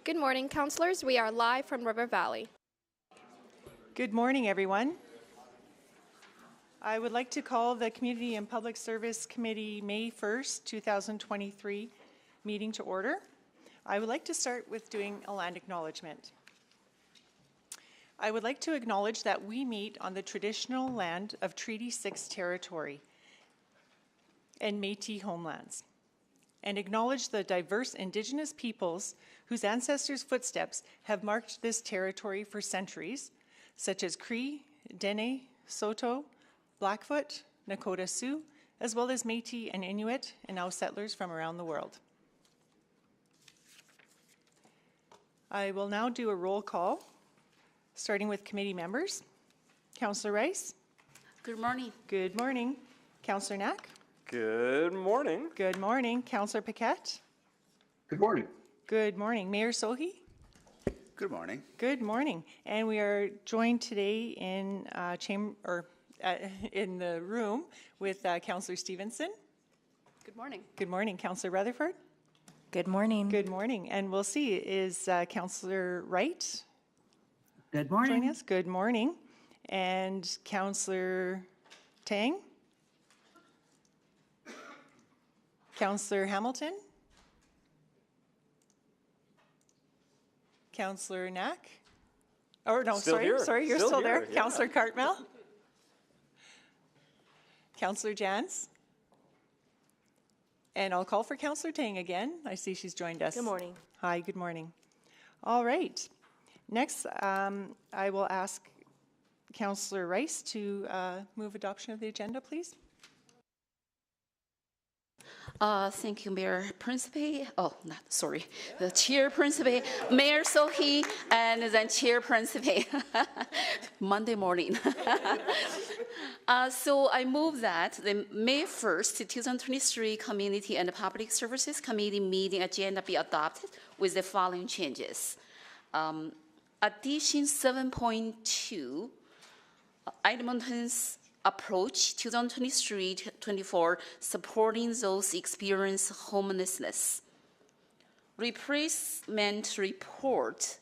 Good morning, councillors. We are live from River Valley. Good morning, everyone. I would like to call the Community and Public Service Committee May 1st, 2023 meeting to order. I would like to start with doing a land acknowledgement. I would like to acknowledge that we meet on the traditional land of Treaty 6 territory and Métis homelands, and acknowledge the diverse Indigenous peoples whose ancestors' footsteps have marked this territory for centuries, such as Cree, Dene, Saulteaux, Blackfoot, Nakota Sioux, as well as Métis and Inuit and now settlers from around the world. I will now do a roll call, starting with committee members. Councillor Rice. Good morning. Good morning. Councillor Knack. Good morning. Good morning. Councillor Paquette. Good morning. Good morning. Mayor Sohi. Good morning. Good morning. And we are joined today in in the room with Councillor Stevenson. Good morning. Good morning. Councillor Rutherford. Good morning. Good morning. And we'll see, is Councillor Wright Good morning. joining us? Good morning. And Councillor Tang. Councillor Hamilton. Councillor Knack. Oh, no, Still here. sorry, you're Still still here, there. yeah. Councillor Cartmel. Councillor Jans. And I'll call for Councillor Tang again. I see she's joined us. Good morning. Hi, good morning. All right. Next, I will ask Councillor Rice to move adoption of the agenda, please. Thank you, Mayor Principe. The Chair Principe, Mayor Sohi, and then Chair Principe. Monday morning. So I move that the May 1st, 2023 Community and Public Services Committee meeting agenda be adopted with the following changes. Addition 7.2, Edmonton's approach 2023-24, supporting those experiencing homelessness. Replacement report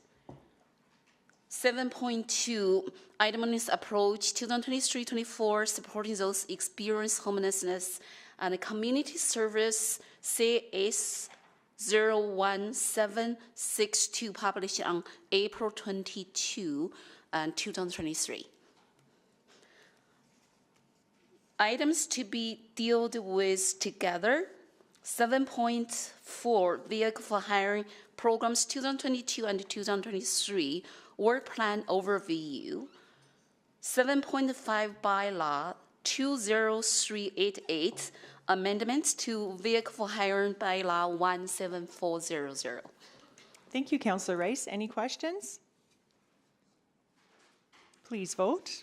7.2, Edmonton's approach 2023-24, supporting those experiencing homelessness, and community service CS 01762, published on April 22, 2023. Items to be dealt with together: 7.4, vehicle for hiring programs 2022 and 2023, work plan overview. 7.5, bylaw 20388, amendments to vehicle for hiring bylaw 17400. Thank you, Councillor Rice. Any questions? Please vote.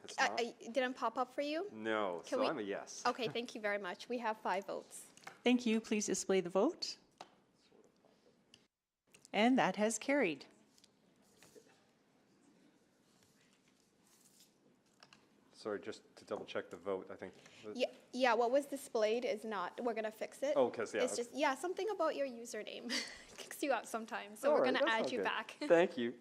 It's not. It didn't pop up for you? No, Can so we- I'm a yes. Okay, thank you very much. We have 5 votes. Thank you. Please display the vote. And that has carried. Sorry, just to double check the vote, I think. Yeah, what was displayed is not, we're going to fix it. Oh, 'cause, yeah, It's okay. just, something about your username kicks you out sometimes. So All we're right, going to that add sounds you good. back. Thank you.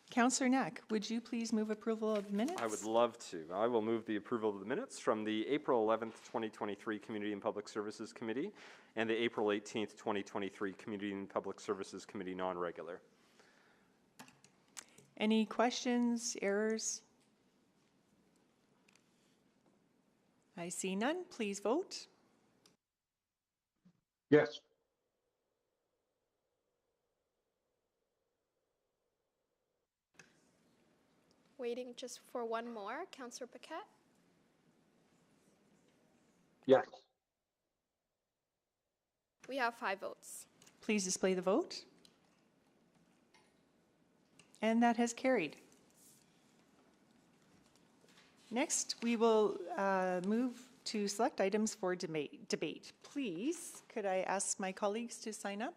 Councillor Knack, would you please move approval of the minutes? I would love to. I will move the approval of the minutes from the April 11th, 2023 Community and Public Services Committee and the April 18th, 2023 Community and Public Services Committee non-regular. Any questions, errors? I see none. Please vote. Yes. Waiting just for one more. Councillor Paquette. Yes. We have 5 votes. Please display the vote. And that has carried. Next, we will move to select items for debate. Please, could I ask my colleagues to sign up?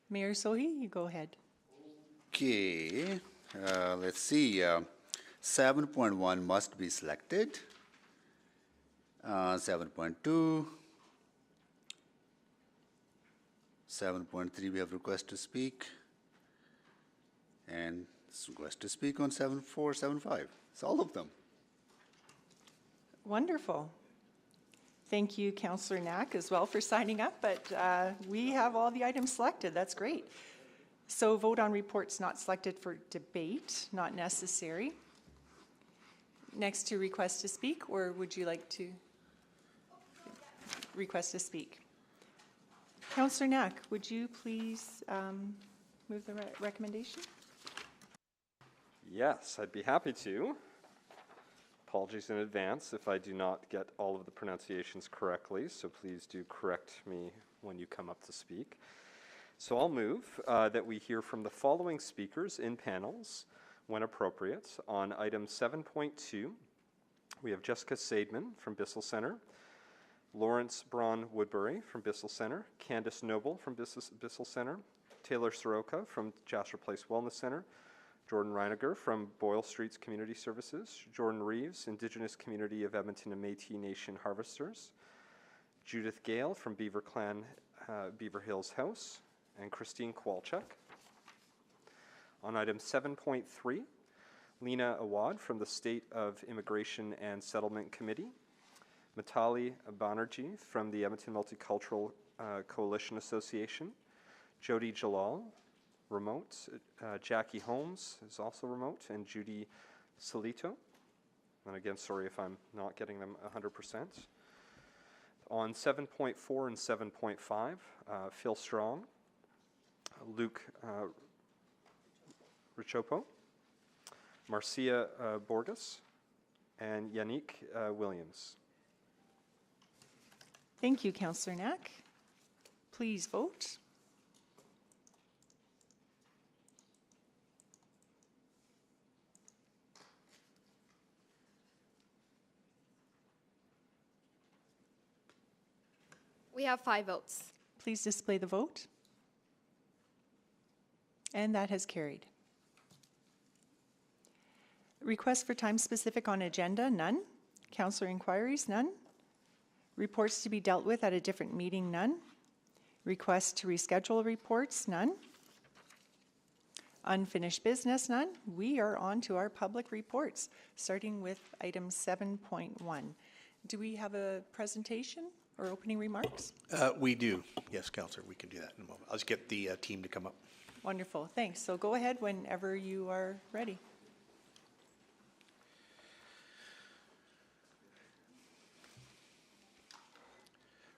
Mayor Sohi, you go ahead. Okay, let's see. 7.1 must be selected. 7.2. 7.3 we have request to speak. And request to speak on 7.4, 7.5. It's all of them. Wonderful. Thank you, Councillor Knack, as well for signing up, but we have all the items selected. That's great. So vote on reports not selected for debate, not necessary. Next to request to speak, or would you like to request to speak? Councillor Knack, would you please move the recommendation? Yes, I'd be happy to. Apologies in advance if I do not get all of the pronunciations correctly, so please do correct me when you come up to speak. So I'll move that we hear from the following speakers in panels, when appropriate. On item 7.2, we have Jessica Saidman from Bissell Centre, Lawrence Braun Woodbury from Bissell Centre, Candice Noble from Bissell Centre, Taylor Soroka from Jasper Place Wellness Centre, Jordan Reiniger from Boyle Streets Community Services, Jordan Reeves, Indigenous Community of Edmonton and Métis Nation Harvesters, Judith Gale from Beaver Clan Beaver Hills House, and Christine Kowalczyk. On item 7.3, Lena Awad from the State of Immigration and Settlement Committee, Mitali Banerjee from the Edmonton Multicultural Coalition Association, Jody Jalal, remote. Jackie Holmes is also remote, and Judy Salito. And again, sorry if I'm not getting them 100%. On 7.4 and 7.5, Phil Strong, Luke Richopo, Marcia Borges, and Yannick Williams. Thank you, Councillor Knack. Please vote. We have 5 votes. Please display the vote. And that has carried. Requests for time specific on agenda, none. Councillor inquiries, none. Reports to be dealt with at a different meeting, none. Requests to reschedule reports, none. Unfinished business, none. We are on to our public reports, starting with item 7.1. Do we have a presentation or opening remarks? We do. Yes, Councillor, we can do that in a moment. I'll just get the team to come up. Wonderful, thanks. So go ahead whenever you are ready.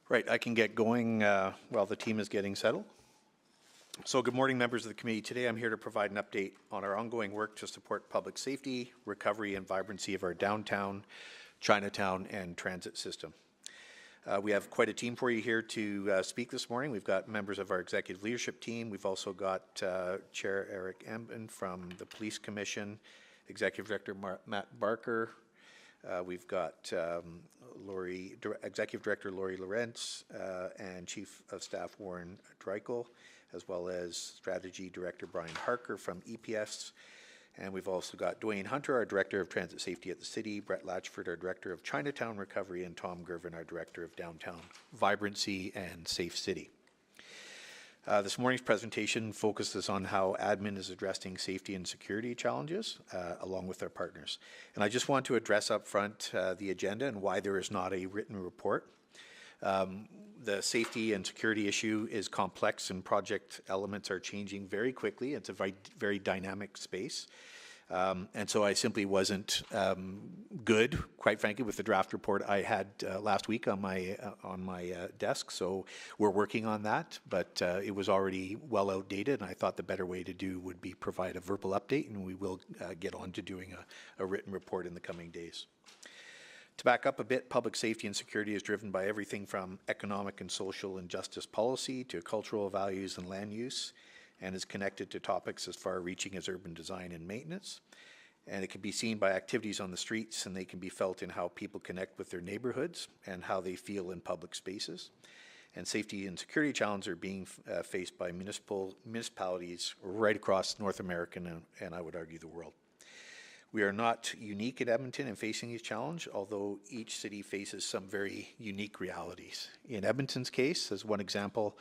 Right, I can get going while the team is getting settled. So good morning, members of the committee. Today I'm here to provide an update on our ongoing work to support public safety, recovery and vibrancy of our downtown, Chinatown and transit system. We have quite a team for you here to speak this morning. We've got members of our executive leadership team. We've also got Chair Eric Ambin from the Police Commission, Executive Director Matt Barker. We've got Executive Director Lori Lorentz and Chief of Staff Warren Dreichel, as well as Strategy Director Brian Harker from EPS. And we've also got Dwayne Hunter, our Director of Transit Safety at the City, Brett Latchford, our Director of Chinatown Recovery, and Tom Gervin, our Director of Downtown Vibrancy and Safe City. This morning's presentation focuses on how admin is addressing safety and security challenges along with our partners. And I just want to address up front the agenda and why there is not a written report. The safety and security issue is complex and project elements are changing very quickly. It's a very dynamic space. And so I simply wasn't good, quite frankly, with the draft report I had last week on my desk. So we're working on that, but it was already well outdated, and I thought the better way to do would be provide a verbal update, and we will get on to doing a written report in the coming days. To back up a bit, public safety and security is driven by everything from economic and social and justice policy to cultural values and land use, and is connected to topics as far-reaching as urban design and maintenance. And it can be seen by activities on the streets, and they can be felt in how people connect with their neighborhoods and how they feel in public spaces. And safety and security challenges are being faced by municipalities right across North America and I would argue the world. We are not unique in Edmonton in facing these challenges, although each city faces some very unique realities. In Edmonton's case, as one example,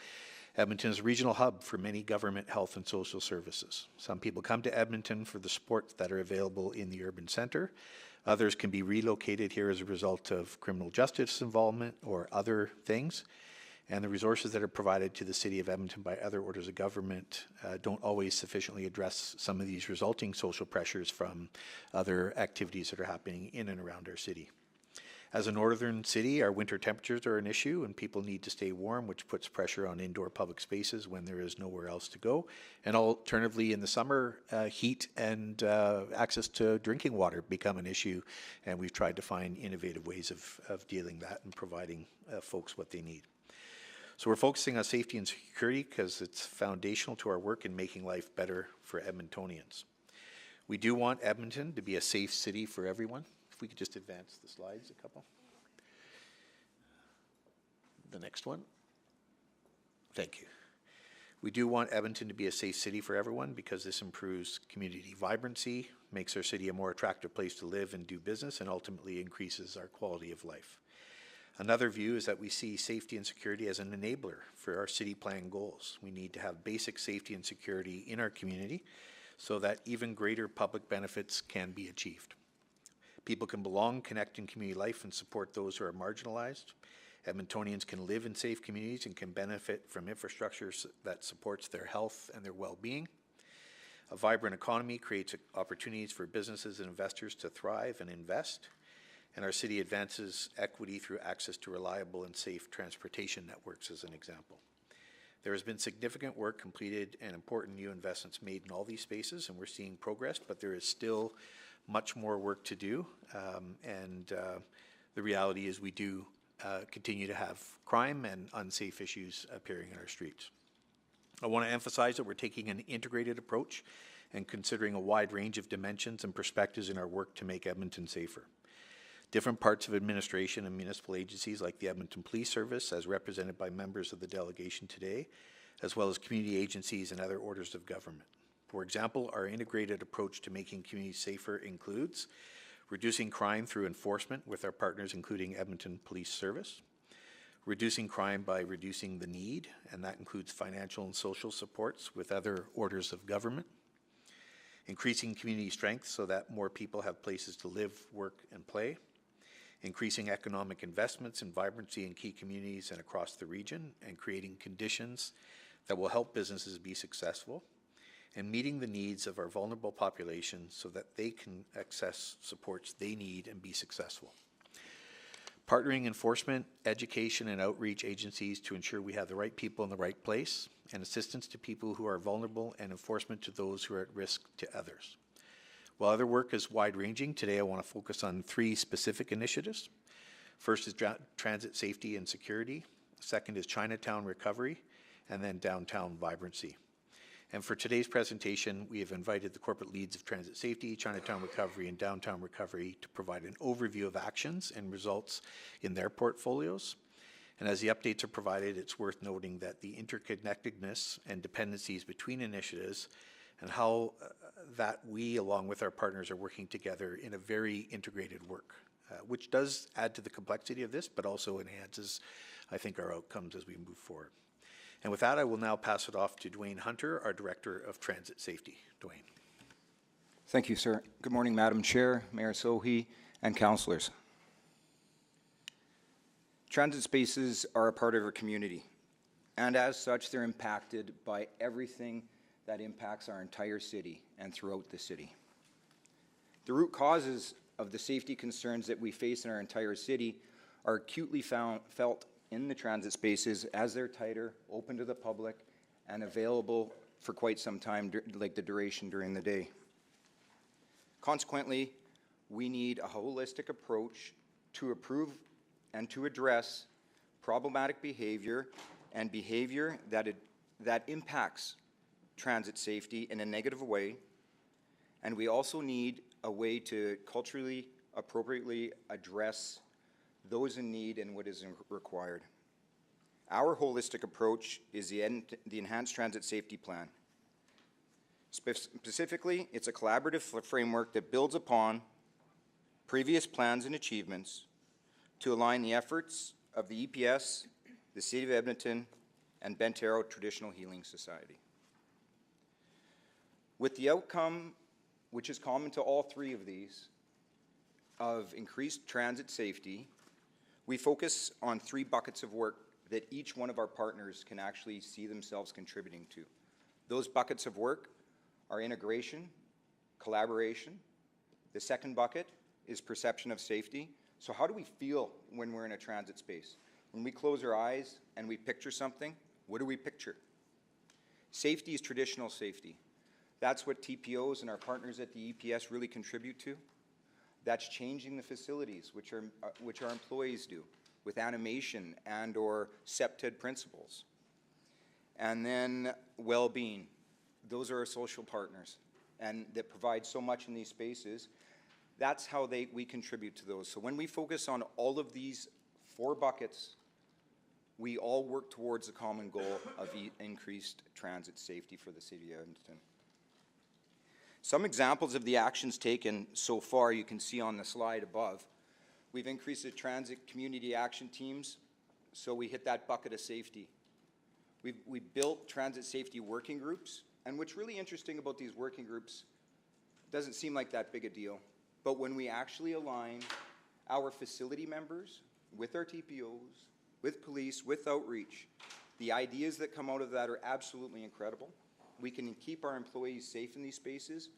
Edmonton is a regional hub for many government health and social services. Some people come to Edmonton for the supports that are available in the urban centre. Others can be relocated here as a result of criminal justice involvement or other things. And the resources that are provided to the City of Edmonton by other orders of government don't always sufficiently address some of these resulting social pressures from other activities that are happening in and around our city. As a northern city, our winter temperatures are an issue and people need to stay warm, which puts pressure on indoor public spaces when there is nowhere else to go. And alternatively, in the summer, heat and access to drinking water become an issue, and we've tried to find innovative ways of dealing that and providing folks what they need. So we're focusing on safety and security because it's foundational to our work in making life better for Edmontonians. We do want Edmonton to be a safe city for everyone. If we could just advance the slides a couple. The next one. Thank you. We do want Edmonton to be a safe city for everyone because this improves community vibrancy, makes our city a more attractive place to live and do business, and ultimately increases our quality of life. Another view is that we see safety and security as an enabler for our city plan goals. We need to have basic safety and security in our community so that even greater public benefits can be achieved. People can belong, connect in community life, and support those who are marginalized. Edmontonians can live in safe communities and can benefit from infrastructure that supports their health and their well-being. A vibrant economy creates opportunities for businesses and investors to thrive and invest. And our city advances equity through access to reliable and safe transportation networks, as an example. There has been significant work completed and important new investments made in all these spaces, and we're seeing progress, but there is still much more work to do. The reality is we do continue to have crime and unsafe issues appearing in our streets. I want to emphasize that we're taking an integrated approach and considering a wide range of dimensions and perspectives in our work to make Edmonton safer. Different parts of administration and municipal agencies like the Edmonton Police Service, as represented by members of the delegation today, as well as community agencies and other orders of government. For example, our integrated approach to making communities safer includes reducing crime through enforcement with our partners, including Edmonton Police Service, reducing crime by reducing the need, and that includes financial and social supports with other orders of government, increasing community strength so that more people have places to live, work, and play, increasing economic investments and vibrancy in key communities and across the region, and creating conditions that will help businesses be successful, and meeting the needs of our vulnerable population so that they can access supports they need and be successful. Partnering enforcement, education, and outreach agencies to ensure we have the right people in the right place, and assistance to people who are vulnerable, and enforcement to those who are at risk to others. While other work is wide-ranging, today I want to focus on 3 specific initiatives. First is transit safety and security. Second is Chinatown recovery, and then downtown vibrancy. And for today's presentation, we have invited the corporate leads of transit safety, Chinatown recovery, and downtown recovery to provide an overview of actions and results in their portfolios. And as the updates are provided, it's worth noting that the interconnectedness and dependencies between initiatives and how that we, along with our partners, are working together in a very integrated work, which does add to the complexity of this, but also enhances, I think, our outcomes as we move forward. And with that, I will now pass it off to Dwayne Hunter, our Director of Transit Safety. Dwayne. Thank you, sir. Good morning, Madam Chair, Mayor Sohi, and councillors. Transit spaces are a part of our community, and as such, they're impacted by everything that impacts our entire city and throughout the city. The root causes of the safety concerns that we face in our entire city are acutely felt in the transit spaces as they're tighter, open to the public, and available for quite some time, like the duration during the day. Consequently, we need a holistic approach to approve and to address problematic behavior and behavior that impacts transit safety in a negative way. And we also need a way to culturally appropriately address those in need and what is required. Our holistic approach is the Enhanced Transit Safety Plan. Specifically, it's a collaborative framework that builds upon previous plans and achievements to align the efforts of the EPS, the City of Edmonton, and Bentaro Traditional Healing Society. With the outcome, which is common to all three of these, of increased transit safety, we focus on 3 buckets of work that each one of our partners can actually see themselves contributing to. Those buckets of work are integration, collaboration. The second bucket is perception of safety. So how do we feel when we're in a transit space? When we close our eyes and we picture something, what do we picture? Safety is traditional safety. That's what TPOs and our partners at the EPS really contribute to. That's changing the facilities, which our employees do, with animation and or CPTED principles. And then well-being. Those are our social partners and that provide so much in these spaces. That's how we contribute to those. So when we focus on all of these 4 buckets, we all work towards the common goal of increased transit safety for the City of Edmonton. Some examples of the actions taken so far you can see on the slide above. We've increased the transit community action teams, so we hit that bucket of safety. We built transit safety working groups, and what's really interesting about these working groups, doesn't seem like that big a deal, but when we actually align our facility members with our TPOs, with police, with outreach, the ideas that come out of that are absolutely incredible. We can keep our employees safe in these spaces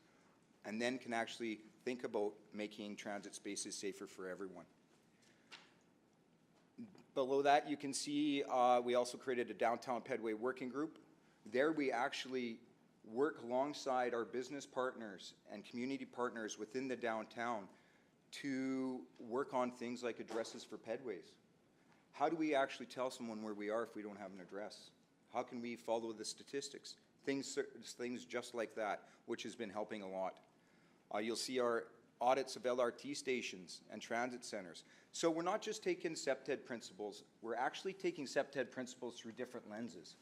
and then can actually think about making transit spaces safer for everyone. Below that, you can see we also created a Downtown Pedway working group. There we actually work alongside our business partners and community partners within the downtown to work on things like addresses for pedways. How do we actually tell someone where we are if we don't have an address? How can we follow the statistics? Things just like that, which has been helping a lot. You'll see our audits of LRT stations and transit centers. So we're not just taking CPTED principles, we're actually taking CPTED principles through different lenses.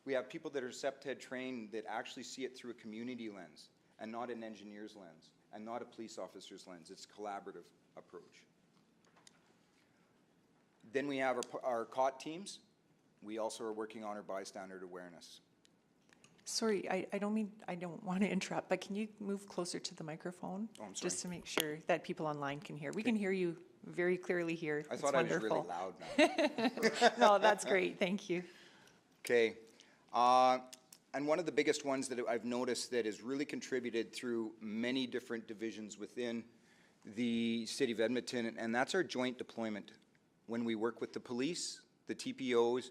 We have people that are CPTED trained that actually see it through a community lens and not an engineer's lens and not a police officer's lens. It's a collaborative approach. Then we have our COT teams. We also are working on our bystander awareness. Sorry, I don't want to interrupt, but can you move closer to the microphone? Oh, I'm sorry. Just to make sure that people online can hear. We can hear you very clearly here. I It's thought wonderful. I was really loud now. No, that's great. Thank you. Okay. And one of the biggest ones that I've noticed that has really contributed through many different divisions within the City of Edmonton, and that's our joint deployment. When we work with the police, the TPOs,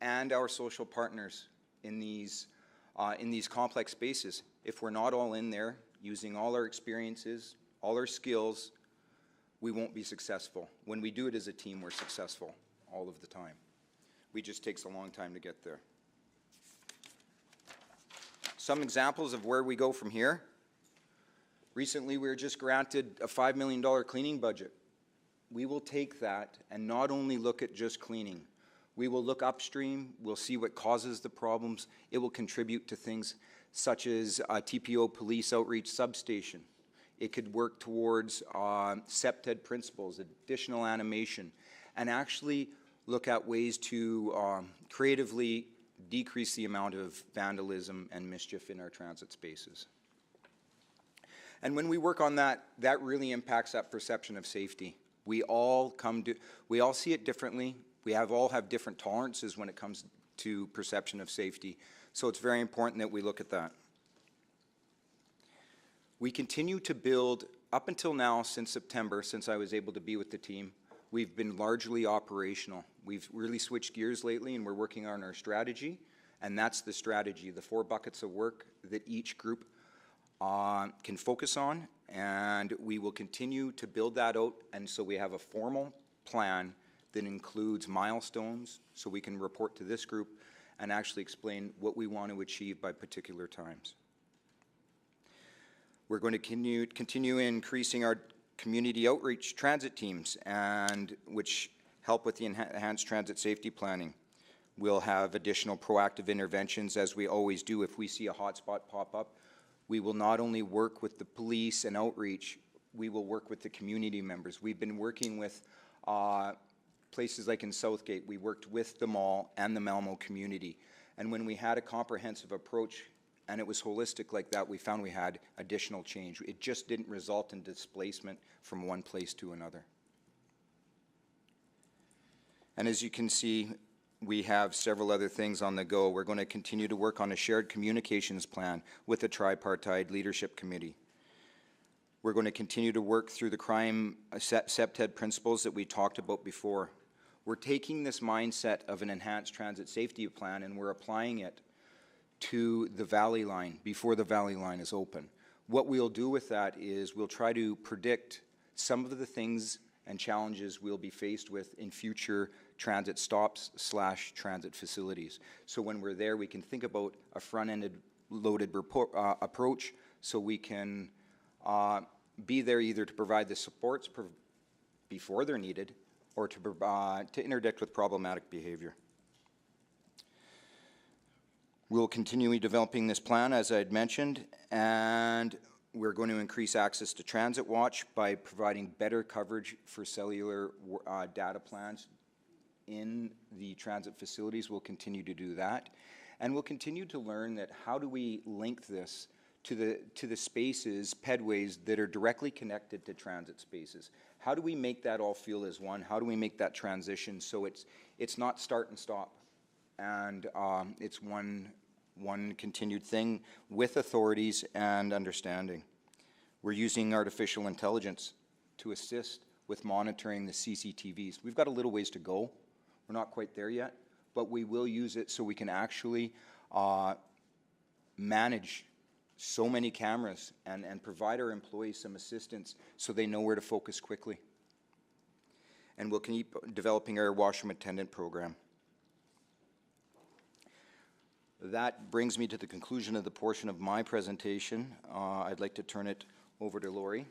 and our social partners in these complex spaces. If we're not all in there, using all our experiences, all our skills, we won't be successful. When we do it as a team, we're successful all of the time. It just takes a long time to get there. Some examples of where we go from here. Recently, we were just granted a $5 million cleaning budget. We will take that and not only look at just cleaning. We will look upstream, we'll see what causes the problems. It will contribute to things such as a TPO police outreach substation. It could work towards CPTED principles, additional animation, and actually look at ways to creatively decrease the amount of vandalism and mischief in our transit spaces. And when we work on that, that really impacts that perception of safety. We all see it differently. We all have different tolerances when it comes to perception of safety. So it's very important that we look at that. We continue to build, up until now, since September, since I was able to be with the team, we've been largely operational. We've really switched gears lately and we're working on our strategy. And that's the strategy, the 4 buckets of work that each group can focus on. And we will continue to build that out, and so we have a formal plan that includes milestones, so we can report to this group and actually explain what we want to achieve by particular times. We're going to continue increasing our community outreach transit teams, and which help with the enhanced transit safety planning. We'll have additional proactive interventions, as we always do. If we see a hotspot pop up, we will not only work with the police and outreach, we will work with the community members. We've been working with places like in Southgate. We worked with the mall and the Malmo community. And when we had a comprehensive approach and it was holistic like that, we found we had additional change. It just didn't result in displacement from one place to another. And as you can see, we have several other things on the go. We're going to continue to work on a shared communications plan with the tripartite leadership committee. We're going to continue to work through the crime CPTED principles that we talked about before. We're taking this mindset of an enhanced transit safety plan and we're applying it to the Valley Line before the Valley Line is open. What we'll do with that is we'll try to predict some of the things and challenges we'll be faced with in future transit stops / transit facilities. So when we're there, we can think about a front-ended loaded approach, so we can be there either to provide the supports before they're needed or to interdict with problematic behavior. We'll continue developing this plan, as I had mentioned, and we're going to increase access to Transit Watch by providing better coverage for cellular data plans in the transit facilities. We'll continue to do that. And we'll continue to learn that how do we link this to the spaces, pedways, that are directly connected to transit spaces. How do we make that all feel as one? How do we make that transition so it's not start and stop, and it's one continued thing with authorities and understanding. We're using artificial intelligence to assist with monitoring the CCTVs. We've got a little ways to go. We're not quite there yet, but we will use it so we can actually manage so many cameras and provide our employees some assistance so they know where to focus quickly. And we'll keep developing our washroom attendant program. That brings me to the conclusion of the portion of my presentation. I'd like to turn it over to Lori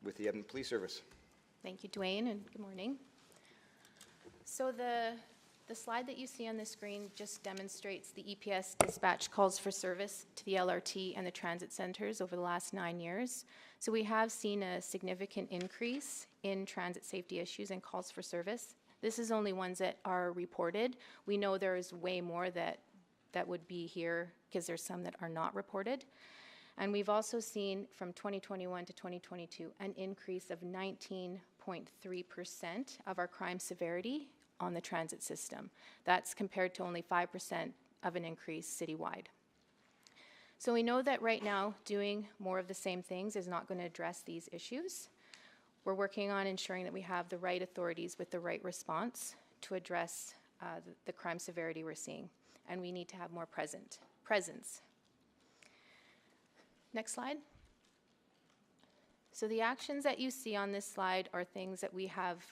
with the Edmonton Police Service. Thank you, Dwayne, and good morning. So the slide that you see on the screen just demonstrates the EPS dispatch calls for service to the LRT and the transit centers over the last 9 years. So we have seen a significant increase in transit safety issues and calls for service. This is only ones that are reported. We know there is way more that would be here because there's some that are not reported. And we've also seen from 2021 to 2022 an increase of 19.3% of our crime severity on the transit system. That's compared to only 5% of an increase citywide. So we know that right now doing more of the same things is not going to address these issues. We're working on ensuring that we have the right authorities with the right response to address the crime severity we're seeing. And we need to have more presence. Next slide. So the actions that you see on this slide are things that we have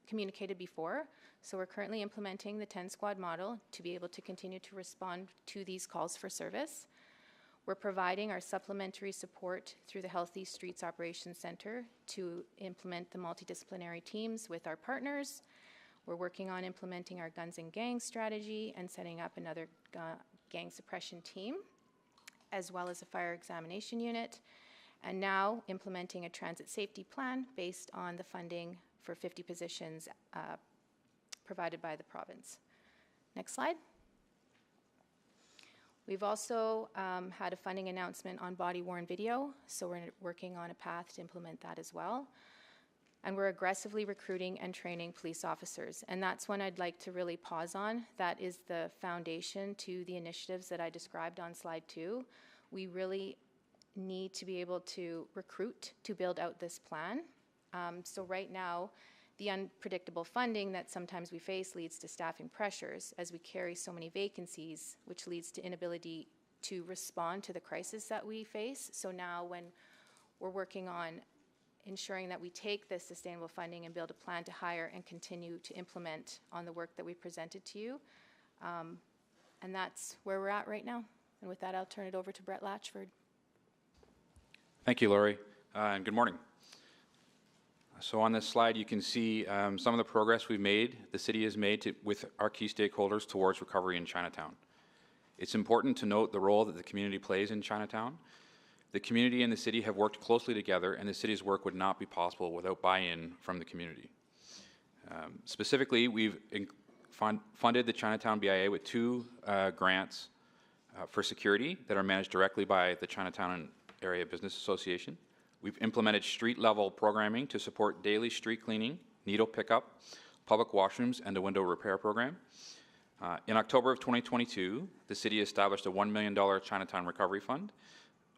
communicated before. So we're currently implementing the 10-squad model to be able to continue to respond to these calls for service. We're providing our supplementary support through the Healthy Streets Operations Center to implement the multidisciplinary teams with our partners. We're working on implementing our guns and gangs strategy and setting up another gang suppression team, as well as a fire examination unit, and now implementing a transit safety plan based on the funding for 50 positions provided by the province. Next slide. We've also had a funding announcement on body-worn video, so we're working on a path to implement that as well. And we're aggressively recruiting and training police officers. And that's one I'd like to really pause on. That is the foundation to the initiatives that I described on slide 2. We really need to be able to recruit to build out this plan. So right now, the unpredictable funding that sometimes we face leads to staffing pressures as we carry so many vacancies, which leads to inability to respond to the crisis that we face. So now when we're working on ensuring that we take this sustainable funding and build a plan to hire and continue to implement on the work that we presented to you. And that's where we're at right now. And with that, I'll turn it over to Brett Latchford. Thank you, Lori, and good morning. So on this slide, you can see some of the progress the city has made with our key stakeholders towards recovery in Chinatown. It's important to note the role that the community plays in Chinatown. The community and the city have worked closely together, and the city's work would not be possible without buy-in from the community. Specifically, we've funded the Chinatown BIA with 2 grants for security that are managed directly by the Chinatown Area Business Association. We've implemented street-level programming to support daily street cleaning, needle pickup, public washrooms, and a window repair program. In October of 2022, the city established a $1 million Chinatown Recovery Fund,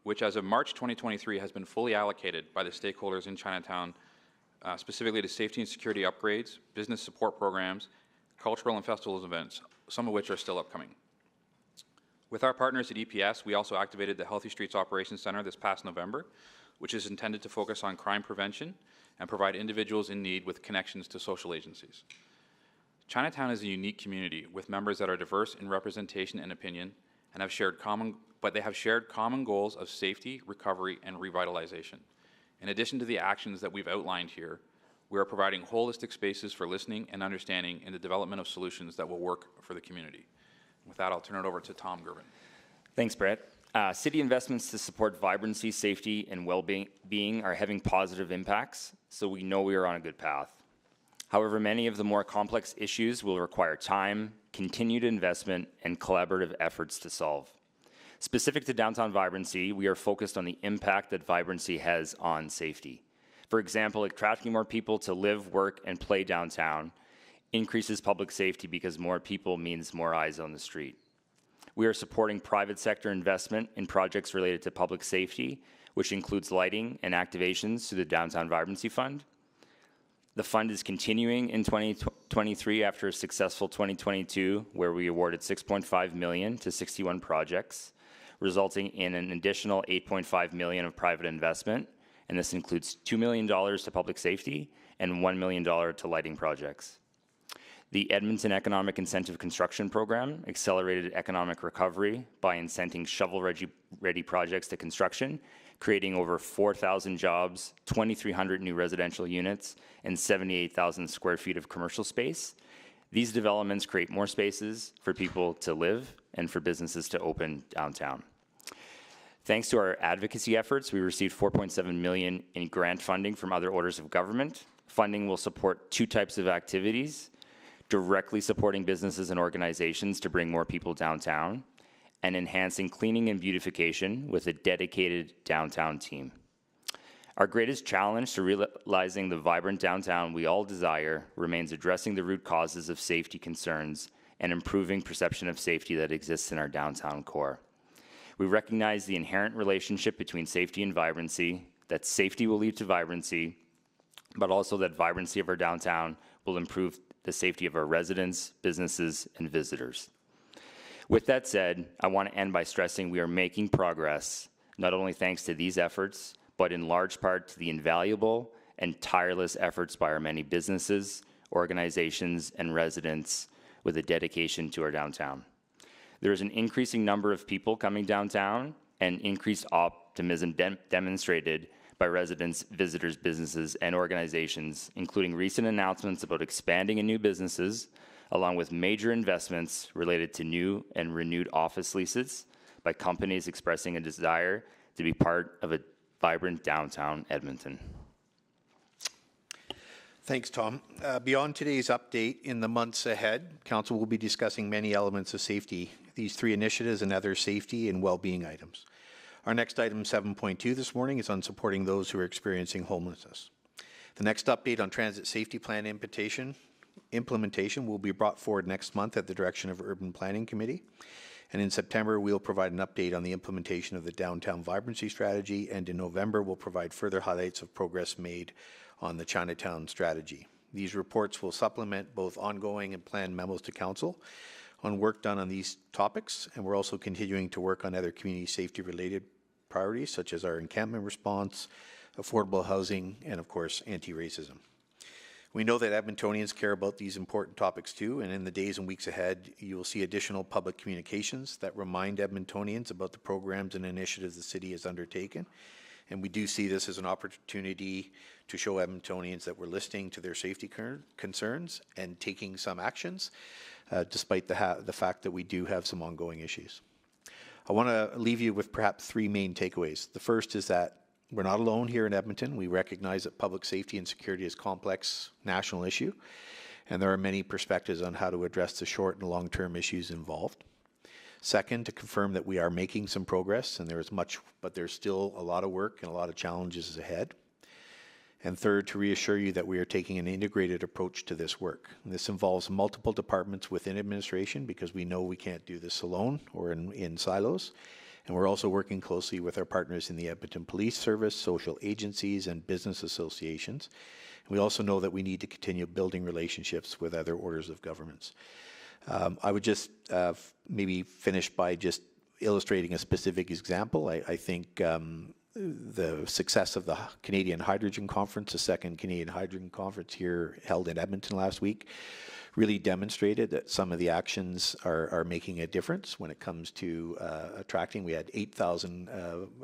which as of March 2023 has been fully allocated by the stakeholders in Chinatown, specifically to safety and security upgrades, business support programs, cultural and festivals events, some of which are still upcoming. With our partners at EPS, we also activated the Healthy Streets Operations Center this past November, which is intended to focus on crime prevention and provide individuals in need with connections to social agencies. Chinatown is a unique community with members that are diverse in representation and opinion and have shared common goals of safety, recovery, and revitalization. In addition to the actions that we've outlined here, we are providing holistic spaces for listening and understanding in the development of solutions that will work for the community. With that, I'll turn it over to Tom Gervin. Thanks, Brett. City investments to support vibrancy, safety, and well-being are having positive impacts, so we know we are on a good path. However, many of the more complex issues will require time, continued investment, and collaborative efforts to solve. Specific to downtown vibrancy, we are focused on the impact that vibrancy has on safety. For example, attracting more people to live, work, and play downtown increases public safety because more people means more eyes on the street. We are supporting private sector investment in projects related to public safety, which includes lighting and activations through the Downtown Vibrancy Fund. The fund is continuing in 2023 after a successful 2022, where we awarded $6.5 million to 61 projects, resulting in an additional $8.5 million of private investment, and this includes $2 million to public safety and $1 million to lighting projects. The Edmonton Economic Incentive Construction Program accelerated economic recovery by incenting shovel-ready projects to construction, creating over 4,000 jobs, 2,300 new residential units, and 78,000 square feet of commercial space. These developments create more spaces for people to live and for businesses to open downtown. Thanks to our advocacy efforts, we received $4.7 million in grant funding from other orders of government. Funding will support 2 types of activities: directly supporting businesses and organizations to bring more people downtown, and enhancing cleaning and beautification with a dedicated downtown team. Our greatest challenge to realizing the vibrant downtown we all desire remains addressing the root causes of safety concerns and improving perception of safety that exists in our downtown core. We recognize the inherent relationship between safety and vibrancy, that safety will lead to vibrancy, but also that vibrancy of our downtown will improve the safety of our residents, businesses, and visitors. With that said, I want to end by stressing we are making progress, not only thanks to these efforts, but in large part to the invaluable and tireless efforts by our many businesses, organizations, and residents with a dedication to our downtown. There is an increasing number of people coming downtown and increased optimism demonstrated by residents, visitors, businesses, and organizations, including recent announcements about expanding in new businesses, along with major investments related to new and renewed office leases by companies expressing a desire to be part of a vibrant downtown Edmonton. Thanks, Tom. Beyond today's update, in the months ahead, Council will be discussing many elements of safety, these 3 initiatives and other safety and well-being items. Our next item, 7.2 this morning, is on supporting those who are experiencing homelessness. The next update on transit safety plan implementation will be brought forward next month at the direction of Urban Planning Committee. And in September, we'll provide an update on the implementation of the Downtown Vibrancy Strategy, and in November, we'll provide further highlights of progress made on the Chinatown Strategy. These reports will supplement both ongoing and planned memos to Council on work done on these topics, and we're also continuing to work on other community safety-related priorities, such as our encampment response, affordable housing, and of course, anti-racism. We know that Edmontonians care about these important topics too, and in the days and weeks ahead, you will see additional public communications that remind Edmontonians about the programs and initiatives the city has undertaken. And we do see this as an opportunity to show Edmontonians that we're listening to their safety concerns and taking some actions, despite the fact that we do have some ongoing issues. I want to leave you with perhaps three main takeaways. The first is that we're not alone here in Edmonton. We recognize that public safety and security is a complex national issue, and there are many perspectives on how to address the short and long-term issues involved. Second, to confirm that we are making some progress, and there is much, but there's still a lot of work and a lot of challenges ahead. And third, to reassure you that we are taking an integrated approach to this work. And this involves multiple departments within administration, because we know we can't do this alone or in silos. And we're also working closely with our partners in the Edmonton Police Service, social agencies, and business associations. We also know that we need to continue building relationships with other orders of governments. I would just maybe finish by just illustrating a specific example. I think the success of the Canadian Hydrogen Conference, the second Canadian Hydrogen Conference here held in Edmonton last week, really demonstrated that some of the actions are making a difference when it comes to attracting. We had 8,000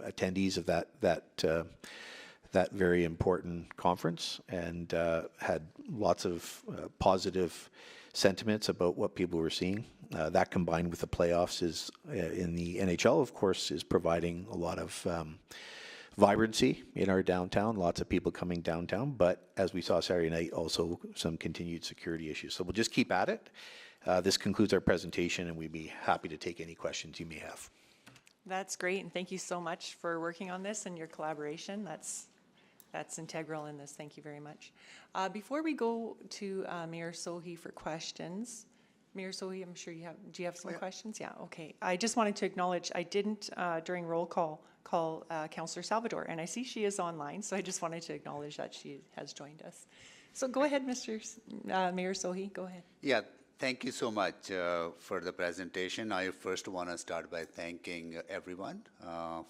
attendees of that very important conference, and had lots of positive sentiments about what people were seeing. That combined with the playoffs is in the NHL, of course, is providing a lot of vibrancy in our downtown, lots of people coming downtown, but as we saw Saturday night, also some continued security issues. So we'll just keep at it. This concludes our presentation, and we'd be happy to take any questions you may have. That's great, and thank you so much for working on this and your collaboration. That's integral in this. Thank you very much. Before we go to Mayor Sohi for questions, Mayor Sohi, I'm sure do you have some questions? Yeah, okay. I just wanted to acknowledge, I didn't, during roll call Councillor Salvador, and I see she is online, so I just wanted to acknowledge that she has joined us. So go ahead, Mayor Sohi, go ahead. Yeah, thank you so much for the presentation. I first want to start by thanking everyone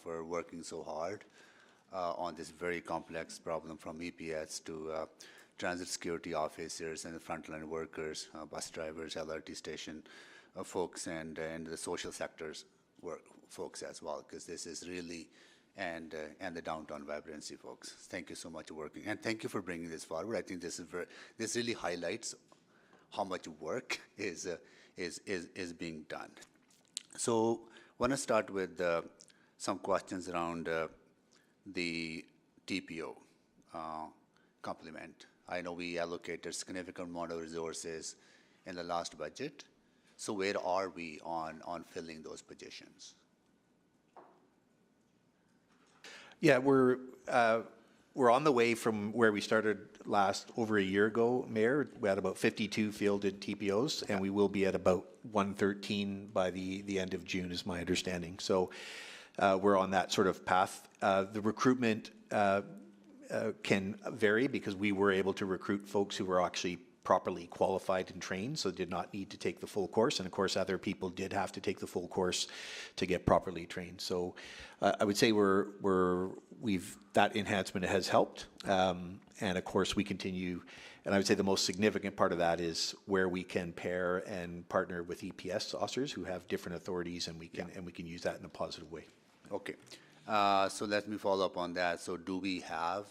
for working so hard on this very complex problem, from EPS to transit security officers and the frontline workers, bus drivers, LRT station folks, and the social sectors folks as well, because this is really, and the downtown vibrancy folks. Thank you so much for working, and thank you for bringing this forward. I think this really highlights how much work is being done. So I want to start with some questions around the TPO complement. I know we allocated significant amount of resources in the last budget. So where are we on filling those positions? Yeah, we're on the way from where we started over a year ago, Mayor. We had about 52 fielded TPOs, and we will be at about 113 by the end of June, is my understanding. So we're on that sort of path. The recruitment can vary, because we were able to recruit folks who were actually properly qualified and trained, so did not need to take the full course. And of course, other people did have to take the full course to get properly trained. So I would say that enhancement has helped. And of course, we continue. And I would say the most significant part of that is where we can pair and partner with EPS officers who have different authorities, and we can use that in a positive way. Okay. So let me follow up on that. So do we have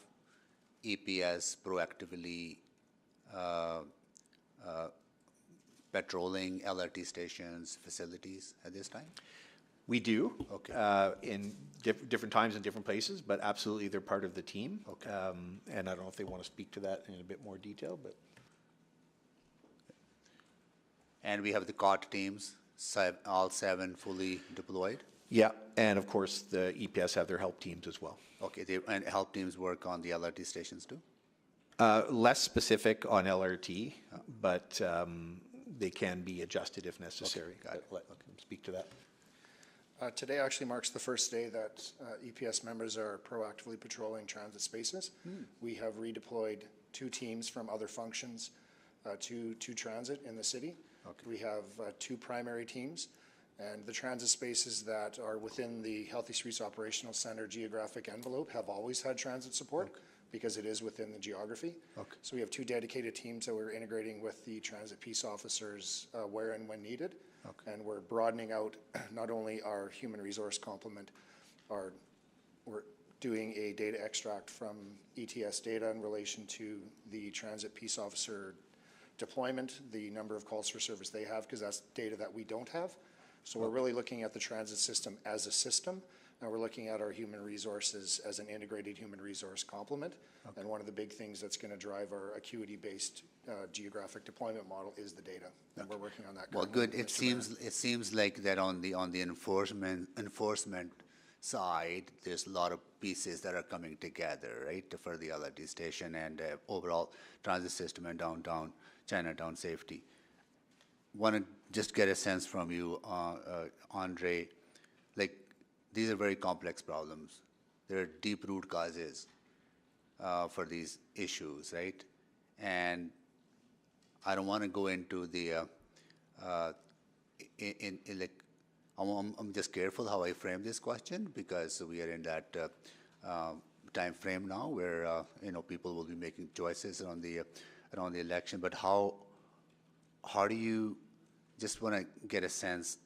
EPS proactively patrolling LRT stations, facilities at this time? We do. Okay. In different times and different places, but absolutely they're part of the team. Okay. And I don't know if they want to speak to that in a bit more detail, but. And we have the COT teams, all 7 fully deployed? Yeah, and of course the EPS have their help teams as well. Okay, and help teams work on the LRT stations too? Less specific on LRT, but they can be adjusted if necessary. Okay, got it. Let them speak to that. Today actually marks the first day that EPS members are proactively patrolling transit spaces. We have redeployed 2 teams from other functions to transit in the city. Okay. We have 2 primary teams, And the transit spaces that are within the Healthy Streets Operational Center geographic envelope have always had transit support because it is within the geography. So we have 2 dedicated teams that we're integrating with the transit peace officers where and when needed. And we're broadening out not only our human resource complement, we're doing a data extract from ETS data in relation to the transit peace officer deployment, the number of calls for service they have, because that's data that we don't have. So we're really looking at the transit system as a system, and we're looking at our human resources as an integrated human resource complement. And one of the big things that's going to drive our acuity-based geographic deployment model is the data, and we're working on that. Well, good. It seems like that on the enforcement side, there's a lot of pieces that are coming together, right, for the LRT station and overall transit system and downtown Chinatown safety. Want to just get a sense from you, Andre, like these are very complex problems. There are deep root causes for these issues, right? And I don't want to go into the, like, I'm just careful how I frame this question because we are in that time frame now where, people will be making choices around the election. But how do you, just want to get a sense,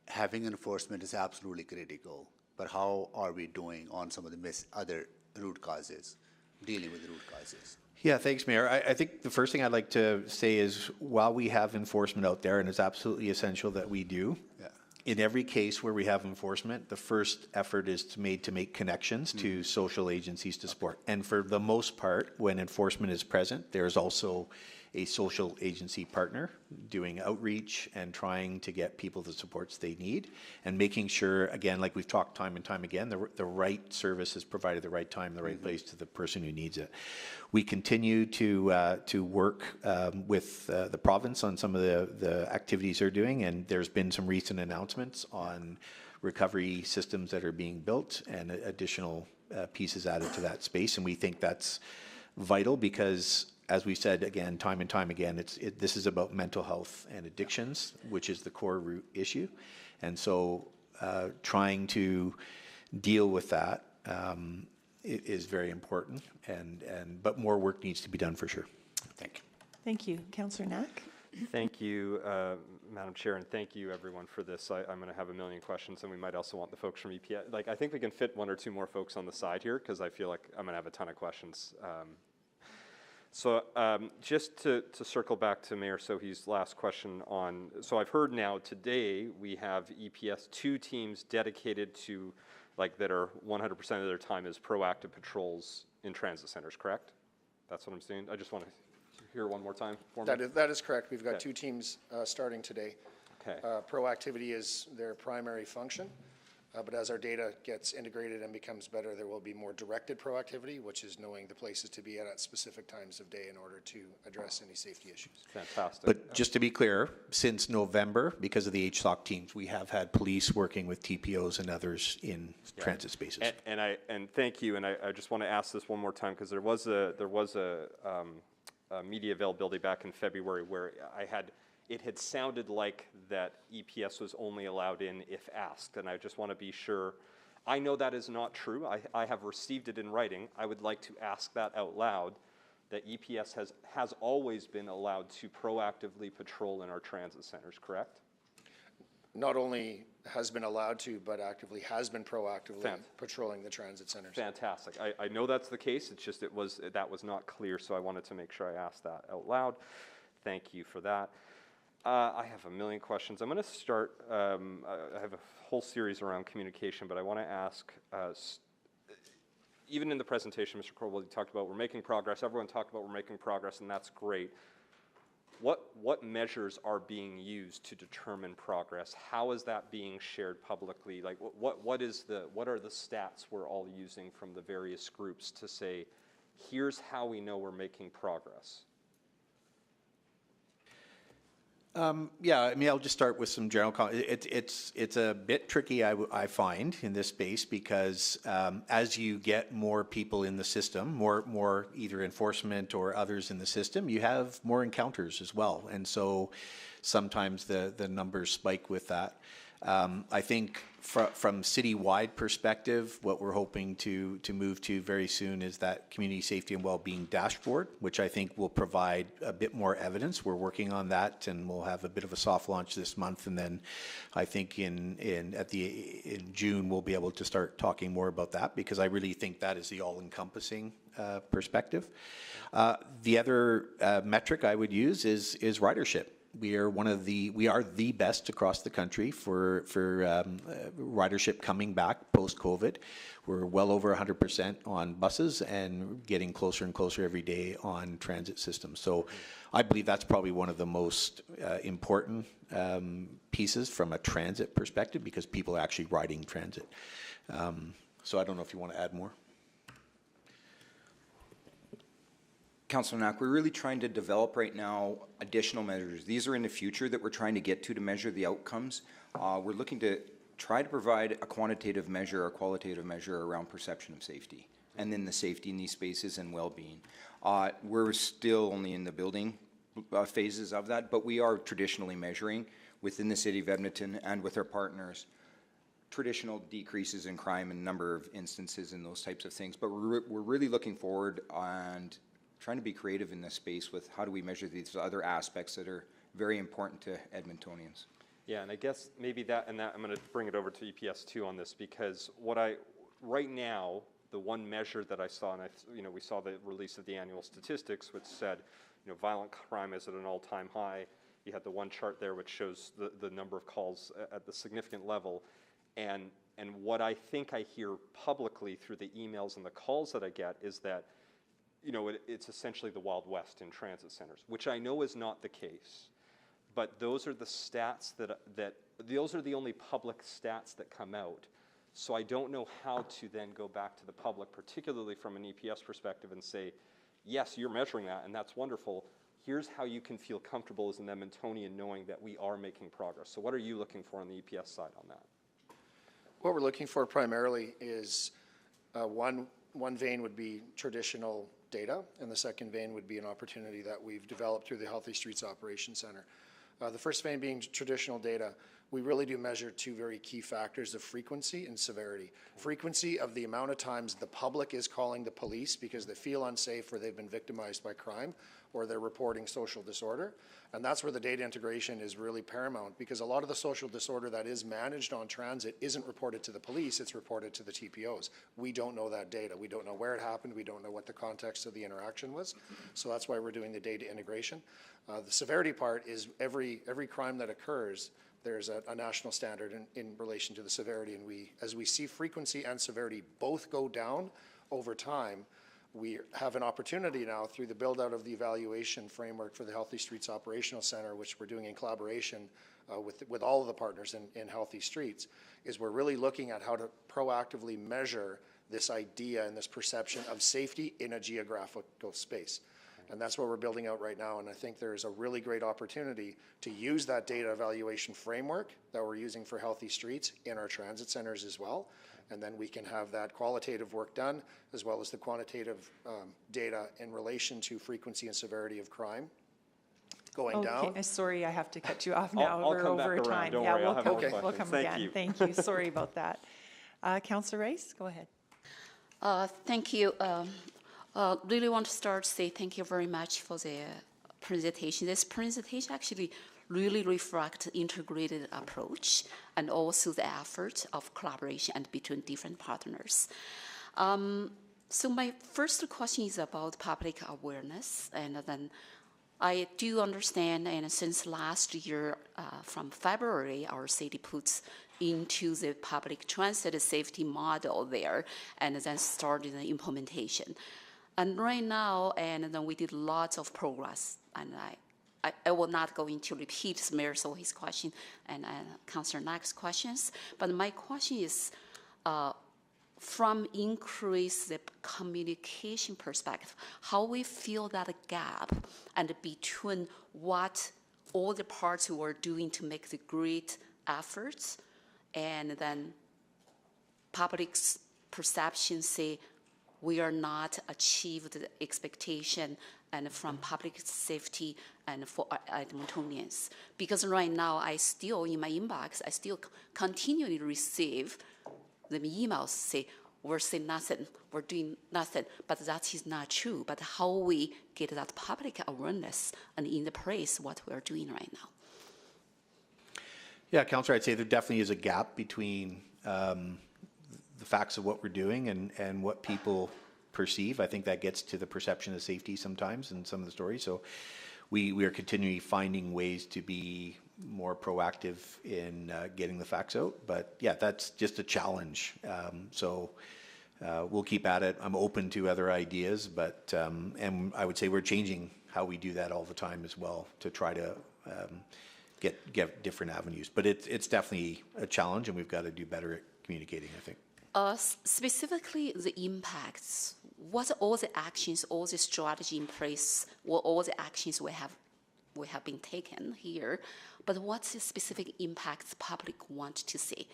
having enforcement is absolutely critical, but how are we doing on some of the other root causes, dealing with the root causes? Yeah, thanks, Mayor. I think the first thing I'd like to say is while we have enforcement out there, and it's absolutely essential that we do, in every case where we have enforcement, the first effort is made to make connections to social agencies to support. And for the most part, when enforcement is present, there's also a social agency partner doing outreach and trying to get people the supports they need and making sure, again, like we've talked time and time again, the right service is provided the right time, the right place to the person who needs it. We continue to work with the province on some of the activities they're doing, and there's been some recent announcements on recovery systems that are being built and additional pieces added to that space, and we think that's vital because, as we said again, time and time again, this is about mental health and addictions, which is the core root issue. And so trying to deal with that is very important, but more work needs to be done for sure. Thank you. Thank you. Councillor Knack? Thank you, Madam Chair, and thank you everyone for this. I'm going to have a million questions, and we might also want the folks from EPS. Like, I think we can fit 1 or 2 more folks on the side here because I feel like I'm going to have a ton of questions. So just to circle back to Mayor Sohi's last question on, so I've heard now today we have EPS 2 teams dedicated to, like, that are 100% of their time is proactive patrols in transit centers, correct? That's what I'm saying. I just want to hear it one more time for me. That is correct. We've got 2 teams starting today. Okay. Proactivity is their primary function. But as our data gets integrated and becomes better, there will be more directed proactivity, which is knowing the places to be at specific times of day in order to address any safety issues. Fantastic. But just to be clear, since November, because of the HSOC teams, we have had police working with TPOs and others in transit spaces. And thank you. And I just want to ask this one more time because there was a media availability back in February where it had sounded like that EPS was only allowed in if asked, and I just want to be sure. I know that is not true. I have received it in writing. I would like to ask that out loud, that EPS has always been allowed to proactively patrol in our transit centers, correct? Not only has been allowed to, but actively has been proactively patrolling the transit centers. Fantastic. I know that's the case. It's just that was not clear, so I wanted to make sure I asked that out loud. Thank you for that. I have a million questions. I'm going to start, I have a whole series around communication, but I want to ask, even in the presentation, Mr. Corwell, you talked about we're making progress. Everyone talked about we're making progress, and that's great. What measures are being used to determine progress? How is that being shared publicly? Like, what are the stats we're all using from the various groups to say, here's how we know we're making progress? Yeah, I mean, I'll just start with some general it's a bit tricky, I find, in this space because as you get more people in the system, more either enforcement or others in the system, you have more encounters as well. And so sometimes the numbers spike with that. I think from citywide perspective, what we're hoping to move to very soon is that community safety and well-being dashboard, which I think will provide a bit more evidence. We're working on that, and we'll have a bit of a soft launch this month, and then I think in June we'll be able to start talking more about that, because I really think that is the all-encompassing perspective. The other metric I would use is ridership. We are the best across the country for ridership coming back post-COVID. We're well over 100% on buses and getting closer and closer every day on transit systems. So I believe that's probably one of the most important pieces from a transit perspective, because people are actually riding transit. So I don't know if you want to add more. Councillor Knack, we're really trying to develop right now additional measures. These are in the future that we're trying to get to measure the outcomes. We're looking to try to provide a quantitative measure or qualitative measure around perception of safety, and then the safety in these spaces and well-being. We're still only in the building phases of that, but we are traditionally measuring within the city of Edmonton and with our partners traditional decreases in crime and number of instances and those types of things. But we're really looking forward and trying to be creative in this space with how do we measure these other aspects that are very important to Edmontonians. Yeah, and I guess maybe that I'm going to bring it over to EPS2 on this, because right now, the one measure that I saw, and we saw the release of the annual statistics, which said, violent crime is at an all-time high. You had the one chart there which shows the number of calls at the significant level, and what I think I hear publicly through the emails and the calls that I get is that it's essentially the Wild West in transit centers, which I know is not the case. But those are the stats those are the only public stats that come out. So I don't know how to then go back to the public, particularly from an EPS perspective, and say, yes, you're measuring that, and that's wonderful. Here's how you can feel comfortable as an Edmontonian knowing that we are making progress. So what are you looking for on the EPS side on that? What we're looking for primarily is one vein would be traditional data, and the second vein would be an opportunity that we've developed through the Healthy Streets Operations Center. The first vein being traditional data. We really do measure two very key factors of frequency and severity. Frequency of the amount of times the public is calling the police because they feel unsafe or they've been victimized by crime, or they're reporting social disorder. And that's where the data integration is really paramount, because a lot of the social disorder that is managed on transit isn't reported to the police, it's reported to the TPOs. We don't know that data. We don't know where it happened. We don't know what the context of the interaction was. So that's why we're doing the data integration. The severity part is every crime that occurs, there's a national standard in relation to the severity, and as we see frequency and severity both go down over time, we have an opportunity now through the build out of the evaluation framework for the Healthy Streets Operational Center, which we're doing in collaboration with all of the partners in Healthy Streets, is we're really looking at how to proactively measure this idea and this perception of safety in a geographical space. And that's what we're building out right now, and I think there's a really great opportunity to use that data evaluation framework that we're using for Healthy Streets in our transit centers as well, and then we can have that qualitative work done as well as the quantitative data in relation to frequency and severity of crime going down. Okay, sorry, I have to cut you off now. I'll We're come back over around. time. Don't Yeah, worry, I'll have more we'll questions. come Thank again. you. Thank you. Sorry about that. Councillor Rice, go ahead. Thank you. Really want to start to say thank you very much for the presentation. This presentation actually really reflects integrated approach and also the effort of collaboration and between different partners. So my first question is about public awareness, and then I do understand, and since last year, from February, our city puts into the public transit safety model there, and then started the implementation. And right now, and then we did lots of progress, and I will not go into repeat Mayor Sohi's question and Councillor Knack's questions, but my question is, from increase the communication perspective, how we feel that gap and between what all the parts who are doing to make the great efforts, and then public's perception say we are not achieved the expectation and from public safety and for Edmontonians. Because right now, I still, in my inbox, I still continually receive the emails say, we're saying nothing, we're doing nothing, but that is not true. But how we get that public awareness and in the press what we're doing right now. Yeah, Councillor, I'd say there definitely is a gap between the facts of what we're doing and what people perceive. I think that gets to the perception of safety sometimes in some of the stories. So we are continually finding ways to be more proactive in getting the facts out. But yeah, that's just a challenge. We'll keep at it. I'm open to other ideas, but and I would say we're changing how we do that all the time as well to try to get different avenues. But it's definitely a challenge, and we've got to do better at communicating, I think. Specifically, the impacts. What are all the actions, all the strategy in place, what all the actions we have been taken here? But what's the specific impacts public want to see?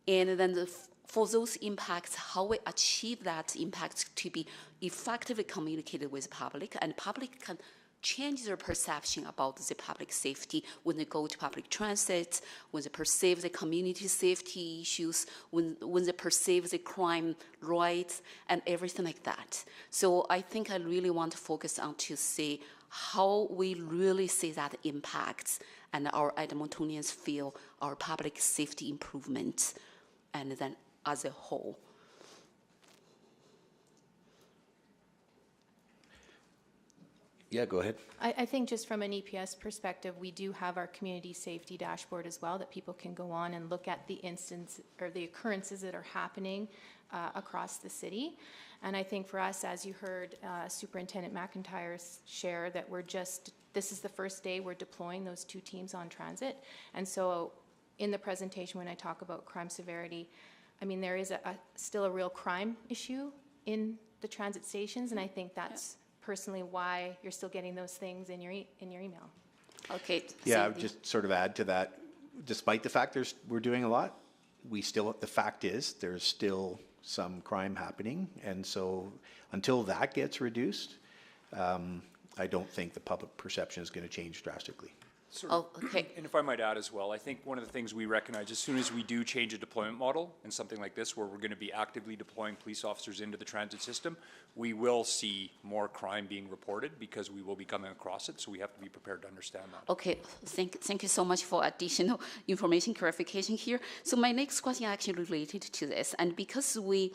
And then for those impacts, how we achieve that impact to be effectively communicated with public, and public can change their perception about the public safety when they go to public transit, when they perceive the community safety issues, when they perceive the crime rights, and everything like that. So I think I really want to focus on to see how we really see that impacts and our Edmontonians feel our public safety improvement, and then as a whole. Yeah, go ahead. I think just from an EPS perspective, we do have our community safety dashboard as well that people can go on and look at the instance or the occurrences that are happening across the city. And I think for us, as you heard Superintendent McIntyre share, that this is the first day we're deploying those 2 teams on transit. And so in the presentation, when I talk about crime severity, I mean, there is still a real crime issue in the transit stations, and I think that's personally why you're still getting those things in your email. Okay. Yeah, I would just sort of add to that. Despite the fact we're doing a lot, the fact is there's still some crime happening, and so until that gets reduced, I don't think the public perception is going to change drastically. Oh, okay. And if I might add as well, I think one of the things we recognize as soon as we do change a deployment model in something like this, where we're going to be actively deploying police officers into the transit system, we will see more crime being reported because we will be coming across it. So we have to be prepared to understand that. Okay, thank you so much for additional information clarification here. So my next question actually related to this, and because we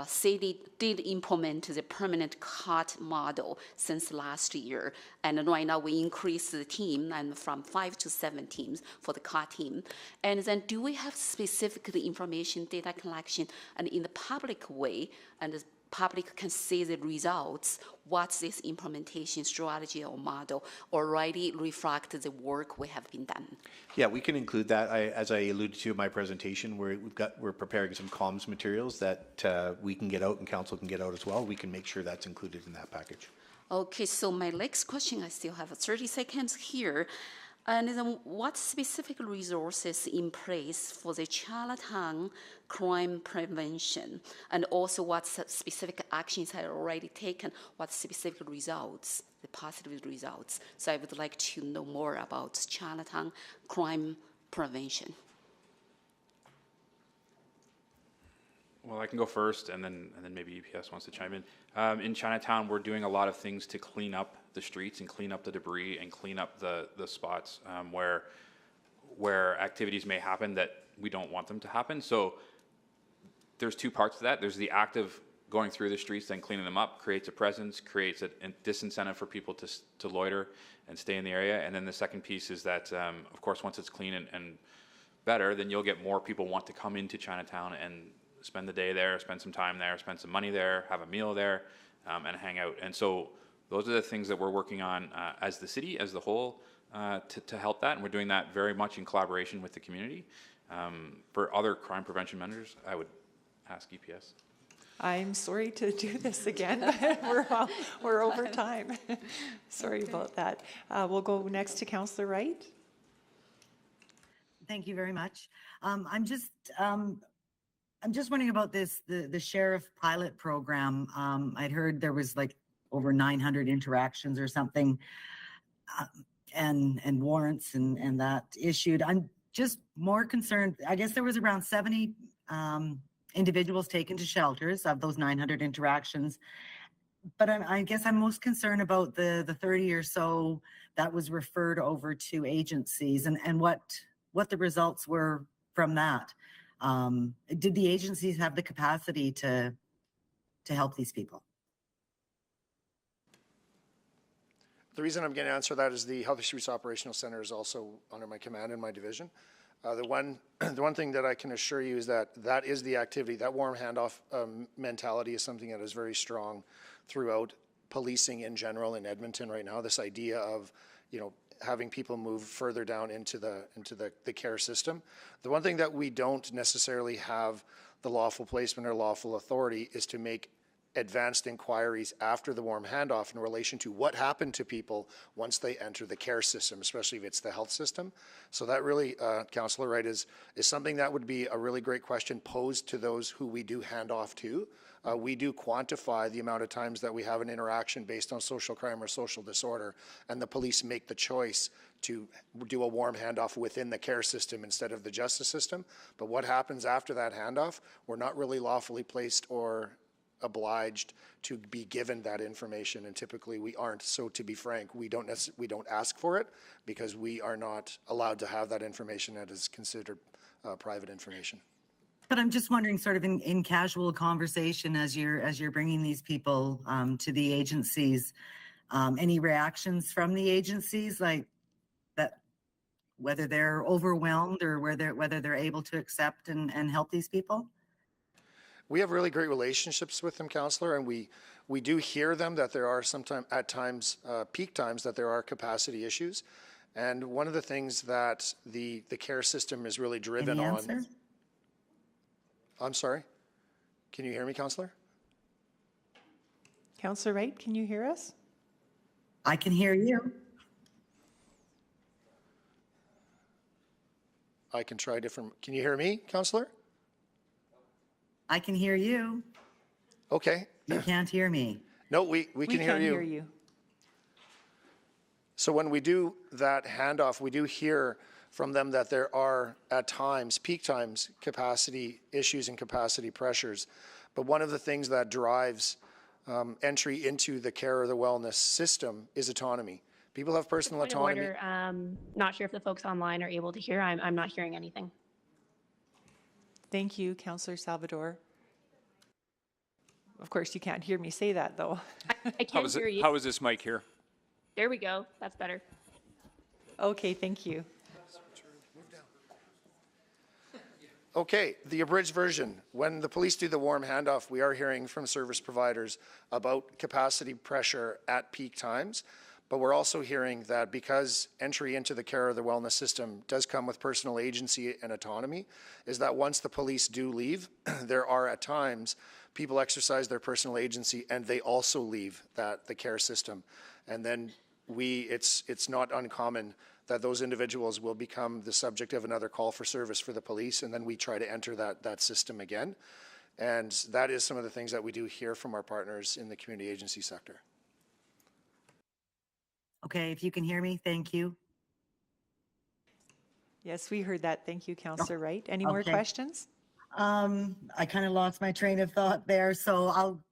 city did implement the permanent COT model since last year, and right now we increased the team and from 5 to 7 teams for the COT team. And then do we have specifically information data collection and in the public way, and the public can see the results, what's this implementation strategy or model already reflect the work we have been done? Yeah, we can include that. As I alluded to in my presentation, we're preparing some comms materials that we can get out and council can get out as well. We can make sure that's included in that package. Okay, so my next question, I still have 30 seconds here. And then what specific resources in place for the Chinatown crime prevention? And also what specific actions are already taken? What specific results, the positive results? So I would like to know more about Chinatown crime prevention. Well, I can go first, and then maybe EPS wants to chime in. In Chinatown, we're doing a lot of things to clean up the streets and clean up the debris and clean up the spots where activities may happen that we don't want them to happen. So there's 2 parts to that. There's the act of going through the streets and cleaning them up, creates a presence, creates a disincentive for people to loiter and stay in the area. And then the second piece is that, of course, once it's clean and better, then you'll get more people want to come into Chinatown and spend the day there, spend some time there, spend some money there, have a meal there, and hang out. And so those are the things that we're working on as the city, as the whole, to help that. And we're doing that very much in collaboration with the community. For other crime prevention measures, I would ask EPS. I'm sorry to do this again, but we're over time. Sorry about that. We'll go next to Councillor Wright. Thank you very much. I'm just wondering about the sheriff pilot program. I'd heard there was like over 900 interactions or something, and warrants and that issued. I'm just more concerned. I guess there was around 70 individuals taken to shelters of those 900 interactions. But I guess I'm most concerned about the 30 or so that was referred over to agencies and what the results were from that. Did the agencies have the capacity to help these people? The reason I'm going to answer that is the Healthy Streets Operational Center is also under my command in my division. The one thing that I can assure you is that is the activity. That warm handoff mentality is something that is very strong throughout policing in general in Edmonton right now. This idea of, having people move further down into the care system. The one thing that we don't necessarily have the lawful placement or lawful authority is to make advanced inquiries after the warm handoff in relation to what happened to people once they enter the care system, especially if it's the health system. So that really, Councillor Wright, is something that would be a really great question posed to those who we do hand off to. We do quantify the amount of times that we have an interaction based on social crime or social disorder, and the police make the choice to do a warm handoff within the care system instead of the justice system. But what happens after that handoff, we're not really lawfully placed or obliged to be given that information, and typically we aren't. So to be frank, we don't ask for it because we are not allowed to have that information that is considered private information. But I'm just wondering, sort of in casual conversation, as you're bringing these people to the agencies, any reactions from the agencies, like that, whether they're overwhelmed or whether they're able to accept and help these people? We have really great relationships with them, Councillor, and we do hear them that there are at times, peak times, that there are capacity issues. And one of the things that the care system is really driven Any on. answer? I'm sorry. Can you hear me, Councillor? Councillor Wright, can you hear us? I can hear you. I can try different. Can you hear me, Councillor? I can hear you. Okay. You can't hear me. No, we can hear you. Hear you. So when we do that handoff, we do hear from them that there are at times, peak times, capacity issues and capacity pressures. But one of the things that drives entry into the care or the wellness system is autonomy. People have personal autonomy. Not sure if the folks online are able to hear. I'm not hearing anything. Thank you, Councillor Salvador. Of course, you can't hear me say that, though. I can't hear you. How is this mic here? There we go. That's better. Okay, thank you. Okay, the abridged version. When the police do the warm handoff, we are hearing from service providers about capacity pressure at peak times, but we're also hearing that because entry into the care or the wellness system does come with personal agency and autonomy, is that once the police do leave, there are at times people exercise their personal agency and they also leave the care system. And then it's not uncommon that those individuals will become the subject of another call for service for the police, and then we try to enter that system again. And that is some of the things that we do hear from our partners in the community agency sector. Okay, if you can hear me, thank you. Yes, we heard that. Thank you, Councillor Wright. Any more questions? I kind of lost my train of thought there, so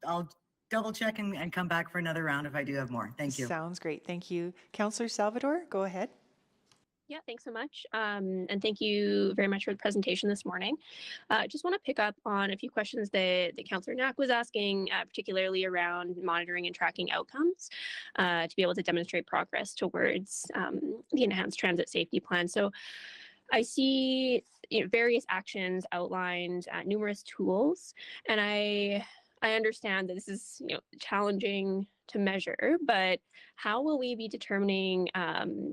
I'll double check and come back for another round if I do have more. Thank you. Sounds great. Thank you. Councillor Salvador, go ahead. Yeah, thanks so much. And thank you very much for the presentation this morning. Just want to pick up on a few questions that Councillor Knack was asking, particularly around monitoring and tracking outcomes to be able to demonstrate progress towards the enhanced transit safety plan. So I see various actions outlined, numerous tools, and I understand that this is challenging to measure, but how will we be determining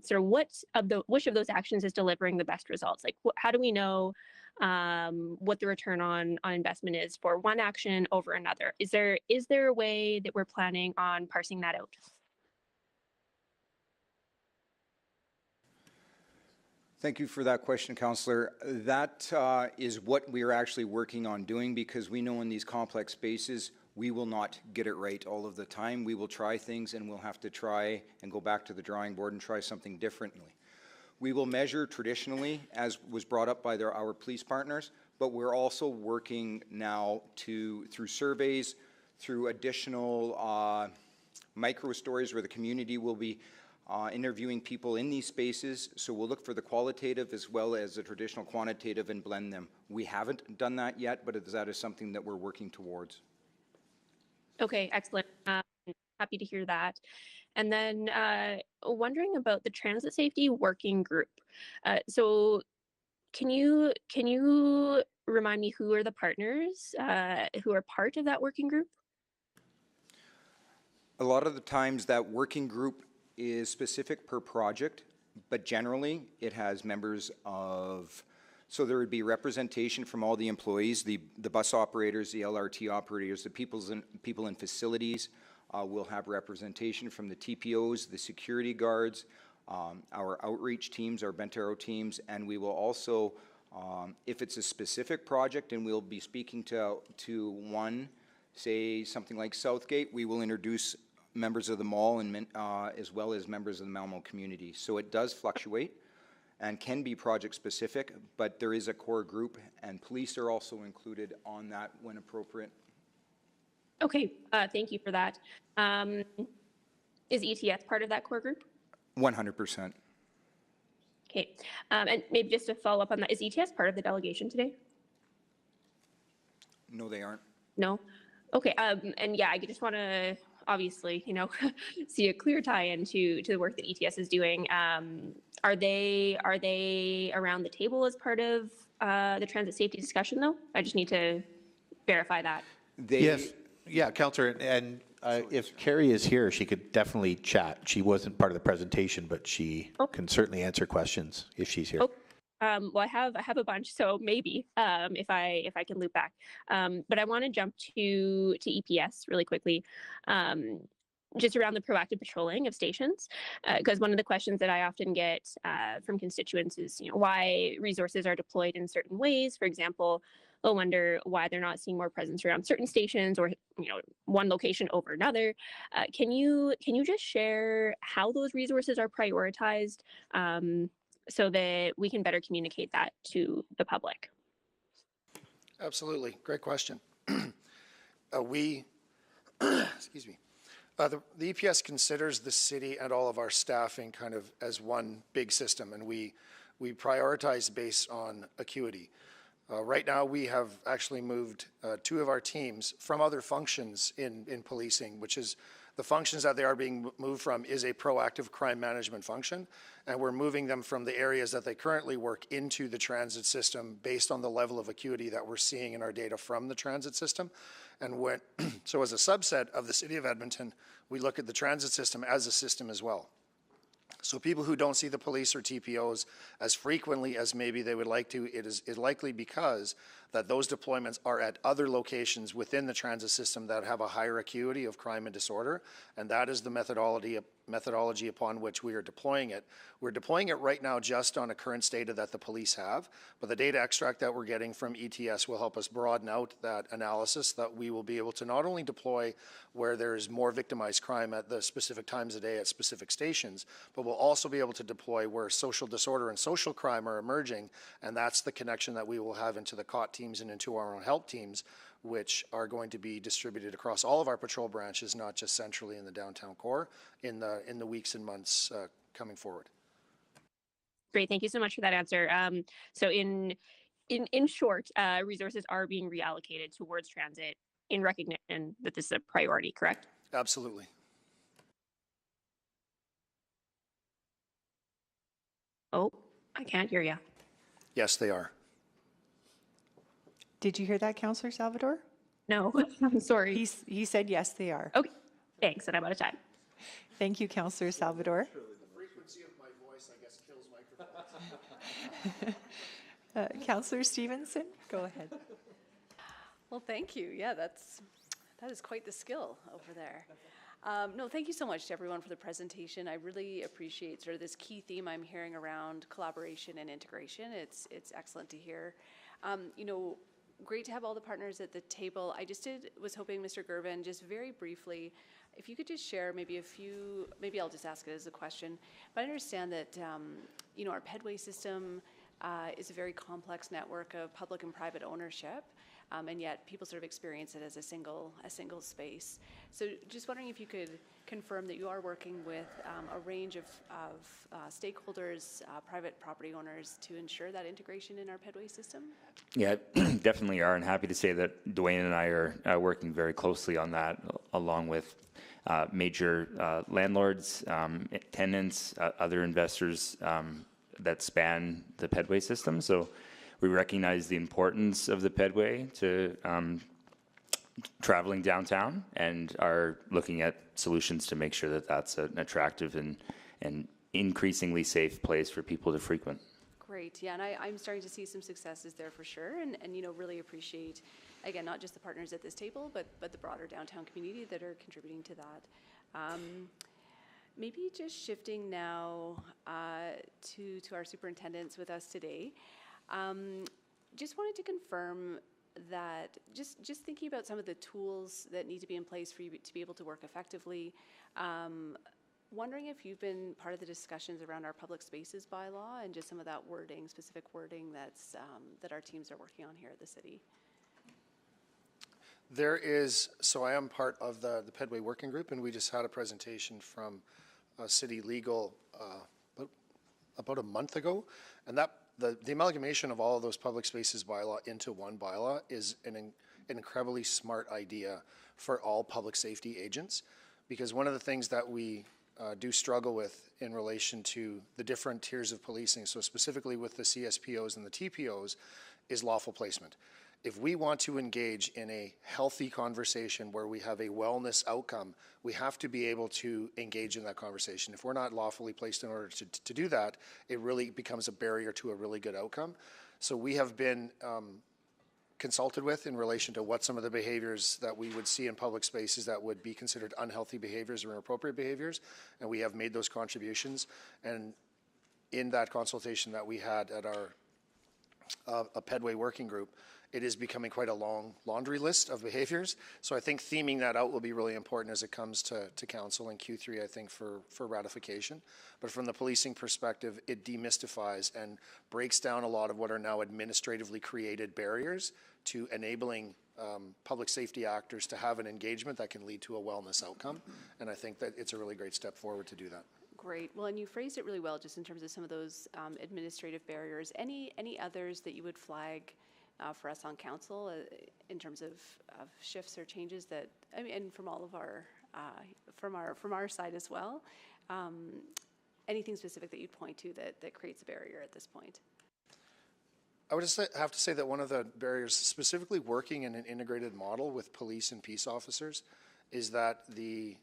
sort of which of those actions is delivering the best results? Like, how do we know what the return on investment is for one action over another. Is there a way that we're planning on parsing that out? Thank you for that question, Councillor. That is what we are actually working on doing, because we know in these complex spaces, we will not get it right all of the time. We will try things and we'll have to try and go back to the drawing board and try something differently. We will measure traditionally, as was brought up by our police partners, but we're also working now through surveys, through additional micro stories where the community will be interviewing people in these spaces. So we'll look for the qualitative as well as the traditional quantitative and blend them. We haven't done that yet, but that is something that we're working towards. Okay, excellent. Happy to hear that. And then wondering about the transit safety working group. So can you remind me who are the partners who are part of that working group? A lot of the times that working group is specific per project, but generally it has members of, so there would be representation from all the employees, the bus operators, the LRT operators, the people in facilities. We'll have representation from the TPOs, the security guards, our outreach teams, our Bentaro teams, and we will also, if it's a specific project and we'll be speaking to one, say something like Southgate, we will introduce members of the mall and as well as members of the Malmo community. So it does fluctuate and can be project specific, but there is a core group and police are also included on that when appropriate. Okay, thank you for that. Is ETS part of that core group? 100%. Okay, and maybe just to follow up on that, is ETS part of the delegation today? No, they aren't. No? Okay, and yeah, I just want to obviously, see a clear tie-in to the work that ETS is doing. Are they around the table as part of the transit safety discussion though? I just need to verify that. Yes. Yeah, Councillor, and if Carrie is here, she could definitely chat. She wasn't part of the presentation, but she can certainly answer questions if she's here. Well, I have a bunch, so maybe if I can loop back. But I want to jump to EPS really quickly, just around the proactive patrolling of stations, because one of the questions that I often get from constituents is, why resources are deployed in certain ways. For example, they'll wonder why they're not seeing more presence around certain stations or one location over another. Can you just share how those resources are prioritized? So that we can better communicate that to the public? Absolutely. Great question. Excuse me. The EPS considers the city and all of our staffing kind of as one big system, and we prioritize based on acuity. Right now, we have actually moved 2 of our teams from other functions in policing, which is the functions that they are being moved from is a proactive crime management function, and we're moving them from the areas that they currently work into the transit system based on the level of acuity that we're seeing in our data from the transit system. And so as a subset of the city of Edmonton, we look at the transit system as a system as well. So people who don't see the police or TPOs as frequently as maybe they would like to, it is likely because that those deployments are at other locations within the transit system that have a higher acuity of crime and disorder, and that is the methodology upon which we are deploying it. We're deploying it right now just on a current data that the police have, but the data extract that we're getting from ETS will help us broaden out that analysis, that we will be able to not only deploy where there's more victimized crime at the specific times of day at specific stations, but we'll also be able to deploy where social disorder and social crime are emerging, and that's the connection that we will have into the COT teams and into our own help teams, which are going to be distributed across all of our patrol branches, not just centrally in the downtown core, in the weeks and months coming forward. Great, thank you so much for that answer. So in short, resources are being reallocated towards transit in recognition that this is a priority, correct? Absolutely. Oh, I can't hear you. Yes, they are. Did you hear that, Councillor Salvador? No, I'm sorry. He said yes, they are. Okay, thanks, and I'm out of time. Thank you, Councillor Salvador. The frequency of my voice, I guess, kills microphones. Councillor Stevenson, go ahead. Well, thank you. Yeah, that is quite the skill over there. No, thank you so much to everyone for the presentation. I really appreciate sort of this key theme I'm hearing around collaboration and integration. It's excellent to hear. You know, great to have all the partners at the table. I just was hoping, Mr. Gervin, just very briefly, if you could just share maybe a few, maybe I'll just ask it as a question, but I understand that, you know, our pedway system is a very complex network of public and private ownership. And yet people sort of experience it as a single space. So just wondering if you could confirm that you are working with a range of stakeholders, private property owners, to ensure that integration in our pedway system? Yeah, definitely are, and happy to say that Dwayne and I are working very closely on that, along with major landlords, tenants, other investors that span the pedway system. So we recognize the importance of the pedway to traveling downtown, and are looking at solutions to make sure that that's an attractive and increasingly safe place for people to frequent. Great, yeah, and I'm starting to see some successes there for sure, and you know, really appreciate, again, not just the partners at this table, but the broader downtown community that are contributing to that. Maybe just shifting now to our superintendents with us today. Just wanted to confirm that just thinking about some of the tools that need to be in place for you to be able to work effectively, wondering if you've been part of the discussions around our public spaces bylaw and just some of that wording, specific wording that's that our teams are working on here at the city. There is, so I am part of the Pedway Working Group, and we just had a presentation from City Legal about a month ago, and that the amalgamation of all of those public spaces bylaw into one bylaw is an incredibly smart idea for all public safety agents, because one of the things that we do struggle with in relation to the different tiers of policing, so specifically with the CSPOs and the TPOs, is lawful placement. If we want to engage in a healthy conversation where we have a wellness outcome, we have to be able to engage in that conversation. If we're not lawfully placed in order to do that, it really becomes a barrier to a really good outcome. So we have been consulted with in relation to what some of the behaviors that we would see in public spaces that would be considered unhealthy behaviors or inappropriate behaviors, and we have made those contributions. And in that consultation that we had at our a Pedway Working Group, it is becoming quite a long laundry list of behaviors. So I think theming that out will be really important as it comes to council in Q3, I think, for ratification. But from the policing perspective, it demystifies and breaks down a lot of what are now administratively created barriers to enabling public safety actors to have an engagement that can lead to a wellness outcome. And I think that it's a really great step forward to do that. Great. Well, and you phrased it really well just in terms of some of those administrative barriers. Any others that you would flag for us on council in terms of shifts or changes that, I mean, and from all of our from our side as well, anything specific that you'd point to that creates a barrier at this point? I would just have to say that one of the barriers, specifically working in an integrated model with police and peace officers, is that the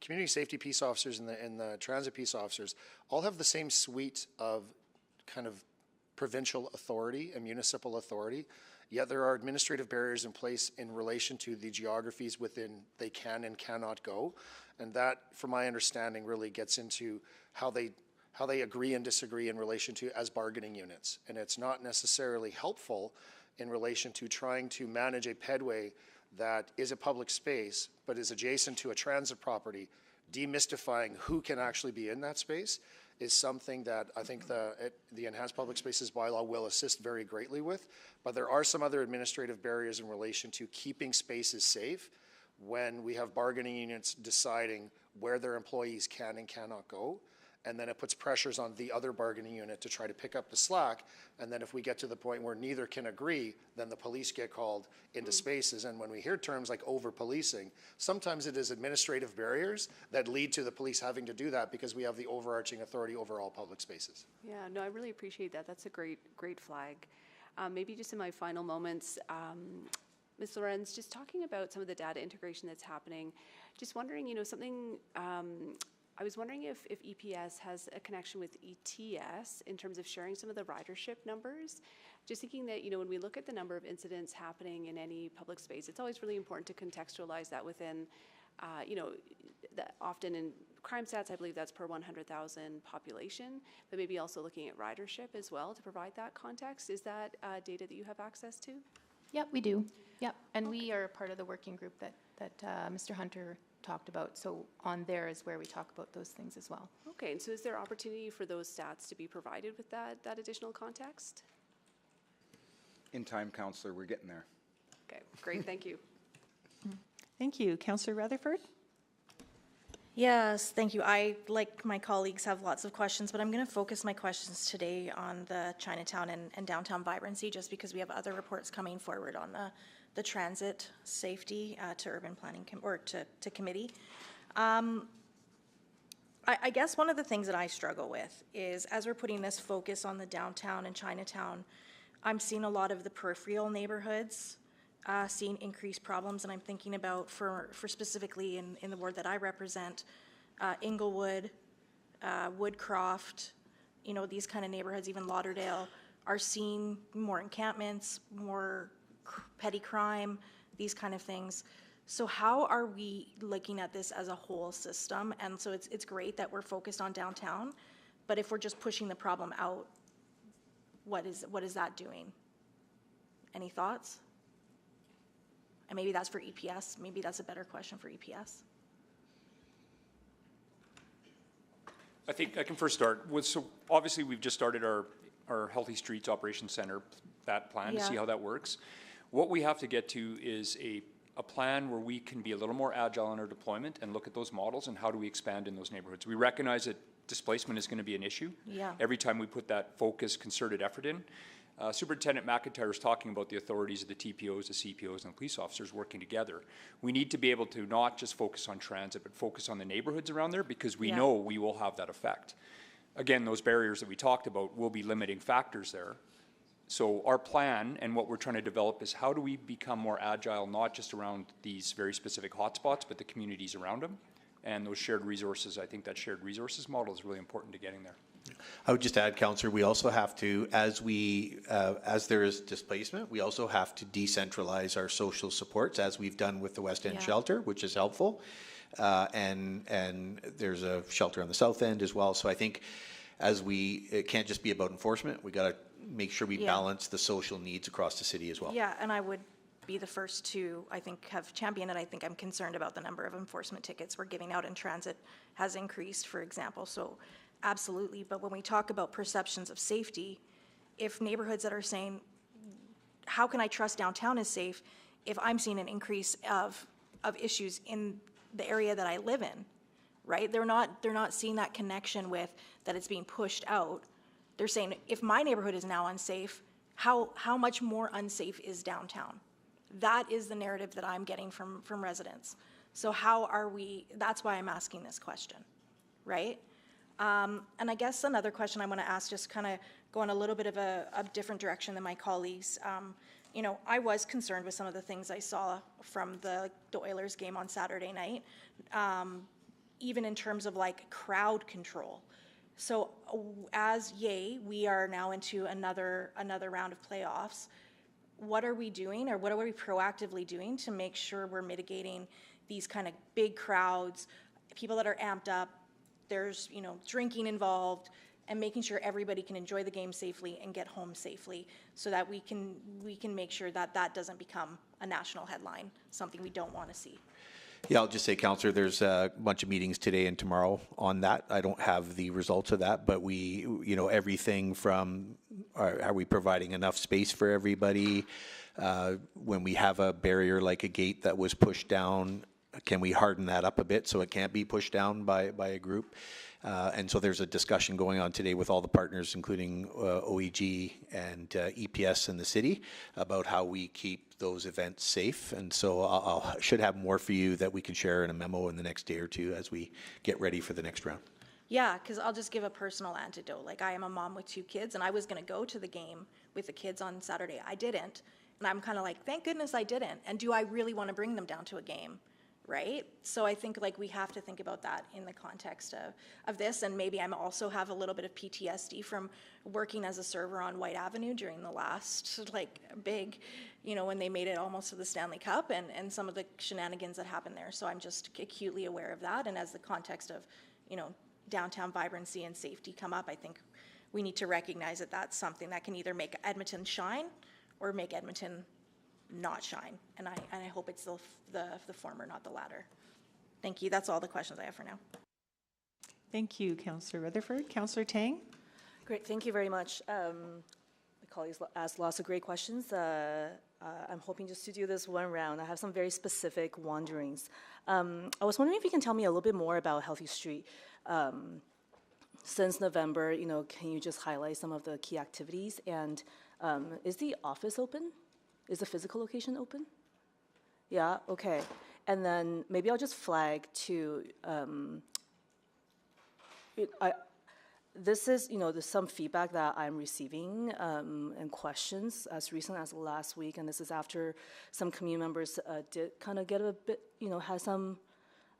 community safety peace officers and the transit peace officers all have the same suite of kind of provincial authority and municipal authority, yet there are administrative barriers in place in relation to the geographies within they can and cannot go. And that, from my understanding, really gets into how they agree and disagree in relation to as bargaining units. And it's not necessarily helpful in relation to trying to manage a pedway that is a public space but is adjacent to a transit property. Demystifying who can actually be in that space is something that I think the Enhanced Public Spaces bylaw will assist very greatly with. But there are some other administrative barriers in relation to keeping spaces safe when we have bargaining units deciding where their employees can and cannot go. And then it puts pressures on the other bargaining unit to try to pick up the slack. And then if we get to the point where neither can agree, then the police get called into spaces. And when we hear terms like over-policing, sometimes it is administrative barriers that lead to the police having to do that because we have the overarching authority over all public spaces. Yeah, no, I really appreciate that. That's a great flag. Maybe just in my final moments, Ms. Lorenz, just talking about some of the data integration that's happening, just wondering, you know, something I was wondering if EPS has a connection with ETS in terms of sharing some of the ridership numbers. Just thinking that, when we look at the number of incidents happening in any public space, it's always really important to contextualize that within, often in crime stats, I believe that's per 100,000 population, but maybe also looking at ridership as well to provide that context. Is that data that you have access to? Yep, we do. Yep, and we are part of the working group that Mr. Hunter talked about. So on there is where we talk about those things as well. Okay, and so is there opportunity for those stats to be provided with that additional context? In time, Councillor, we're getting there. Okay, great, thank you. Thank you. Councillor Rutherford? Yes, thank you. I, like my colleagues, have lots of questions, but I'm going to focus my questions today on the Chinatown and downtown vibrancy, just because we have other reports coming forward on the transit safety to urban planning to committee. I guess one of the things that I struggle with is, as we're putting this focus on the downtown and Chinatown, I'm seeing a lot of the peripheral neighborhoods seeing increased problems, and I'm thinking about for specifically in the ward that I represent, Inglewood, Woodcroft, these kind of neighborhoods, even Lauderdale, are seeing more encampments, more petty crime, these kind of things. So how are we looking at this as a whole system? And so it's great that we're focused on downtown, but if we're just pushing the problem out, what is that doing? Any thoughts? And maybe that's for EPS. Maybe that's a better question for EPS. I think I can first start with, so obviously we've just started our Healthy Streets Operations Center, that plan, to see how that works. What we have to get to is a plan where we can be a little more agile in our deployment and look at those models and how do we expand in those neighborhoods. We recognize that displacement is going to be an issue. Yeah. Every time we put that focused, concerted effort in. Superintendent McIntyre is talking about the authorities of the TPOs, the CPOs, and the police officers working together. We need to be able to not just focus on transit, but focus on the neighborhoods around there, because we know we will have that effect. Again, those barriers that we talked about will be limiting factors there. So our plan and what we're trying to develop is how do we become more agile, not just around these very specific hotspots, but the communities around them. And those shared resources, I think that shared resources model is really important to getting there. I would just add, Councillor, we also have to, as there is displacement, we also have to decentralize our social supports, as we've done with the West End shelter, which is helpful. And there's a shelter on the South End as well. So I think it can't just be about enforcement. We got to make sure we balance the social needs across the city as well. Yeah, and I would be the first to, I think, have championed it. I think I'm concerned about the number of enforcement tickets we're giving out in transit has increased, for example. So absolutely. But when we talk about perceptions of safety, if neighborhoods that are saying, how can I trust downtown is safe if I'm seeing an increase of issues in the area that I live in, right? They're not seeing that connection with that it's being pushed out. They're saying, if my neighborhood is now unsafe, how much more unsafe is downtown? That is the narrative that I'm getting from residents. So how are we, that's why I'm asking this question, right? And I guess another question I want to ask, just kind of go in a little bit of a different direction than my colleagues. I was concerned with some of the things I saw from the Oilers game on Saturday night, even in terms of like crowd control. So as we are now into another round of playoffs. What are we doing, or what are we proactively doing to make sure we're mitigating these kind of big crowds, people that are amped up, there's drinking involved, and making sure everybody can enjoy the game safely and get home safely, so that we can make sure that doesn't become a national headline, something we don't want to see. Yeah, I'll just say, Councillor, there's a bunch of meetings today and tomorrow on that. I don't have the results of that, but we, everything from are we providing enough space for everybody? When we have a barrier like a gate that was pushed down, can we harden that up a bit so it can't be pushed down by a group? And so there's a discussion going on today with all the partners, including OEG and EPS in the city, about how we keep those events safe. And so I should have more for you that we can share in a memo in the next day or two as we get ready for the next round. Yeah, because I'll just give a personal anecdote. Like, I am a mom with 2 kids, and I was going to go to the game with the kids on Saturday. I didn't. And I'm kind of like, thank goodness I didn't. And do I really want to bring them down to a game? right? So I think like we have to think about that in the context of this, and maybe I'm also have a little bit of PTSD from working as a server on White Avenue during the last like big, you know, when they made it almost to the Stanley Cup and some of the shenanigans that happened there. So I'm just acutely aware of that, and as the context of, you know, downtown vibrancy and safety come up, I think we need to recognize that that's something that can either make Edmonton shine or make Edmonton not shine. And I hope it's the former, not the latter. Thank you. That's all the questions I have for now. Thank you, Councillor Rutherford. Councillor Tang? Great, thank you very much. My colleagues asked lots of great questions. I'm hoping just to do this one round. I have some very specific wanderings. I was wondering if you can tell me a little bit more about Healthy Street. Since November, you know, can you just highlight some of the key activities? And is the office open? Is the physical location open? Yeah, okay. And then maybe I'll just flag to, this is, you know, there's some feedback that I'm receiving and questions as recent as last week, and this is after some community members did kind of get a bit, you know, had some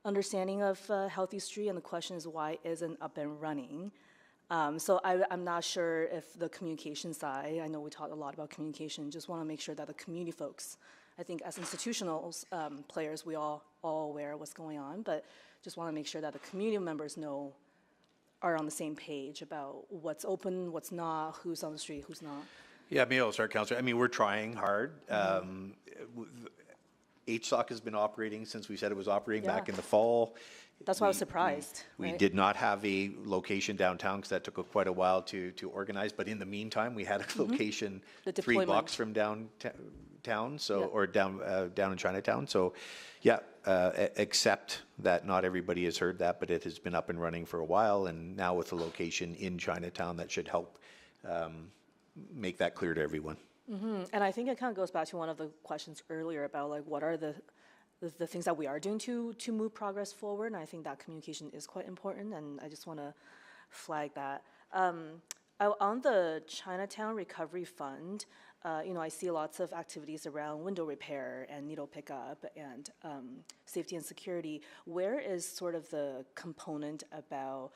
understanding of Healthy Street, and the question is why isn't up and running? So I'm not sure if the communication side, I know we talked a lot about communication, just want to make sure that the community folks, I think as institutional players, we all aware of what's going on, but just want to make sure that the community members are on the same page about what's open, what's not, who's on the street, who's not. Yeah, maybe I'll start, Councillor. I mean, we're trying hard. HSOC has been operating since we said it was operating back in the fall. That's why I was surprised. We did not have a location downtown because that took quite a while to organize. But in the meantime, we had a location 3 blocks from downtown, so or down in Chinatown. So, yeah, except that not everybody has heard that, but it has been up and running for a while. And now with the location in Chinatown, that should help make that clear to everyone. And I think it kind of goes back to one of the questions earlier about like what are the things that we are doing to move progress forward, and I think that communication is quite important, and I just want to flag that. On the Chinatown Recovery Fund, you know, I see lots of activities around window repair and needle pickup and safety and security. Where is sort of the component about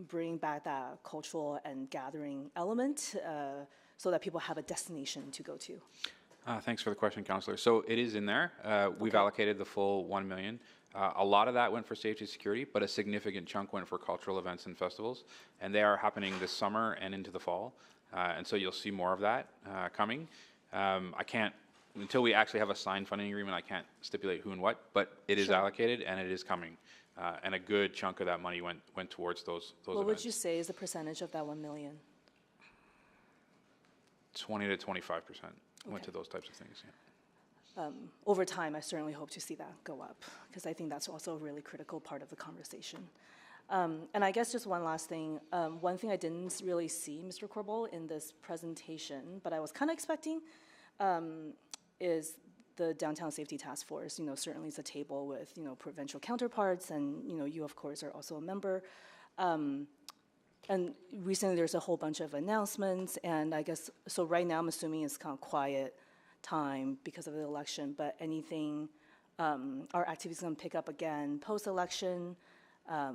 bringing back that cultural and gathering element so that people have a destination to go to? Thanks for the question, Councillor. So it is in there. We've allocated the full 1 million. A lot of that went for safety and security, but a significant chunk went for cultural events and festivals, and they are happening this summer and into the fall. And so you'll see more of that coming. I can't, until we actually have a signed funding agreement, I can't stipulate who and what, but it is allocated and it is coming. And a good chunk of that money went towards those What events. would you say is the percentage of that 1 million? 20 to 25% went to those types of things. Yeah. Over time, I certainly hope to see that go up, because I think that's also a really critical part of the conversation. And I guess just one last thing. One thing I didn't really see, Mr. Corbel, in this presentation, but I was kind of expecting, is the Downtown Safety Task Force. You know, certainly it's a table with, you know, provincial counterparts, and, you know, you, of course, are also a member. And recently there's a whole bunch of announcements, and I guess, so right now I'm assuming it's kind of quiet time because of the election, but anything, are activities going to pick up again post-election? I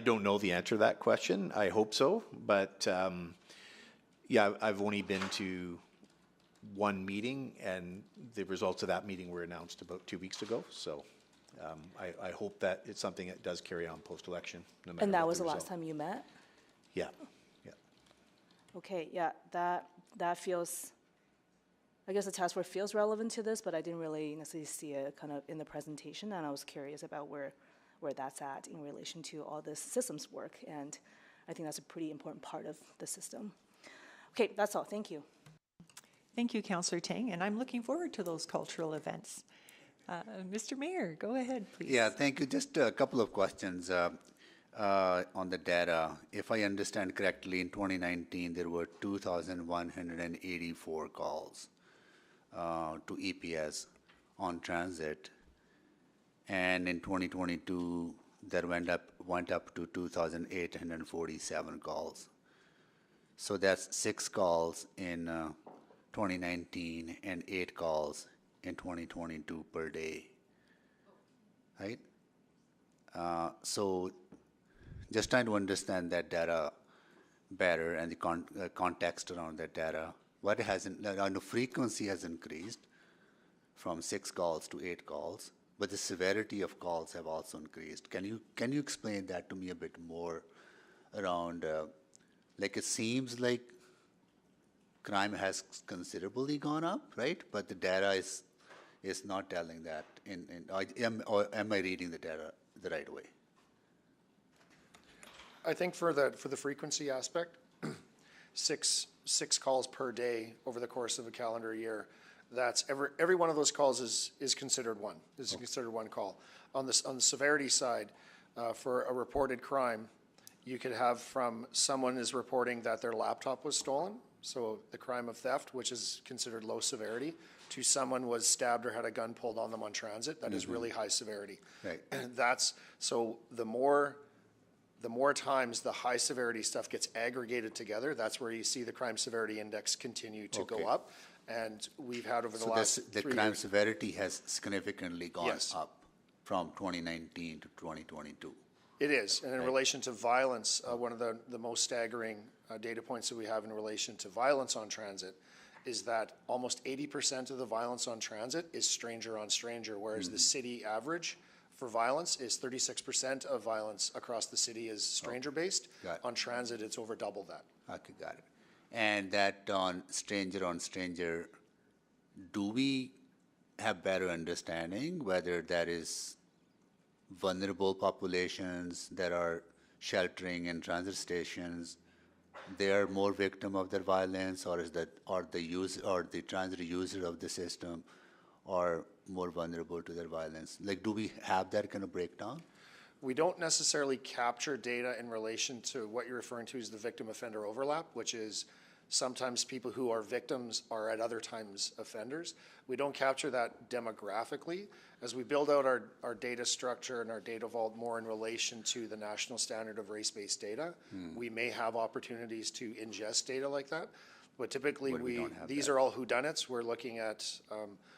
don't know the answer to that question. I hope so, but yeah, I've only been to one meeting, and the results of that meeting were announced about 2 weeks ago, so. I hope that it's something that does carry on post-election, no matter. And that what was the result. last time you met? Yeah, yeah. Okay, yeah, that feels, I guess the task force feels relevant to this, but I didn't really necessarily see it kind of in the presentation, and I was curious about where that's at in relation to all this systems work, and I think that's a pretty important part of the system. Okay, that's all. Thank you. Thank you, Councillor Tang, and I'm looking forward to those cultural events. Mr. Mayor, go ahead, please. Yeah, thank you. Just a couple of questions on the data. If I understand correctly, in 2019, there were 2,184 calls to EPS on transit. And in 2022, that went up to 2,847 calls. So that's 6 calls in 2019 and 8 calls in 2022 per day, right? So just trying to understand that data better and the context around that data. What hasn't, the frequency has increased from 6 calls to 8 calls, but the severity of calls have also increased. Can you explain that to me a bit more around, like it seems like crime has considerably gone up, right? But the data is not telling that. Or am I reading the data the right way? I think for the frequency aspect, six calls per day over the course of a calendar year, that's every one of those calls is considered one. Is considered one call. On the severity side, for a reported crime, you could have from someone is reporting that their laptop was stolen, so the crime of theft, which is considered low severity, to someone was stabbed or had a gun pulled on them on transit, that is really high severity. Right. And that's, so the more times the high severity stuff gets aggregated together, that's where you see the crime severity index continue to go up. And we've had over the last 3 years. The crime severity has significantly gone Yes. up from 2019 to 2022. It is, and in relation to violence, one of the most staggering data points that we have in relation to violence on transit is that almost 80% of the violence on transit is stranger on stranger, whereas the city average for violence is 36% of violence across the city is stranger-based. On transit, it's over double that. Okay, got it. And that on stranger, do we have better understanding whether that is vulnerable populations that are sheltering in transit stations, they are more victim of their violence, or is that, or the transit user of the system are more vulnerable to their violence? Like, do we have that kind of breakdown? We don't necessarily capture data in relation to what you're referring to as the victim offender overlap, which is sometimes people who are victims are at other times offenders. We don't capture that demographically. As we build out our data structure and our data vault more in relation to the national standard of race-based data, we may have opportunities to ingest data like that. But typically, these are all whodunits. We're looking at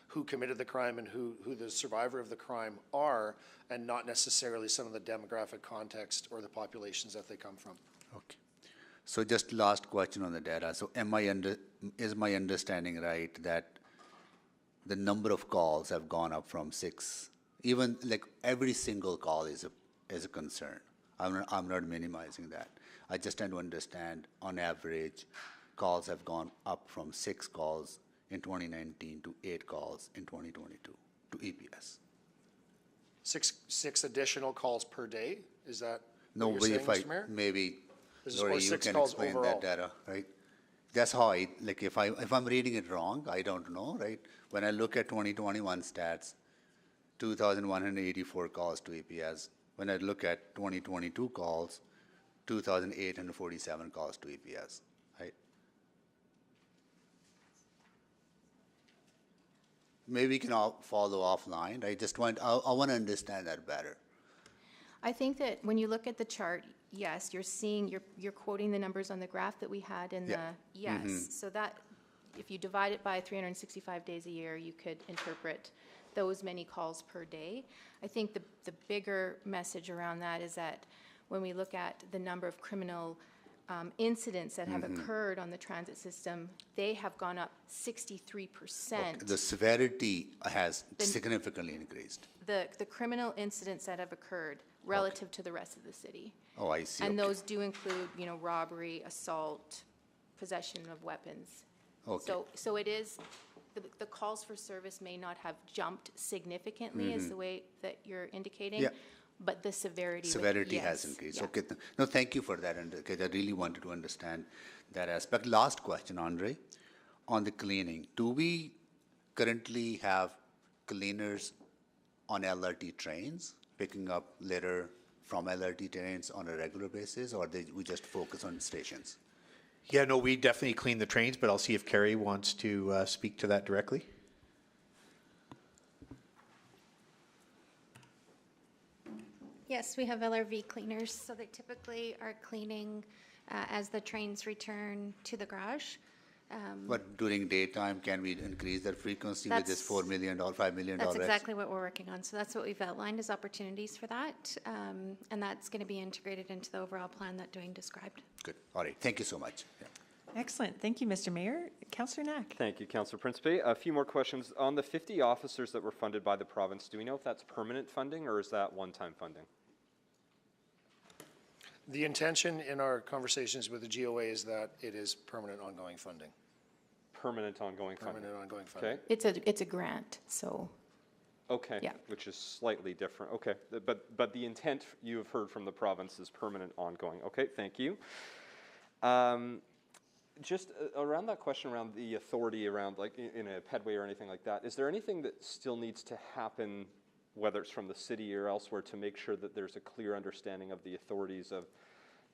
who committed the crime and who the survivor of the crime are, and not necessarily some of the demographic context or the populations that they come from. Okay. So just last question on the data. So is my understanding right that the number of calls have gone up from 6, even like every single call is a concern. I'm not minimizing that. I just trying to understand, on average, calls have gone up from 6 calls in 2019 to 8 calls in 2022 to EPS. Six additional calls per day? Is that No, what but you're if saying, Mr. Mayor? maybe, This is Lori, for you 6 can calls explain overall. that data, right? That's how like if I'm reading it wrong, I don't know, right? When I look at 2021 stats, 2,184 calls to EPS. When I look at 2022 calls, 2,847 calls to EPS, right? Maybe we can all follow offline. I want to understand that better. I think that when you look at the chart, yes, you're quoting the numbers on the graph that we had in yes. So that, if you divide it by 365 days a year, you could interpret those many calls per day. I think the bigger message around that is that when we look at the number of criminal incidents that have occurred on the transit system, they have gone up 63%. Okay. The severity has significantly increased. The criminal incidents that have occurred relative to the rest of the city. Oh, I see. And okay. those do include, robbery, assault, possession of weapons. Okay. So it is, the calls for service may not have jumped significantly as the way that you're indicating, but the severity has increased. Yeah. Okay. No, thank you for that. And I really wanted to understand that aspect. Last question, Andre, on the cleaning. Do we currently have cleaners on LRT trains picking up litter from LRT trains on a regular basis, or we just focus on stations? Yeah, no, we definitely clean the trains, but I'll see if Carrie wants to speak to that directly. Yes, we have LRV cleaners, so they typically are cleaning as the trains return to the garage. But during daytime, can we increase that frequency with this $4 million, $5 million? That's exactly what we're working on. So that's what we've outlined as opportunities for that. And that's going to be integrated into the overall plan that Dwayne described. Good. All right. Thank you so much. Yeah. Excellent. Thank you, Mr. Mayor. Councillor Knack. Thank you, Councillor Principe. A few more questions. On the 50 officers that were funded by the province, do we know if that's permanent funding or is that one-time funding? The intention in our conversations with the GOA is that it is permanent ongoing funding. Permanent ongoing funding. Permanent ongoing funding. Okay. It's a grant, so. Okay. Yeah. Which is slightly different. Okay. But the intent you have heard from the province is permanent ongoing. Okay. Thank you. Just around that question around the authority around like in a pedway or anything like that, is there anything that still needs to happen, whether it's from the city or elsewhere, to make sure that there's a clear understanding of the authorities of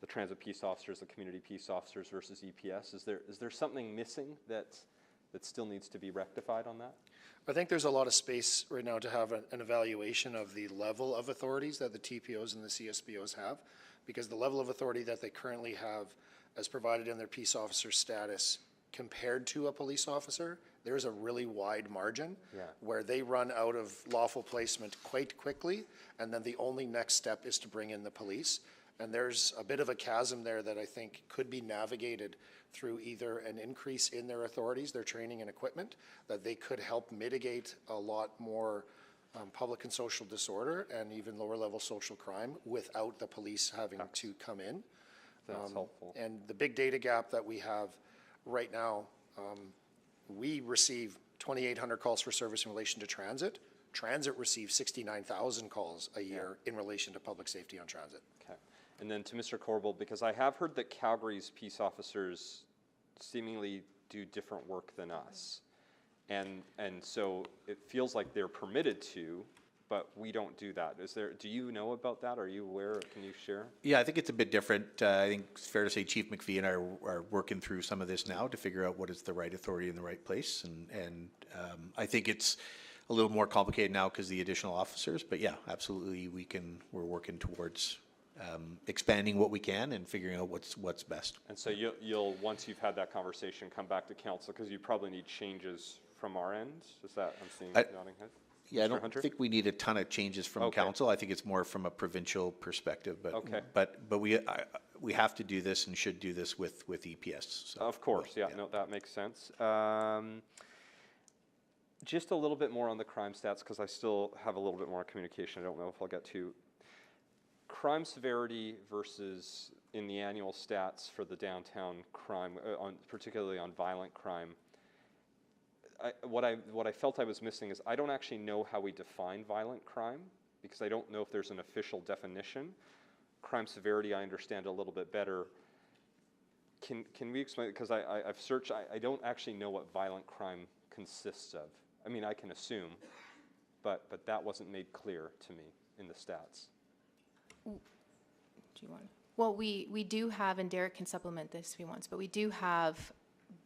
the transit peace officers, the community peace officers versus EPS? Is there something missing that still needs to be rectified on that? I think there's a lot of space right now to have an evaluation of the level of authorities that the TPOs and the CSPOs have, because the level of authority that they currently have as provided in their peace officer status compared to a police officer, there's a really wide margin where they run out of lawful placement quite quickly, and then the only next step is to bring in the police. And there's a bit of a chasm there that I think could be navigated through either an increase in their authorities, their training and equipment, that they could help mitigate a lot more public and social disorder and even lower level social crime without the police having to come in. That's helpful. And the big data gap that we have right now, we receive 2,800 calls for service in relation to transit. Transit receives 69,000 calls a year in relation to public safety on transit. Okay. And then to Mr. Corbell, because I have heard that Calgary's peace officers seemingly do different work than us. And so it feels like they're permitted to, but we don't do that. Do you know about that? Are you aware? Can you share? Yeah, I think it's a bit different. I think it's fair to say Chief McPhee and I are working through some of this now to figure out what is the right authority in the right place. And I think it's a little more complicated now because the additional officers, but yeah, absolutely we're working towards expanding what we can and figuring out what's best. And so you'll once you've had that conversation, come back to council because you probably need changes from our end. Is that I'm seeing nodding head? Yeah, Mr. I don't think we need a ton of changes from council. I think it's more from a provincial perspective. But but we have to do this and should do this with EPS. So. Of course, yeah, no, that makes sense. Just a little bit more on the crime stats because I still have a little bit more communication. I don't know if I'll get to crime severity versus in the annual stats for the downtown crime, particularly on violent crime. What I felt I was missing is I don't actually know how we define violent crime because I don't know if there's an official definition. Crime severity I understand a little bit better. Can we explain, because I've searched, I don't actually know what violent crime consists of. I mean, I can assume, but that wasn't made clear to me in the stats. Do you want? Well, we do have, and Derek can supplement this if he wants, but we do have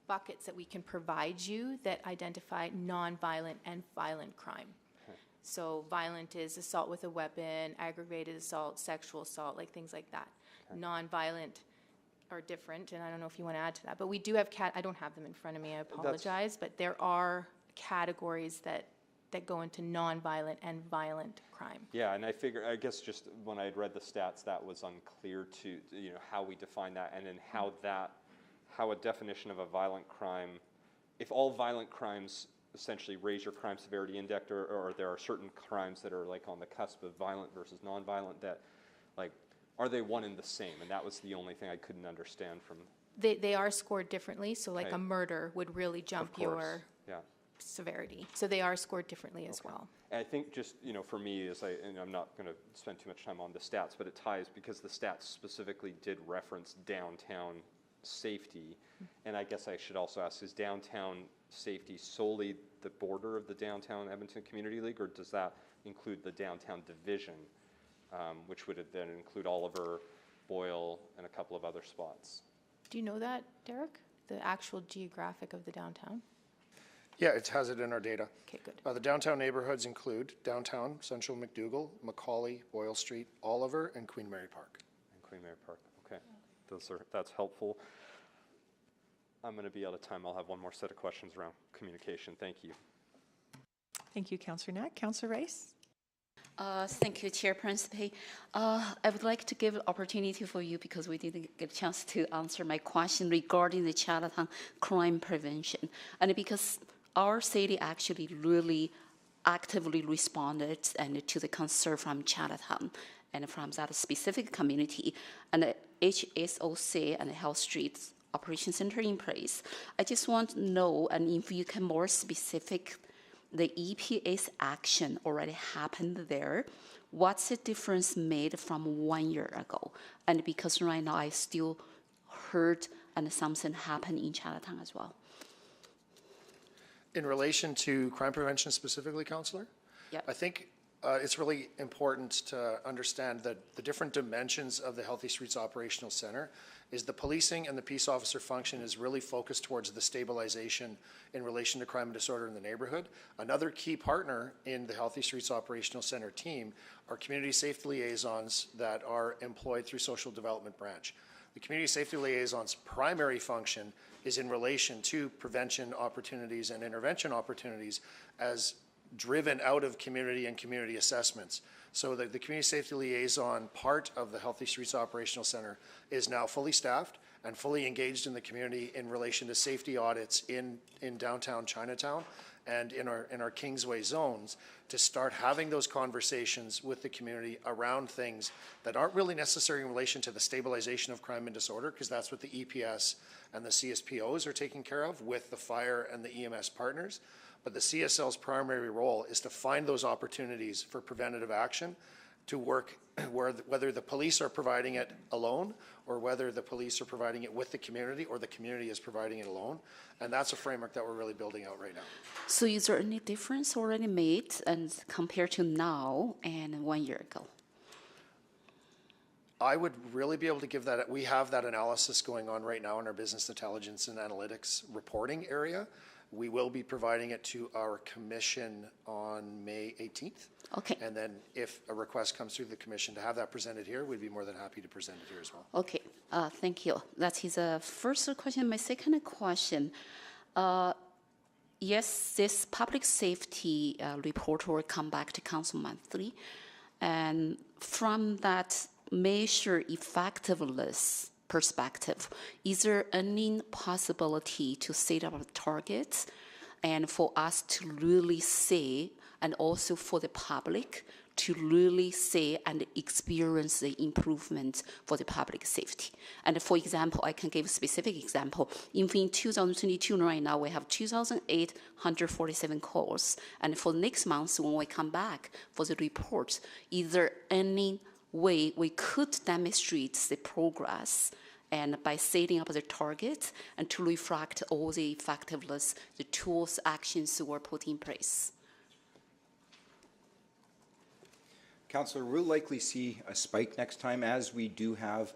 buckets that we can provide you that identify non-violent and violent crime. Okay. So violent is assault with a weapon, aggravated assault, sexual assault, like things like that. Okay. Non-violent are different, and I don't know if you want to add to that, but we do have I don't have them in front of me, I apologize, but there are categories that go into non-violent and violent crime. Yeah, and I guess just when I had read the stats, that was unclear to, how we define that, and then how a definition of a violent crime, if all violent crimes essentially raise your crime severity index, or there are certain crimes that are like on the cusp of violent versus non-violent, that like, are they one and the same? And that was the only thing I couldn't understand from. They are scored differently, so like a murder would really jump your severity. So they are scored differently as well. And I think just, for me, and I'm not going to spend too much time on the stats, but it ties because the stats specifically did reference downtown safety. And I guess I should also ask, is downtown safety solely the border of the Downtown Edmonton Community League, or does that include the downtown division, which would then include Oliver, Boyle, and a couple of other spots? Do you know that, Derek? The actual geographic of the downtown? Yeah, it has it in our data. Okay, good. The downtown neighborhoods include downtown, Central McDougall, Macaulay, Boyle Street, Oliver, and Queen Mary Park. And Queen Mary Park, okay. That's helpful. I'm going to be out of time. I'll have one more set of questions around communication. Thank you. Thank you, Councillor Knack. Councillor Rice? Thank you, Chair Principe. I would like to give an opportunity for you because we didn't get a chance to answer my question regarding the Chinatown crime prevention. And because our city actually really actively responded and to the concern from Chinatown and from that specific community, and the HSOC and the Health Streets Operation Center in place. I just want to know, and if you can more specific, the EPA's action already happened there. What's the difference made from 1 year ago? And because right now I still heard and something happened in Chinatown as well. In relation to crime prevention specifically, Councillor? Yep. I think it's really important to understand that the different dimensions of the Healthy Streets Operational Center is the policing and the peace officer function is really focused towards the stabilization in relation to crime and disorder in the neighborhood. Another key partner in the Healthy Streets Operational Center team are community safety liaisons that are employed through Social Development Branch. The community safety liaison's primary function is in relation to prevention opportunities and intervention opportunities as driven out of community and community assessments. So the community safety liaison part of the Healthy Streets Operational Center is now fully staffed and fully engaged in the community in relation to safety audits in downtown Chinatown and in our Kingsway zones to start having those conversations with the community around things that aren't really necessary in relation to the stabilization of crime and disorder, because that's what the EPS and the CSPOs are taking care of with the fire and the EMS partners. But the CSL's primary role is to find those opportunities for preventative action to work whether the police are providing it alone or whether the police are providing it with the community or the community is providing it alone. And that's a framework that we're really building out right now. So is there any difference already made and compared to now and 1 year ago? I would really be able to give that. We have that analysis going on right now in our business intelligence and analytics reporting area. We will be providing it to our commission on May 18th. Okay. And then if a request comes through the commission to have that presented here, we'd be more than happy to present it here as well. Okay, thank you. That is the first question. My second question, yes, this public safety report will come back to council monthly. And from that measure effectiveness perspective, is there any possibility to set up targets and for us to really see, and also for the public to really see and experience the improvement for the public safety? And for example, I can give a specific example. In 2022 right now, we have 2,847 calls. And for next month, when we come back for the report, is there any way we could demonstrate the progress and by setting up the targets and to reflect all the effectiveness, the tools, actions were put in place? Councillor, we'll likely see a spike next time as we do have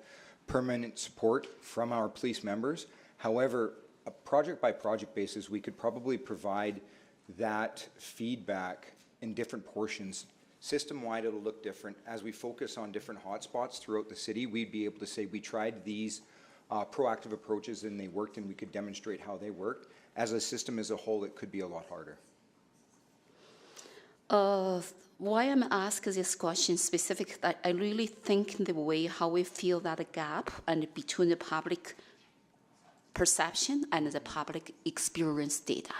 permanent support from our police members. However, a project by project basis, we could probably provide that feedback in different portions. System-wide, it'll look different. As we focus on different hotspots throughout the city, we'd be able to say we tried these proactive approaches and they worked, and we could demonstrate how they worked. As a system as a whole, it could be a lot harder. Why I'm asking this question specific, I really think the way how we feel that gap and between the public perception and the public experience data.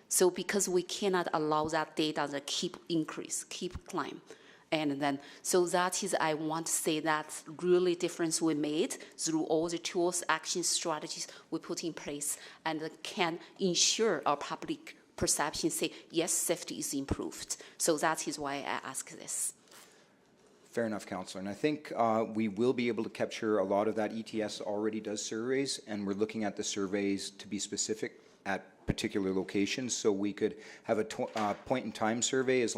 So because we cannot allow that data to keep increase, keep climb. And then, so that is, I want to say that's really difference we made through all the tools, actions, strategies we put in place and can ensure our public perception say, yes, safety is improved. So that is why I ask this. Fair enough, Councillor. And I think we will be able to capture a lot of that. ETS already does surveys, and we're looking at the surveys to be specific at particular locations, so we could have a point-in-time survey as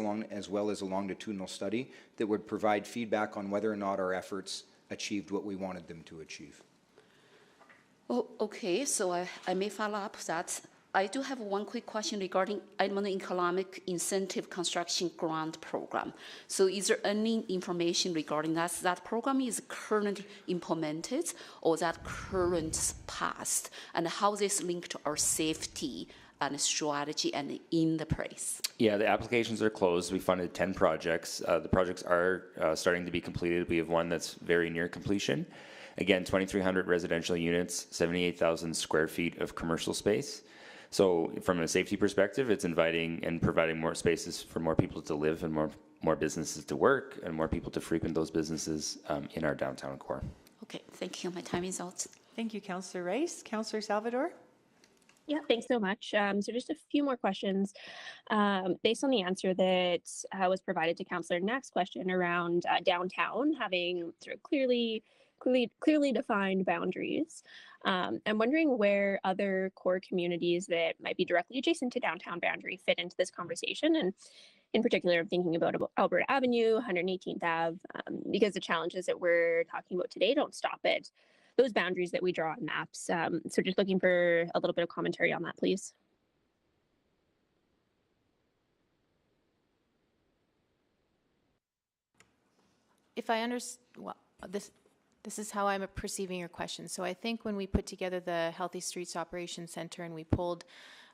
well as a longitudinal study that would provide feedback on whether or not our efforts achieved what we wanted them to achieve. Oh, okay, so I may follow up that I do have one quick question regarding Edmonton Economic Incentive Construction Grant Program. So is there any information regarding that? That program is currently implemented or that current passed? And how this linked to our safety and strategy and in the place? Yeah, the applications are closed. We funded 10 projects. The projects are starting to be completed. We have one that's very near completion. Again, 2,300 residential units, 78,000 square feet of commercial space. So from a safety perspective, it's inviting and providing more spaces for more people to live and more businesses to work and more people to frequent those businesses in our downtown core. Okay, thank you. My time is out. Thank you, Councillor Rice. Councillor Salvador? Yeah, thanks so much. So just a few more questions. Based on the answer that was provided to Councillor Knack's question around downtown having sort of clearly defined boundaries, I'm wondering where other core communities that might be directly adjacent to downtown boundary fit into this conversation. And in particular, I'm thinking about Alberta Avenue, 118th Ave, because the challenges that we're talking about today don't stop at those boundaries that we draw on maps. So just looking for a little bit of commentary on that, please. If I understand, well, this is how I'm perceiving your question. So I think when we put together the Healthy Streets Operations Center and we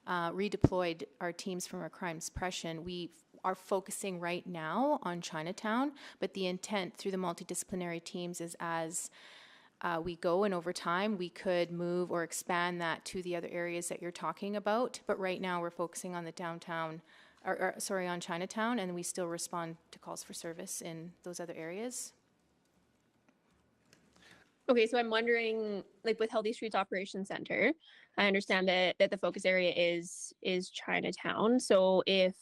redeployed our teams from our crime suppression, we are focusing right now on Chinatown, but the intent through the multidisciplinary teams is as we go and over time we could move or expand that to the other areas that you're talking about. But right now we're focusing on the downtown, on Chinatown, and we still respond to calls for service in those other areas. Okay, so I'm wondering, like with Healthy Streets Operations Center, I understand that the focus area is Chinatown. So if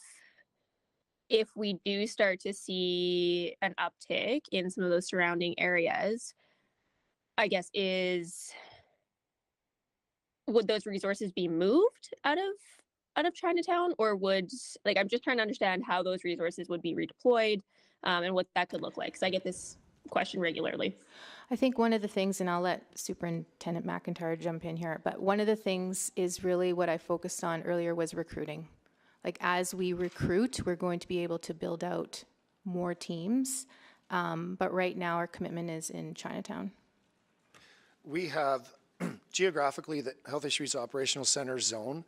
we do start to see an uptick in some of those surrounding areas, I guess would those resources be moved out of Chinatown, or I'm just trying to understand how those resources would be redeployed and what that could look like, because I get this question regularly. I think one of the things, and I'll let Superintendent McIntyre jump in here, but one of the things is really what I focused on earlier was recruiting. Like as we recruit, we're going to be able to build out more teams, but right now our commitment is in Chinatown. We have geographically the Healthy Streets Operational Center zone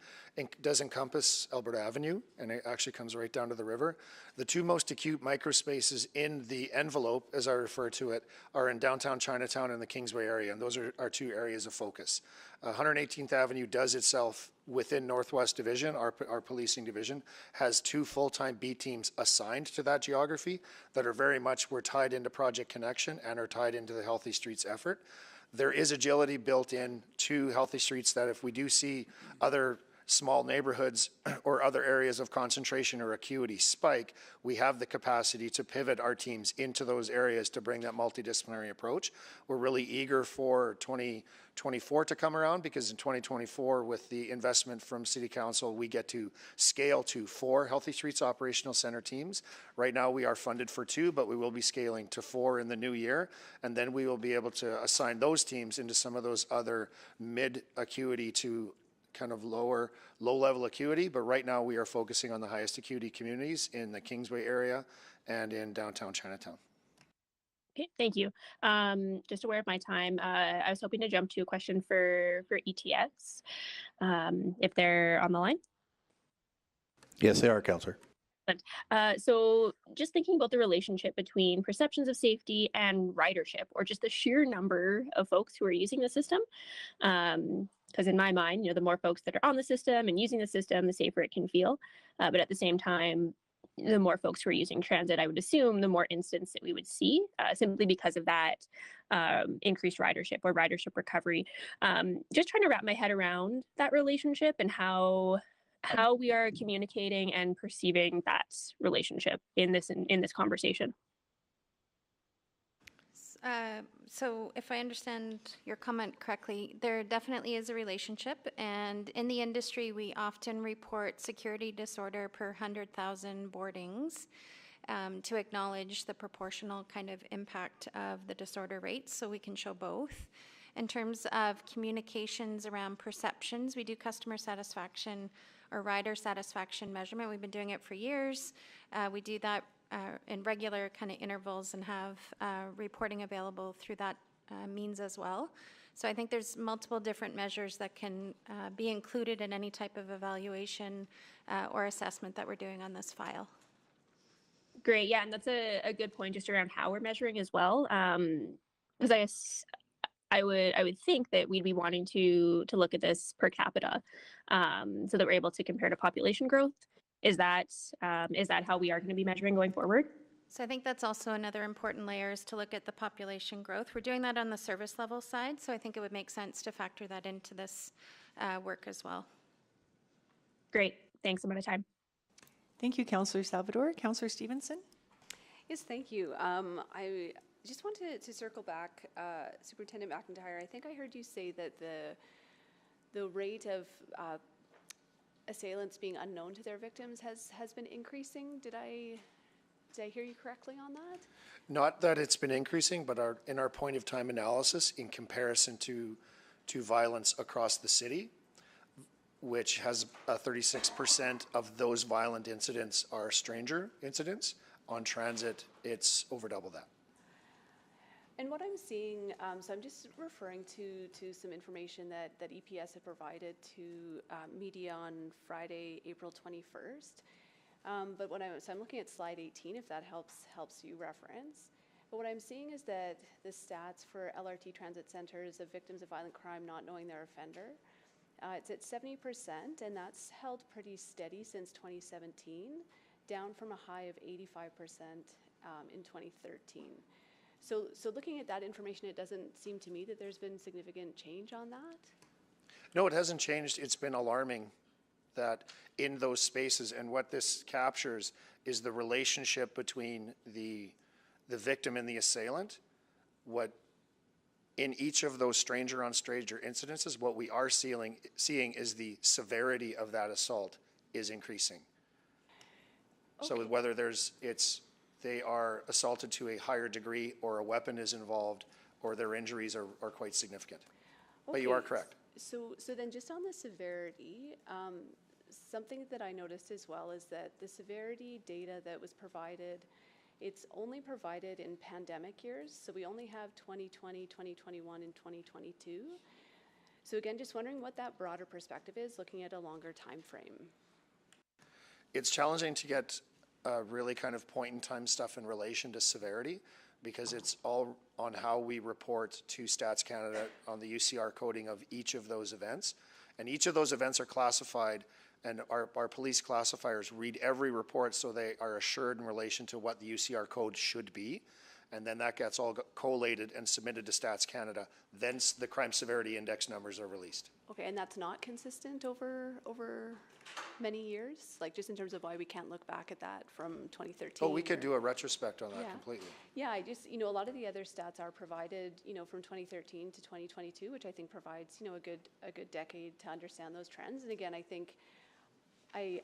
does encompass Alberta Avenue, and it actually comes right down to the river. The two most acute microspaces in the envelope, as I refer to it, are in downtown Chinatown and the Kingsway area, and those are our two areas of focus. 118th Avenue does itself within Northwest Division, our policing division, has two full-time B teams assigned to that geography that are very much, we're tied into Project Connection and are tied into the Healthy Streets effort. There is agility built in to Healthy Streets that if we do see other small neighborhoods or other areas of concentration or acuity spike, we have the capacity to pivot our teams into those areas to bring that multidisciplinary approach. We're really eager for 2024 to come around, because in 2024, with the investment from City Council, we get to scale to 4 Healthy Streets Operational Center teams. Right now we are funded for 2, but we will be scaling to 4 in the new year, and then we will be able to assign those teams into some of those other mid acuity to kind of low-level acuity, but right now we are focusing on the highest acuity communities in the Kingsway area and in downtown Chinatown. Okay, thank you. Just aware of my time, I was hoping to jump to a question for ETS, if they're on the line. Yes, they are, Councillor. So just thinking about the relationship between perceptions of safety and ridership, or just the sheer number of folks who are using the system. Because in my mind, the more folks that are on the system and using the system, the safer it can feel. But at the same time, the more folks who are using transit, I would assume, the more incidents that we would see, simply because of that increased ridership or ridership recovery. Just trying to wrap my head around that relationship and how we are communicating and perceiving that relationship in this conversation. So if I understand your comment correctly, there definitely is a relationship, and in the industry we often report security disorder per 100,000 boardings to acknowledge the proportional kind of impact of the disorder rates, so we can show both. In terms of communications around perceptions, we do customer satisfaction or rider satisfaction measurement. We've been doing it for years. We do that in regular kind of intervals and have reporting available through that means as well. So I think there's multiple different measures that can be included in any type of evaluation or assessment that we're doing on this file. Great, yeah, and that's a good point just around how we're measuring as well. Because I guess I would think that we'd be wanting to look at this per capita, so that we're able to compare to population growth. Is that how we are going to be measuring going forward? So I think that's also another important layer, is to look at the population growth. We're doing that on the service level side, so I think it would make sense to factor that into this work as well. Great, thanks. I'm out of time. Thank you, Councillor Salvador. Councillor Stevenson? Yes, thank you. I just wanted to circle back, Superintendent McIntyre. I think I heard you say that the rate of assailants being unknown to their victims has been increasing. Did I hear you correctly on that? Not that it's been increasing, but in our point of time analysis, in comparison to violence across the city, which has 36% of those violent incidents are stranger incidents. On transit, it's over double that. And what I'm seeing, so I'm just referring to some information that EPS had provided to media on Friday, April 21st. But so I'm looking at slide 18, if that helps you reference. But what I'm seeing is that the stats for LRT transit centers of victims of violent crime not knowing their offender, it's at 70%, and that's held pretty steady since 2017, down from a high of 85% in 2013. So looking at that information, it doesn't seem to me that there's been significant change on that. No, it hasn't changed. It's been alarming that in those spaces, and what this captures is the relationship between the victim and the assailant. What in each of those stranger on stranger incidences, what we are seeing is the severity of that assault is increasing. Okay. So whether they are assaulted to a higher degree, or a weapon is involved, or their injuries are quite significant. Okay. But you are correct. So then just on the severity, something that I noticed as well is that the severity data that was provided, it's only provided in pandemic years. So we only have 2020, 2021, and 2022. So again, just wondering what that broader perspective is, looking at a longer time frame. It's challenging to get really kind of point in time stuff in relation to severity, because it's all on how we report to Stats Canada on the UCR coding of each of those events. And each of those events are classified, and our police classifiers read every report so they are assured in relation to what the UCR code should be. And then that gets all collated and submitted to Stats Canada. Then the crime severity index numbers are released. Okay, and that's not consistent over many years? Like, just in terms of why we can't look back at that from 2013? Oh, we could do a retrospect on that completely. Yeah, I just, a lot of the other stats are provided, from 2013 to 2022, which I think provides, a good decade to understand those trends. And again, I think, I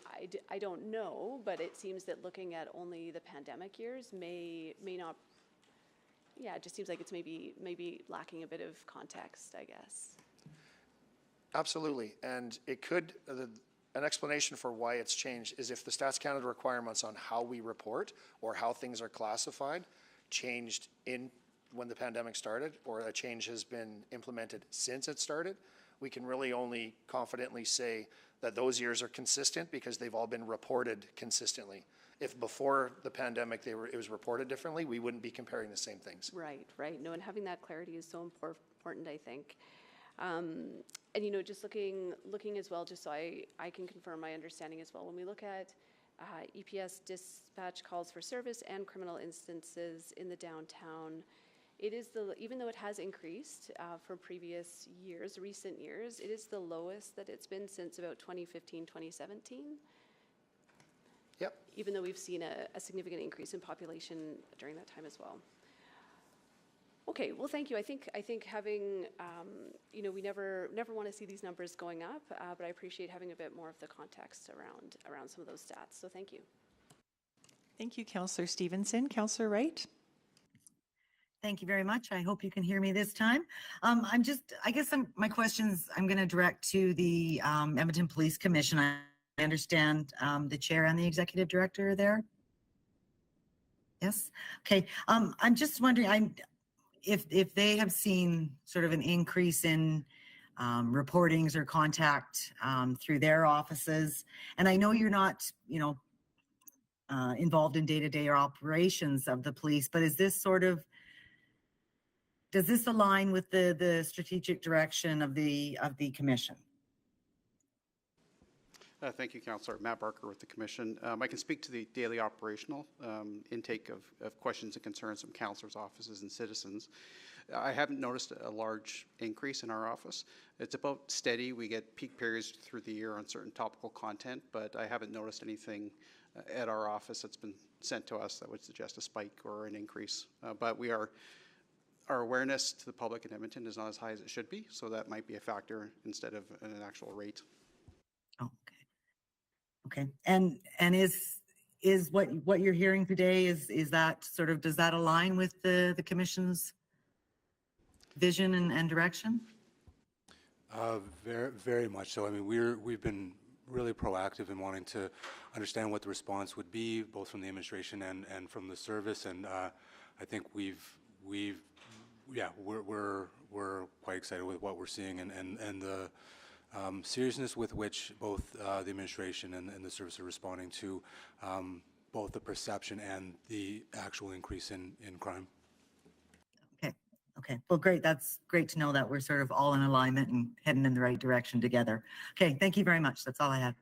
don't know, but it seems that looking at only the pandemic years may not, it just seems like it's maybe lacking a bit of context, I guess. Absolutely, and it could, an explanation for why it's changed is if the Stats Canada requirements on how we report or how things are classified changed when the pandemic started, or a change has been implemented since it started, we can really only confidently say that those years are consistent because they've all been reported consistently. If before the pandemic it was reported differently, we wouldn't be comparing the same things. Right. No, and having that clarity is so important, I think. And just looking as well, just so I can confirm my understanding as well, when we look at EPS dispatch calls for service and criminal instances in the downtown, it is even though it has increased from previous years, recent years, it is the lowest that it's been since about 2015, 2017. Yep. Even though we've seen a significant increase in population during that time as well. Okay, well, thank you. I think having, we never want to see these numbers going up, but I appreciate having a bit more of the context around some of those stats. So thank you. Thank you, Councillor Stevenson. Councillor Wright? Thank you very much. I hope you can hear me this time. My questions I'm going to direct to the Edmonton Police Commission. I understand the chair and the executive director are there. Yes. Okay. I'm just wondering if they have seen sort of an increase in reportings or contact through their offices. And I know you're not, involved in day-to-day operations of the police, but is this does this align with the strategic direction of the commission? Thank you, Councillor. Matt Barker with the Commission. I can speak to the daily operational intake of questions and concerns from councillors' offices and citizens. I haven't noticed a large increase in our office. It's about steady. We get peak periods through the year on certain topical content, but I haven't noticed anything at our office that's been sent to us that would suggest a spike or an increase. But our awareness to the public in Edmonton is not as high as it should be, so that might be a factor instead of an actual rate. Okay. And is what you're hearing today, is that does that align with the commission's vision and direction? Very, very much so. I mean, we've been really proactive in wanting to understand what the response would be, both from the administration and from the service. And I think we're quite excited with what we're seeing and the seriousness with which both the administration and the service are responding to both the perception and the actual increase in crime. Okay. Well, great. That's great to know that we're sort of all in alignment and heading in the right direction together. Okay. Thank you very much. That's all I have.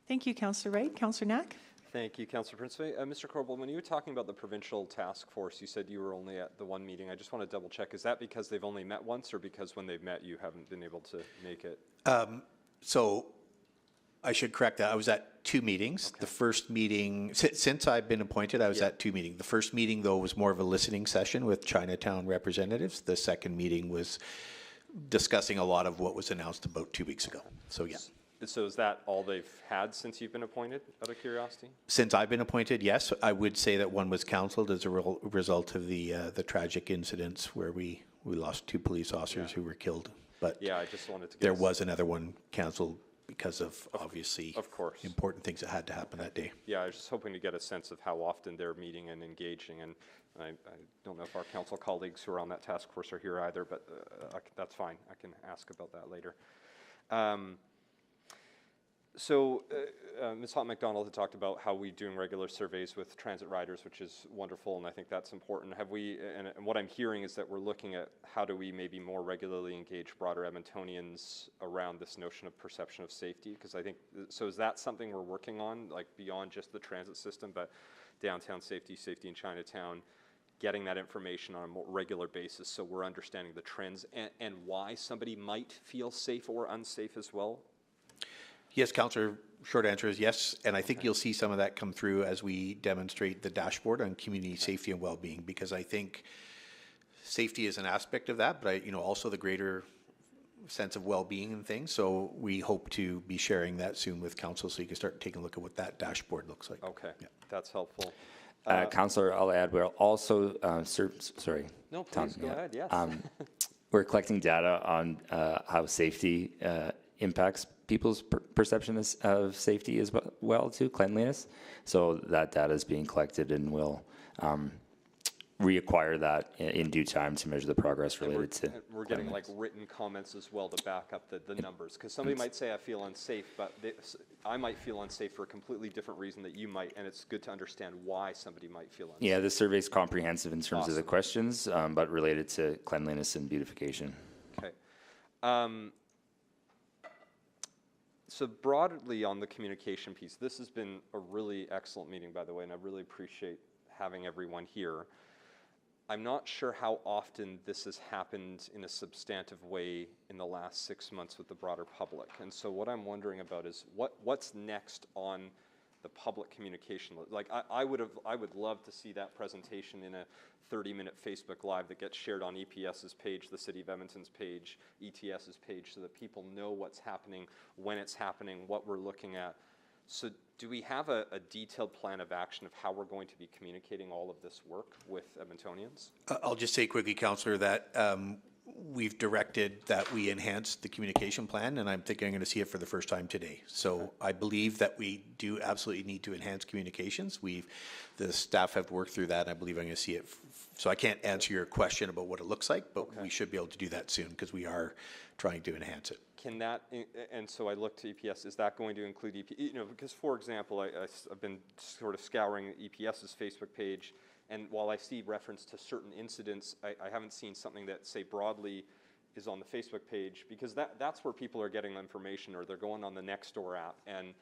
Thank you, Councillor Wright. Councillor Knack? Thank you, Councillor Principe. Mr. Corbell, when you were talking about the provincial task force, you said you were only at the one meeting. I just want to double check. Is that because they've only met once, or because when they've met you haven't been able to make it? So I should correct that. I was at 2 meetings. Okay. The first meeting, since I've been appointed, I was at 2 meetings. The first meeting, though, was more of a listening session with Chinatown representatives. The second meeting was discussing a lot of what was announced about 2 weeks ago. So, yeah. So is that all they've had since you've been appointed, out of curiosity? Since I've been appointed, yes. I would say that one was cancelled as a result of the tragic incidents where we lost 2 police officers who were killed. But yeah, I just wanted to get there was another one cancelled because of obviously important things that had to happen that day. Yeah, I was just hoping to get a sense of how often they're meeting and engaging, and I don't know if our council colleagues who are on that task force are here either, but that's fine. I can ask about that later. So Ms. Hott-McDonald had talked about how we're doing regular surveys with transit riders, which is wonderful, and I think that's important. Have we, and what I'm hearing is that we're looking at how do we maybe more regularly engage broader Edmontonians around this notion of perception of safety? Because I think, so is that something we're working on, like beyond just the transit system, but downtown safety, safety in Chinatown, getting that information on a more regular basis so we're understanding the trends and why somebody might feel safe or unsafe as well? Yes, Councillor, short answer is yes, and I think you'll see some of that come through as we demonstrate the dashboard on community safety and well-being, because I think safety is an aspect of that, but also the greater sense of well-being and things. So we hope to be sharing that soon with council, so you can start taking a look at what that dashboard looks like. Okay, that's helpful. Councillor, I'll add, we're also, sorry. No, please go ahead, yes. We're collecting data on how safety impacts people's perception of safety as well too, cleanliness. So that data is being collected, and we'll reacquire that in due time to measure the progress related to. We're getting like written comments as well to back up the numbers, because somebody might say I feel unsafe, but I might feel unsafe for a completely different reason that you might, and it's good to understand why somebody might feel unsafe. Yeah, the survey is comprehensive in terms of the questions, but related to cleanliness and beautification. Okay. So broadly on the communication piece, this has been a really excellent meeting, by the way, and I really appreciate having everyone here. I'm not sure how often this has happened in a substantive way in the last 6 months with the broader public. And so what I'm wondering about is what's next on the public communication. Like I would love to see that presentation in a 30-minute Facebook Live that gets shared on EPS's page, the City of Edmonton's page, ETS's page, so that people know what's happening, when it's happening, what we're looking at. So do we have a detailed plan of action of how we're going to be communicating all of this work with Edmontonians? I'll just say quickly, Councillor, that we've directed that we enhance the communication plan, and I'm thinking I'm going to see it for the first time today. So I believe that we do absolutely need to enhance communications. The staff have worked through that, and I believe I'm going to see it. So I can't answer your question about what it looks like, but we should be able to do that soon because we are trying to enhance it. Can that, and so I look to EPS, is that going to include EPS? Because for example, I've been sort of scouring EPS's Facebook page, and while I see reference to certain incidents, I haven't seen something that, say, broadly is on the Facebook page, because that's where people are getting information, or they're going on the Nextdoor app, and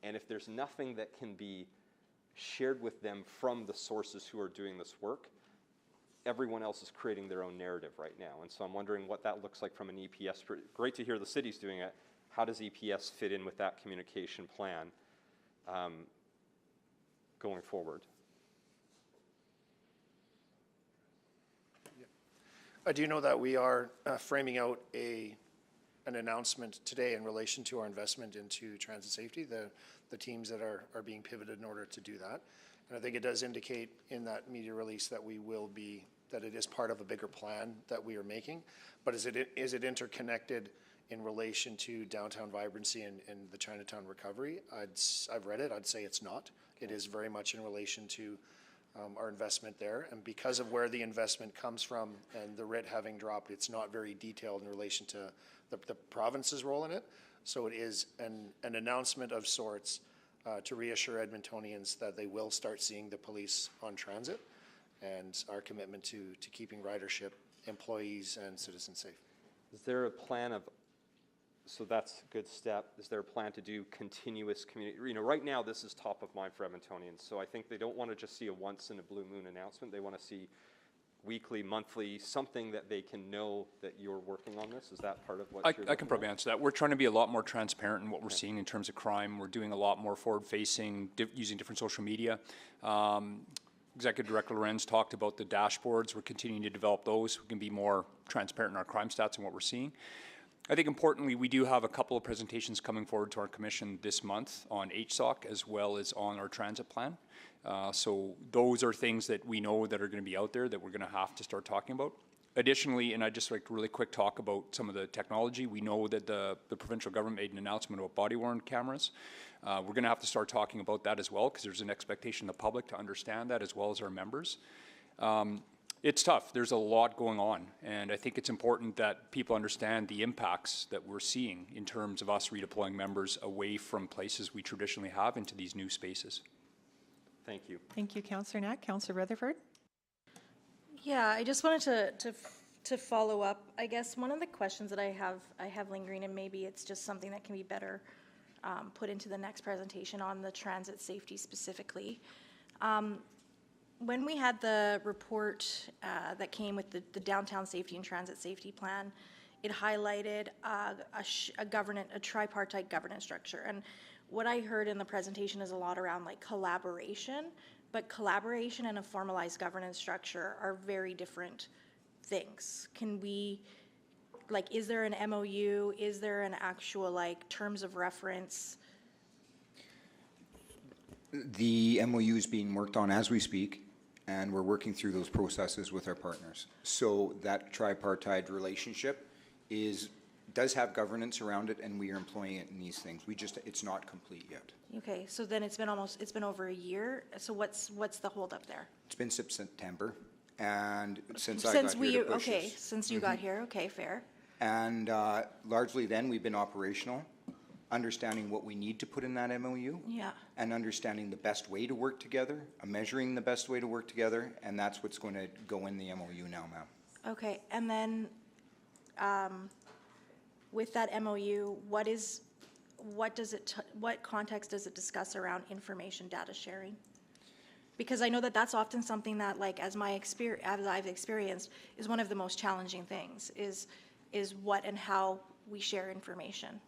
if there's nothing that can be shared with them from the sources who are doing this work, everyone else is creating their own narrative right now. And so I'm wondering what that looks like from an EPS. Great to hear the city's doing it. How does EPS fit in with that communication plan going forward? I do know that we are framing out an announcement today in relation to our investment into transit safety, the teams that are being pivoted in order to do that. And I think it does indicate in that media release that that it is part of a bigger plan that we are making. But is it interconnected in relation to downtown vibrancy and the Chinatown recovery? I've read it. I'd say it's not. It is very much in relation to our investment there. And because of where the investment comes from and the writ having dropped, it's not very detailed in relation to the province's role in it. So it is an announcement of sorts to reassure Edmontonians that they will start seeing the police on transit, and our commitment to keeping ridership, employees, and citizens safe. Is there a plan of, so that's a good step, is there a plan to do continuous community, right now this is top of mind for Edmontonians, so I think they don't want to just see a once in a blue moon announcement, they want to see weekly, monthly, something that they can know that you're working on this. Is that part of what I can probably answer that. We're trying to be a lot more transparent in what we're seeing in terms of crime. We're doing a lot more forward-facing, using different social media. Executive Director Lorenz talked about the dashboards. We're continuing to develop those. We can be more transparent in our crime stats and what we're seeing. I think importantly, we do have a couple of presentations coming forward to our commission this month on HSOC as well as on our transit plan. So those are things that we know that are going to be out there that we're going to have to start talking about. Additionally, and I'd just like to really quick talk about some of the technology. We know that the provincial government made an announcement about body-worn cameras. We're going to have to start talking about that as well because there's an expectation of the public to understand that as well as our members. It's tough. There's a lot going on, and I think it's important that people understand the impacts that we're seeing in terms of us redeploying members away from places we traditionally have into these new spaces. Thank you. Thank you, Councillor Knack. Councillor Rutherford? Yeah, I just wanted to follow up. I guess one of the questions that I have lingering, and maybe it's just something that can be better put into the next presentation on the transit safety specifically. When we had the report that came with the downtown safety and transit safety plan, it highlighted a tripartite governance structure. And what I heard in the presentation is a lot around like collaboration, but collaboration and a formalized governance structure are very different things. Can we, like, is there an MOU? Is there an actual like terms of reference? The MOU is being worked on as we speak, and we're working through those processes with our partners. So that tripartite relationship does have governance around it, and we are employing it in these things. It's not complete yet. Okay, so then it's been over a year. So what's the holdup there? It's been since September, and since I got here to push this. Since you got here, okay, fair. And largely then we've been operational, understanding what we need to put in that MOU. Yeah. And understanding the best way to work together, measuring the best way to work together, and that's what's going to go in the MOU now, ma'am. Okay, and then with that MOU, what context does it discuss around information data sharing? Because I know that that's often something that, like, as I've experienced, is one of the most challenging things, is what and how we share information.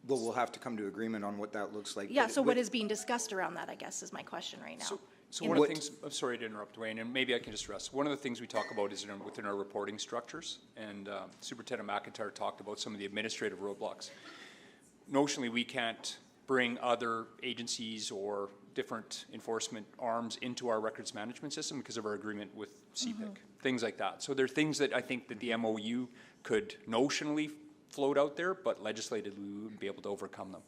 Well, we'll have to come to agreement on what that looks like. Yeah, so what is being discussed around that, I guess, is my question right now. So one of the things, I'm sorry to interrupt, Dwayne, and maybe I can just address. One of the things we talk about is within our reporting structures, and Superintendent McIntyre talked about some of the administrative roadblocks. Notionally, we can't bring other agencies or different enforcement arms into our records management system because of our agreement with CPIC, things like that. So there are things that I think that the MOU could notionally float out there, but legislatively we wouldn't be able to overcome them.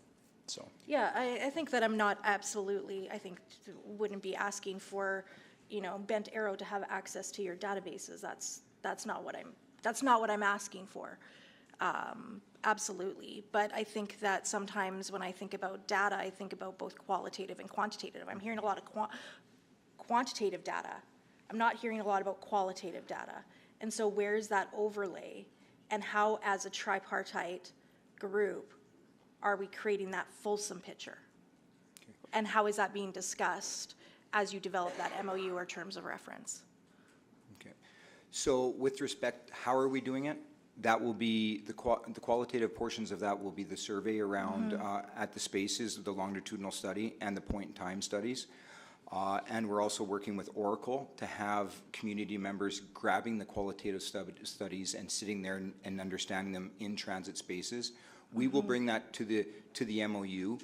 So. Yeah, I think that I'm not absolutely, I think wouldn't be asking for, you know, Bent Arrow to have access to your databases. That's not what I'm asking for. Absolutely. But I think that sometimes when I think about data, I think about both qualitative and quantitative. I'm hearing a lot of quantitative data. I'm not hearing a lot about qualitative data. And so where's that overlay? And how, as a tripartite group, are we creating that fulsome picture? And how is that being discussed as you develop that MOU or terms of reference? Okay. So with respect, how are we doing it? That will be, the qualitative portions of that will be the survey around at the spaces, the longitudinal study, and the point in time studies. And we're also working with Oracle to have community members grabbing the qualitative studies and sitting there and understanding them in transit spaces. We will bring that to the MOU.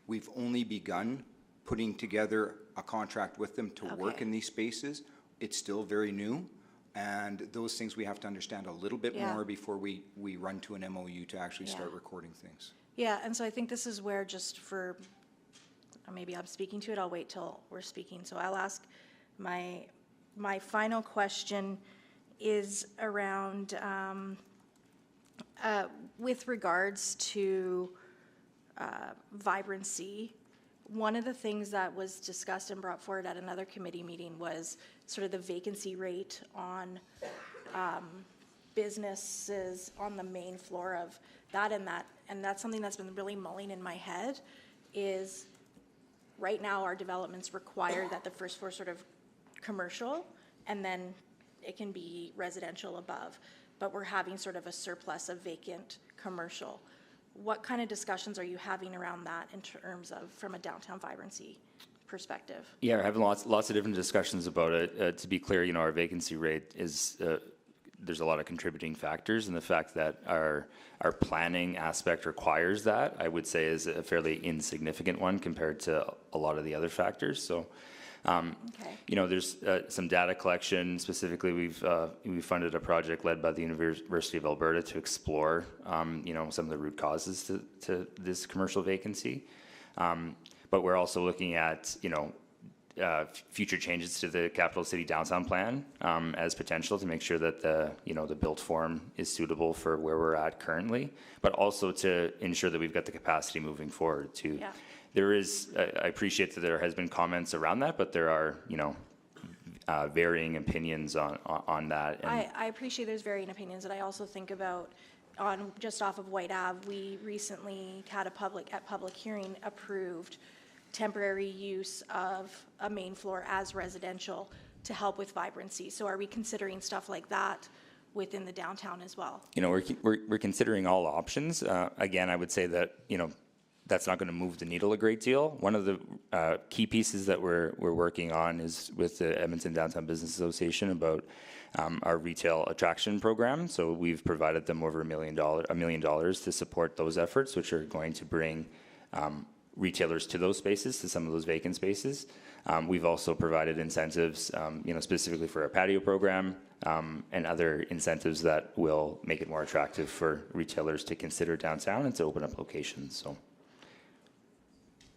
We've only begun putting together a contract with them to work in these spaces. It's still very new. And those things we have to understand a little bit more before we run to an MOU to actually start recording things. Yeah, and so I think this is where, just for, or maybe I'm speaking to it, I'll wait till we're speaking. So I'll ask my final question is around, with regards to vibrancy. One of the things that was discussed and brought forward at another committee meeting was sort of the vacancy rate on businesses on the main floor of that, and that's something that's been really mulling in my head. Is right now our developments require that the first floor sort of commercial, and then it can be residential above, but we're having sort of a surplus of vacant commercial. What kind of discussions are you having around that in terms of, from a downtown vibrancy perspective? Yeah, we're having lots of different discussions about it. To be clear, you know, our vacancy rate is, there's a lot of contributing factors, and the fact that our planning aspect requires that, I would say, is a fairly insignificant one compared to a lot of the other factors. So, you know, there's some data collection. Specifically, we funded a project led by the University of Alberta to explore, you know, some of the root causes to this commercial vacancy. But we're also looking at, you know, future changes to the capital city downtown plan as potential to make sure that the built form is suitable for where we're at currently, but also to ensure that we've got the capacity moving forward too. Yeah. There is, I appreciate that there has been comments around that, but there are, you know, varying opinions on that. And I appreciate there's varying opinions, and I also think about just off of White Ave, we recently had a public hearing approved temporary use of a main floor as residential to help with vibrancy. So are we considering stuff like that within the downtown as well? You know, we're considering all options. Again, I would say that, you know, that's not going to move the needle a great deal. One of the key pieces that we're working on is with the Edmonton Downtown Business Association about our retail attraction program. So we've provided them over $1 million to support those efforts, which are going to bring retailers to those spaces, to some of those vacant spaces. We've also provided incentives, you know, specifically for our patio program and other incentives that will make it more attractive for retailers to consider downtown and to open up locations. So.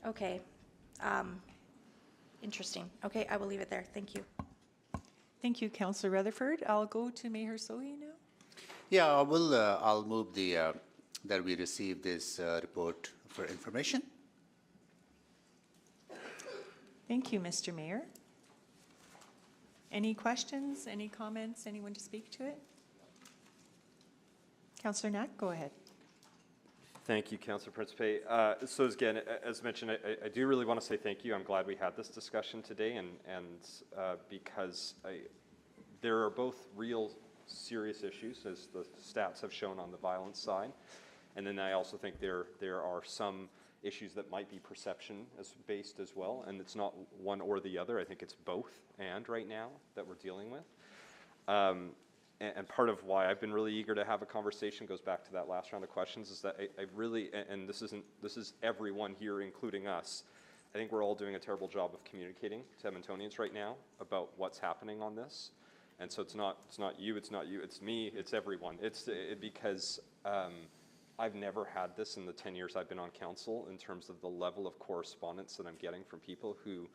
Okay. Interesting. Okay, I will leave it there. Thank you. Thank you, Councillor Rutherford. I'll go to Mayor Sohi now. Yeah, I'll move that we receive this report for information. Thank you, Mr. Mayor. Any questions, any comments, anyone to speak to it? Councillor Knack, go ahead. Thank you, Councillor Principe. So again, as mentioned, I do really want to say thank you. I'm glad we had this discussion today, and because there are both real serious issues, as the stats have shown on the violence side, and then I also think there are some issues that might be perception based as well, and it's not one or the other. I think it's both and right now that we're dealing with. and part of why I've been really eager to have a conversation goes back to that last round of questions, is that I really, and this is everyone here, including us, I think we're all doing a terrible job of communicating to Edmontonians right now about what's happening on this. And so it's not you, it's me, it's everyone. Because I've never had this in the 10 years I've been on council in terms of the level of correspondence that I'm getting from people who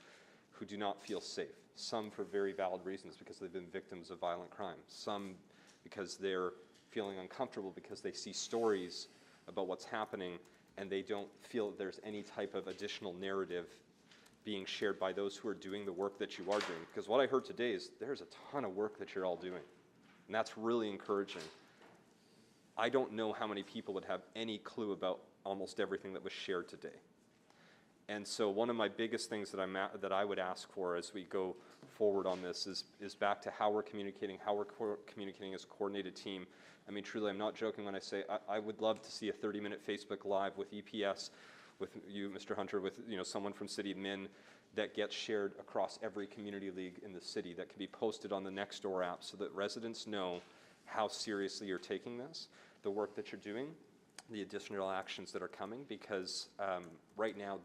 do not feel safe. Some for very valid reasons, because they've been victims of violent crime. Some because they're feeling uncomfortable because they see stories about what's happening and they don't feel that there's any type of additional narrative being shared by those who are doing the work that you are doing. Because what I heard today is there's a ton of work that you're all doing, and that's really encouraging. I don't know how many people would have any clue about almost everything that was shared today. And so one of my biggest things that I would ask for as we go forward on this is back to how we're communicating as a coordinated team. I mean, truly, I'm not joking when I say I would love to see a 30-minute Facebook Live with EPS, with you, Mr. Hunter, with someone from City of Min, that gets shared across every community league in the city, that can be posted on the Nextdoor app so that residents know how seriously you're taking this, the work that you're doing, the additional actions that are coming, because right now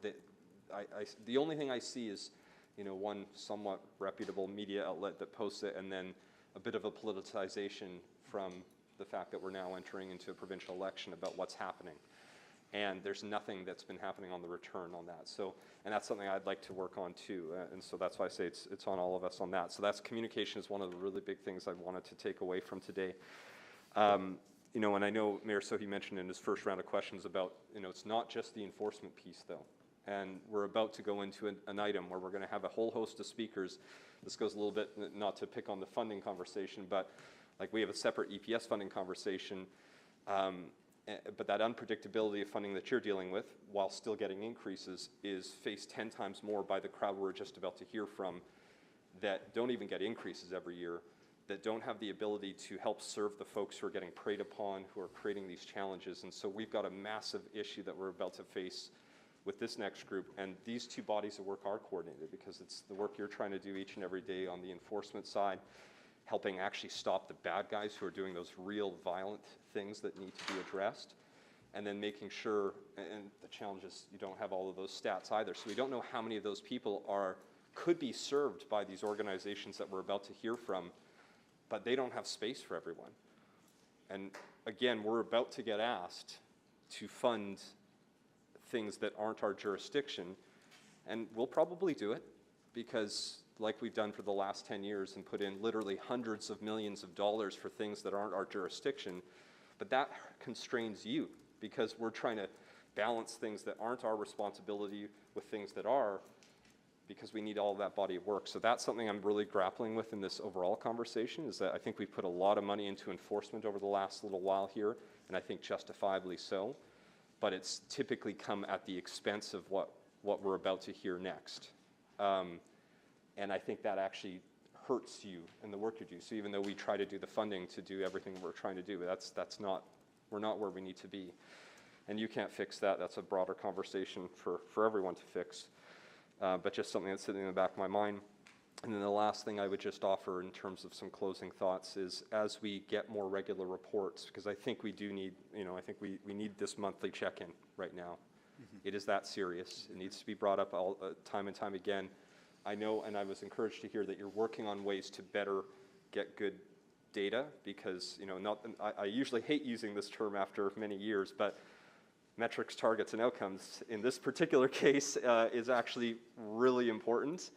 the only thing I see is one somewhat reputable media outlet that posts it, and then a bit of a politicization from the fact that we're now entering into a provincial election about what's happening. And there's nothing that's been happening on the return on that. So, and that's something I'd like to work on too. And so that's why I say it's on all of us on that. So that's communication is one of the really big things I wanted to take away from today. And I know Mayor Sohi mentioned in his first round of questions about, it's not just the enforcement piece though. And we're about to go into an item where we're going to have a whole host of speakers. This goes a little bit, not to pick on the funding conversation, but like we have a separate EPS funding conversation. But that unpredictability of funding that you're dealing with, while still getting increases, is faced 10 times more by the crowd we're just about to hear from that don't even get increases every year, that don't have the ability to help serve the folks who are getting preyed upon, who are creating these challenges. And so we've got a massive issue that we're about to face with this next group. And these two bodies of work are coordinated, because it's the work you're trying to do each and every day on the enforcement side, helping actually stop the bad guys who are doing those real violent things that need to be addressed, and then making sure, and the challenge is you don't have all of those stats either, so we don't know how many of those people could be served by these organizations that we're about to hear from, but they don't have space for everyone. And again, we're about to get asked to fund things that aren't our jurisdiction, and we'll probably do it, because like we've done for the last 10 years and put in literally hundreds of millions of dollars for things that aren't our jurisdiction, but that constrains you, because we're trying to balance things that aren't our responsibility with things that are, because we need all of that body of work. So that's something I'm really grappling with in this overall conversation, is that I think we've put a lot of money into enforcement over the last little while here, and I think justifiably so, but it's typically come at the expense of what we're about to hear next. And I think that actually hurts you and the work you do. So even though we try to do the funding to do everything we're trying to do, we're not where we need to be. And you can't fix that. That's a broader conversation for everyone to fix. But just something that's sitting in the back of my mind. And then the last thing I would just offer in terms of some closing thoughts is, as we get more regular reports, because I think we do need, I think we need this monthly check-in right now. Mm-hmm. It is that serious. It needs to be brought up all time and time again. I know, and I was encouraged to hear that you're working on ways to better get good data, because I usually hate using this term after many years, but metrics, targets, and outcomes in this particular case is actually really important,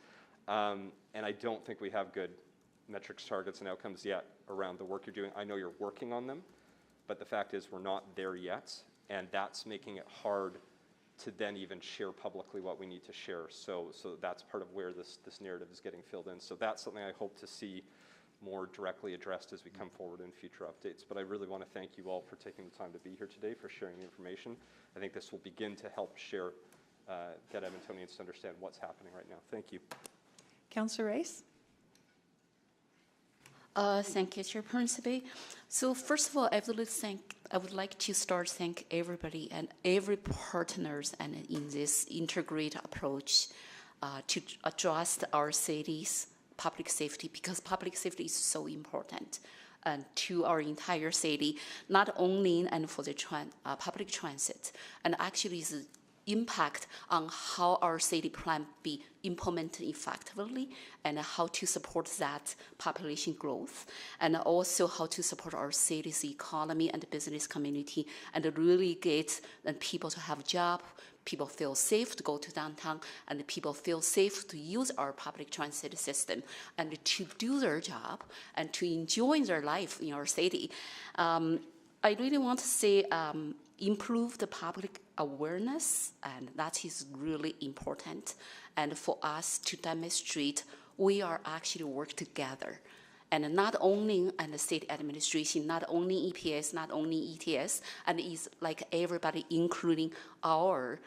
and I don't think we have good metrics, targets, and outcomes yet around the work you're doing. I know you're working on them, but the fact is we're not there yet, and that's making it hard to then even share publicly what we need to share. So that's part of where this narrative is getting filled in. So that's something I hope to see more directly addressed as we come forward in future updates. But I really want to thank you all for taking the time to be here today, for sharing the information. I think this will begin to help share, get Edmontonians to understand what's happening right now. Thank you. Councillor Rice? Thank you, Chair Principe. So first of all, I would like to thank everybody and every partners and in this integrated approach to address our city's public safety, because public safety is so important. and to our entire city, not only and for the public transit, and actually is impact on how our city plan be implemented effectively and how to support that population growth, and also how to support our city's economy and business community, and really get people to have a job, people feel safe to go to downtown, and people feel safe to use our public transit system and to do their job and to enjoy their life in our city. I really want to say improve the public awareness, and that is really important. And for us to demonstrate we are actually work together. And not only in the state administration, not only EPS, not only ETS, and it's like everybody, including our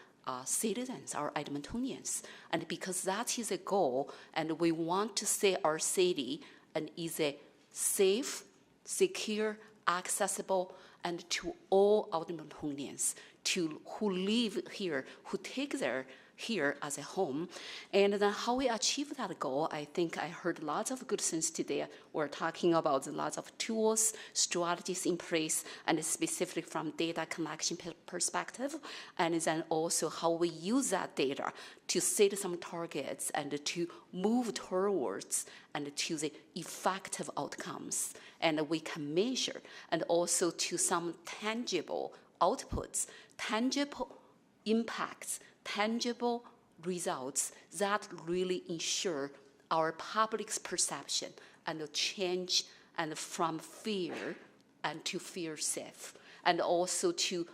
citizens, our Edmontonians. And because that is a goal, and we want to see our city and is a safe, secure, accessible, and to all Edmontonians who live here, who take their here as a home. And then how we achieve that goal, I think I heard lots of good things today. We're talking about lots of tools, strategies in place, and specifically from data collection perspective, and then also how we use that data to set some targets and to move towards and to the effective outcomes. And we can measure, and also to some tangible outputs, tangible impacts, tangible results that really ensure our public's perception and change and from fear and to fear safe, and also to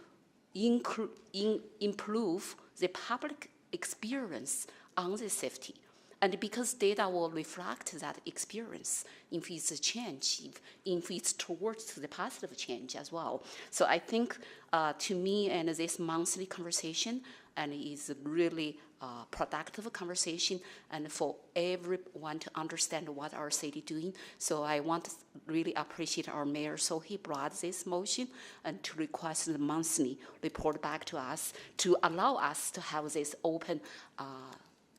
improve the public experience on the safety. And because data will reflect that experience, if it's a change, if it's towards the positive change as well. So I think to me, and this monthly conversation, and is really productive conversation, and for everyone to understand what our city doing. So I want to really appreciate our mayor, so he brought this motion and to request the monthly report back to us to allow us to have this open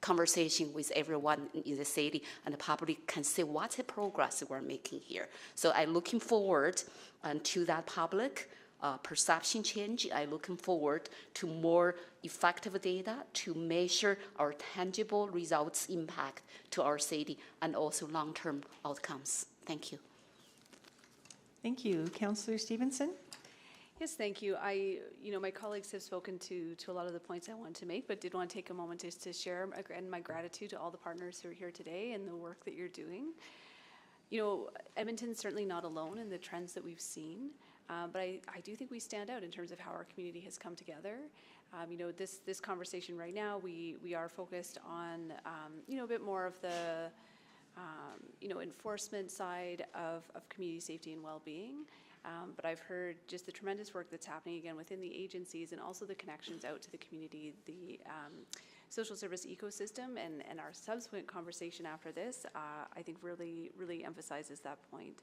conversation with everyone in the city, and the public can see what the progress we're making here. So I'm looking forward to that public perception change. I'm looking forward to more effective data to measure our tangible results impact to our city and also long-term outcomes. Thank you. Thank you. Councillor Stevenson? Yes, thank you. My colleagues have spoken to a lot of the points I wanted to make, but did want to take a moment just to share my gratitude to all the partners who are here today and the work that you're doing. Edmonton's certainly not alone in the trends that we've seen, but I do think we stand out in terms of how our community has come together. This conversation right now, we are focused on, a bit more of the, enforcement side of community safety and well-being. But I've heard just the tremendous work that's happening again within the agencies and also the connections out to the community, the social service ecosystem, and our subsequent conversation after this, I think really, really emphasizes that point.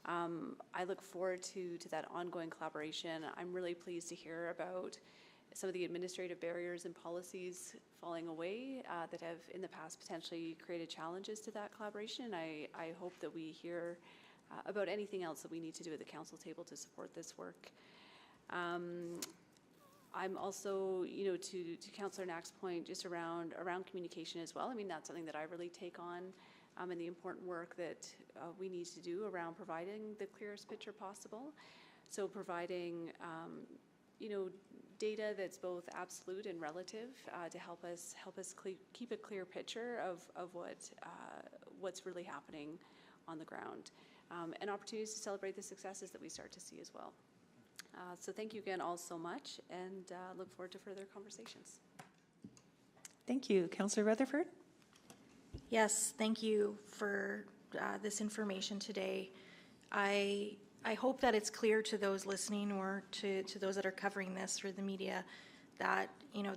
I look forward to that ongoing collaboration. I'm really pleased to hear about some of the administrative barriers and policies falling away that have in the past potentially created challenges to that collaboration. I hope that we hear about anything else that we need to do at the council table to support this work. I'm also, to Councillor Knack's point, just around communication as well. I mean, that's something that I really take on, and the important work that we need to do around providing the clearest picture possible. So providing, data that's both absolute and relative to help us keep a clear picture of what's really happening on the ground. And opportunities to celebrate the successes that we start to see as well. So thank you again all so much, and look forward to further conversations. Thank you. Councillor Rutherford? Yes, thank you for this information today. I hope that it's clear to those listening or to those that are covering this through the media that,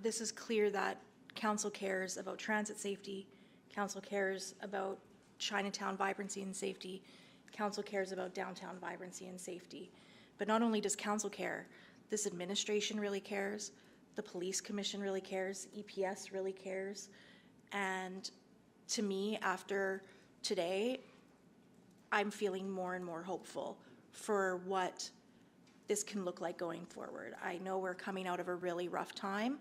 this is clear that Council cares about transit safety, Council cares about Chinatown vibrancy and safety, Council cares about downtown vibrancy and safety. But not only does Council care, this administration really cares, the Police Commission really cares, EPS really cares. And to me, after today, I'm feeling more and more hopeful for what this can look like going forward. I know we're coming out of a really rough time,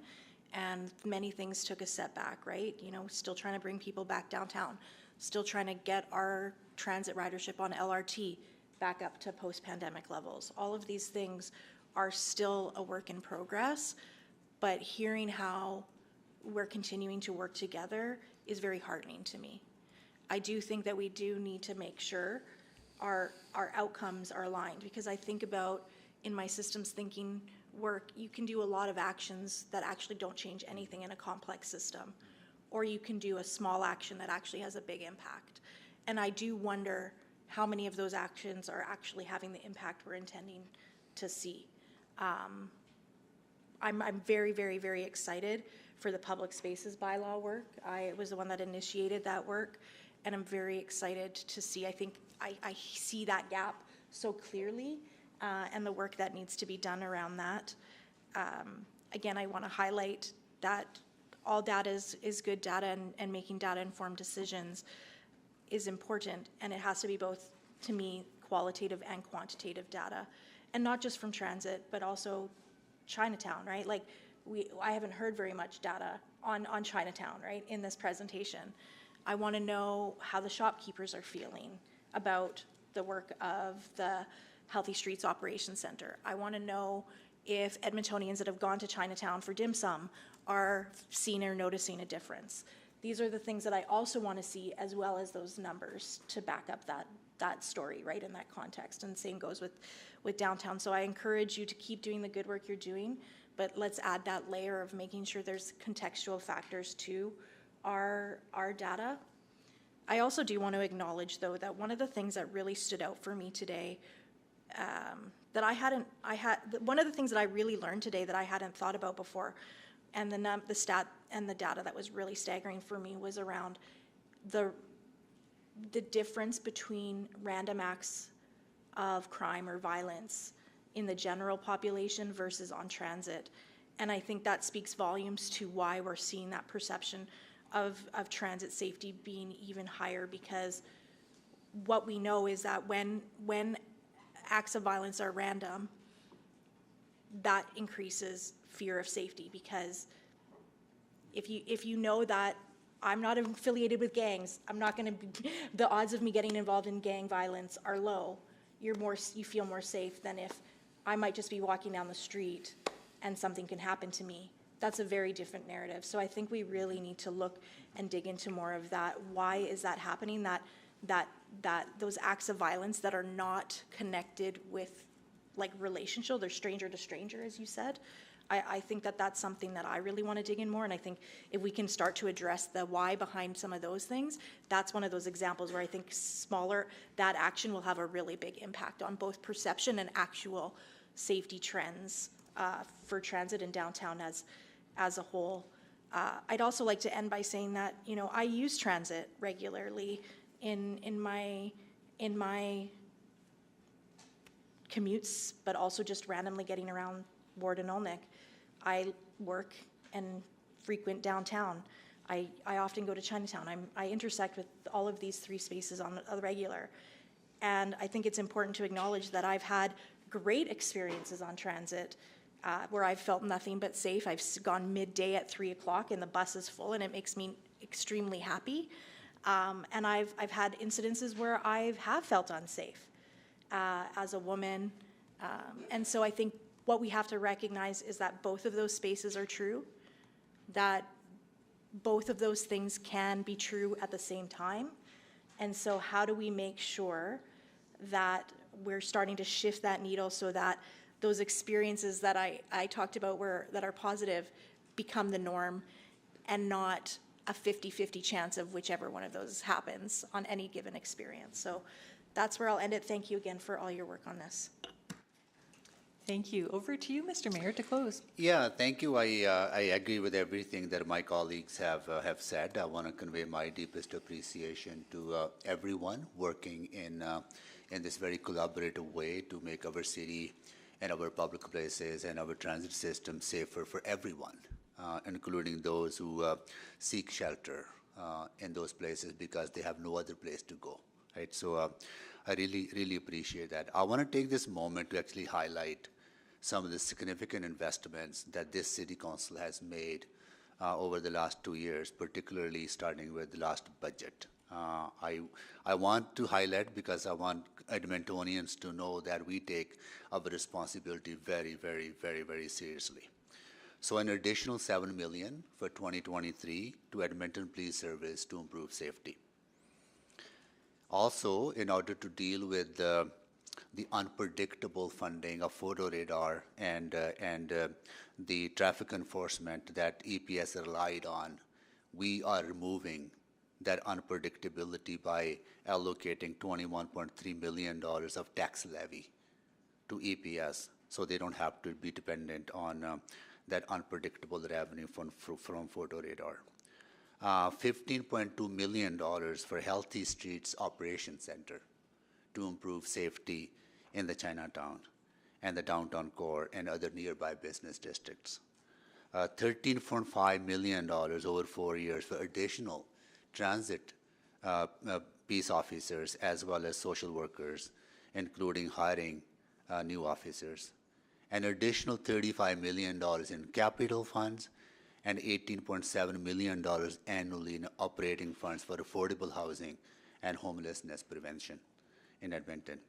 and many things took a setback, right? You know, still trying to bring people back downtown, still trying to get our transit ridership on LRT back up to post-pandemic levels. All of these things are still a work in progress, but hearing how we're continuing to work together is very heartening to me. I do think that we do need to make sure our outcomes are aligned, because I think about, in my systems thinking work, you can do a lot of actions that actually don't change anything in a complex system, or you can do a small action that actually has a big impact. And I do wonder how many of those actions are actually having the impact we're intending to see. I'm very, very, very excited for the public spaces bylaw work. I was the one that initiated that work, and I'm very excited to see. I think I see that gap so clearly, and the work that needs to be done around that. Again, I want to highlight that all data is good data, and making data-informed decisions is important, and it has to be both, to me, qualitative and quantitative data, and not just from transit, but also Chinatown, right? Like, I haven't heard very much data on Chinatown, right, in this presentation. I want to know how the shopkeepers are feeling about the work of the Healthy Streets Operations Center. I want to know if Edmontonians that have gone to Chinatown for dim sum are seeing or noticing a difference. These are the things that I also want to see, as well as those numbers to back up that story, right, in that context. And same goes with downtown. So I encourage you to keep doing the good work you're doing, but let's add that layer of making sure there's contextual factors to our data. I also do want to acknowledge, though, that one of the things that really stood out for me today, one of the things that I really learned today that I hadn't thought about before, and the stat and the data that was really staggering for me, was around the difference between random acts of crime or violence in the general population versus on transit. And I think that speaks volumes to why we're seeing that perception of transit safety being even higher, because what we know is that when acts of violence are random, that increases fear of safety, because if you know that I'm not affiliated with gangs, I'm not going to the odds of me getting involved in gang violence are low. You feel more safe than if I might just be walking down the street and something can happen to me. That's a very different narrative. So I think we really need to look and dig into more of that. Why is that happening? That those acts of violence that are not connected with, like, relationship, they're stranger to stranger, as you said. I think that's something that I really want to dig in more, and I think if we can start to address the why behind some of those things, that's one of those examples where I think that action will have a really big impact on both perception and actual safety trends for transit in downtown as a whole. I'd also like to end by saying that, you know, I use transit regularly in my commutes, but also just randomly getting around Ward and Olnick. I work and frequent downtown. I often go to Chinatown. I intersect with all of these three spaces on a regular. And I think it's important to acknowledge that I've had great experiences on transit where I've felt nothing but safe. I've gone midday at 3 o'clock and the bus is full, and it makes me extremely happy. And I've had incidences where I have felt unsafe as a woman. And so I think what we have to recognize is that both of those spaces are true, that both of those things can be true at the same time. And so how do we make sure that we're starting to shift that needle so that those experiences that I talked about that are positive become the norm, and not a 50-50 chance of whichever one of those happens on any given experience. So that's where I'll end it. Thank you again for all your work on this. Thank you. Over to you, Mr. Mayor, to close. Yeah, thank you. I agree with everything that my colleagues have said. I want to convey my deepest appreciation to everyone working in this very collaborative way to make our city and our public places and our transit system safer for everyone, including those who seek shelter in those places because they have no other place to go. right? So I really appreciate that. I want to take this moment to actually highlight some of the significant investments that this city council has made over the last 2 years, particularly starting with the last budget. I want to highlight because I want Edmontonians to know that we take our responsibility very seriously. So an additional $7 million for 2023 to Edmonton Police Service to improve safety. Also, in order to deal with the unpredictable funding of photo radar and the traffic enforcement that EPS relied on, we are removing that unpredictability by allocating $21.3 million of tax levy to EPS, so they don't have to be dependent on that unpredictable revenue from photo radar. $15.2 million for Healthy Streets Operations Center to improve safety in the Chinatown and the downtown core and other nearby business districts. $13.5 million over 4 years for additional transit peace officers as well as social workers, including hiring new officers. An additional $35 million in capital funds and $18.7 million annually in operating funds for affordable housing and homelessness prevention in Edmonton.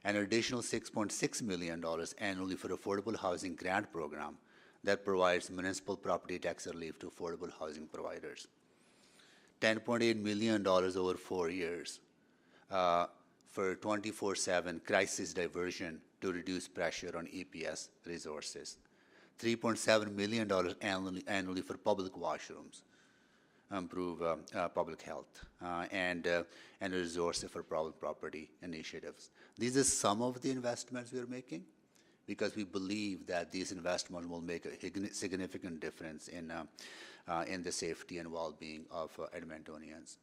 An additional $6.6 million annually for affordable housing grant program that provides municipal property tax relief to affordable housing providers. $10.8 million over 4 years for 24/7 crisis diversion to reduce pressure on EPS resources. $3.7 million annually for public washrooms, improve public health, and resources for private property initiatives. These are some of the investments we are making because we believe that these investments will make a significant difference in the safety and well-being of Edmontonians.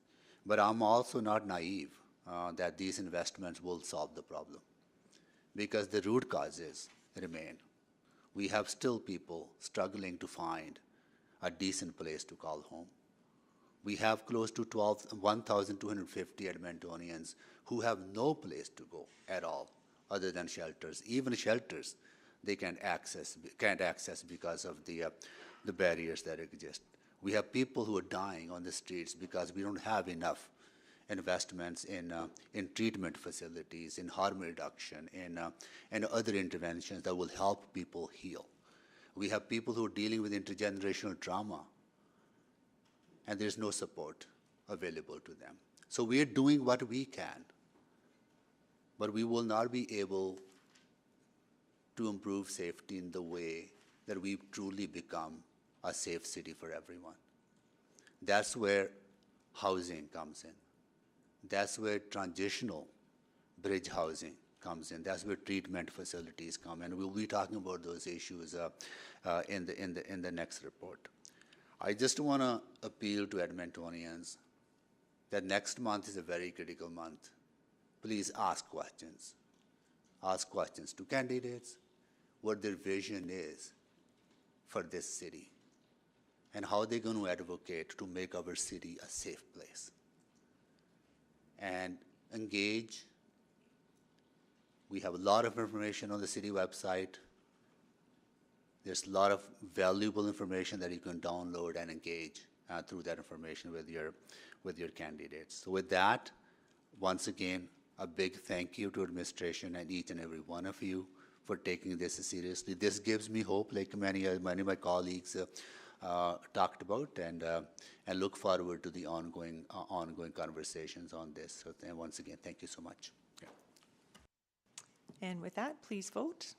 But I'm also not naive that these investments will solve the problem because the root causes remain. We have still people struggling to find a decent place to call home. We have close to 1,250 Edmontonians who have no place to go at all other than shelters. Even shelters they can't access because of the barriers that exist. We have people who are dying on the streets because we don't have enough investments in treatment facilities, in harm reduction, and other interventions that will help people heal. We have people who are dealing with intergenerational trauma, and there's no support available to them. So we are doing what we can, but we will not be able to improve safety in the way that we truly become a safe city for everyone. That's where housing comes in. That's where transitional bridge housing comes in. That's where treatment facilities come in. We'll be talking about those issues in the next report. I just want to appeal to Edmontonians that next month is a very critical month. Please ask questions. Ask questions to candidates, what their vision is for this city, and how they're going to advocate to make our city a safe place. And engage. We have a lot of information on the city website. There's a lot of valuable information that you can download and engage through that information with your candidates. So with that, once again, a big thank you to administration and each and every one of you for taking this seriously. This gives me hope, like many of my colleagues talked about, and look forward to the ongoing conversations on this. So once again, thank you so much. Yeah. And with that, please vote.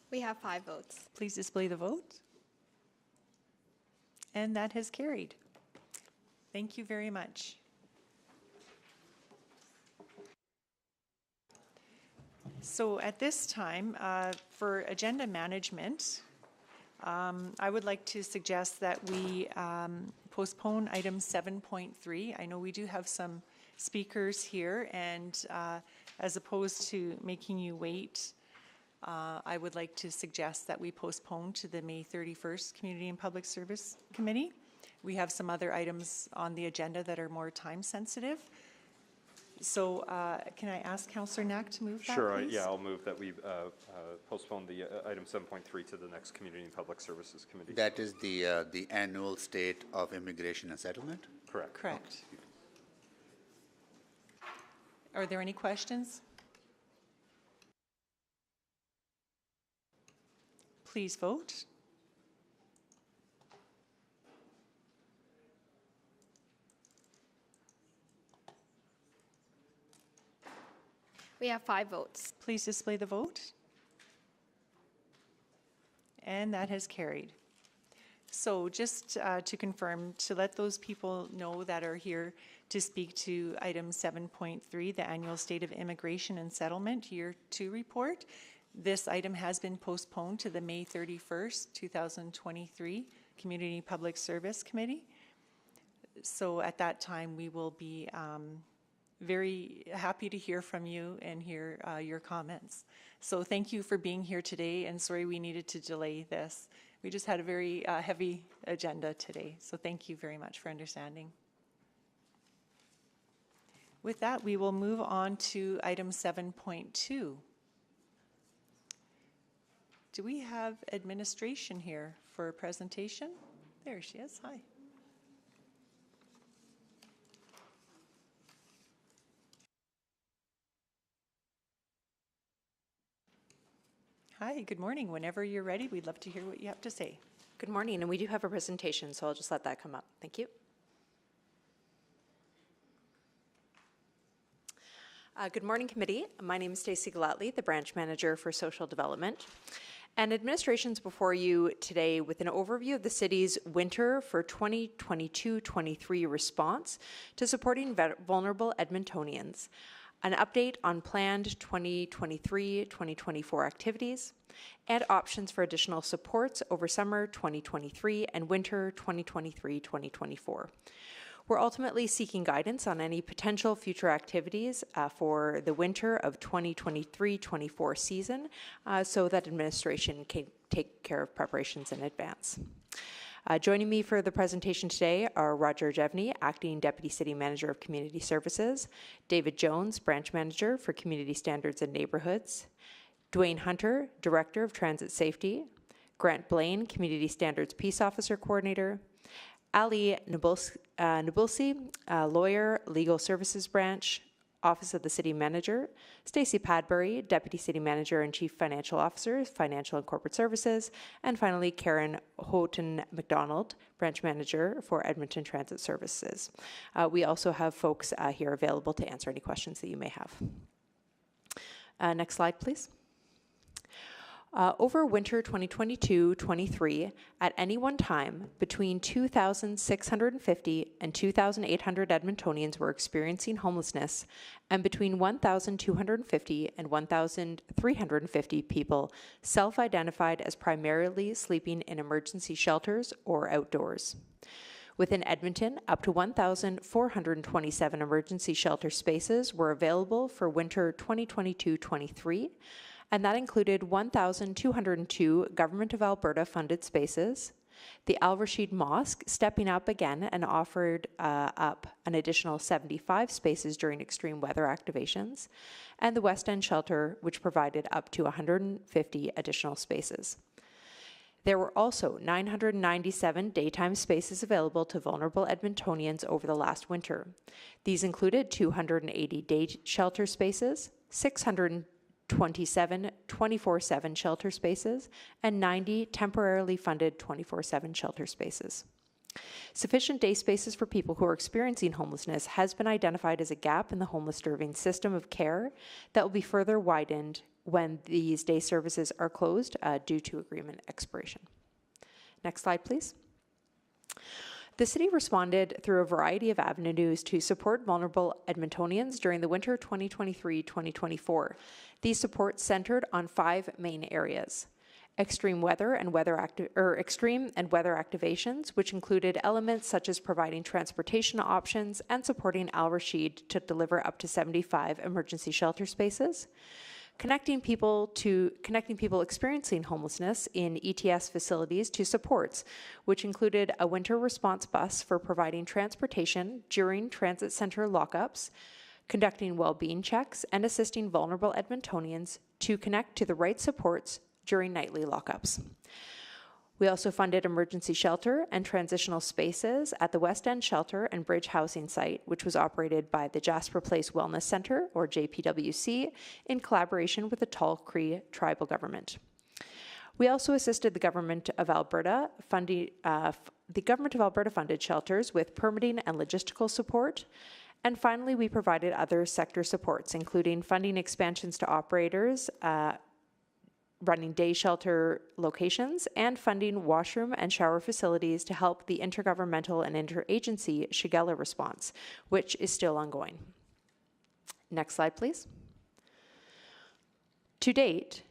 We have 5 votes. Please display the vote. And that has carried. Thank you very much. So at this time, for agenda management, I would like to suggest that we postpone item 7.3. I know we do have some speakers here, and as opposed to making you wait I would like to suggest that we postpone to the May 31st Community and Public Service Committee. We have some other items on the agenda that are more time sensitive. So can I ask Councillor Knack to move that, Sure, please? yeah, I'll move that we postpone the item 7.3 to the next Community and Public Services Committee. That is the annual state of immigration and settlement? Correct. Correct. Are there any questions? Please vote. We have 5 votes. Please display the vote. And that has carried. So just to confirm, to let those people know that are here to speak to item 7.3, the annual State of Immigration and Settlement Year 2 report, this item has been postponed to the May 31st, 2023 Community Public Service Committee. So at that time, we will be very happy to hear from you and hear your comments. So thank you for being here today, and sorry we needed to delay this. We just had a very heavy agenda today, so thank you very much for understanding. With that, we will move on to item 7.2. Do we have administration here for a presentation? There she is. Hi. Hi, good morning. Whenever you're ready, we'd love to hear what you have to say. Good morning, and we do have a presentation, so I'll just let that come up. Thank you. Good morning, committee. My name is Stacey Gallatley, the branch manager for social development. And administration's before you today with an overview of the city's winter for 2022-23 response to supporting vulnerable Edmontonians, an update on planned 2023-2024 activities, and options for additional supports over summer 2023 and winter 2023-2024. We're ultimately seeking guidance on any potential future activities for the winter of 2023-24 season so that administration can take care of preparations in advance. Joining me for the presentation today are Roger Jevney, Acting Deputy City Manager of Community Services, David Jones, Branch Manager for Community Standards and Neighborhoods, Dwayne Hunter, Director of Transit Safety, Grant Blaine, Community Standards Peace Officer Coordinator, Ali Nabulsi, Lawyer, Legal Services Branch, Office of the City Manager, Stacey Padbury, Deputy City Manager and Chief Financial Officer, Financial and Corporate Services, and finally Karen Houghton McDonald, Branch Manager for Edmonton Transit Services. We also have folks here available to answer any questions that you may have. Next slide, please. Over winter 2022-23, at any one time, between 2,650 and 2,800 Edmontonians were experiencing homelessness, and between 1,250 and 1,350 people self-identified as primarily sleeping in emergency shelters or outdoors. Within Edmonton, up to 1,427 emergency shelter spaces were available for winter 2022-23, and that included 1,202 Government of Alberta funded spaces, the Al Rashid Mosque stepping up again and offered up an additional 75 spaces during extreme weather activations, and the West End Shelter, which provided up to 150 additional spaces. There were also 997 daytime spaces available to vulnerable Edmontonians over the last winter. These included 280 day shelter spaces, 627 24/7 shelter spaces, and 90 temporarily funded 24/7 shelter spaces. Sufficient day spaces for people who are experiencing homelessness has been identified as a gap in the homeless serving system of care that will be further widened when these day services are closed due to agreement expiration. Next slide, please. The city responded through a variety of avenues to support vulnerable Edmontonians during the winter 2023-2024. These supports centered on 5 main areas: extreme and weather activations, which included elements such as providing transportation options and supporting Al Rashid to deliver up to 75 emergency shelter spaces; connecting people experiencing homelessness in ETS facilities to supports, which included a winter response bus for providing transportation during transit center lockups, conducting well-being checks, and assisting vulnerable Edmontonians to connect to the right supports during nightly lockups. We also funded emergency shelter and transitional spaces at the West End Shelter and Bridge Housing Site, which was operated by the Jasper Place Wellness Centre, or JPWC, in collaboration with the Tall Cree Tribal Government. We also assisted the Government of Alberta funded shelters with permitting and logistical support. And finally, we provided other sector supports, including funding expansions to operators running day shelter locations, and funding washroom and shower facilities to help the intergovernmental and interagency Shigella response, which is still ongoing. Next slide, please. To date,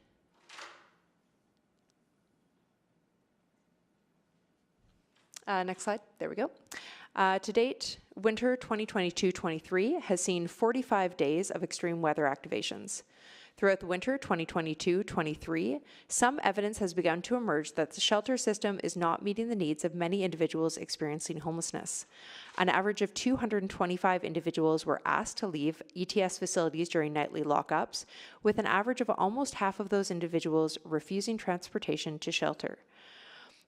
next slide, there we go. To date, winter 2022-23 has seen 45 days of extreme weather activations. Throughout the winter 2022-23, some evidence has begun to emerge that the shelter system is not meeting the needs of many individuals experiencing homelessness. An average of 225 individuals were asked to leave ETS facilities during nightly lockups, with an average of almost half of those individuals refusing transportation to shelter.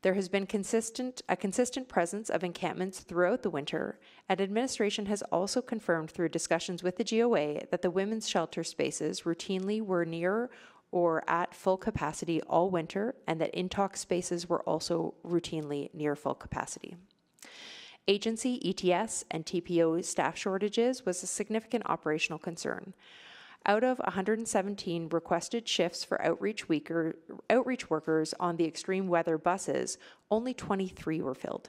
There has been a consistent presence of encampments throughout the winter, and administration has also confirmed through discussions with the GOA that the women's shelter spaces routinely were near or at full capacity all winter, and that in-talk spaces were also routinely near full capacity. Agency, ETS, and TPO staff shortages was a significant operational concern. Out of 117 requested shifts for outreach workers on the extreme weather buses, only 23 were filled.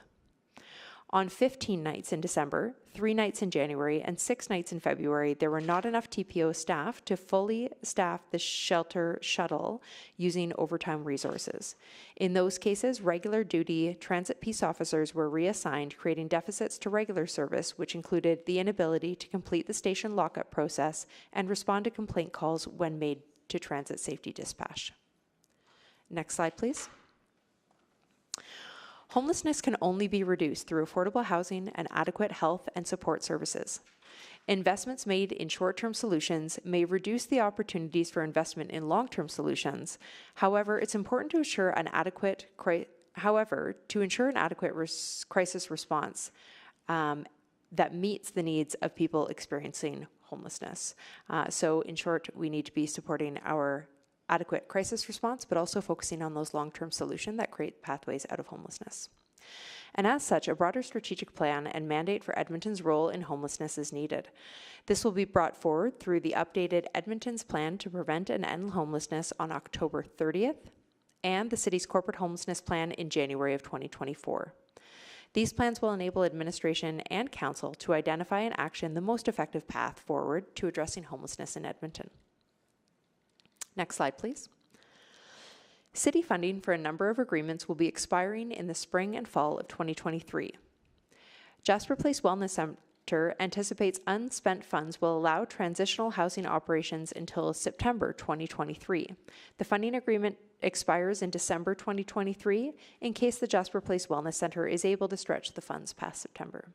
On 15 nights in December, 3 nights in January, and 6 nights in February, there were not enough TPO staff to fully staff the shelter shuttle using overtime resources. In those cases, regular duty transit peace officers were reassigned, creating deficits to regular service, which included the inability to complete the station lockup process and respond to complaint calls when made to transit safety dispatch. Next slide, please. Homelessness can only be reduced through affordable housing and adequate health and support services. Investments made in short-term solutions may reduce the opportunities for investment in long-term solutions. However, it's important to ensure an adequate crisis response that meets the needs of people experiencing homelessness. So in short, we need to be supporting our adequate crisis response, but also focusing on those long-term solutions that create pathways out of homelessness. And as such, a broader strategic plan and mandate for Edmonton's role in homelessness is needed. This will be brought forward through the updated Edmonton's Plan to Prevent and End Homelessness on October 30th, and the city's corporate homelessness plan in January of 2024. These plans will enable administration and council to identify and action the most effective path forward to addressing homelessness in Edmonton. Next slide, please. City funding for a number of agreements will be expiring in the spring and fall of 2023. Jasper Place Wellness Centre anticipates unspent funds will allow transitional housing operations until September 2023. The funding agreement expires in December 2023 in case the Jasper Place Wellness Centre is able to stretch the funds past September.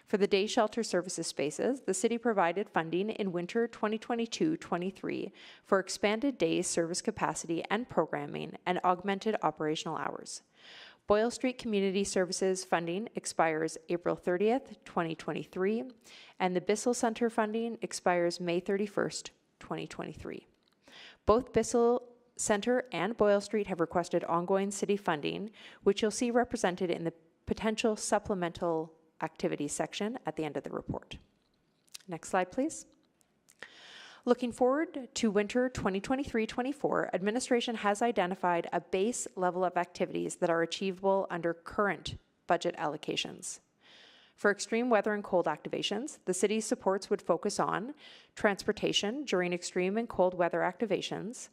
For the day shelter services spaces, the city provided funding in winter 2022-23 for expanded day service capacity and programming and augmented operational hours. Boyle Street Community Services funding expires April 30th, 2023, and the Bissell Centre funding expires May 31st, 2023. Both Bissell Centre and Boyle Street have requested ongoing city funding, which you'll see represented in the potential supplemental activities section at the end of the report. Next slide, please. Looking forward to winter 2023-24, administration has identified a base level of activities that are achievable under current budget allocations. For extreme weather and cold activations, the city's supports would focus on transportation during extreme and cold weather activations,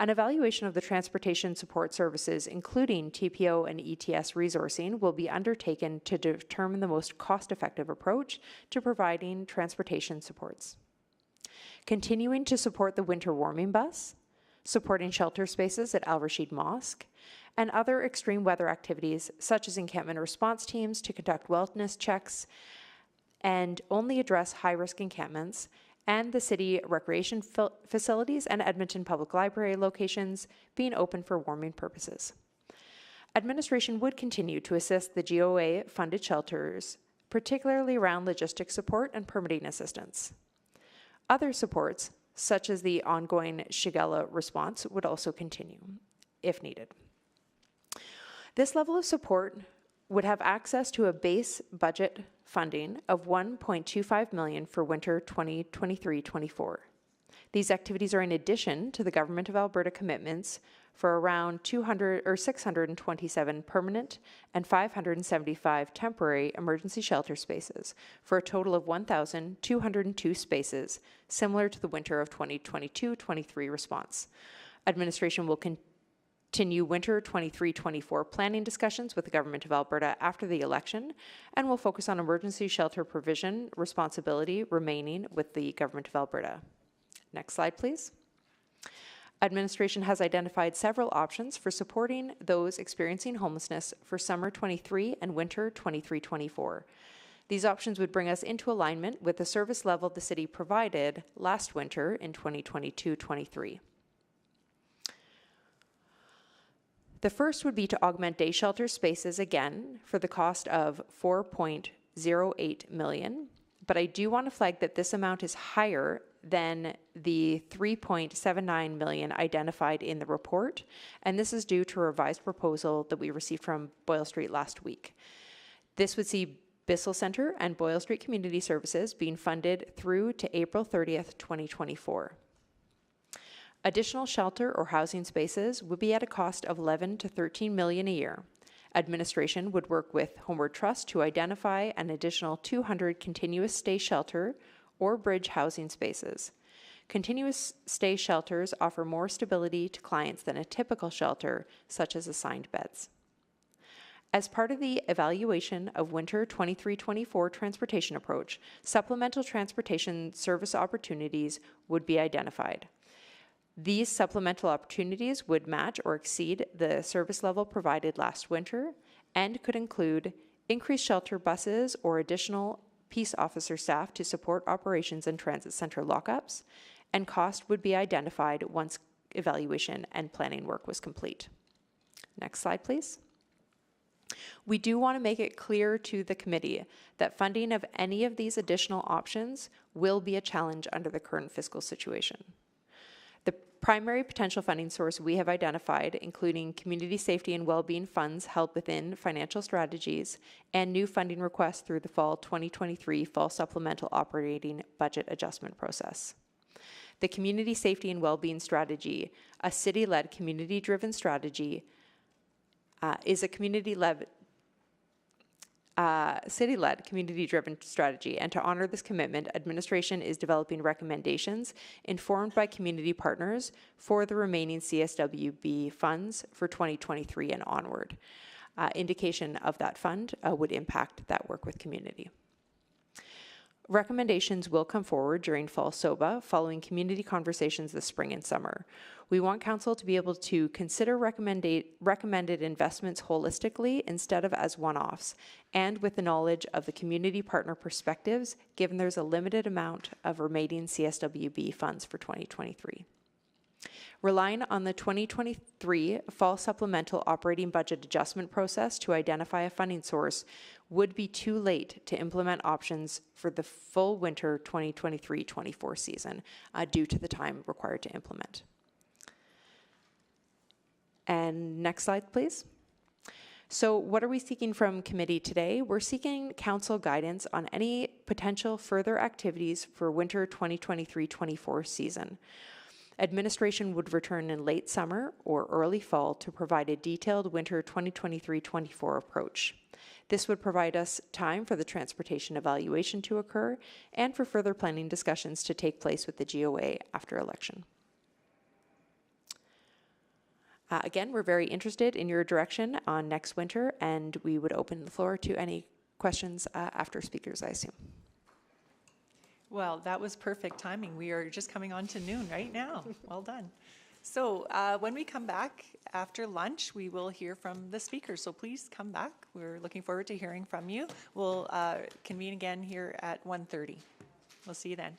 an evaluation of the transportation support services, including TPO and ETS resourcing, will be undertaken to determine the most cost-effective approach to providing transportation supports. continuing to support the winter warming bus, supporting shelter spaces at Al Rashid Mosque, and other extreme weather activities such as encampment response teams to conduct wellness checks and only address high-risk encampments, and the city recreation facilities and Edmonton Public Library locations being open for warming purposes. Administration would continue to assist the GOA-funded shelters, particularly around logistics support and permitting assistance. Other supports, such as the ongoing Shigella response, would also continue, if needed. This level of support would have access to a base budget funding of $1.25 million for winter 2023-24. These activities are in addition to the Government of Alberta commitments for around 627 permanent and 575 temporary emergency shelter spaces for a total of 1,202 spaces, similar to the winter of 2022-23 response. Administration will continue winter 23-24 planning discussions with the Government of Alberta after the election and will focus on emergency shelter provision responsibility remaining with the Government of Alberta. Next slide, please. Administration has identified several options for supporting those experiencing homelessness for summer 23 and winter 23-24. These options would bring us into alignment with the service level the city provided last winter in 2022-23. The first would be to augment day shelter spaces again for the cost of $4.08 million, but I do want to flag that this amount is higher than the $3.79 million identified in the report, and this is due to a revised proposal that we received from Boyle Street last week. This would see Bissell Centre and Boyle Street Community Services being funded through to April 30th, 2024. Additional shelter or housing spaces would be at a cost of $11 to $13 million a year. Administration would work with Homeward Trust to identify an additional 200 continuous stay shelter or bridge housing spaces. Continuous stay shelters offer more stability to clients than a typical shelter, such as assigned beds. As part of the evaluation of winter 23-24 transportation approach, supplemental transportation service opportunities would be identified. These supplemental opportunities would match or exceed the service level provided last winter and could include increased shelter buses or additional peace officer staff to support operations and transit center lockups, and cost would be identified once evaluation and planning work was complete. Next slide, please. We do want to make it clear to the committee that funding of any of these additional options will be a challenge under the current fiscal situation. The primary potential funding source we have identified, including community safety and well-being funds held within financial strategies and new funding requests through the fall 2023 fall supplemental operating budget adjustment process. The community safety and well-being strategy, a city-led community-driven strategy, is a city-led community-driven strategy, and to honor this commitment, administration is developing recommendations informed by community partners for the remaining CSWB funds for 2023 and onward. Indication of that fund would impact that work with community. Recommendations will come forward during fall SOBA following community conversations this spring and summer. We want Council to be able to consider recommended investments holistically instead of as one-offs, and with the knowledge of the community partner perspectives, given there's a limited amount of remaining CSWB funds for 2023. Relying on the 2023 fall supplemental operating budget adjustment process to identify a funding source would be too late to implement options for the full winter 2023-24 season due to the time required to implement. And next slide, please. So what are we seeking from committee today? We're seeking council guidance on any potential further activities for winter 2023-24 season. Administration would return in late summer or early fall to provide a detailed winter 2023-24 approach. This would provide us time for the transportation evaluation to occur and for further planning discussions to take place with the GOA after election. Again, we're very interested in your direction on next winter, and we would open the floor to any questions after speakers, I assume. Well, that was perfect timing. We are just coming on to noon right now. Well done. So when we come back after lunch, we will hear from the speakers. So please come back. We're looking forward to hearing from you. We'll convene again here at 1:30. We'll see you then.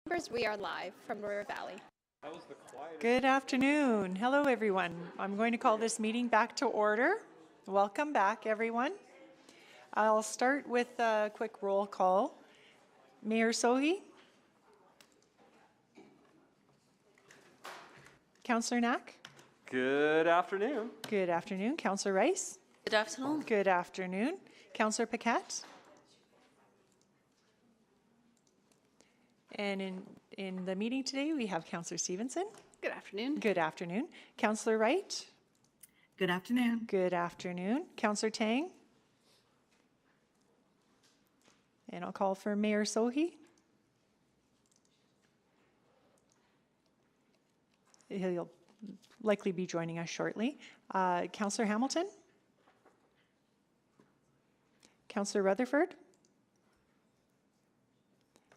Members, we are live from River Valley. Good afternoon. Hello, everyone. I'm going to call this meeting back to order. Welcome back, everyone. I'll start with a quick roll call. Mayor Sohi? Councillor Knack? Good afternoon. Good afternoon. Councillor Rice? Good afternoon. Good afternoon. Councillor Paquette? And in the meeting today, we have Councillor Stevenson. Good afternoon. Good afternoon. Councillor Wright? Good afternoon. Good afternoon. Councillor Tang? And I'll call for Mayor Sohi. He'll likely be joining us shortly. Councillor Hamilton? Councillor Rutherford?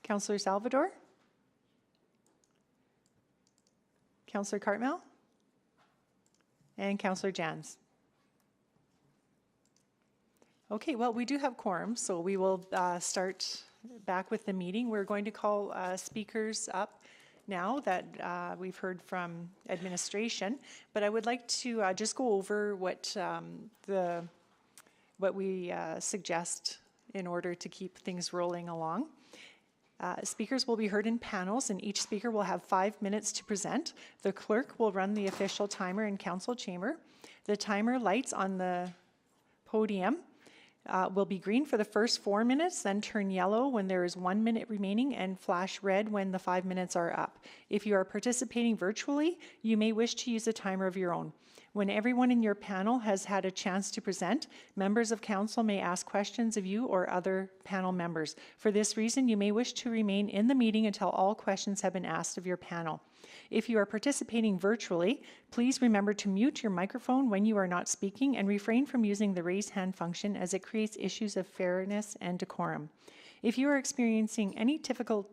Councillor Salvador? Councillor Cartmel? And Councillor Jans. Okay, well, we do have quorum, so we will start back with the meeting. We're going to call speakers up now that we've heard from administration, but I would like to just go over what we suggest in order to keep things rolling along. Speakers will be heard in panels, and each speaker will have 5 minutes to present. The clerk will run the official timer in council chamber. The timer lights on the podium will be green for the first 4 minutes, then turn yellow when there is 1 minute remaining, and flash red when the 5 minutes are up. If you are participating virtually, you may wish to use a timer of your own. When everyone in your panel has had a chance to present, members of council may ask questions of you or other panel members. For this reason, you may wish to remain in the meeting until all questions have been asked of your panel. If you are participating virtually, please remember to mute your microphone when you are not speaking and refrain from using the raise hand function, as it creates issues of fairness and decorum. If you are experiencing any technical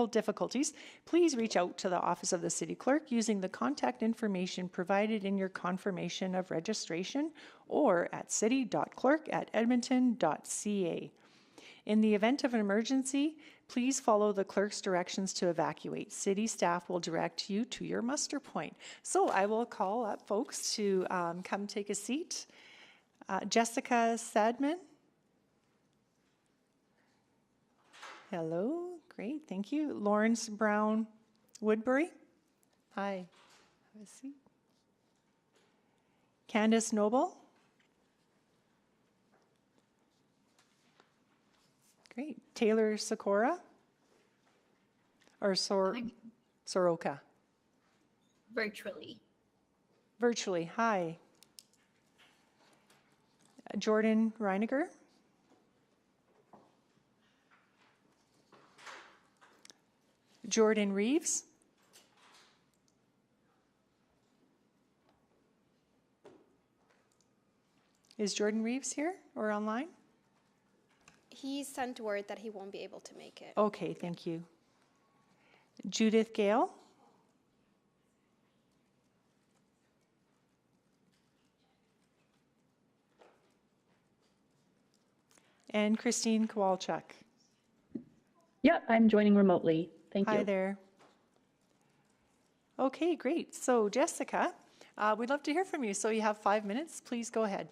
difficulties, please reach out to the Office of the City Clerk using the contact information provided in your confirmation of registration or at city.clerk@edmonton.ca. In the event of an emergency, please follow the clerk's directions to evacuate. City staff will direct you to your muster point. So I will call up folks to come take a seat. Jessica Sadman. Hello. Great, thank you. Lawrence Brown Woodbury. Hi. Have a seat. Candace Noble. Great. Taylor Sikora. Or Soroka. Virtually. Virtually. Hi. Jordan Reiniger. Jordan Reeves. Is Jordan Reeves here or online? He sent word that he won't be able to make it. Okay, thank you. Judith Gale. And Christine Kowalchuk. Yep, I'm joining remotely. Thank you. Hi there. Okay, great. So Jessica, we'd love to hear from you. So you have 5 minutes. Please go ahead.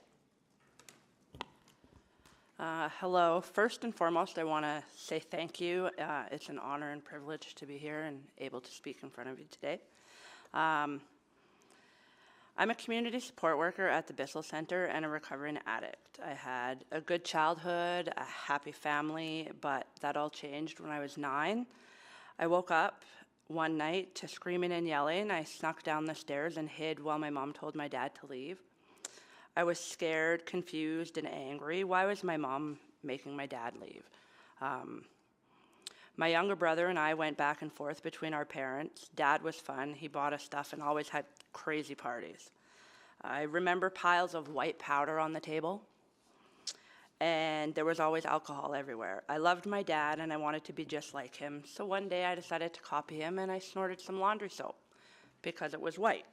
Hello. First and foremost, I want to say thank you. It's an honor and privilege to be here and able to speak in front of you today. I'm a community support worker at the Bissell Center and a recovering addict. I had a good childhood, a happy family, but that all changed when I was 9. I woke up one night to screaming and yelling. I snuck down the stairs and hid while my mom told my dad to leave. I was scared, confused, and angry. Why was my mom making my dad leave? My younger brother and I went back and forth between our parents. Dad was fun. He bought us stuff and always had crazy parties. I remember piles of white powder on the table, and there was always alcohol everywhere. I loved my dad, and I wanted to be just like him. So one day I decided to copy him, and I snorted some laundry soap because it was white.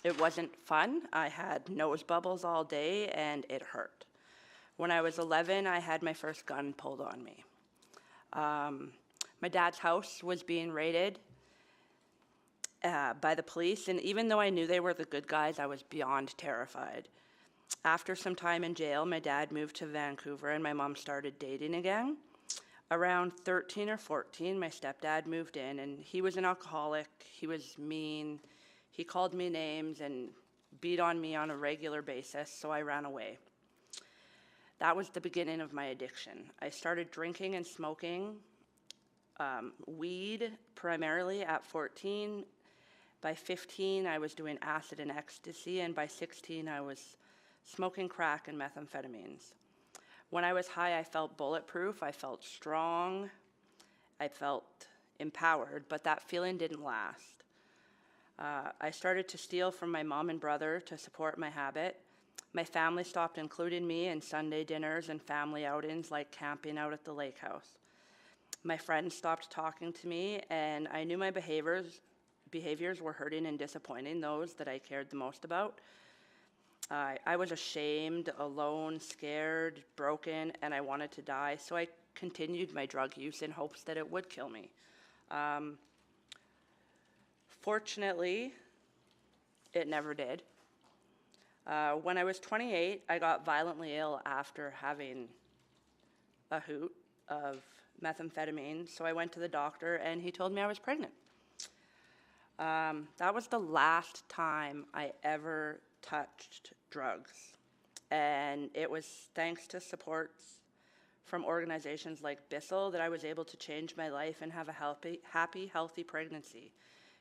It wasn't fun. I had nose bubbles all day, and it hurt. When I was 11, I had my first gun pulled on me. My dad's house was being raided by the police, and even though I knew they were the good guys, I was beyond terrified. After some time in jail, my dad moved to Vancouver and my mom started dating again. Around 13 or 14, my stepdad moved in, and he was an alcoholic. He was mean. He called me names and beat on me on a regular basis, so I ran away. That was the beginning of my addiction. I started drinking and smoking weed primarily at 14. By 15, I was doing acid and ecstasy, and by 16, I was smoking crack and methamphetamines. When I was high, I felt bulletproof, I felt strong, I felt empowered, but that feeling didn't last. I started to steal from my mom and brother to support my habit. My family stopped including me in Sunday dinners and family outings like camping out at the lake house. My friends stopped talking to me, and I knew my behaviors were hurting and disappointing those that I cared the most about. I was ashamed, alone, scared, broken, and I wanted to die, so I continued my drug use in hopes that it would kill me. Fortunately, it never did. When I was 28, I got violently ill after having a hoot of methamphetamine, so I went to the doctor and he told me I was pregnant. That was the last time I ever touched drugs, and it was thanks to supports from organizations like Bissell that I was able to change my life and have a happy, healthy pregnancy,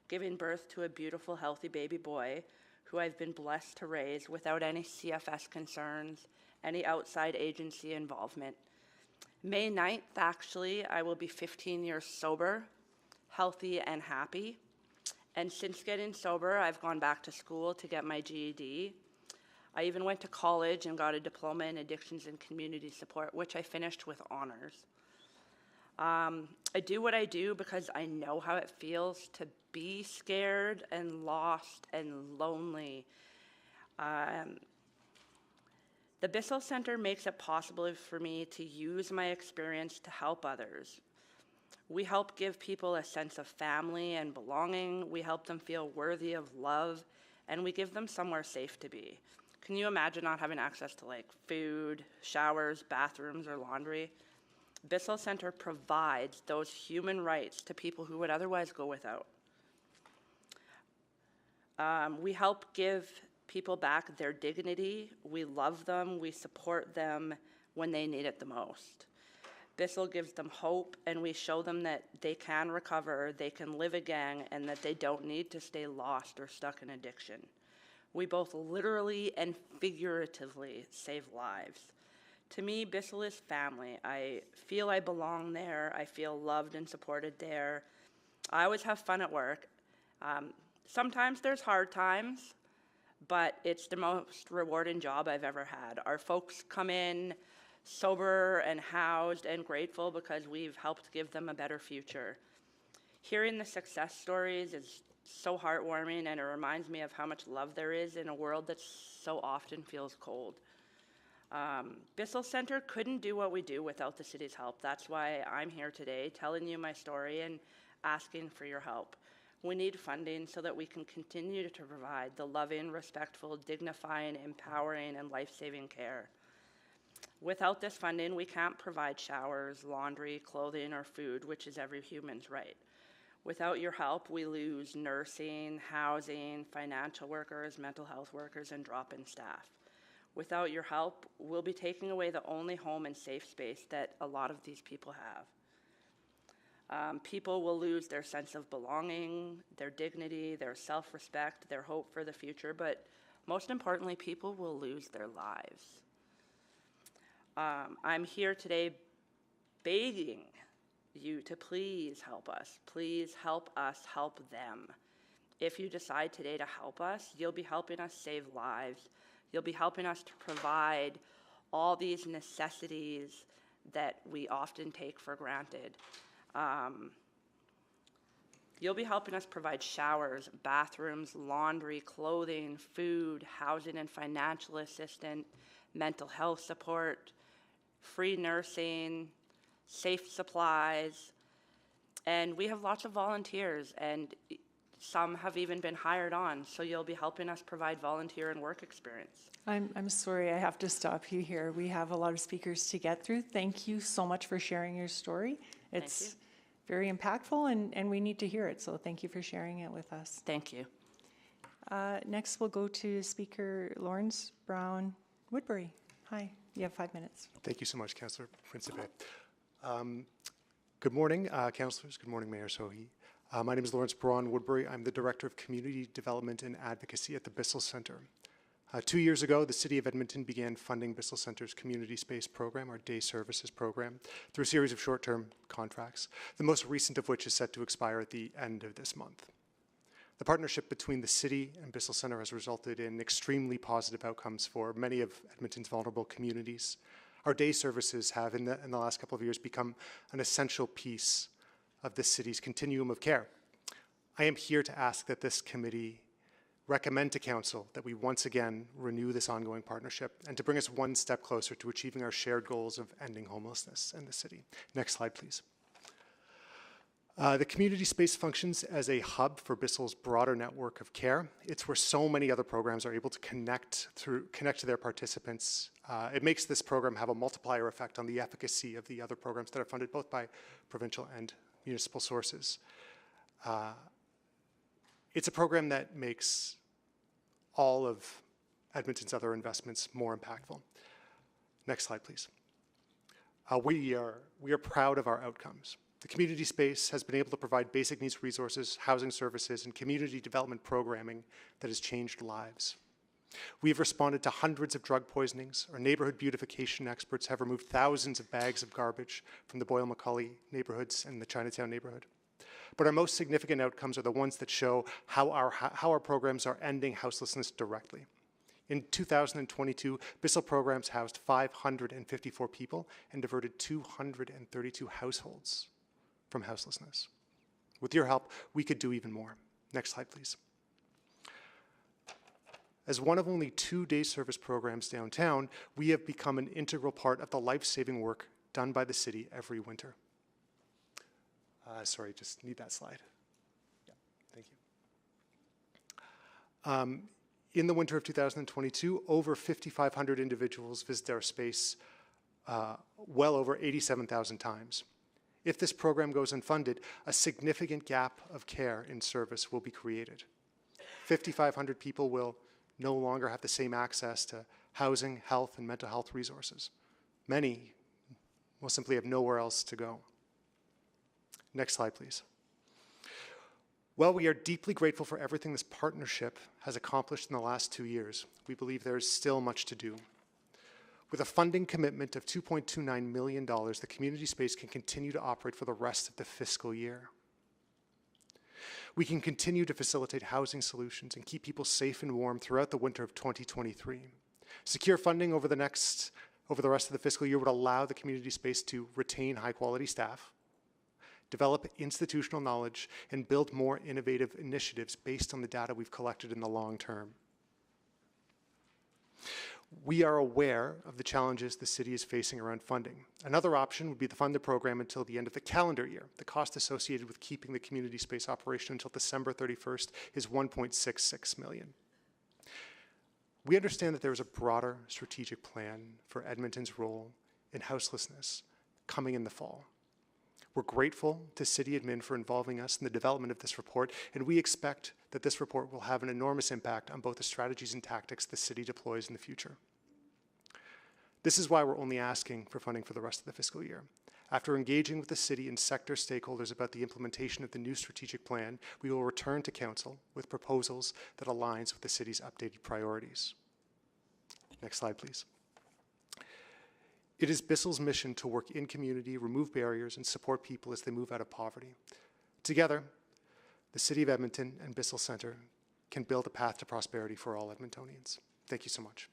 giving birth to a beautiful, healthy baby boy who I've been blessed to raise without any CFS concerns, any outside agency involvement. May 9th, actually, I will be 15 years sober, healthy, and happy. And since getting sober, I've gone back to school to get my GED. I even went to college and got a diploma in addictions and community support, which I finished with honors. I do what I do because I know how it feels to be scared and lost and lonely. The Bissell Center makes it possible for me to use my experience to help others. We help give people a sense of family and belonging. We help them feel worthy of love, and we give them somewhere safe to be. Can you imagine not having access to like food, showers, bathrooms, or laundry? Bissell Center provides those human rights to people who would otherwise go without. We help give people back their dignity. We love them. We support them when they need it the most. Bissell gives them hope, and we show them that they can recover, they can live again, and that they don't need to stay lost or stuck in addiction. We both literally and figuratively save lives. To me, Bissell is family. I feel I belong there. I feel loved and supported there. I always have fun at work. Sometimes there's hard times, but it's the most rewarding job I've ever had. Our folks come in sober and housed and grateful because we've helped give them a better future. Hearing the success stories is so heartwarming, and it reminds me of how much love there is in a world that so often feels cold. Bissell Center couldn't do what we do without the city's help. That's why I'm here today telling you my story and asking for your help. We need funding so that we can continue to provide the loving, respectful, dignifying, empowering, and life-saving care. Without this funding, we can't provide showers, laundry, clothing, or food, which is every human's right. Without your help, we lose nursing, housing, financial workers, mental health workers, and drop-in staff. Without your help, we'll be taking away the only home and safe space that a lot of these people have. People will lose their sense of belonging, their dignity, their self-respect, their hope for the future, but most importantly, people will lose their lives. I'm here today begging you to please help us. Please help us help them. If you decide today to help us, you'll be helping us save lives. You'll be helping us to provide all these necessities that we often take for granted. You'll be helping us provide showers, bathrooms, laundry, clothing, food, housing and financial assistance, mental health support, free nursing, safe supplies, And we have lots of volunteers, and some have even been hired on, so you'll be helping us provide volunteer and work experience. I'm sorry, I have to stop you here. We have a lot of speakers to get through. Thank you so much for sharing your story. It's very impactful, and we need to hear it, so thank you for sharing it with us. Thank you. Next, we'll go to Speaker Lawrence Brown Woodbury. Hi, you have 5 minutes. Thank you so much, Councillor Principe. Good morning, councillors. Good morning, Mayor Sohi. My name is Lawrence Braun Woodbury. I'm the Director of Community Development and Advocacy at the Bissell Centre. 2 years ago, the City of Edmonton began funding Bissell Centre's Community Space Program, our day services program, through a series of short-term contracts, the most recent of which is set to expire at the end of this month. The partnership between the City and Bissell Centre has resulted in extremely positive outcomes for many of Edmonton's vulnerable communities. Our day services have, in the last couple of years, become an essential piece of the city's continuum of care. I am here to ask that this committee recommend to Council that we once again renew this ongoing partnership and to bring us one step closer to achieving our shared goals of ending homelessness in the city. Next slide, please. The community space functions as a hub for Bissell's broader network of care. It's where so many other programs are able to connect to their participants. It makes this program have a multiplier effect on the efficacy of the other programs that are funded both by provincial and municipal sources. It's a program that makes all of Edmonton's other investments more impactful. Next slide, please. We are proud of our outcomes. The community space has been able to provide basic needs resources, housing services, and community development programming that has changed lives. We've responded to hundreds of drug poisonings. Our neighborhood beautification experts have removed thousands of bags of garbage from the Boyle-McCully neighborhoods and the Chinatown neighborhood. But our most significant outcomes are the ones that show how our programs are ending houselessness directly. In 2022, Bissell programs housed 554 people and diverted 232 households from houselessness. With your help, we could do even more. Next slide, please. As one of only 2 day service programs downtown, we have become an integral part of the life-saving work done by the city every winter. Sorry, just need that slide. Yeah, thank you. In the winter of 2022, over 5,500 individuals visited our space well over 87,000 times. If this program goes unfunded, a significant gap of care in service will be created. 5,500 people will no longer have the same access to housing, health, and mental health resources. Many will simply have nowhere else to go. Next slide, please. While we are deeply grateful for everything this partnership has accomplished in the last 2 years, we believe there is still much to do. With a funding commitment of $2.29 million, the community space can continue to operate for the rest of the fiscal year. We can continue to facilitate housing solutions and keep people safe and warm throughout the winter of 2023. Secure funding over the rest of the fiscal year would allow the community space to retain high-quality staff, develop institutional knowledge, and build more innovative initiatives based on the data we've collected in the long term. We are aware of the challenges the city is facing around funding. Another option would be to fund the program until the end of the calendar year. The cost associated with keeping the community space operational until December 31st is $1.66 million. We understand that there is a broader strategic plan for Edmonton's role in houselessness coming in the fall. We're grateful to City Admin for involving us in the development of this report, and we expect that this report will have an enormous impact on both the strategies and tactics the city deploys in the future. This is why we're only asking for funding for the rest of the fiscal year. After engaging with the city and sector stakeholders about the implementation of the new strategic plan, we will return to Council with proposals that aligns with the city's updated priorities. Next slide, please. It is Bissell's mission to work in community, remove barriers, and support people as they move out of poverty. Together, the City of Edmonton and Bissell Centre can build a path to prosperity for all Edmontonians. Thank you so much.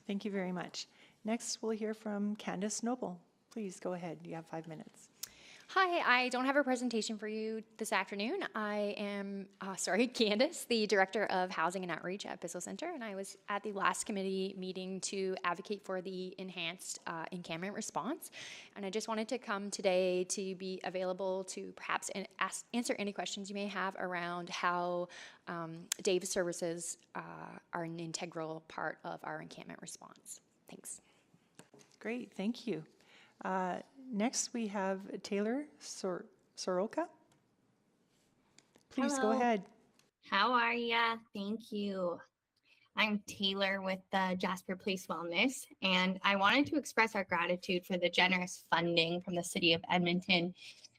Thank you very much. Next, we'll hear from Candace Noble. Please go ahead. You have 5 minutes. Hi, I don't have a presentation for you this afternoon. I am, Candace, the Director of Housing and Outreach at Bissell Center, and I was at the last committee meeting to advocate for the enhanced encampment response. And I just wanted to come today to be available to perhaps answer any questions you may have around how Davis services are an integral part of our encampment response. Thanks. Great, thank you. Next, we have Taylor Soroka. Please go Hello. ahead. How are ya? Thank you. I'm Taylor with the Jasper Place Wellness, and I wanted to express our gratitude for the generous funding from the City of Edmonton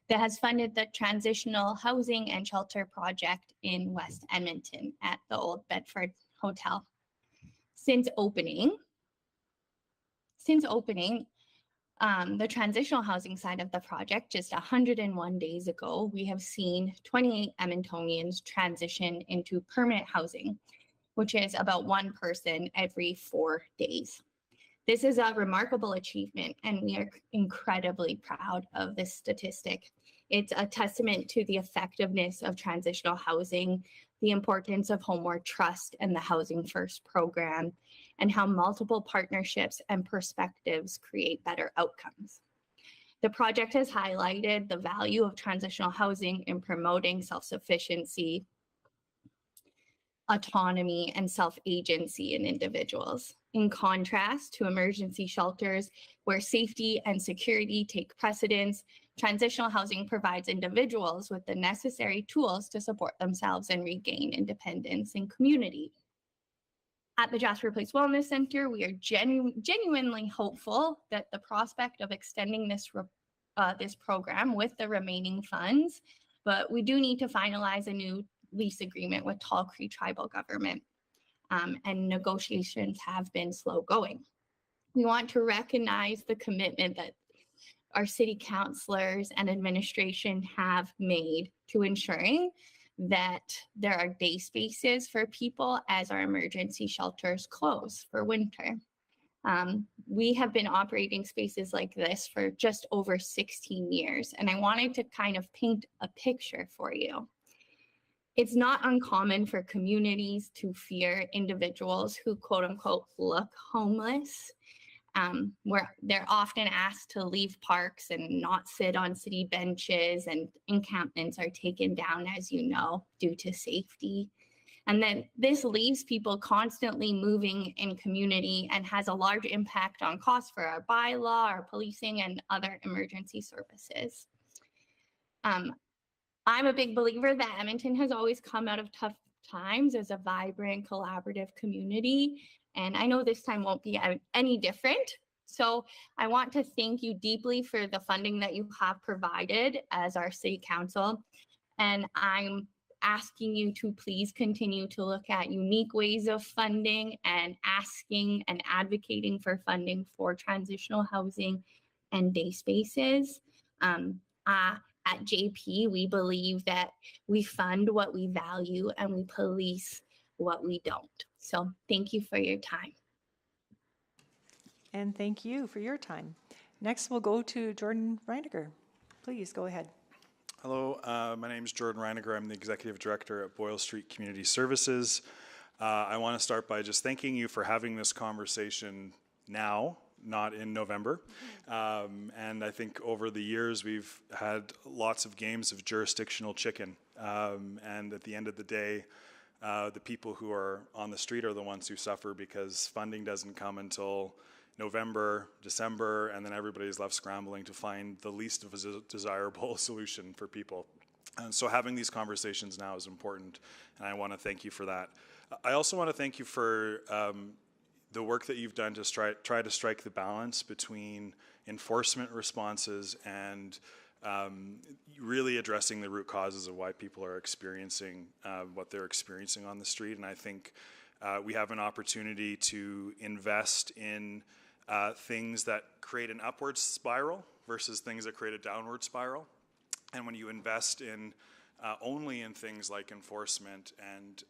that has funded the transitional housing and shelter project in West Edmonton at the Old Bedford Hotel. Since opening, the transitional housing side of the project, just 101 days ago, we have seen 28 Edmontonians transition into permanent housing, which is about one person every 4 days. This is a remarkable achievement, and we are incredibly proud of this statistic. It's a testament to the effectiveness of transitional housing, the importance of Homeward Trust and the Housing First program, and how multiple partnerships and perspectives create better outcomes. The project has highlighted the value of transitional housing in promoting self-sufficiency, autonomy, and self-agency in individuals. In contrast to emergency shelters where safety and security take precedence, transitional housing provides individuals with the necessary tools to support themselves and regain independence in community. At the Jasper Place Wellness Center, we are genuinely hopeful that the prospect of extending this program with the remaining funds, but we do need to finalize a new lease agreement with Tall Cree Tribal Government, and negotiations have been slow going. We want to recognize the commitment that our city councilors and administration have made to ensuring that there are day spaces for people as our emergency shelters close for winter. We have been operating spaces like this for just over 16 years, and I wanted to kind of paint a picture for you. It's not uncommon for communities to fear individuals who quote unquote look homeless, where they're often asked to leave parks and not sit on city benches, and encampments are taken down, as you know, due to safety. And then this leaves people constantly moving in community and has a large impact on costs for our bylaw, our policing, and other emergency services. I'm a big believer that Edmonton has always come out of tough times as a vibrant, collaborative community, and I know this time won't be any different. So I want to thank you deeply for the funding that you have provided as our city council, and I'm asking you to please continue to look at unique ways of funding and asking and advocating for funding for transitional housing and day spaces. At JP, we believe that we fund what we value and we police what we don't. So thank you for your time. And thank you for your time. Next, we'll go to Jordan Reiniger. Please go ahead. Hello, my name is Jordan Reiniger. I'm the Executive Director at Boyle Street Community Services. I want to start by just thanking you for having this conversation now, not in November. And I think over the years we've had lots of games of jurisdictional chicken. And at the end of the day, the people who are on the street are the ones who suffer because funding doesn't come until November, December, and then everybody's left scrambling to find the least of a desirable solution for people. And so having these conversations now is important, and I want to thank you for that. I also want to thank you for the work that you've done to try to strike the balance between enforcement responses and really addressing the root causes of why people are experiencing what they're experiencing on the street. And I think we have an opportunity to invest in things that create an upward spiral versus things that create a downward spiral. And when you invest in only in things like enforcement and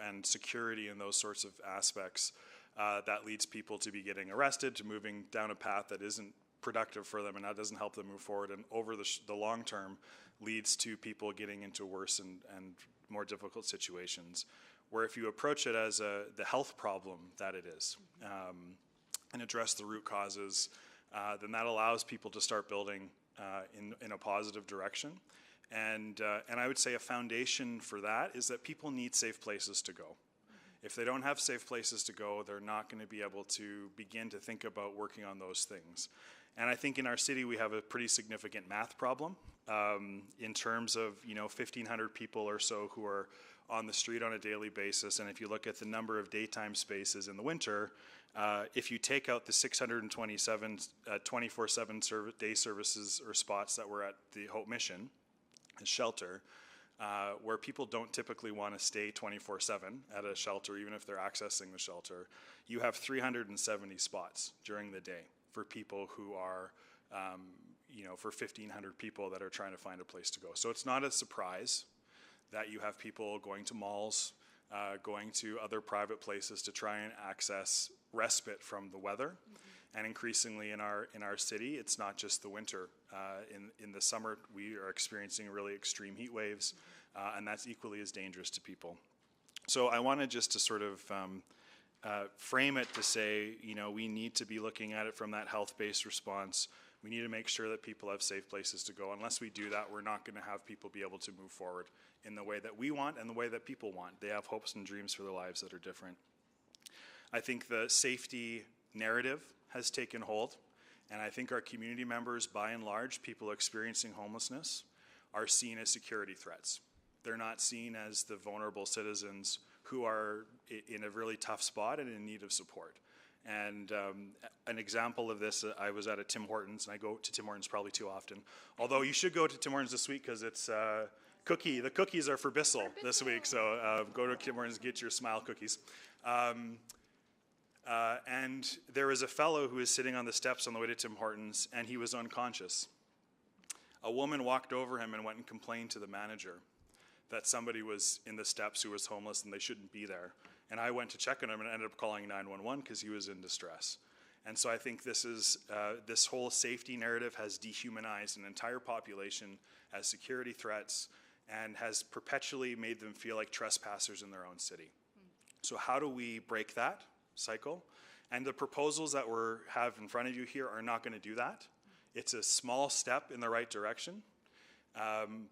and security and those sorts of aspects, that leads people to be getting arrested, to moving down a path that isn't productive for them, and that doesn't help them move forward, and over the long term leads to people getting into worse and more difficult situations. Where if you approach it as the health problem that it is, and address the root causes, then that allows people to start building in a positive direction. And I would say a foundation for that is that people need safe places to go. If they don't have safe places to go, they're not going to be able to begin to think about working on those things. And I think in our city we have a pretty significant math problem in terms of 1,500 people or so who are on the street on a daily basis. And if you look at the number of daytime spaces in the winter, if you take out the 627 24/7 day services or spots that were at the Hope Mission, a shelter, where people don't typically want to stay 24/7 at a shelter, even if they're accessing the shelter, you have 370 spots during the day for people who are, for 1,500 people that are trying to find a place to go. So it's not a surprise that you have people going to malls, going to other private places to try and access respite from the weather. And increasingly in our city, it's not just the winter. In the summer, we are experiencing really extreme heat waves, and that's equally as dangerous to people. So I wanted just to sort of frame it to say, we need to be looking at it from that health-based response. We need to make sure that people have safe places to go. Unless we do that, we're not going to have people be able to move forward in the way that we want and the way that people want. They have hopes and dreams for their lives that are different. I think the safety narrative has taken hold, and I think our community members, by and large, people experiencing homelessness, are seen as security threats. They're not seen as the vulnerable citizens who are in a really tough spot and in need of support. And an example of this, I was at a Tim Hortons, and I go to Tim Hortons probably too often. Although you should go to Tim Hortons this week because it's the cookies are for Bissell this week, so go to Tim Hortons and get your smile cookies. And there was a fellow who was sitting on the steps on the way to Tim Hortons, and he was unconscious. A woman walked over him and went and complained to the manager that somebody was in the steps who was homeless and they shouldn't be there. And I went to check on him and ended up calling 911 because he was in distress. And so I think this whole safety narrative has dehumanized an entire population as security threats and has perpetually made them feel like trespassers in their own city. So how do we break that cycle? And the proposals that we have in front of you here are not going to do that. It's a small step in the right direction.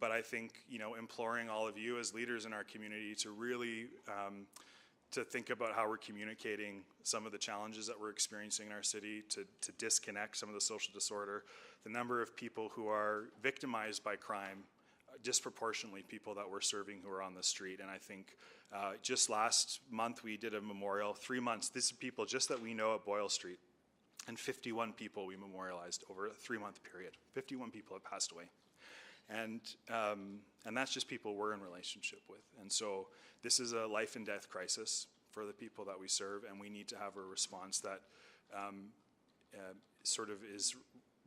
But I think, imploring all of you as leaders in our community to really to think about how we're communicating some of the challenges that we're experiencing in our city, to disconnect some of the social disorder, the number of people who are victimized by crime, disproportionately people that we're serving who are on the street. And I think just last month we did a memorial, 3 months. These are people just that we know at Boyle Street, and 51 people we memorialized over a 3-month period. 51 people have passed away. And that's just people we're in relationship with. And so this is a life and death crisis for the people that we serve, and we need to have a response that sort of is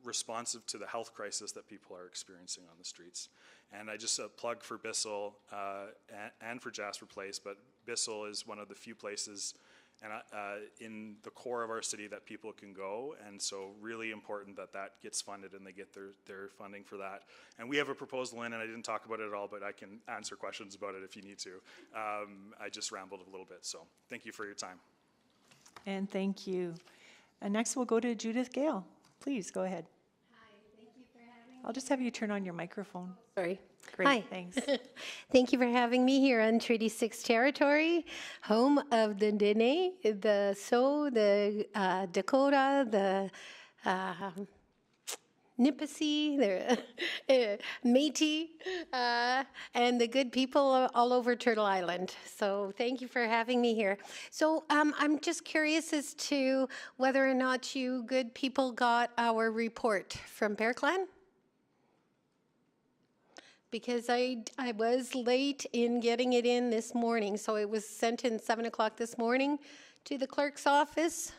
responsive to the health crisis that people are experiencing on the streets. And I just plug for Bissell and for Jasper Place, but Bissell is one of the few places in the core of our city that people can go, and so really important that that gets funded and they get their funding for that. And we have a proposal in, and I didn't talk about it at all, but I can answer questions about it if you need to. I just rambled a little bit, so thank you for your time. And thank you. And next we'll go to Judith Gale. Please go ahead. Hi, thank you for having me. I'll just have you turn on your microphone. Sorry. Great, Hi. thanks. Thank you for having me here on Treaty 6 territory, home of the Dene, the Sioux, the Dakota, the Nipissey, the Métis, and the good people all over Turtle Island. So thank you for having me here. So I'm just curious as to whether or not you good people got our report from Bear Clan. Because I was late in getting it in this morning, so it was sent in 7 o'clock this morning to the clerk's office.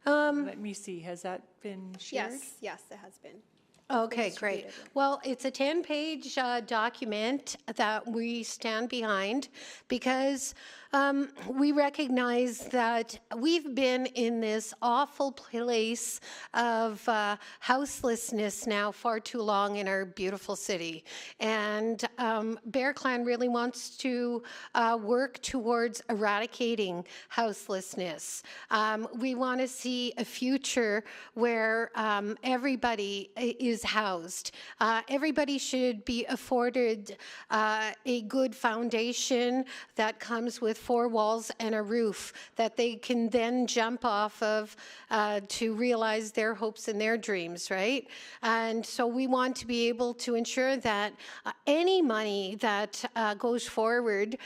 Let me see, has that been shared? Yes, it has been. Okay, great. Well, it's a 10-page document that we stand behind because we recognize that we've been in this awful place of houselessness now far too long in our beautiful city. And Bear Clan really wants to work towards eradicating houselessness. We want to see a future where everybody is housed. Everybody should be afforded a good foundation that comes with 4 walls and a roof that they can then jump off of to realize their hopes and their dreams, right? And so we want to be able to ensure that any money that goes forward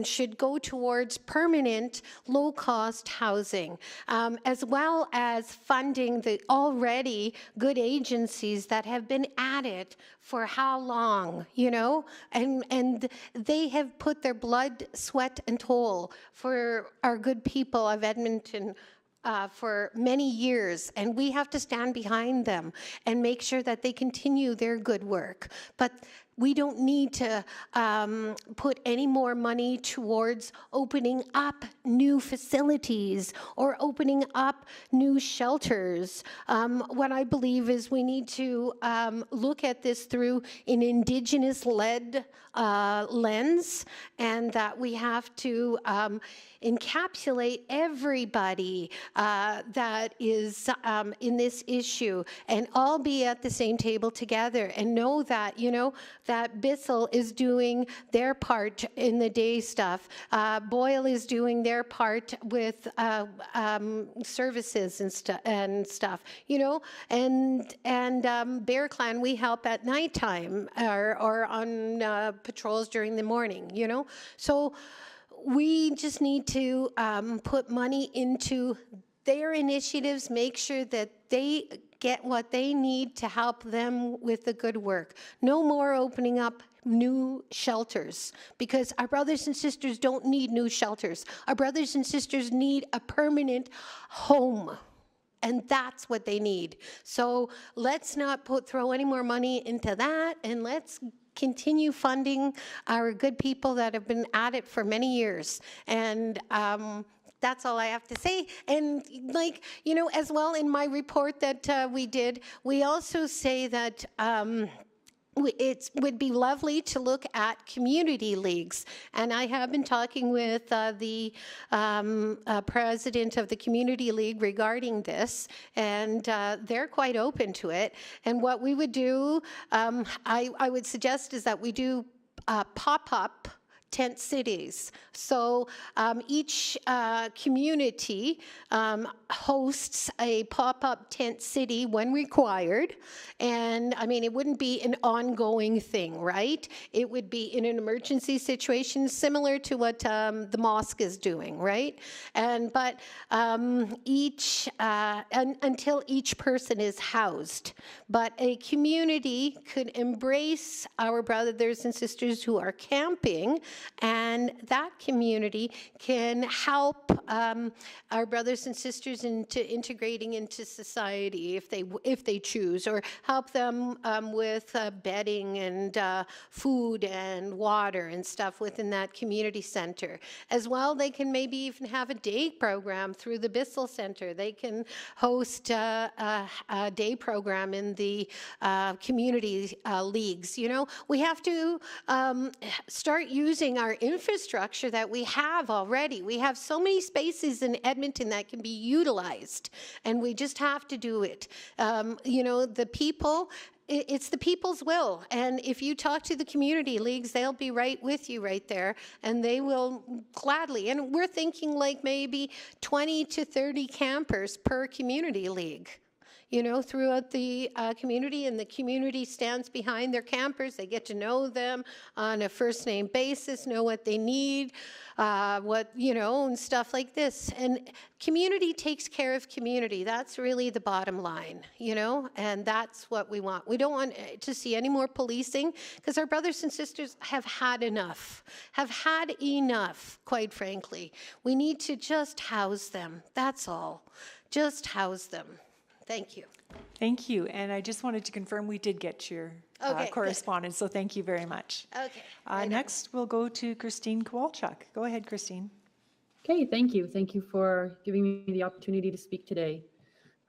should go towards permanent, low-cost housing, as well as funding the already good agencies that have been at it for how long, you know? And they have put their blood, sweat, and toil for our good people of Edmonton for many years, and we have to stand behind them and make sure that they continue their good work. But we don't need to put any more money towards opening up new facilities or opening up new shelters. What I believe is we need to look at this through an Indigenous-led lens, and that we have to encapsulate everybody that is in this issue and all be at the same table together and know that, you know, that Bissell is doing their part in the day stuff. Boyle is doing their part with services and stuff, you know, and Bear Clan, we help at nighttime or on patrols during the morning, you know. So we just need to put money into their initiatives, make sure that they get what they need to help them with the good work. No more opening up new shelters, because our brothers and sisters don't need new shelters. Our brothers and sisters need a permanent home. And that's what they need. So let's not throw any more money into that, and let's continue funding our good people that have been at it for many years. And that's all I have to say. And like, you know, as well in my report that we did, we also say that it would be lovely to look at community leagues. And I have been talking with the president of the community league regarding this, and they're quite open to it. And what we would do, I would suggest, is that we do pop-up tent cities. So each community hosts a pop-up tent city when required. And I mean, it wouldn't be an ongoing thing, right? It would be in an emergency situation similar to what the mosque is doing, right? But until each person is housed. But a community could embrace our brothers and sisters who are camping, and that community can help our brothers and sisters into integrating into society if they choose, or help them with bedding and food and water and stuff within that community center. As well, they can maybe even have a day program through the Bissell Center. They can host a day program in the community leagues. You know, we have to start using our infrastructure that we have already. We have so many spaces in Edmonton that can be utilized, and we just have to do it. You know, the people, it's the people's will. And if you talk to the community leagues, they'll be right with you right there, and they will gladly. And we're thinking like maybe 20 to 30 campers per community league, you know, throughout the community, and the community stands behind their campers. They get to know them on a first name basis, know what they need, what, you know, and stuff like this. And community takes care of community. That's really the bottom line, you know, and that's what we want. We don't want to see any more policing, because our brothers and sisters have had enough, quite frankly. We need to just house them. That's all. Just house them. Thank you. Thank you. And I just wanted to confirm we did get your correspondence, so thank you very much. Okay. Next, we'll go to Christine Kowalchuk. Go ahead, Christine. Okay, thank you. Thank you for giving me the opportunity to speak today.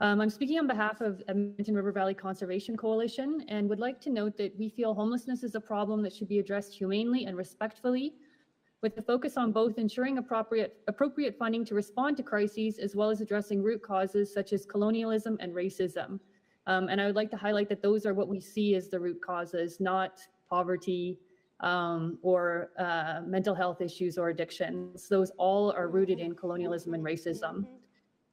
I'm speaking on behalf of Edmonton River Valley Conservation Coalition and would like to note that we feel homelessness is a problem that should be addressed humanely and respectfully, with a focus on both ensuring appropriate funding to respond to crises, as well as addressing root causes such as colonialism and racism. And I would like to highlight that those are what we see as the root causes, not poverty or mental health issues or addictions. Those all are rooted in colonialism and racism.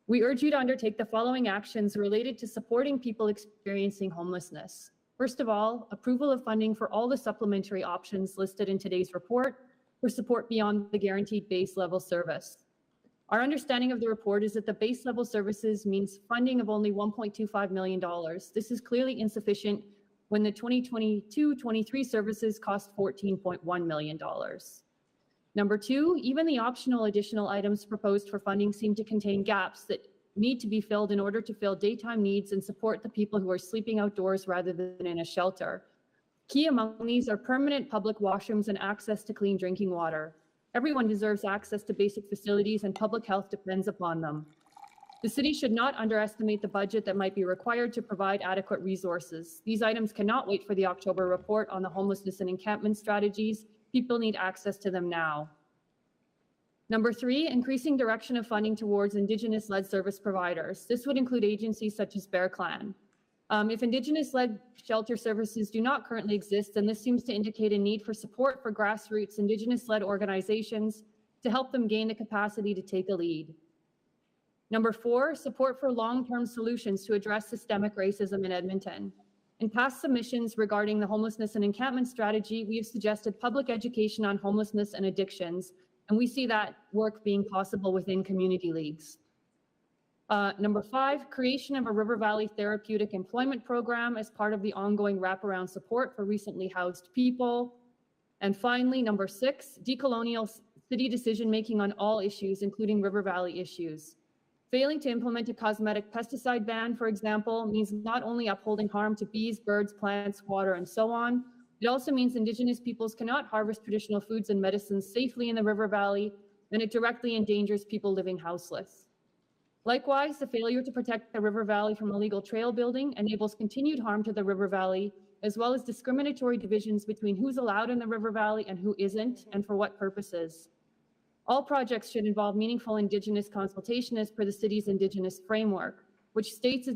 We urge you to undertake the following actions related to supporting people experiencing homelessness. First of all, approval of funding for all the supplementary options listed in today's report for support beyond the guaranteed base level service. Our understanding of the report is that the base level services means funding of only $1.25 million. This is clearly insufficient when the 2022-23 services cost $14.1 million. Number two, even the optional additional items proposed for funding seem to contain gaps that need to be filled in order to fill daytime needs and support the people who are sleeping outdoors rather than in a shelter. Key among these are permanent public washrooms and access to clean drinking water. Everyone deserves access to basic facilities, and public health depends upon them. The city should not underestimate the budget that might be required to provide adequate resources. These items cannot wait for the October report on the homelessness and encampment strategies. People need access to them now. Number three, increasing direction of funding towards Indigenous-led service providers. This would include agencies such as Bear Clan. If Indigenous-led shelter services do not currently exist, then this seems to indicate a need for support for grassroots Indigenous-led organizations to help them gain the capacity to take a lead. Number four, support for long-term solutions to address systemic racism in Edmonton. In past submissions regarding the homelessness and encampment strategy, we have suggested public education on homelessness and addictions, and we see that work being possible within community leagues. Number five, creation of a River Valley Therapeutic Employment Program as part of the ongoing wraparound support for recently housed people. And finally, number six, decolonial city decision-making on all issues, including River Valley issues. Failing to implement a cosmetic pesticide ban, for example, means not only upholding harm to bees, birds, plants, water, and so on, it also means Indigenous peoples cannot harvest traditional foods and medicines safely in the River Valley, and it directly endangers people living houseless. Likewise, the failure to protect the River Valley from illegal trail building enables continued harm to the River Valley, as well as discriminatory divisions between who's allowed in the River Valley and who isn't, and for what purposes. All projects should involve meaningful Indigenous consultation as per the city's Indigenous framework, which states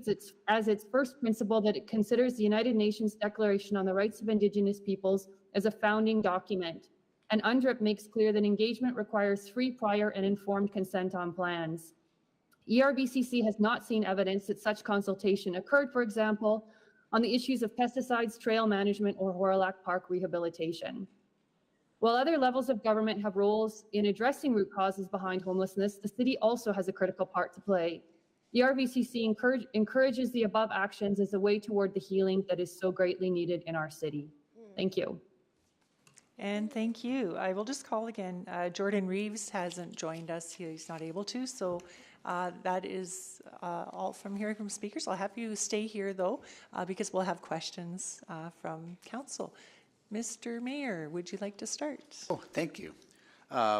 as its first principle that it considers the United Nations Declaration on the Rights of Indigenous Peoples as a founding document. And UNDRIP makes clear that engagement requires free, prior, and informed consent on plans. ERVCC has not seen evidence that such consultation occurred, for example, on the issues of pesticides, trail management, or Horilac Park rehabilitation. While other levels of government have roles in addressing root causes behind homelessness, the city also has a critical part to play. The RVCC encourages the above actions as a way toward the healing that is so greatly needed in our city. Thank you. And thank you. I will just call again. Jordan Reeves hasn't joined us. He's not able to. So that is all from hearing from speakers. I'll have you stay here, though, because we'll have questions from council. Mr. Mayor, would you like to start? Oh, thank you.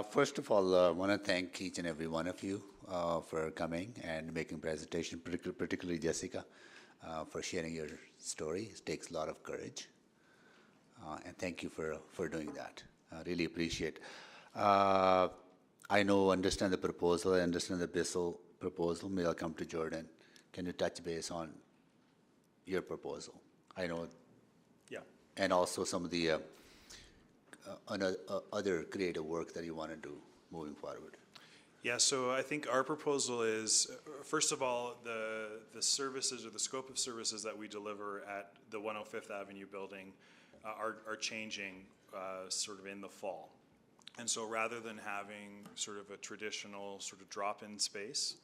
First of all, I want to thank each and every one of you for coming and making presentation, particularly Jessica, for sharing your story. It takes a lot of courage. And thank you for doing that. I really appreciate. I understand the proposal. I understand the Bissell proposal. Maybe I'll come to Jordan. Can you touch base on your proposal? I know. Yeah. And also some of the other creative work that you want to do moving forward. Yeah, so I think our proposal is, first of all, the services or the scope of services that we deliver at the 105th Avenue building are changing sort of in the fall. And so rather than having sort of a traditional sort of drop-in space,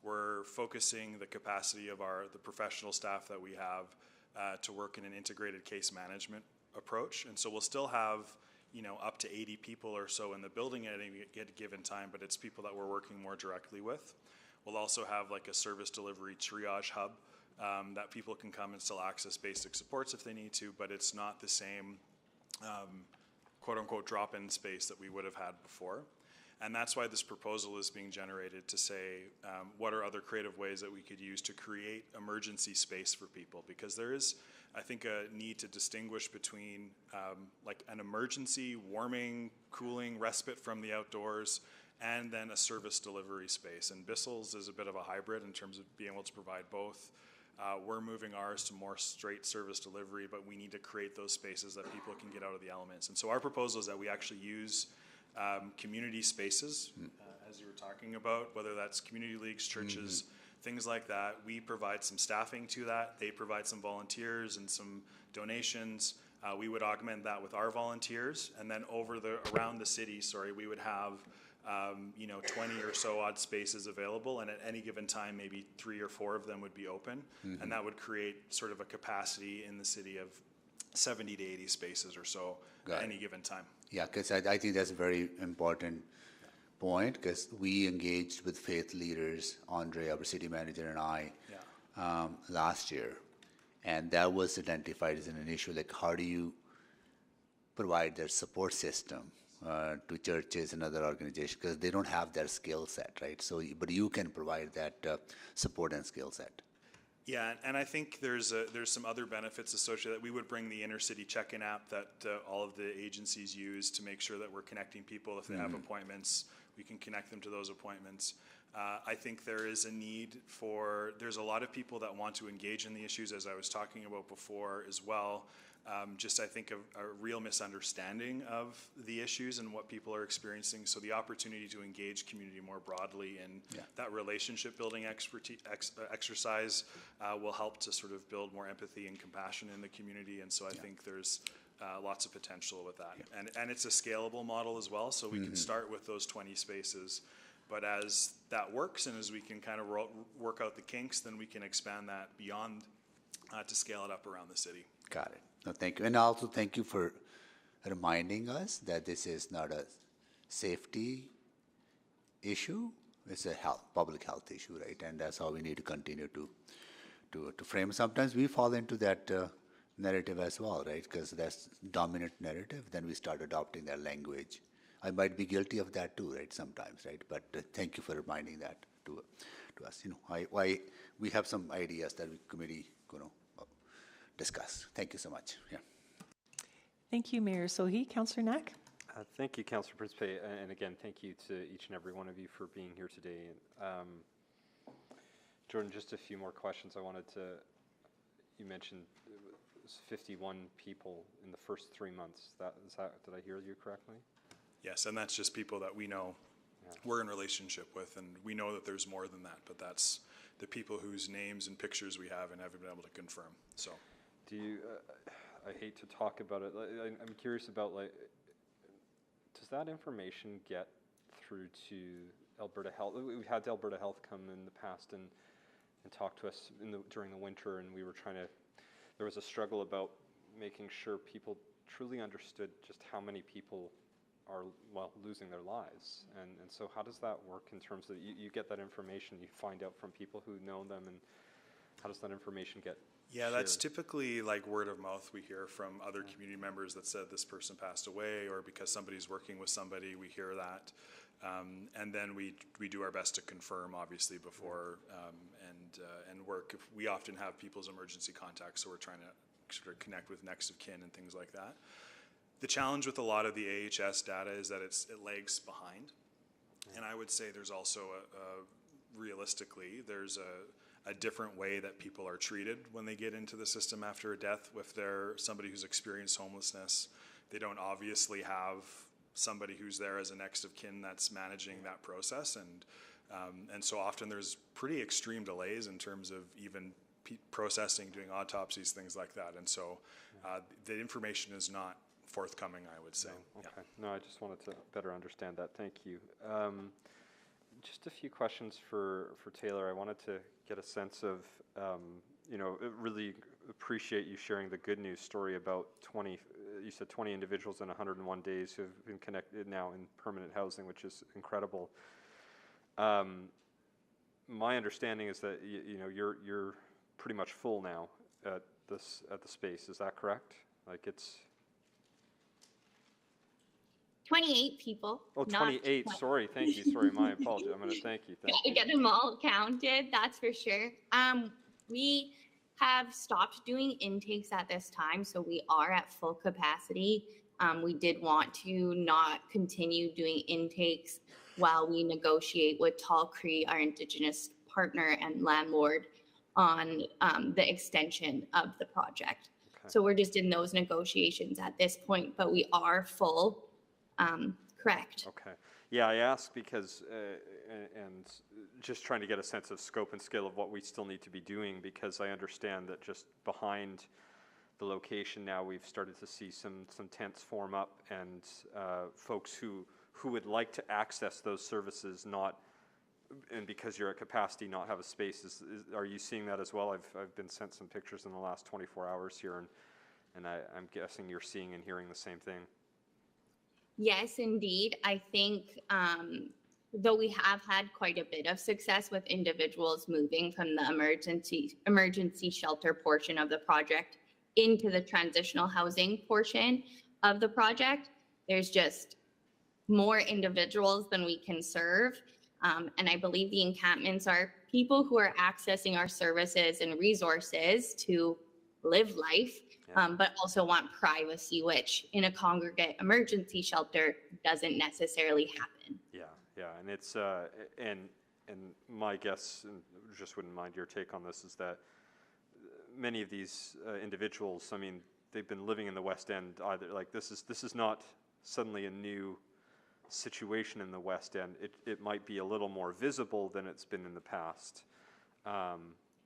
we're focusing the capacity of the professional staff that we have to work in an integrated case management approach. And so we'll still have, up to 80 people or so in the building at any given time, but it's people that we're working more directly with. We'll also have like a service delivery triage hub that people can come and still access basic supports if they need to, but it's not the same quote-unquote drop-in space that we would have had before. And that's why this proposal is being generated to say, what are other creative ways that we could use to create emergency space for people? Because there is, I think, a need to distinguish between like an emergency warming, cooling, respite from the outdoors, and then a service delivery space. And Bissell's is a bit of a hybrid in terms of being able to provide both. We're moving ours to more straight service delivery, but we need to create those spaces that people can get out of the elements. And so our proposal is that we actually use community spaces, as you were talking about, whether that's community leagues, churches, things like that. We provide some staffing to that. They provide some volunteers and some donations. We would augment that with our volunteers, and then around the city, we would have 20 or so odd spaces available, and at any given time, maybe 3 or 4 of them would be open, and that would create sort of a capacity in the city of 70 to 80 spaces or so at any given time. Yeah, because I think that's a very important point, because we engaged with faith leaders, Andre, our city manager, and I, last year, and that was identified as an issue, like how do you provide their support system to churches and other organizations, because they don't have their skill set, right? So, but you can provide that support and skill set. Yeah, and I think there's some other benefits associated. That we would bring the intercity check-in app that all of the agencies use to make sure that we're connecting people if they have appointments. We can connect them to those appointments. I think there is a need there's a lot of people that want to engage in the issues, as I was talking about before as well. I think a real misunderstanding of the issues and what people are experiencing. So the opportunity to engage community more broadly in that relationship building exercise will help to sort of build more empathy and compassion in the community. And so I think there's lots of potential with that. And it's a scalable model as well. So we can start with those 20 spaces. But as that works and as we can kind of work out the kinks, then we can expand that beyond to scale it up around the city. Got it. No, thank you. And also thank you for reminding us that this is not a safety issue, it's a public health issue, right? And that's how we need to continue to frame. Sometimes we fall into that narrative as well, right? Because that's dominant narrative, then we start adopting that language. I might be guilty of that too, right? Sometimes, right? But thank you for reminding that to us. We have some ideas that we committee, discuss. Thank you so much. Yeah. Thank you, Mayor Sohi. Councillor Knack. Thank you, Councillor Principe, and again, thank you to each and every one of you for being here today. Jordan, just a few more questions. You mentioned it was 51 people in the first 3 months. Did I hear you correctly? Yes, and that's just people that we know we're in relationship with, and we know that there's more than that, but that's the people whose names and pictures we have and haven't been able to confirm. So, I hate to talk about it. I'm curious about, does that information get through to Alberta Health? We've had Alberta Health come in the past and talk to us during the winter, and there was a struggle about making sure people truly understood just how many people are losing their lives, and so how does that work in terms of you get that information, you find out from people who know them, and how does that information get shared? That's typically like word of mouth. We hear from other community members that said this person passed away, or because somebody's working with somebody, we hear that, and then we do our best to confirm, obviously, before and work. We often have people's emergency contacts, so we're trying to sort of connect with next of kin and things like that. The challenge with a lot of the AHS data is that it lags behind. And I would say there's also, realistically, there's a different way that people are treated when they get into the system after a death. If they're somebody who's experienced homelessness, they don't obviously have somebody who's there as a next of kin that's managing that process. And so often there's pretty extreme delays in terms of even processing, doing autopsies, things like that. And so the information is not forthcoming, I would say. Okay. No, I just wanted to better understand that. Thank you. Just a few questions for Taylor. I wanted to get a sense of, really appreciate you sharing the good news story about 20 individuals in 101 days who have been connected now in permanent housing, which is incredible. My understanding is that you're pretty much full now at the space. Is that correct? 28 people. Oh, not 28, 20. sorry, thank you, sorry, my apology. I'm gonna thank you. Gotta get them all counted, that's for sure. We have stopped doing intakes at this time, so we are at full capacity. We did want to not continue doing intakes while we negotiate with Tall Cree, our Indigenous partner and landlord, on the extension of the project. Okay. So we're just in those negotiations at this point, but we are full, correct. Okay. Yeah, I asked because, and just trying to get a sense of scope and scale of what we still need to be doing, because I understand that just behind the location now we've started to see some tents form up, and folks who would like to access those services and because you're at capacity not have a space. Are you seeing that as well? I've been sent some pictures in the last 24 hours here, and I'm guessing you're seeing and hearing the same thing. Yes, indeed. I think though we have had quite a bit of success with individuals moving from the emergency shelter portion of the project into the transitional housing portion of the project, there's just more individuals than we can serve. And I believe the encampments are people who are accessing our services and resources to live life, but also want privacy, which in a congregate emergency shelter doesn't necessarily happen. Yeah, and it's and my guess, and just wouldn't mind your take on this, is that many of these individuals, I mean, they've been living in the West End. Either like this is not suddenly a new situation in the West End. It might be a little more visible than it's been in the past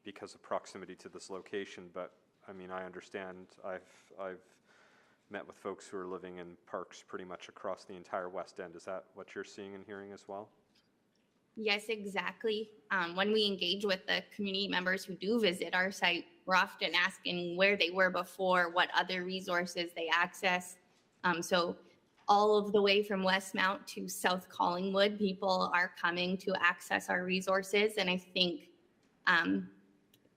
because of proximity to this location. But I mean, I understand. I've met with folks who are living in parks pretty much across the entire West End. Is that what you're seeing and hearing as well? Yes, exactly. When we engage with the community members who do visit our site, we're often asking where they were before, what other resources they access. So all of the way from Westmount to South Collingwood, people are coming to access our resources. And I think,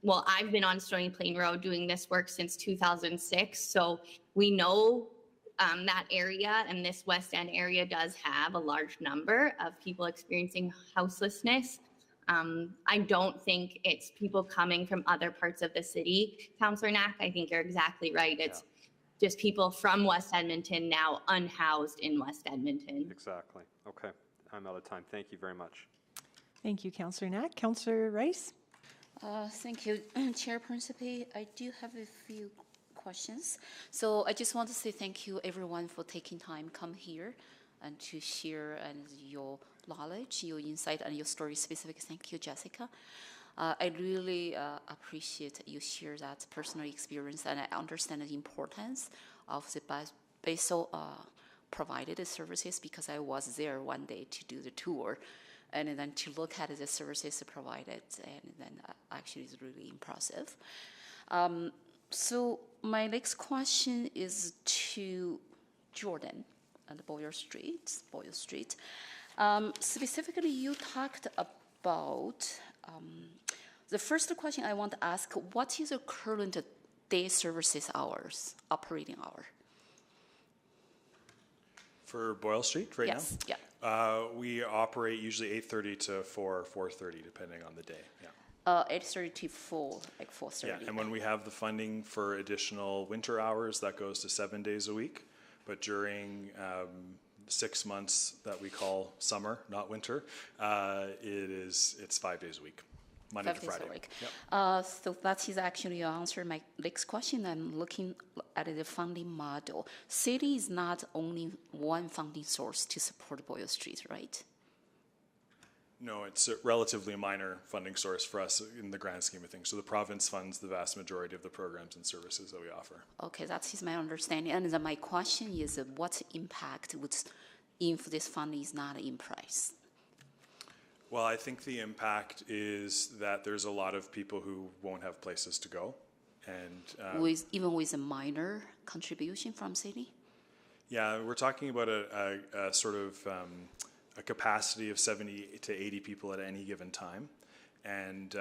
well, I've been on Stony Plain Road doing this work since 2006. So we know that area, and this West End area does have a large number of people experiencing houselessness. I don't think it's people coming from other parts of the city, Councillor Knack. I think you're exactly right. It's just people from West Edmonton now unhoused in West Edmonton. Exactly. Okay. I'm out of time. Thank you very much. Thank you, Councillor Knack. Councillor Rice? Thank you, Chair Principe. I do have a few questions. So I just want to say thank you, everyone, for taking time come here and to share and your knowledge, your insight, and your story specific. Thank you, Jessica. I really appreciate you share that personal experience, and I understand the importance of the Basel provided services, because I was there one day to do the tour, and then to look at the services provided, and then actually it's really impressive. So my next question is to Jordan and Boyle Street. Specifically, you talked about the first question I want to ask: what is the current day services hours, operating hour? For Boyle Street right now? Yes. We operate usually 8:30 to 4:30, depending on the day. 8:30 to 4, like 4:30. Yeah, and when we have the funding for additional winter hours, that goes to 7 days a week. But during 6 months that we call summer, not winter, it's 5 days a week, Monday to Friday. 5 days a week. Yep. So that is actually your answer. My next question, I'm looking at the funding model. City is not only one funding source to support Boyle Street, right? No, it's a relatively minor funding source for us in the grand scheme of things. So the province funds the vast majority of the programs and services that we offer. Okay, that is my understanding. And then my question is, what impact would, if this funding is not in price? Well, I think the impact is that there's a lot of people who won't have places to go. And even with a minor contribution from city? Yeah, we're talking about a sort of a capacity of 70 to 80 people at any given time. And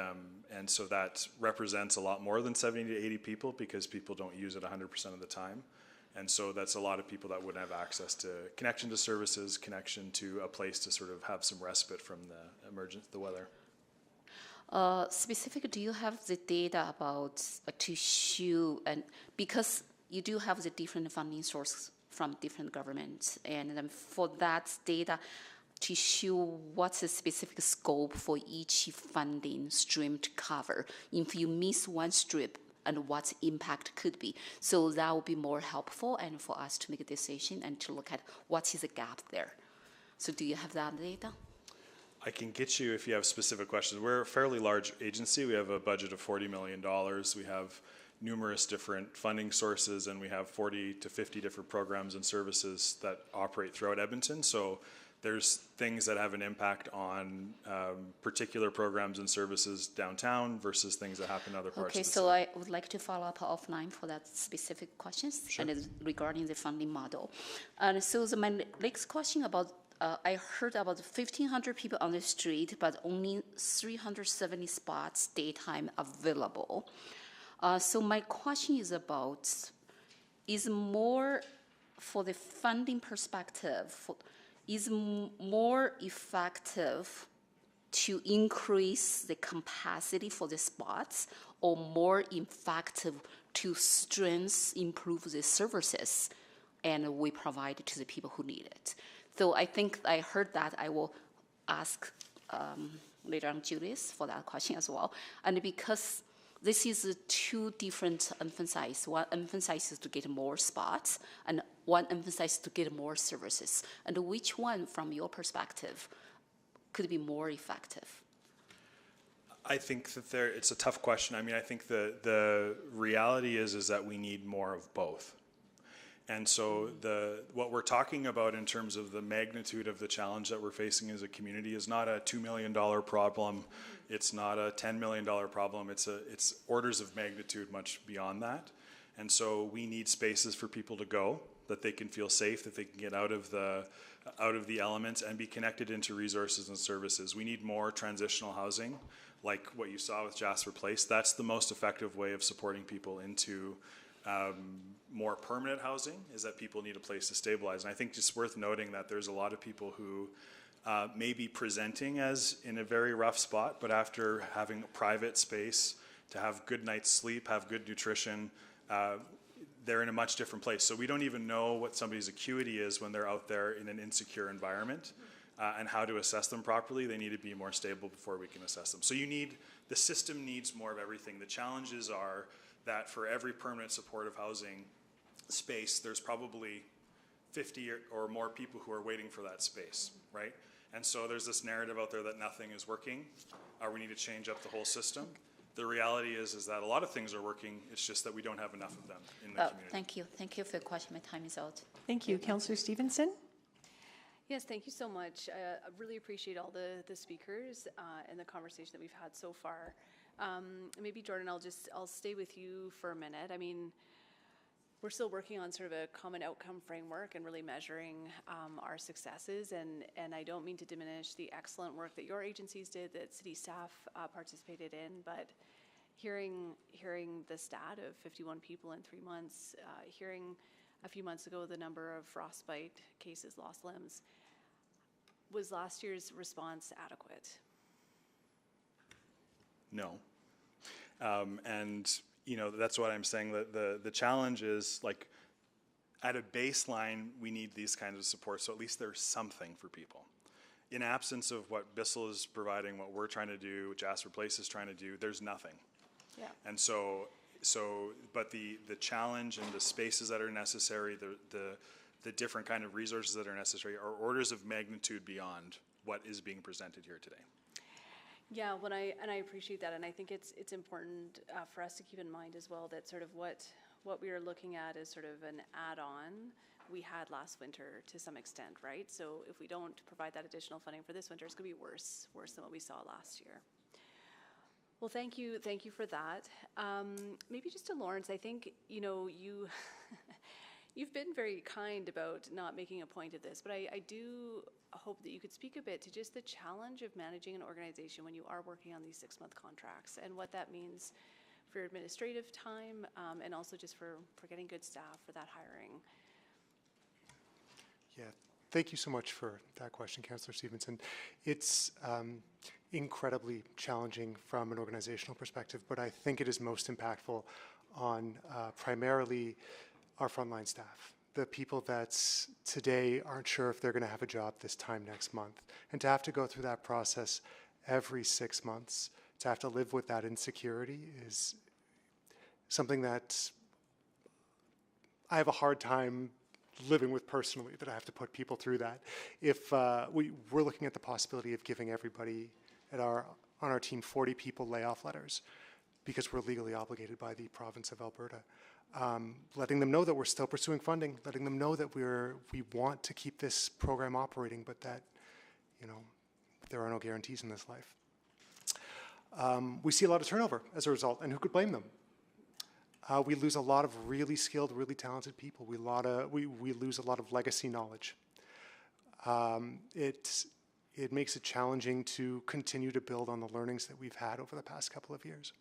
so that represents a lot more than 70 to 80 people, because people don't use it 100% of the time. And so that's a lot of people that wouldn't have access to connection to services, connection to a place to sort of have some respite from the weather. Specifically, do you have the data about to show, and because you do have the different funding sources from different governments, and then for that data to show what's the specific scope for each funding stream to cover, if you miss one strip, and what impact could be. So that would be more helpful and for us to make a decision and to look at what is the gap there. So do you have that data? I can get you if you have specific questions. We're a fairly large agency. We have a budget of $40 million. We have numerous different funding sources, and we have 40 to 50 different programs and services that operate throughout Edmonton. So there's things that have an impact on particular programs and services downtown versus things that happen in other parts of the city. Okay, so I would like to follow up offline for that specific questions. Sure. And it's regarding the funding model. And so my next question about, I heard about 1,500 people on the street, but only 370 spots daytime available. So my question is about, is more for the funding perspective, is more effective to increase the capacity for the spots, or more effective to improve the services and we provide it to the people who need it? So I think I heard that. I will ask later on Julius for that question as well. And because this is two different emphases. One emphasizes to get more spots, and one emphasizes to get more services. And which one, from your perspective, could be more effective? I think that it's a tough question. I mean, I think the reality is that we need more of both. And so what we're talking about in terms of the magnitude of the challenge that we're facing as a community is not a $2 million problem. It's not a $10 million problem. It's orders of magnitude much beyond that. And so we need spaces for people to go, that they can feel safe, that they can get out of the elements and be connected into resources and services. We need more transitional housing, like what you saw with Jasper Place. That's the most effective way of supporting people into more permanent housing, is that people need a place to stabilize. And I think just worth noting that there's a lot of people who may be presenting as in a very rough spot, but after having a private space to have good night's sleep, have good nutrition, they're in a much different place. So we don't even know what somebody's acuity is when they're out there in an insecure environment, and how to assess them properly. They need to be more stable before we can assess them. So the system needs more of everything. The challenges are that for every permanent supportive housing space, there's probably 50 or more people who are waiting for that space, right? And so there's this narrative out there that nothing is working, or we need to change up the whole system. The reality is that a lot of things are working. It's just that we don't have enough of them in the community. Thank you. Thank you for your question. My time is out. Thank you. Councillor Stevenson? Yes, thank you so much. I really appreciate all the speakers and the conversation that we've had so far. Maybe Jordan, I'll stay with you for a minute. I mean, we're still working on sort of a common outcome framework and really measuring our successes. And I don't mean to diminish the excellent work that your agencies did, that city staff participated in, but hearing the stat of 51 people in 3 months, hearing a few months ago the number of frostbite cases, lost limbs, was last year's response adequate? No. And that's what I'm saying. The challenge is, like, at a baseline, we need these kinds of support, so at least there's something for people. In absence of what Bissell is providing, what we're trying to do, what Jasper Place is trying to do, there's nothing. Yeah. And but the challenge and the spaces that are necessary, the different kind of resources that are necessary are orders of magnitude beyond what is being presented here today. Yeah, I appreciate that, and I think it's important for us to keep in mind as well that sort of what we are looking at is sort of an add-on we had last winter to some extent, right? So if we don't provide that additional funding for this winter, it's going to be worse than what we saw last year. Well, thank you for that. Maybe just to Lawrence, I think you've been very kind about not making a point of this, but I do hope that you could speak a bit to just the challenge of managing an organization when you are working on these 6-month contracts and what that means for your administrative time, and also just for getting good staff for that hiring. Yeah, thank you so much for that question, Councillor Stevenson. It's incredibly challenging from an organizational perspective, but I think it is most impactful on primarily our frontline staff, the people that today aren't sure if they're going to have a job this time next month. And to have to go through that process every 6 months, to have to live with that insecurity is something that I have a hard time living with personally, that I have to put people through that. If we're looking at the possibility of giving everybody on our team 40 people layoff letters because we're legally obligated by the province of Alberta. Letting them know that we're still pursuing funding, letting them know that we want to keep this program operating, but that, you know, there are no guarantees in this life. We see a lot of turnover as a result, and who could blame them? We lose a lot of really skilled, really talented people. We lose a lot of legacy knowledge. It makes it challenging to continue to build on the learnings that we've had over the past couple of years.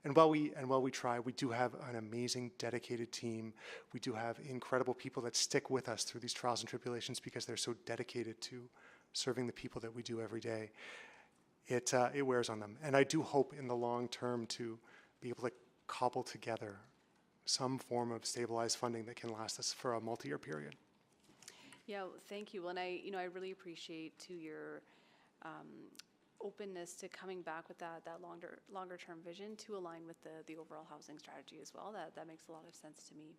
And while we try, we do have an amazing, dedicated team. We do have incredible people that stick with us through these trials and tribulations because they're so dedicated to serving the people that we do every day. It wears on them. And I do hope in the long term to be able to cobble together some form of stabilized funding that can last us for a multi-year period. Yeah, well, thank you. Well, and I really appreciate too your openness to coming back with that longer term vision to align with the overall housing strategy as well. That makes a lot of sense to me.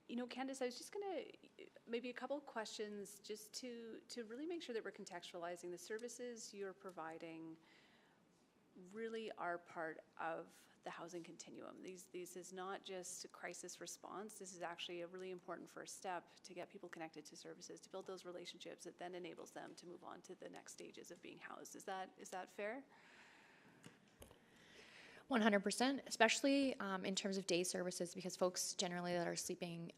You know, Candace, I was just going to maybe a couple of questions just to really make sure that we're contextualizing the services you're providing really are part of the housing continuum. These is not just a crisis response. This is actually a really important first step to get people connected to services, to build those relationships that then enables them to move on to the next stages of being housed. Is that fair? 100%, especially in terms of day services, because folks generally that are sleeping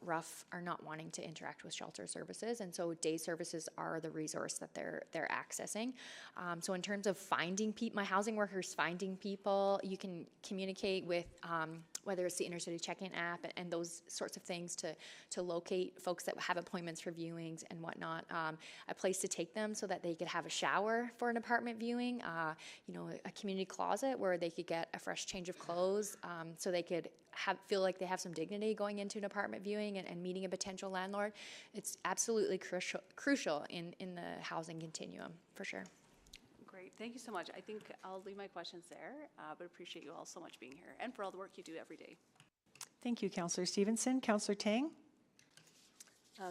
rough are not wanting to interact with shelter services, and so day services are the resource that they're accessing. So in terms of finding my housing workers finding people, you can communicate with whether it's the Intercity Check-In app and those sorts of things to locate folks that have appointments for viewings and whatnot, a place to take them so that they could have a shower for an apartment viewing, you know, a community closet where they could get a fresh change of clothes, so they could feel like they have some dignity going into an apartment viewing and meeting a potential landlord. It's absolutely crucial in the housing continuum, for sure. Great, thank you so much. I think I'll leave my questions there, but appreciate you all so much being here and for all the work you do every day. Thank you, Councillor Stevenson. Councillor Tang?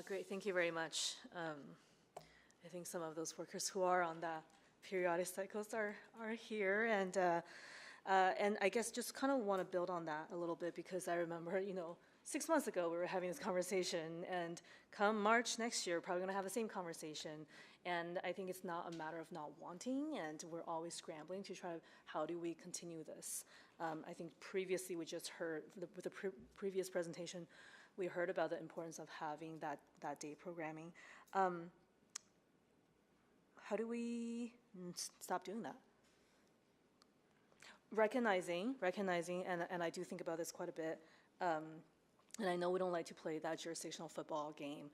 Great, thank you very much. I think some of those workers who are on the periodic cycles are here, and I guess just kind of want to build on that a little bit, because I remember, you know, 6 months ago we were having this conversation, and come March next year, probably going to have the same conversation. And I think it's not a matter of not wanting, and we're always scrambling to try, how do we continue this? I think previously we just heard, with the previous presentation, we heard about the importance of having that day programming. How do we stop doing that? Recognizing, and I do think about this quite a bit, and I know we don't like to play that jurisdictional football game,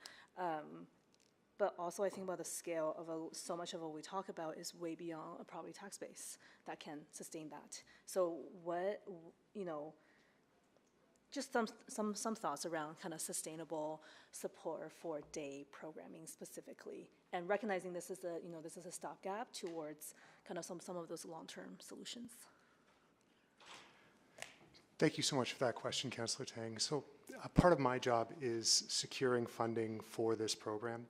but also I think about the scale of so much of what we talk about is way beyond a property tax base that can sustain that. So what, you know, just some thoughts around kind of sustainable support for day programming specifically, and recognizing this is a stopgap towards kind of some of those long-term solutions. Thank you so much for that question, Councillor Tang. So part of my job is securing funding for this program.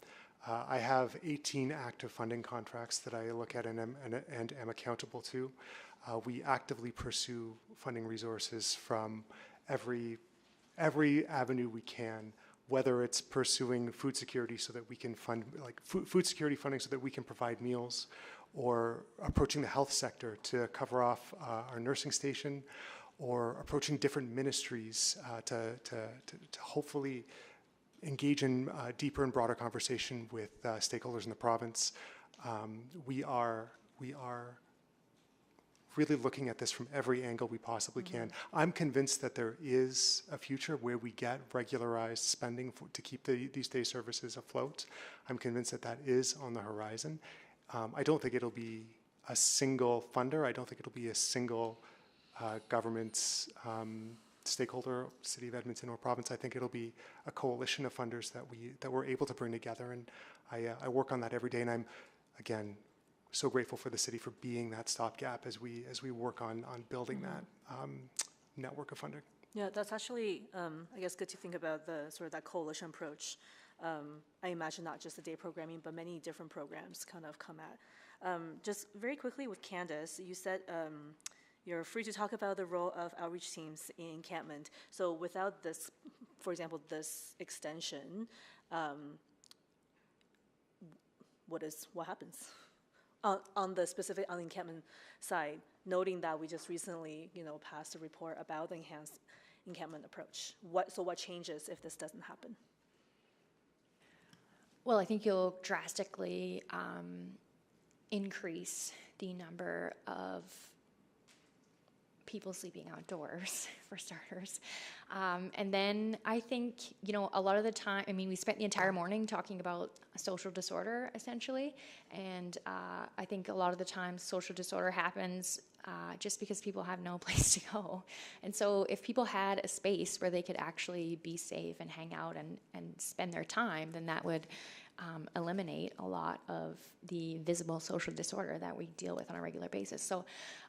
I have 18 active funding contracts that I look at and am accountable to. We actively pursue funding resources from every avenue we can, whether it's pursuing food security so that we can fund, like food security funding so that we can provide meals, or approaching the health sector to cover off our nursing station, or approaching different ministries to hopefully engage in deeper and broader conversation with stakeholders in the province. We are really looking at this from every angle we possibly can. I'm convinced that there is a future where we get regularized spending to keep these day services afloat. I'm convinced that that is on the horizon. I don't think it'll be a single funder. I don't think it'll be a single government's stakeholder, City of Edmonton or province. I think it'll be a coalition of funders that we're able to bring together, and I work on that every day. And I'm, again, so grateful for the city for being that stopgap as we work on building that network of funding. Yeah, that's actually, I guess, good to think about the sort of that coalition approach. I imagine not just the day programming, but many different programs kind of come at. Just very quickly with Candace, you said you're free to talk about the role of outreach teams in encampment. So without this, for example, this extension, what happens on the encampment side? Noting that we just recently, passed a report about the enhanced encampment approach. What changes if this doesn't happen? Well, I think you'll drastically increase the number of people sleeping outdoors, for starters. And then I think, a lot of the time, we spent the entire morning talking about a social disorder, essentially. And I think a lot of the time social disorder happens just because people have no place to go. And so if people had a space where they could actually be safe and hang out and spend their time, then that would eliminate a lot of the visible social disorder that we deal with on a regular basis. So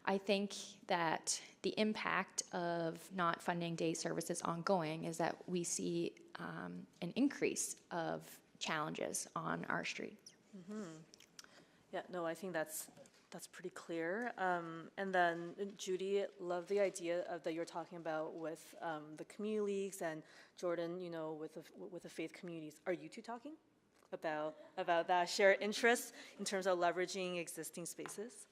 I think that the impact of not funding day services ongoing is that we see an increase of challenges on our streets. Mm-hmm. Yeah, no, I think that's pretty clear. And then Judy, love the idea that you're talking about with the community leagues, and Jordan, with the faith communities. Are you two talking about that shared interest in terms of leveraging existing spaces?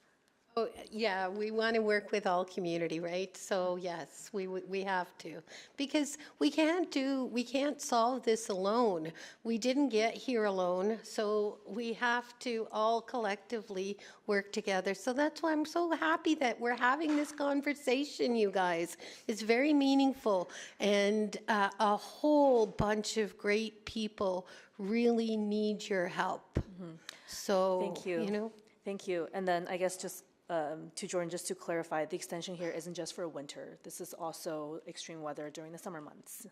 Oh, yeah, we want to work with all community, right? So yes, we have to, because we can't solve this alone. We didn't get here alone, so we have to all collectively work together. So that's why I'm so happy that we're having this conversation, you guys. It's very meaningful, and a whole bunch of great people really need your help. Mm-hmm. So thank you. Thank you. And then I guess just to Jordan, just to clarify, the extension here isn't just for winter. This is also extreme weather during the summer months.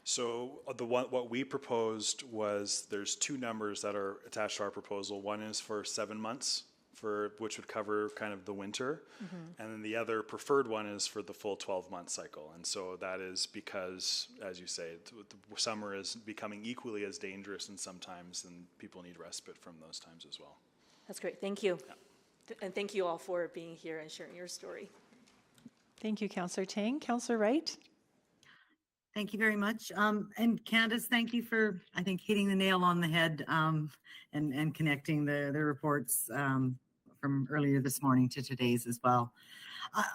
So what we proposed was there's two numbers that are attached to our proposal. One is for 7 months, which would cover kind of the winter, and then the other preferred one is for the full 12-month cycle. And so that is because, as you say, the summer is becoming equally as dangerous, and sometimes and people need respite from those times as well. That's great. Thank you. Yeah. And thank you all for being here and sharing your story. Thank you, Councillor Tang. Councillor Wright? Thank you very much. And Candace, thank you for, I think, hitting the nail on the head and connecting the reports from earlier this morning to today's as well.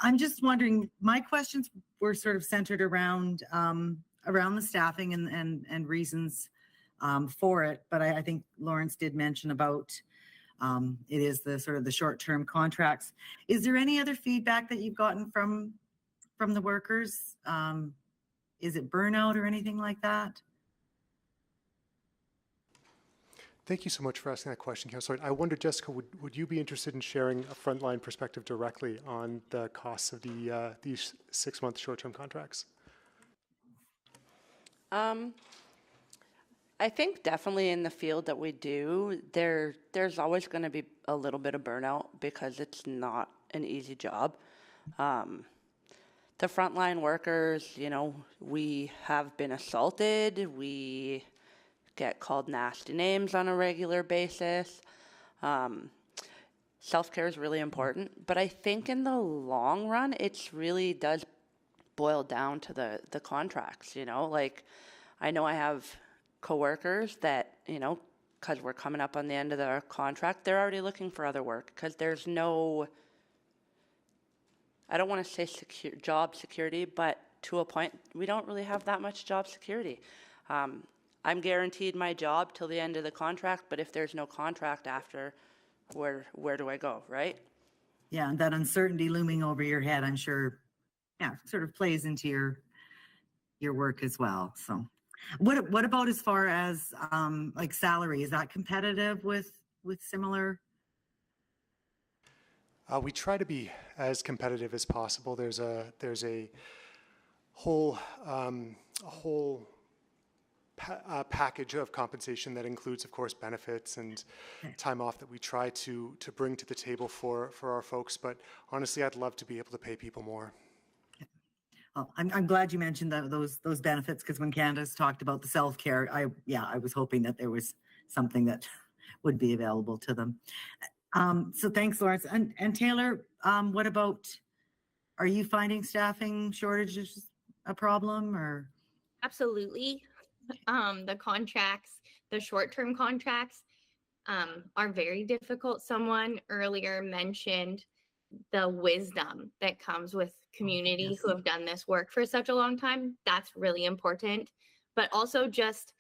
I'm just wondering, my questions were sort of centered around the staffing and reasons for it, but I think Lawrence did mention about it is the sort of the short-term contracts. Is there any other feedback that you've gotten from the workers? Is it burnout or anything like that? Thank you so much for asking that question, Councillor. I wonder, Jessica, would you be interested in sharing a frontline perspective directly on the costs of these 6-month short-term contracts? I think definitely in the field that we do, there's always going to be a little bit of burnout because it's not an easy job. The frontline workers, we have been assaulted. We get called nasty names on a regular basis. Self-care is really important, but I think in the long run, it really does boil down to the contracts. Like I know I have coworkers that, because we're coming up on the end of their contract, they're already looking for other work because there's no, I don't want to say job security, but to a point, we don't really have that much job security. I'm guaranteed my job till the end of the contract, but if there's no contract after, where do I go, right? Yeah, and that uncertainty looming over your head, I'm sure, yeah, sort of plays into your work as well. So what about as far as like salary? Is that competitive with similar? We try to be as competitive as possible. There's a whole package of compensation that includes, of course, benefits and time off that we try to bring to the table for our folks. But honestly, I'd love to be able to pay people more. Well, I'm glad you mentioned those benefits, because when Candace talked about the self-care, I was hoping that there was something that would be available to them. So thanks, Lawrence. And Taylor, what about, are you finding staffing shortages a problem, or? Absolutely. The contracts, the short-term contracts, are very difficult. Someone earlier mentioned the wisdom that comes with community who have done this work for such a long time. That's really important. But also just,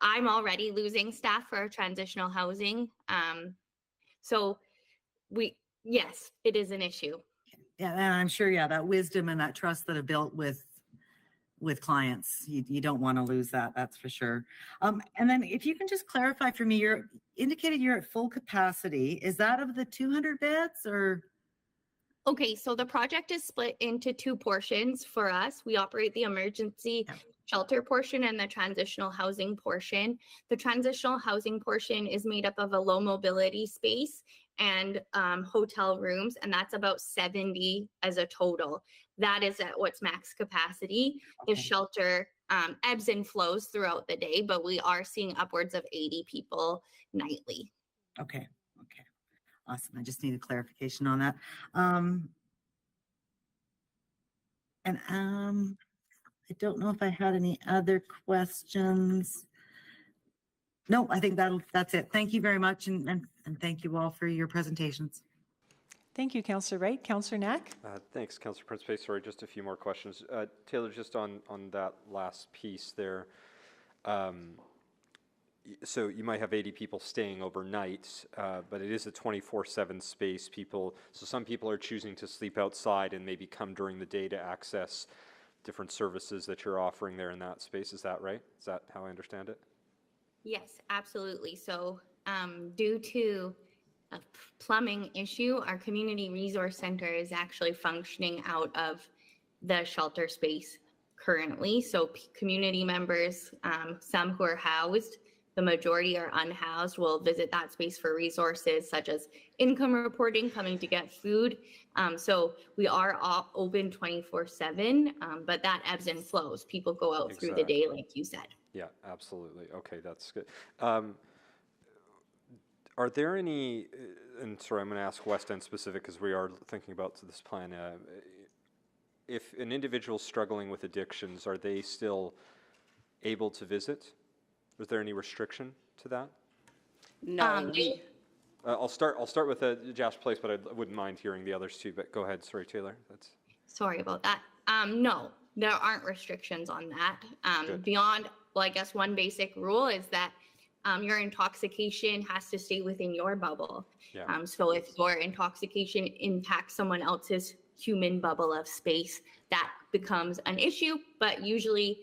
I'm already losing staff for our transitional housing. So yes, it is an issue. Yeah, and I'm sure, yeah, that wisdom and that trust that have built with clients, you don't want to lose that, that's for sure. And then if you can just clarify for me, you're indicated you're at full capacity. Is that of the 200 beds, or? Okay, so the project is split into two portions for us. We operate the emergency shelter portion and the transitional housing portion. The transitional housing portion is made up of a low mobility space and hotel rooms, and that's about 70 as a total. That is at what's max capacity. The shelter ebbs and flows throughout the day, but we are seeing upwards of 80 people nightly. Okay. Awesome. I just need a clarification on that. I don't know if I had any other questions. No, I think that's it. Thank you very much, and thank you all for your presentations. Thank you, Councillor Wright. Councillor Knack? Thanks, Councillor Principe. Sorry, just a few more questions. Taylor, just on that last piece there. So you might have 80 people staying overnight, but it is a 24/7 space. So some people are choosing to sleep outside and maybe come during the day to access different services that you're offering there in that space. Is that right? Is that how I understand it? Yes, absolutely. So due to a plumbing issue, our community resource center is actually functioning out of the shelter space currently. So community members, some who are housed, the majority are unhoused, will visit that space for resources such as income reporting, coming to get food. So we are all open 24/7, but that ebbs and flows. People go out through the day, like you said. Yeah, absolutely. Okay, that's good. Are there any, and sorry, I'm going to ask West End specific because we are thinking about this plan. If an individual struggling with addictions, are they still able to visit? Is there any restriction to that? No. I'll start with Josh Place, but I wouldn't mind hearing the others too. But go ahead, sorry, Taylor. Sorry about that. No, there aren't restrictions on that. Beyond, well, I guess one basic rule is that your intoxication has to stay within your bubble. Yeah. So if your intoxication impacts someone else's human bubble of space, that becomes an issue, but usually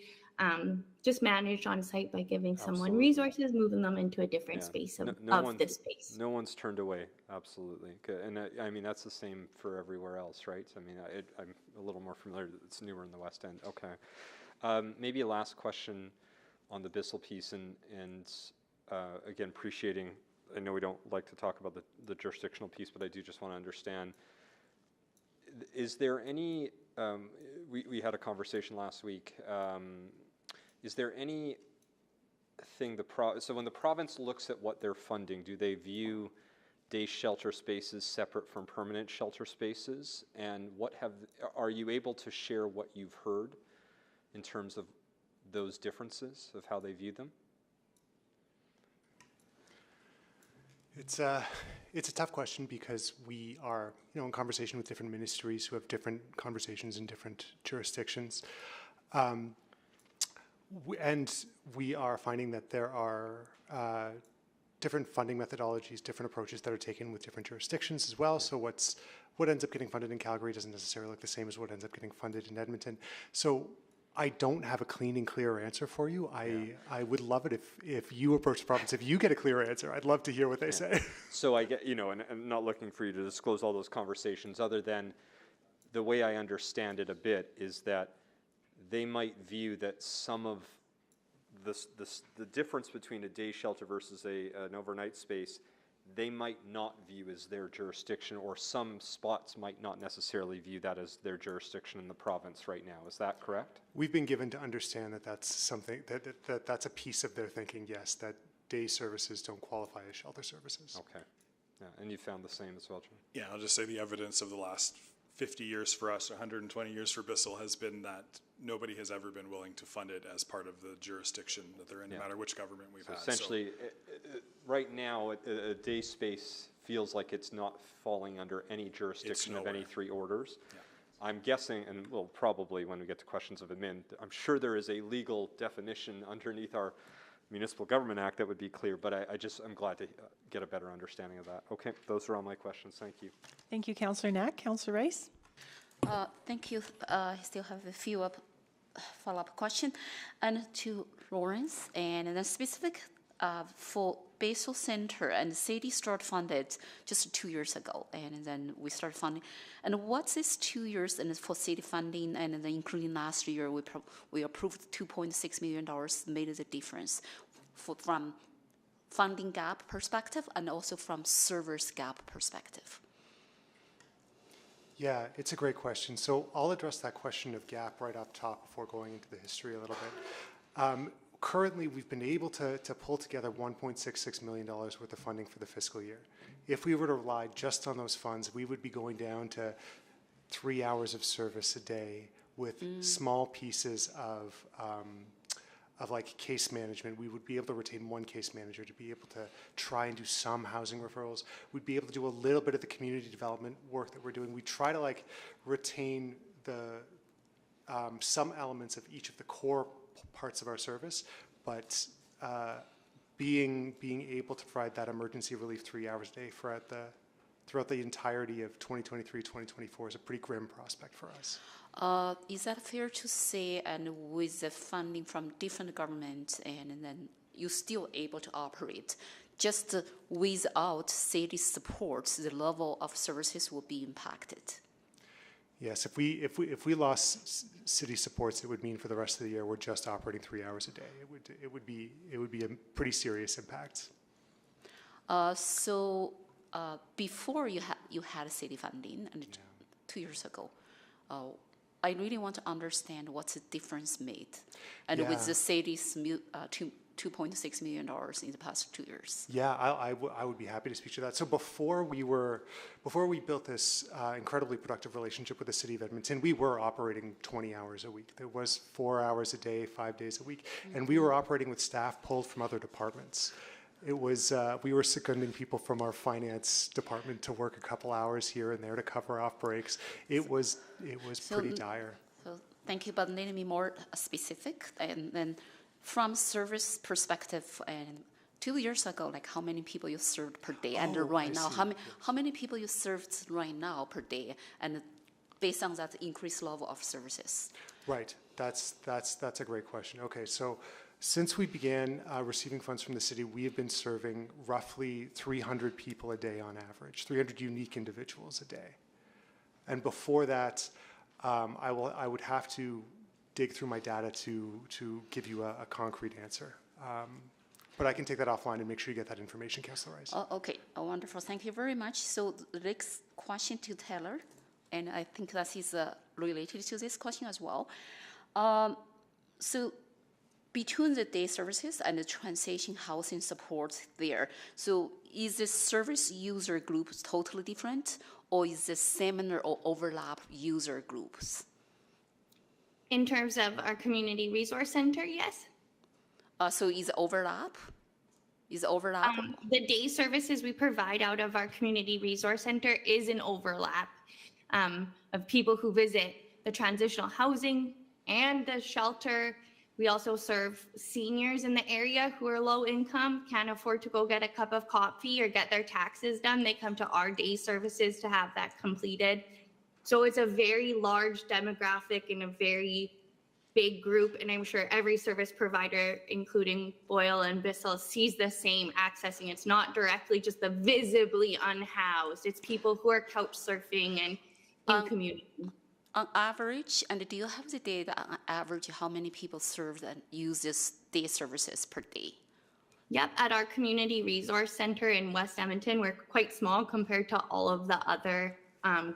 just managed on site by giving someone resources, moving them into a different space of this space. No one's turned away, absolutely. And I mean, that's the same for everywhere else, right? I mean, I'm a little more familiar, it's newer in the West End. Okay. Maybe a last question on the Bissell piece, and again, appreciating, I know we don't like to talk about the jurisdictional piece, but I do just want to understand, is there any, we had a conversation last week, is there anything so when the province looks at what they're funding, do they view day shelter spaces separate from permanent shelter spaces? And are you able to share what you've heard in terms of those differences of how they view them? It's a tough question because we are, in conversation with different ministries who have different conversations in different jurisdictions. And we are finding that there are different funding methodologies, different approaches that are taken with different jurisdictions as well. So what ends up getting funded in Calgary doesn't necessarily look the same as what ends up getting funded in Edmonton. So I don't have a clean and clear answer for you. I would love it if you approach the province, if you get a clear answer. I'd love to hear what they say. So I get, and I'm not looking for you to disclose all those conversations, other than the way I understand it a bit is that they might view that some of the difference between a day shelter versus an overnight space, they might not view as their jurisdiction, or some spots might not necessarily view that as their jurisdiction in the province right now. Is that correct? We've been given to understand that that's something, that's a piece of their thinking, yes, that day services don't qualify as shelter services. Okay. Yeah, and you found the same as well, John? Yeah, I'll just say the evidence of the last 50 years for us, 120 years for Bissell, has been that nobody has ever been willing to fund it as part of the jurisdiction that they're in, no matter which government we've had. Essentially, right now, a day space feels like it's not falling under any jurisdiction of any three orders. Yeah. I'm guessing, and we'll probably, when we get to questions of admin, I'm sure there is a legal definition underneath our Municipal Government Act that would be clear, but I'm glad to get a better understanding of that. Okay, those are all my questions. Thank you. Thank you, Councillor Knack. Councillor Rice? Thank you. I still have a few follow-up questions. And to Lawrence, and then specific for Bissell Center, and the city started funded just 2 years ago, and then we started funding. And what's this 2 years and for city funding, and then including last year, we approved $2.6 million, made the difference from funding gap perspective and also from service gap perspective. Yeah, it's a great question. So I'll address that question of gap right up top before going into the history a little bit. Currently, we've been able to pull together $1.66 million worth of funding for the fiscal year. If we were to rely just on those funds, we would be going down to 3 hours of service a day with small pieces of like case management. We would be able to retain one case manager to be able to try and do some housing referrals. We'd be able to do a little bit of the community development work that we're doing. We try to like retain the some elements of each of the core parts of our service, but being able to provide that emergency relief 3 hours a day throughout the entirety of 2023, 2024 is a pretty grim prospect for us. Is that fair to say, and with the funding from different governments, and then you're still able to operate, just without city support, the level of services will be impacted? Yes, if we lost city supports, it would mean for the rest of the year we're just operating 3 hours a day. It would be a pretty serious impact. Before you had city funding, and 2 years ago, I really want to understand what's the difference made, and with the city's $2.6 million in the past 2 years. Yeah, I would be happy to speak to that. So before we built this incredibly productive relationship with the city of Edmonton, we were operating 20 hours a week. There was 4 hours a day, 5 days a week, and we were operating with staff pulled from other departments. It was we were seconding people from our finance department to work a couple hours here and there to cover off breaks. It was pretty dire. So thank you, but let me more specific. And then from service perspective, and 2 years ago, like how many people you served per day, and right now, how many people you served right now per day, and based on that increased level of services? Right. That's a great question. Okay, so since we began receiving funds from the city, we have been serving roughly 300 people a day on average, 300 unique individuals a day. And before that, I would have to dig through my data to give you a concrete answer. But I can take that offline and make sure you get that information, Councillor Rice. Okay, wonderful. Thank you very much. So the next question to Taylor, and I think that is related to this question as well. So between the day services and the transition housing support there, so is the service user groups totally different, or is the similar or overlap user groups? In terms of our community resource center, yes. So is overlap? The day services we provide out of our community resource center is an overlap of people who visit the transitional housing and the shelter We also serve seniors in the area who are low income, can't afford to go get a cup of coffee or get their taxes done. They come to our day services to have that completed. So it's a very large demographic and a very big group. And I'm sure every service provider, including Boyle and Bissell, sees the same accessing. It's not directly just the visibly unhoused. It's people who are couch surfing and in community. On average, and do you have the data on average how many people serve and use this day services per day? Yep, at our community resource center in West Edmonton, we're quite small compared to all of the other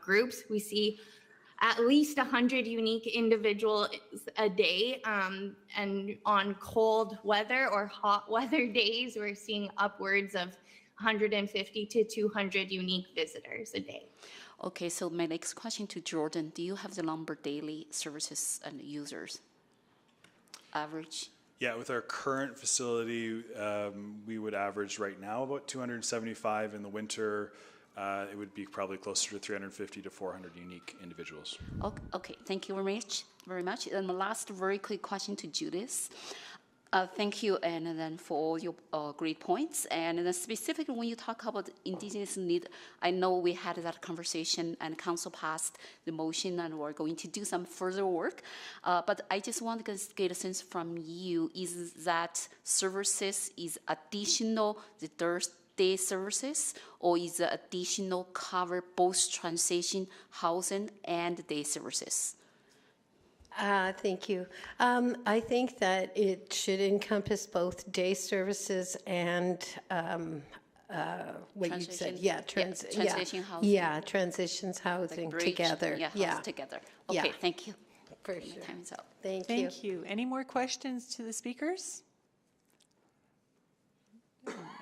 groups. We see at least 100 unique individuals a day, and on cold weather or hot weather days, we're seeing upwards of 150 to 200 unique visitors a day. Okay, so my next question to Jordan, do you have the number daily services and users average? Yeah, with our current facility, we would average right now about 275 in the winter. It would be probably closer to 350 to 400 unique individuals. Okay, thank you very much. And my last very quick question to Judith. Thank you, and then for all your great points. And then specifically, when you talk about Indigenous need, I know we had that conversation, and Council passed the motion, and we're going to do some further work. But I just want to get a sense from you: is that services is additional the day services, or is the additional cover both transition housing and day services? Thank you. I think that it should encompass both day services and what you said. Transition housing. Yeah, transitions housing Bridge, together. house together. Okay, thank you. For My sure. time is up. Thank you. Any more questions to the speakers?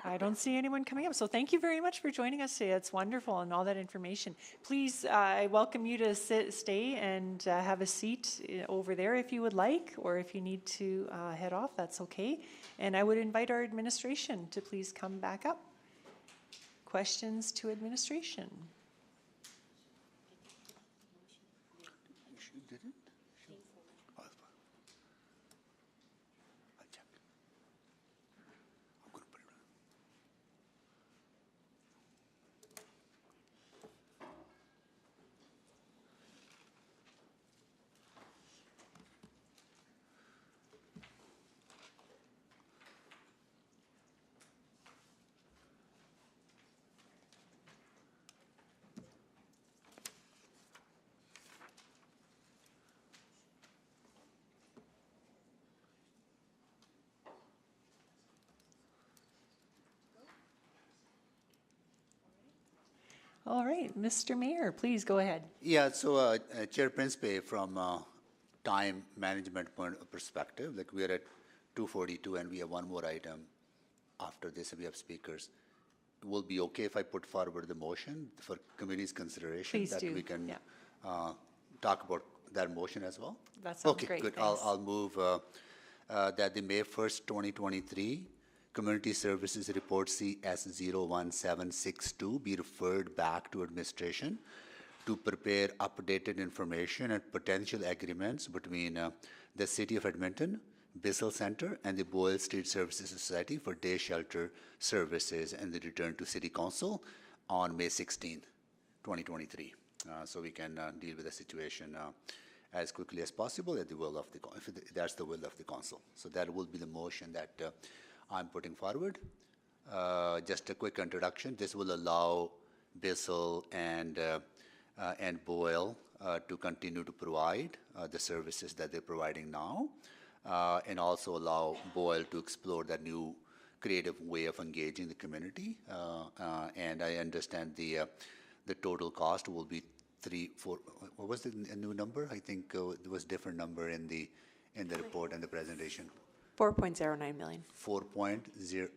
I don't see anyone coming up, so thank you very much for joining us today. It's wonderful and all that information. Please, I welcome you to stay and have a seat over there if you would like, or if you need to head off, that's okay. And I would invite our administration to please come back up. Questions to administration? All right, Mr. Mayor, please go ahead. Yeah, so Chair Principe, from time management perspective, like we are at 2:42 and we have one more item after this, we have speakers. Will be okay if I put forward the motion for committee's consideration? Please that do, we can yeah. talk about that motion as well? That sounds okay, great, good. thanks. I'll move that the May 1st, 2023 Community Services Report CS01762 be referred back to administration to prepare updated information and potential agreements between the City of Edmonton, Bissell Center, and the Boyle Street Services Society for day shelter services, and the return to City Council on May 16, 2023. So we can deal with the situation as quickly as possible at the will of the, if that's the will of the council. So that will be the motion that I'm putting forward. Just a quick introduction. This will allow Bissell and Boyle to continue to provide the services that they're providing now, and also allow Boyle to explore that new creative way of engaging the community. And I understand the total cost will be what was the new number? I think there was a different number in the report and the presentation. 4.09 million. 4.0.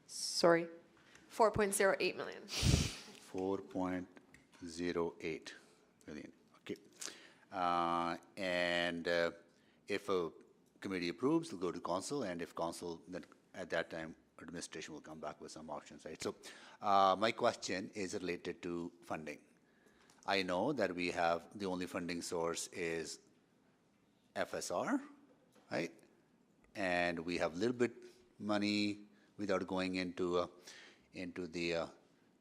Sorry, 4.08 million. 4.08 million. Okay. And if a committee approves, it'll go to council, and if council, then at that time, administration will come back with some options, right? So my question is related to funding. I know that we have the only funding source is FSR, right? and we have a little bit money without going into the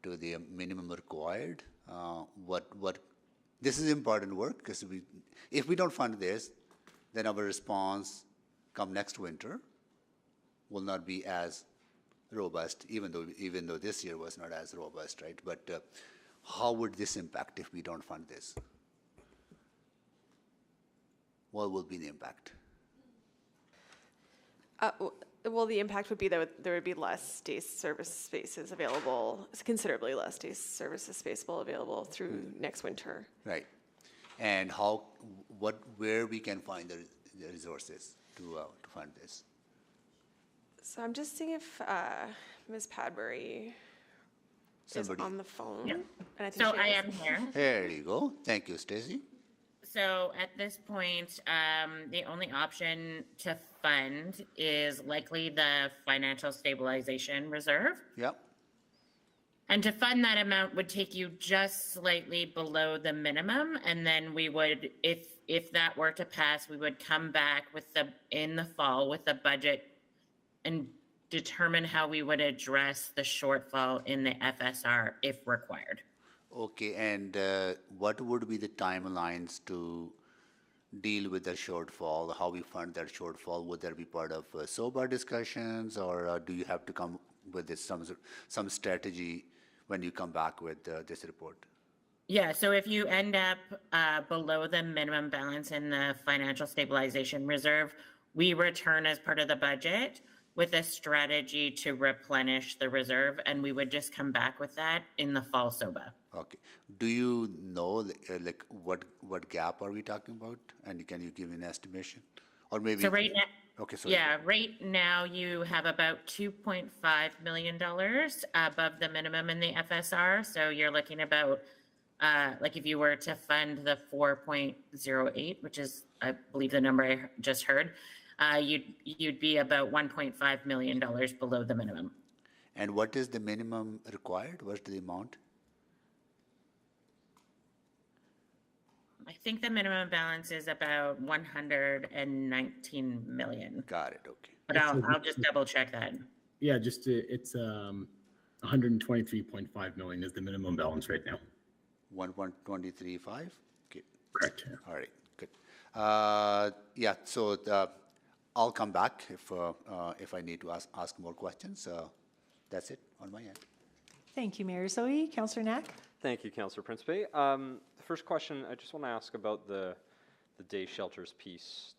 to the minimum required. This is important work because if we don't fund this, then our response come next winter will not be as robust, even though this year was not as robust, right? But how would this impact if we don't fund this? What will be the impact? Well, the impact would be that there would be less day service spaces available, considerably less day services space available through next winter. Right. And where we can find the resources to fund this? So I'm just seeing if Ms. Padbury is on the phone. Yeah. And I think So she I is. am here. There you go. Thank you, Stacy. So at this point, the only option to fund is likely the financial stabilization reserve. Yep. And to fund that amount would take you just slightly below the minimum. And then we would, if that were to pass, we would come back in the fall with the budget and determine how we would address the shortfall in the FSR if required. Okay, and what would be the timelines to deal with the shortfall? How we fund that shortfall? Would that be part of SOBA discussions, or do you have to come with some strategy when you come back with this report? Yeah, so if you end up below the minimum balance in the financial stabilization reserve, we return as part of the budget with a strategy to replenish the reserve, and we would just come back with that in the fall SOBA. Okay. Do you know like what gap are we talking about? And can you give me an estimation? Or maybe So right now, okay, sorry. yeah, right now you have about $2.5 million above the minimum in the FSR. So you're looking about, like if you were to fund the 4.08, which is, I believe the number I just heard, you'd be about $1.5 million below the minimum. And what is the minimum required? What's the amount? I think the minimum balance is about 119 million. Got it. Okay. But I'll just double check that. Yeah, it's 123.5 million is the minimum balance right now. 123.5. Okay. Correct. All right. Good. Yeah. So I'll come back if I need to ask more questions. That's it on my end. Thank you, Mayor Zoe. Councillor Knack. Thank you, Councillor Principe. The first question, I just want to ask about the day shelters piece.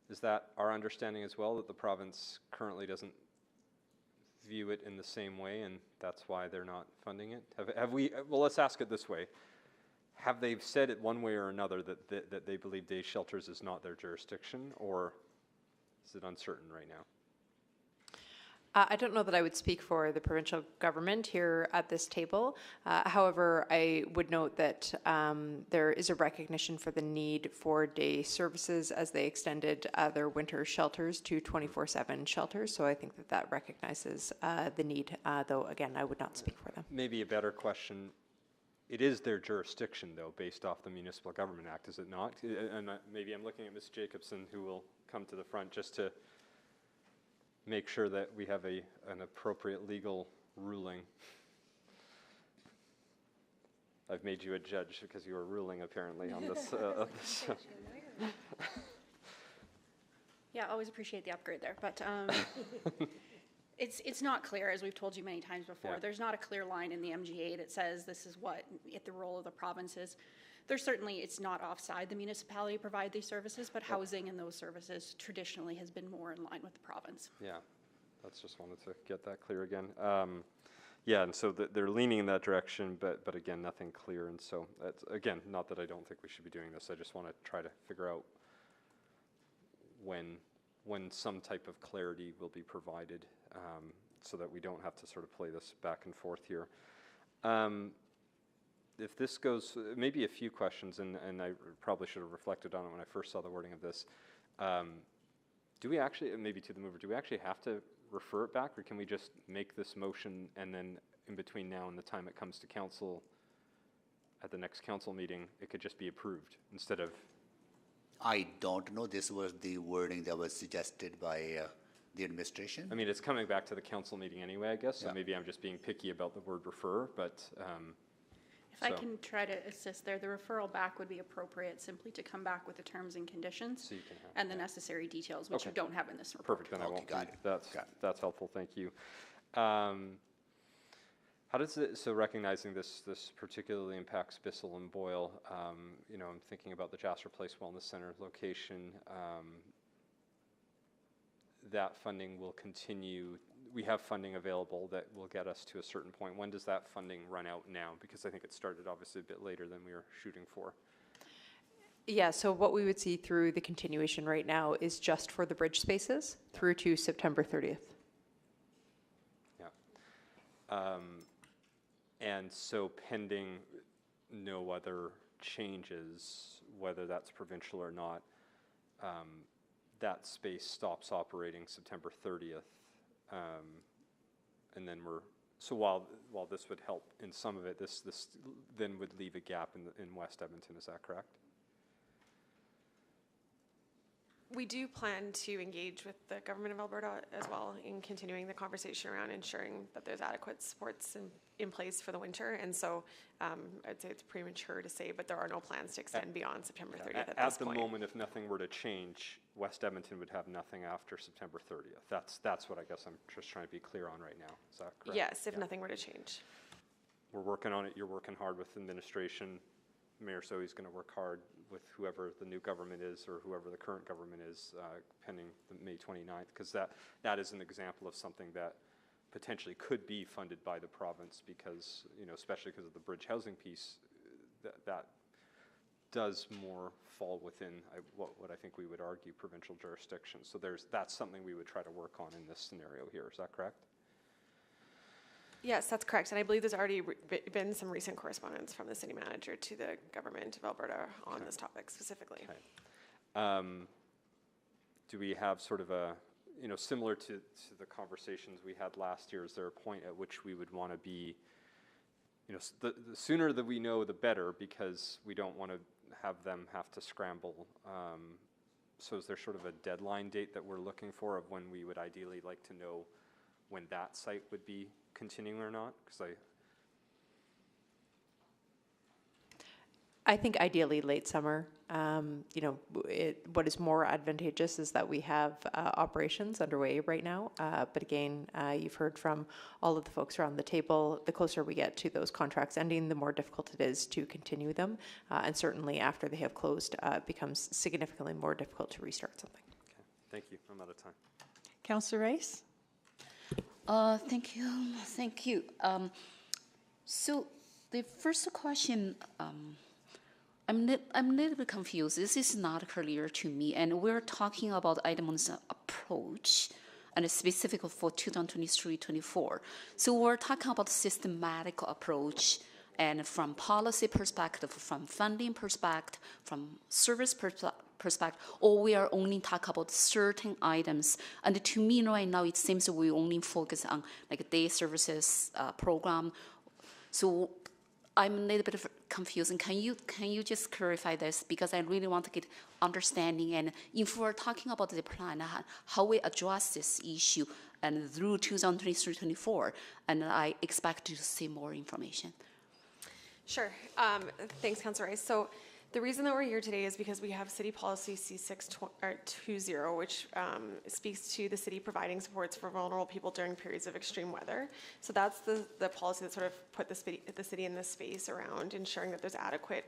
Is that our understanding as well, that the province currently doesn't view it in the same way, and that's why they're not funding it? Have we? Well, let's ask it this way: have they said it one way or another that they believe day shelters is not their jurisdiction, or is it uncertain right now? I don't know that I would speak for the provincial government here at this table. However, I would note that there is a recognition for the need for day services as they extended their winter shelters to 24/7 shelters. So I think that recognizes the need, though, again, I would not speak for them. Maybe a better question. It is their jurisdiction, though, based off the Municipal Government Act, is it not? And maybe I'm looking at Ms. Jacobson, who will come to the front just to make sure that we have an appropriate legal ruling. I've made you a judge because you were ruling, apparently, on this. Yeah, always appreciate the upgrade there, but it's not clear, as we've told you many times before. Yeah. There's not a clear line in the MGA that says this is what the role of the province is. There's certainly, it's not offside the municipality to provide these services, but housing and those services traditionally has been more in line with the province. Yeah, that's just wanted to get that clear again. Yeah, and so they're leaning in that direction, but again, nothing clear. And so, that's, again, not that I don't think we should be doing this. I just want to try to figure out when some type of clarity will be provided, so that we don't have to sort of play this back and forth here. If this goes, maybe a few questions, and I probably should have reflected on it when I first saw the wording of this. Do we actually, maybe to the mover, do we actually have to refer it back, or can we just make this motion and then in between now and the time it comes to council at the next council meeting, it could just be approved instead of I don't know. This was the wording that was suggested by the administration. I mean, it's coming back to the council meeting anyway, I guess, so Yeah. maybe I'm just being picky about the word refer, but, If I so- can try to assist there, the referral back would be appropriate simply to come back with the terms and conditions So you can have- and the necessary details, which you Okay. don't have in this report. Perfect, then I Okay, won't got be, it. that's helpful, thank you. How does it, so recognizing this particularly impacts Bissell and Boyle, you know, I'm thinking about the Jasper Place Wellness Center location. That funding will continue. We have funding available that will get us to a certain point. When does that funding run out now? Because I think it started obviously a bit later than we were shooting for. Yeah, so what we would see through the continuation right now is just for the bridge spaces through to September 30th. Yeah. And so pending no other changes, whether that's provincial or not, that space stops operating September 30th. And then so while this would help in some of it, this then would leave a gap in West Edmonton, is that correct? We do plan to engage with the government of Alberta as well in continuing the conversation around ensuring that there's adequate supports in place for the winter. And so I'd say it's premature to say, but there are no plans to extend beyond September 30th at this point. At the moment, if nothing were to change, West Edmonton would have nothing after September 30th. That's what I guess I'm just trying to be clear on right now. Is that correct? Yes, if Yeah. nothing were to change. We're working on it. You're working hard with administration. Mayor Sohi's going to work hard with whoever the new government is or whoever the current government is pending the May 29th, because that is an example of something that potentially could be funded by the province because, you know, especially because of the bridge housing piece, that does more fall within what I think we would argue provincial jurisdiction. So that's something we would try to work on in this scenario here. Is that correct? Yes, that's correct. And I believe there's already been some recent correspondence from the city manager to the government of Alberta on this topic specifically. Okay. Do we have sort of a, you know, similar to the conversations we had last year, is there a point at which we would want to be, you know, the sooner that we know, the better, because we don't want to have them have to scramble. So is there sort of a deadline date that we're looking for of when we would ideally like to know when that site would be continuing or not? Because I think ideally late summer. You know, what is more advantageous is that we have operations underway right now. But again, you've heard from all of the folks around the table, the closer we get to those contracts ending, the more difficult it is to continue them. And certainly after they have closed, it becomes significantly more difficult to restart something. okay, thank you. I'm out of time. Councillor Rice? Thank you. So the first question, I'm a little bit confused. This is not clear to me, and we're talking about Edmonton's approach, and specifically for 2023-24. So we're talking about systematic approach, and from policy perspective, from funding perspective, from service perspective, or we are only talking about certain items. And to me right now, it seems we only focus on like day services program. So I'm a little bit confused. And can you just clarify this? Because I really want to get understanding. And if we're talking about the plan, how we address this issue and through 2023-24, and I expect to see more information. Sure. Thanks, Councillor Rice. So the reason that we're here today is because we have City Policy C620, which speaks to the city providing supports for vulnerable people during periods of extreme weather. So that's the policy that sort of put the city in this space around ensuring that there's adequate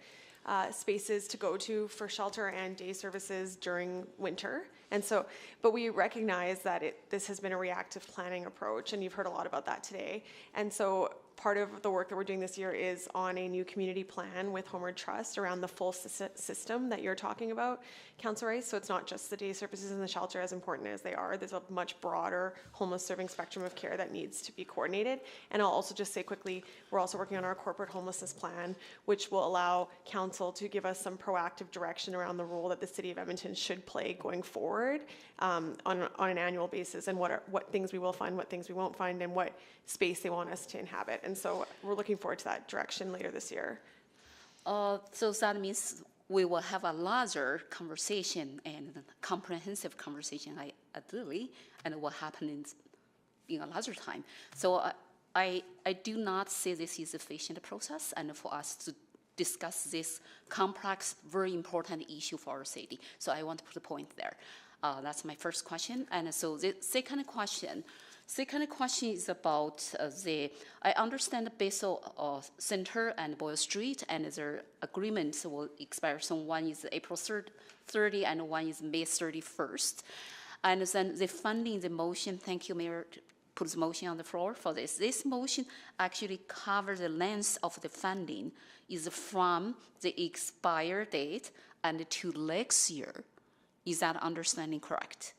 spaces to go to for shelter and day services during winter. And so, but we recognize that this has been a reactive planning approach, and you've heard a lot about that today. And so part of the work that we're doing this year is on a new community plan with Homeward Trust around the full system that you're talking about, Councillor Rice. So it's not just the day services and the shelter, as important as they are. There's a much broader homeless serving spectrum of care that needs to be coordinated. And I'll also just say quickly, we're also working on our corporate homelessness plan, which will allow council to give us some proactive direction around the role that the City of Edmonton should play going forward on an annual basis, and what things we will fund, what things we won't fund, and what space they want us to inhabit. And so we're looking forward to that direction later this year. So that means we will have a larger conversation and comprehensive conversation, ideally, and it will happen in a larger time. So I do not see this is a efficient process, and for us to discuss this complex, very important issue for our city. So I want to put a point there. That's my first question. And so the second question is about I understand the Basel Center and Boyle Street, and their agreements will expire. So one is April 30 and one is May 31st. And then the funding, the motion, thank you, Mayor, put the motion on the floor for this. This motion actually covers the length of the funding is from the expire date and to next year. Is that understanding correct?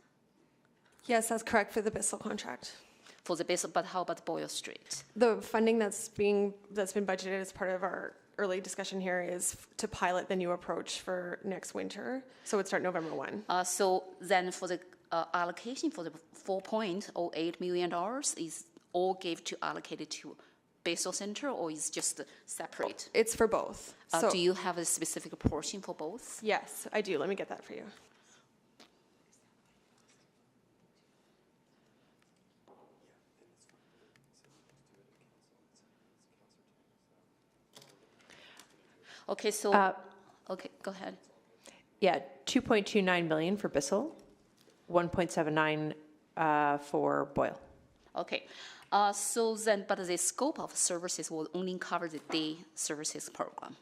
Yes, that's correct for the Bissell contract. For the Bissell, but how about Boyle Street? The funding that's been budgeted as part of our early discussion here is to pilot the new approach for next winter. So it would start November 1. So then for the allocation for the $4.08 million is all allocated to Basel Center, or is just separate? It's for both. Do you have a specific portion for both? Yes, I do. Let me get that for you. Okay, so okay, go ahead. Yeah, 2.29 million for Bissell, 1.79 for Boyle. Okay, so then, but the scope of services will only cover the day services program.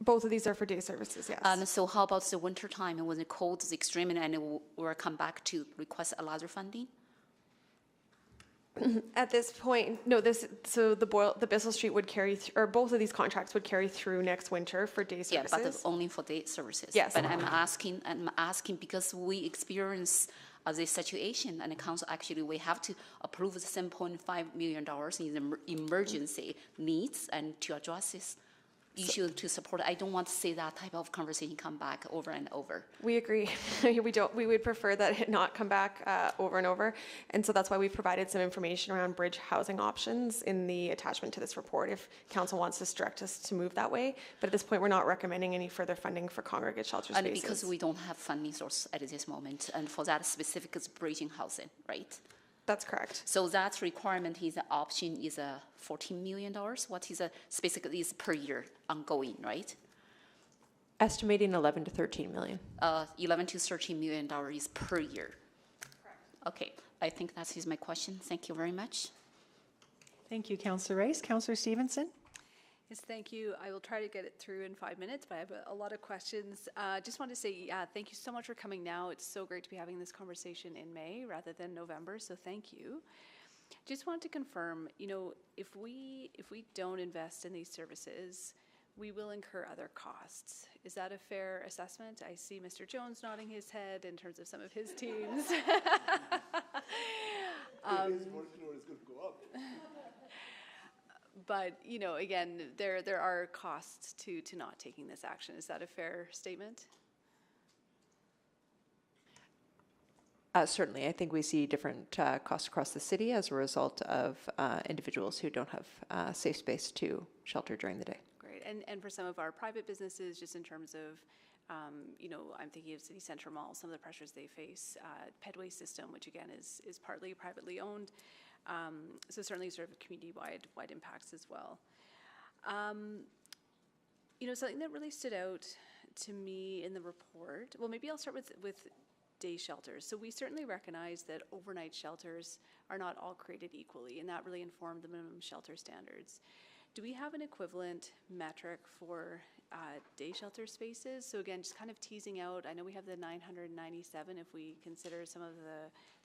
Both of these are for day services, yes. And so how about the winter time when the cold is extreme and we'll come back to request a larger funding? At this point, no. So the Bissell Street would carry, or both of these contracts would carry through next winter for day services. Yeah, but only for day services. Yes. But I'm asking because we experience this situation, and the council actually we have to approve the $7.5 million in the emergency needs and to address this issue to support. I don't want to see that type of conversation come back over and over. We agree. We would prefer that it not come back over and over. And so that's why we've provided some information around bridge housing options in the attachment to this report if council wants to direct us to move that way. But at this point, we're not recommending any further funding for congregate shelter spaces. And because we don't have funding source at this moment, and for that specific is bridging housing, right? That's correct. So that requirement is the option is $14 million. What is specifically is per year ongoing, right? Estimating 11 to 13 million. 11 to 13 million dollars is per year. Correct. Okay, I think that is my question. Thank you very much. Thank you, Councillor Rice. Councillor Stevenson? Yes, thank you. I will try to get it through in 5 minutes, but I have a lot of questions. Just want to say thank you so much for coming now. It's so great to be having this conversation in May rather than November, so thank you. Just want to confirm, if we don't invest in these services, we will incur other costs. Is that a fair assessment? I see Mr. Jones nodding his head in terms of some of his teams. His workload is going to go up. But, again, there are costs to not taking this action. Is that a fair statement? Certainly, I think we see different costs across the city as a result of individuals who don't have safe space to shelter during the day. Great. And for some of our private businesses, just in terms of, I'm thinking of City Centre Mall, some of the pressures they face, Pedway system, which again is partly privately owned. So certainly sort of community-wide impacts as well. Something that really stood out to me in the report, well, maybe I'll start with day shelters. So we certainly recognize that overnight shelters are not all created equally, and that really informed the minimum shelter standards. Do we have an equivalent metric for day shelter spaces? So again, just kind of teasing out, I know we have the 997 if we consider some of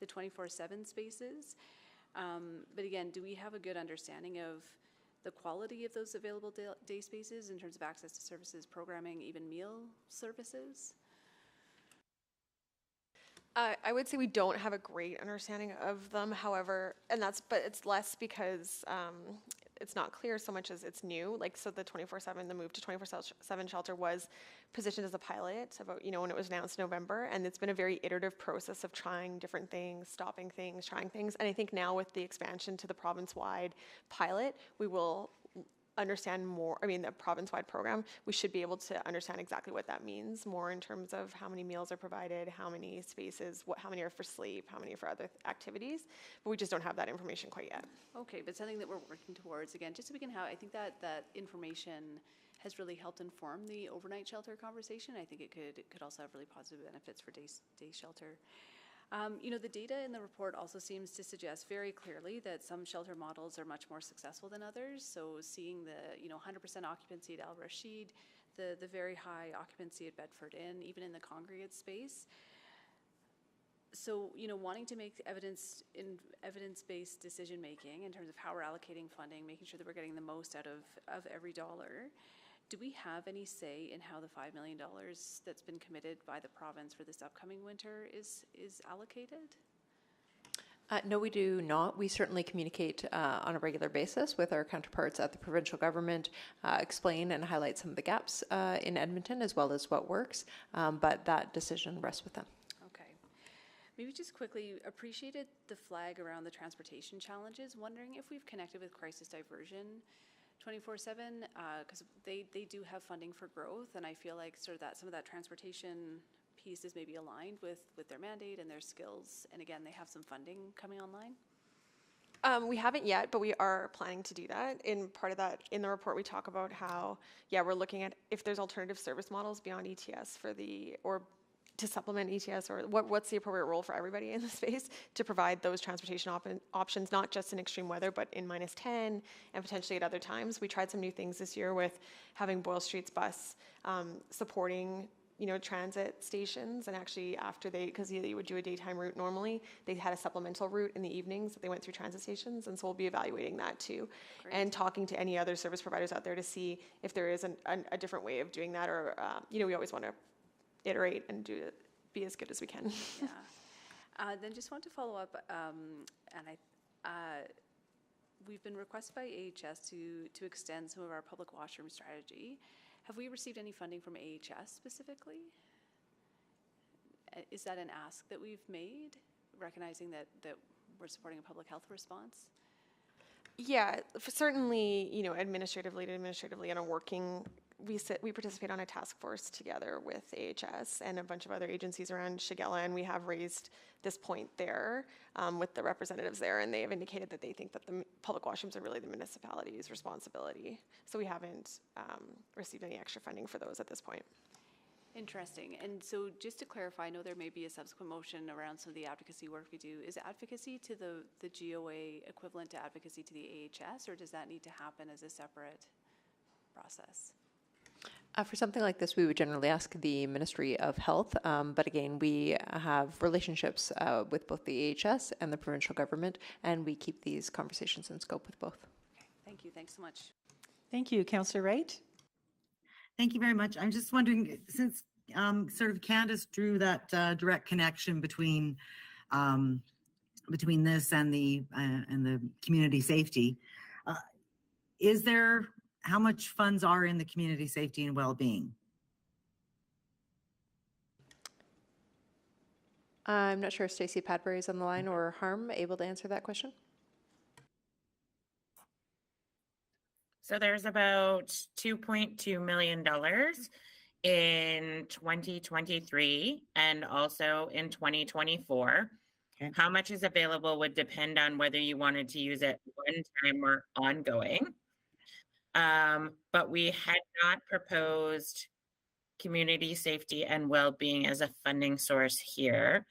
the 24/7 spaces. But again, do we have a good understanding of the quality of those available day spaces in terms of access to services, programming, even meal services? I would say we don't have a great understanding of them, however, but it's less because it's not clear so much as it's new. So the 24/7, the move to 24/7 shelter was positioned as a pilot about, when it was announced in November, and it's been a very iterative process of trying different things, stopping things, trying things. And I think now with the expansion to the province-wide pilot, we will understand more, I mean, the province-wide program, we should be able to understand exactly what that means more in terms of how many meals are provided, how many spaces, how many are for sleep, how many are for other activities, but we just don't have that information quite yet. Okay, but something that we're working towards, again, just so we can have, I think that information has really helped inform the overnight shelter conversation. I think it could also have really positive benefits for day shelter. You know, the data in the report also seems to suggest very clearly that some shelter models are much more successful than others. So seeing the, you know, 100% occupancy at Al Rashid, the very high occupancy at Bedford Inn, even in the congregate space. So, you know, wanting to make evidence-based decision making in terms of how we're allocating funding, making sure that we're getting the most out of every dollar. Do we have any say in how the $5 million that's been committed by the province for this upcoming winter is allocated? No, we do not. We certainly communicate on a regular basis with our counterparts at the provincial government, explain and highlight some of the gaps in Edmonton as well as what works, but that decision rests with them. Okay. Maybe just quickly, appreciated the flag around the transportation challenges. Wondering if we've connected with crisis diversion 24/7, because they do have funding for growth, and I feel like sort of some of that transportation piece is maybe aligned with their mandate and their skills, and again, they have some funding coming online. We haven't yet, but we are planning to do that. In part of that, in the report, we talk about how, yeah, we're looking at if there's alternative service models beyond ETS or to supplement ETS, or what's the appropriate role for everybody in the space to provide those transportation options, not just in extreme weather, but in -10 and potentially at other times. We tried some new things this year with having Boyle Street's bus supporting, you know, transit stations, and actually after because they would do a daytime route normally, they had a supplemental route in the evenings that they went through transit stations, and so we'll be evaluating that too. Great. And talking to any other service providers out there to see if there is a different way of doing that, or, you know, we always want to iterate and be as good as we can. Yeah. Then just want to follow up, and we've been requested by AHS to extend some of our public washroom strategy. Have we received any funding from AHS specifically? Is that an ask that we've made, recognizing that we're supporting a public health response? Yeah, certainly, you know, administratively on a working, we participate on a task force together with AHS and a bunch of other agencies around Shigella, and we have raised this point there with the representatives there, and they have indicated that they think that the public washrooms are really the municipality's responsibility. So we haven't received any extra funding for those at this point. Interesting. And so just to clarify, I know there may be a subsequent motion around some of the advocacy work we do. Is advocacy to the GOA equivalent to advocacy to the AHS, or does that need to happen as a separate process? For something like this, we would generally ask the Ministry of Health, but again, we have relationships with both the AHS and the provincial government, and we keep these conversations in scope with both. Okay, thank you. Thanks so much. Thank you. Councillor Wright? Thank you very much. I'm just wondering, since sort of Candace drew that direct connection between this and the community safety, is there, how much funds are in the community safety and well-being? I'm not sure if Stacey Padbury is on the line or Harm able to answer that question. So there's about $2.2 million in 2023 and also in 2024. Okay. How much is available would depend on whether you wanted to use it one time or ongoing. But we had not proposed community safety and well-being as a funding source here,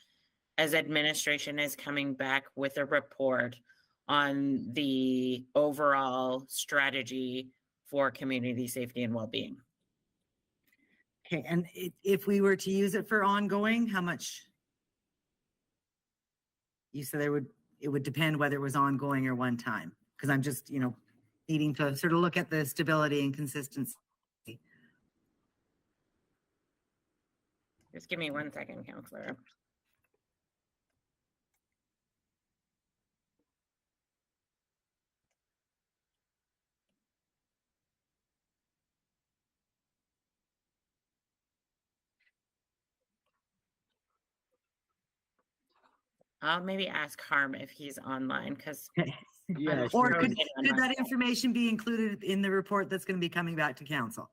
as administration is coming back with a report on the overall strategy for community safety and well-being. Okay, and if we were to use it for ongoing, how much? You said it would depend whether it was ongoing or one time, because I'm just, you know, needing to sort of look at the stability and consistency. Just give me 1 second, Councillor. I'll maybe ask Harm if he's online, because Yeah, Or sure. could that information be included in the report that's going to be coming back to council?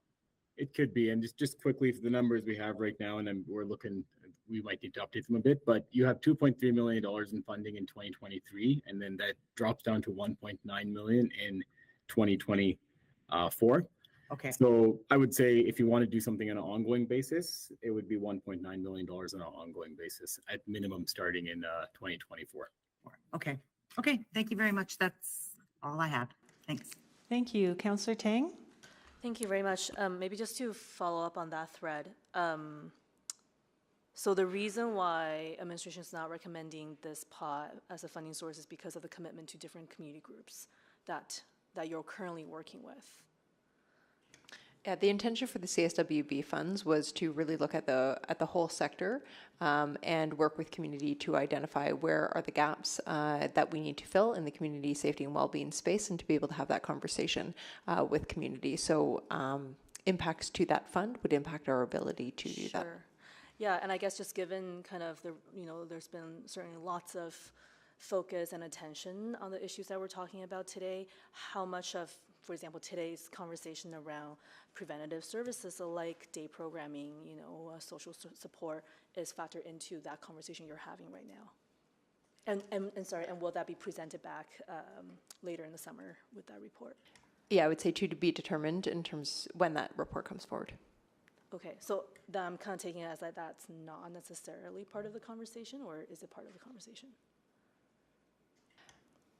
It could be, and just quickly for the numbers we have right now, and then we're looking, we might need to update them a bit, but you have $2.3 million in funding in 2023, and then that drops down to 1.9 million in 2024. Okay. So I would say if you want to do something on an ongoing basis, it would be $1.9 million on an ongoing basis at minimum starting in 2024. Okay. Okay. Thank you very much. That's all I had. Thanks. Thank you. Councillor Tang? Thank you very much. Maybe just to follow up on that thread. So the reason why administration is not recommending this pot as a funding source is because of the commitment to different community groups that you're currently working with. Yeah, the intention for the CSWB funds was to really look at the whole sector and work with community to identify where are the gaps that we need to fill in the community safety and well-being space, and to be able to have that conversation with community. So impacts to that fund would impact our ability to do that. Yeah, and I guess just given kind of the, there's been certainly lots of focus and attention on the issues that we're talking about today, how much of, for example, today's conversation around preventative services like day programming, social support is factored into that conversation you're having right now? And will that be presented back later in the summer with that report? Yeah, I would say to be determined in terms when that report comes forward. Okay, so I'm kind of taking it as that that's not necessarily part of the conversation, or is it part of the conversation?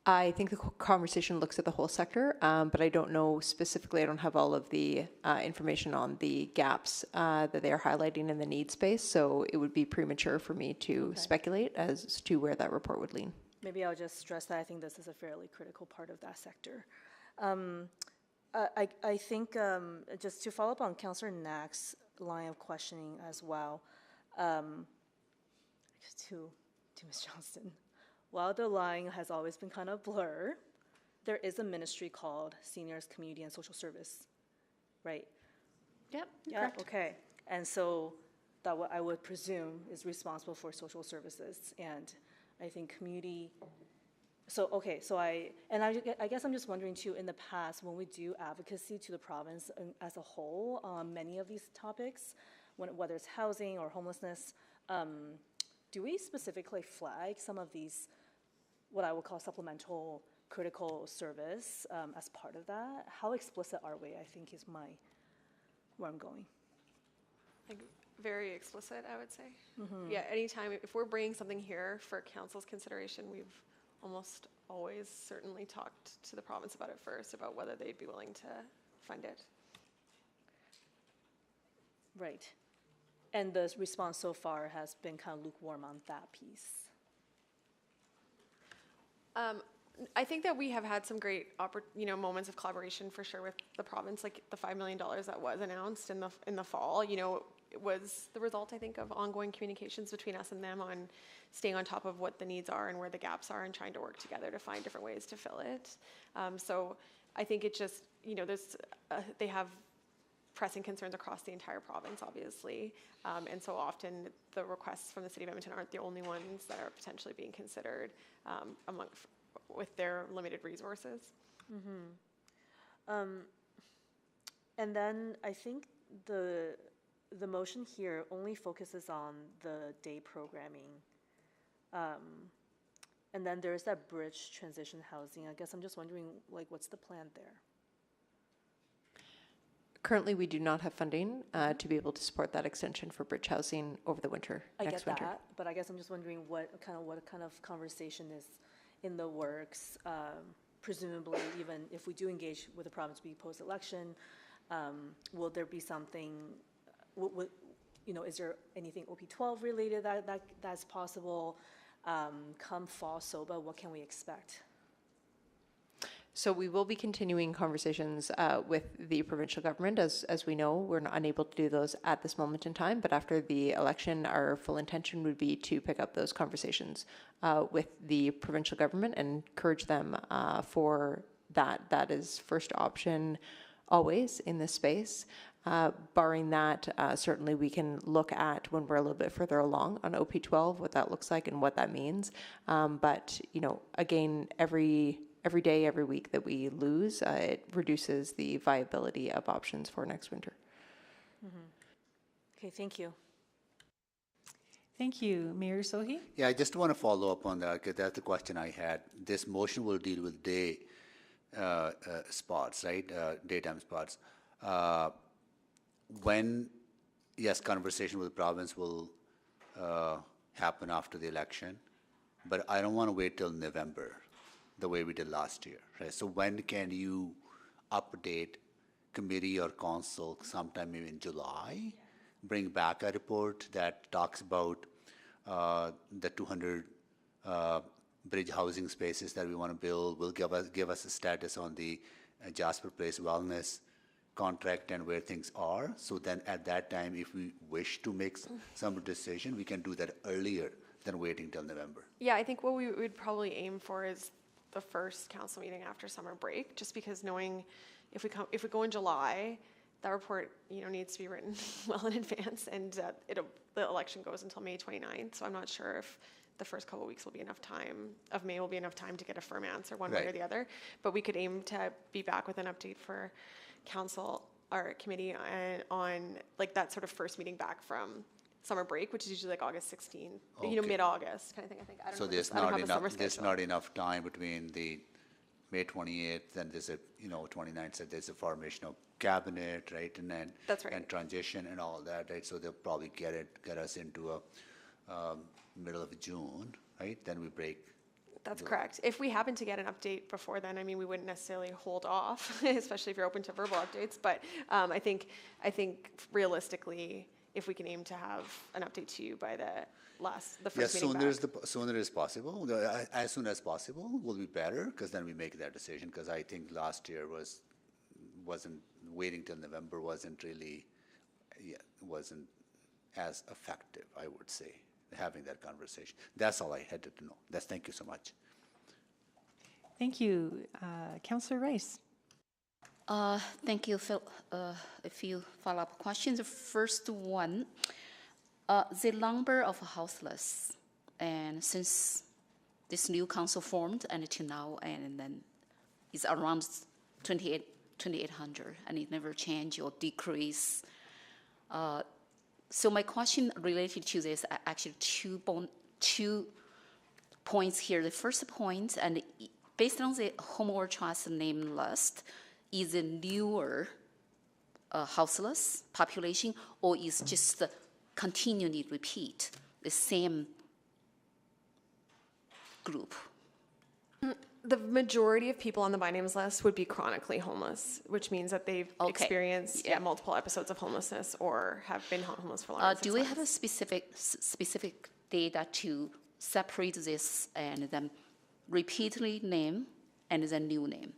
I think the conversation looks at the whole sector, but I don't know specifically, I don't have all of the information on the gaps that they are highlighting in the need space, so it would be premature for me to speculate as to where that report would lean. Maybe I'll just stress that I think this is a fairly critical part of that sector. I think just to follow up on Councillor Knack's line of questioning as well, to Ms. Johnston. While the line has always been kind of blur, there is a ministry called Seniors, Community and Social Service, right? Yep, yeah, correct. Okay. And so that what I would presume is responsible for social services, and I think community. So okay, so I guess I'm just wondering too. In the past, when we do advocacy to the province as a whole on many of these topics, whether it's housing or homelessness, do we specifically flag some of these, what I would call supplemental critical service as part of that? How explicit are we, I think is where I'm going. Like very explicit, I would say. Mm-hmm. Yeah, anytime, if we're bringing something here for council's consideration, we've almost always certainly talked to the province about it first, about whether they'd be willing to fund it. Right. And the response so far has been kind of lukewarm on that piece. I think that we have had some great moments of collaboration for sure with the province, like the $5 million that was announced in the fall. It was the result, I think, of ongoing communications between us and them on staying on top of what the needs are and where the gaps are, and trying to work together to find different ways to fill it. So I think it just, they have pressing concerns across the entire province, obviously. And so often the requests from the City of Edmonton aren't the only ones that are potentially being considered with their limited resources. Mm-hmm. And then I think the motion here only focuses on the day programming. And then there's that bridge transition housing. I guess I'm just wondering, what's the plan there? Currently, we do not have funding to be able to support that extension for bridge housing over the winter, next winter. I get that, but I guess I'm just wondering what kind of conversation is in the works. Presumably, even if we do engage with the province post-election, will there be something? Is there anything OP12 related that's possible? Come fall SOBA, what can we expect? So we will be continuing conversations with the provincial government. As we know, we're not unable to do those at this moment in time, but after the election, our full intention would be to pick up those conversations with the provincial government and encourage them for that. That is first option always in this space. Barring that, certainly we can look at when we're a little bit further along on OP12, what that looks like and what that means. But, again, every every day, every week that we lose, it reduces the viability of options for next winter. Okay, thank you. Thank you. Mayor Sohi? Yeah, I just want to follow up on that because that's the question I had. This motion will deal with day spots, right? Daytime spots. When, yes, conversation with the province will happen after the election, but I don't want to wait till November the way we did last year, right? So when can you update committee or council sometime maybe in July? Bring back a report that talks about the 200 bridge housing spaces that we want to build. Will give us a status on the Jasper Place Wellness contract and where things are. So then at that time, if we wish to make some decision, we can do that earlier than waiting till November. Yeah, I think what we would probably aim for is the first council meeting after summer break, just because knowing if we go in July, that report needs to be written well in advance, and the election goes until May 29th. So I'm not sure if the first couple of weeks will be enough time of May will be enough time to get a firm answer one way or the other. But we could aim to be back with an update for council or committee on like that sort of first meeting back from summer break, which is usually like August 16th, mid-August kind of thing. I think. I don't So know there's not enough time between the May 28th and there's a 29th. So there's a formation of cabinet, right, and then that's right, and transition and all that, right. So they'll probably get us into a middle of June, right? Then we break. That's correct. If we happen to get an update before then, I mean, we wouldn't necessarily hold off, especially if you're open to verbal updates. But I think realistically, if we can aim to have an update to you by the first meeting back. Sooner is possible. As soon as possible will be better because then we make that decision. Because I think last year wasn't waiting till November wasn't as effective, I would say, having that conversation. That's all I had to know. Thank you so much. Thank you. Councillor Rice. Thank you, Phil. A few follow-up questions. The first one, the number of houseless, and since this new council formed until now, and then it's around 2,800, and it never change or decrease. So my question related to this are actually two points here. The first point, and based on the Homeowner Trust name list, is a newer houseless population, or is just continually repeat the same group? The majority of people on the by names list would be chronically homeless, which means that they've experienced multiple episodes of homelessness or have been homeless for longer. Do we have a specific data to separate this and then repeatedly name and then new name?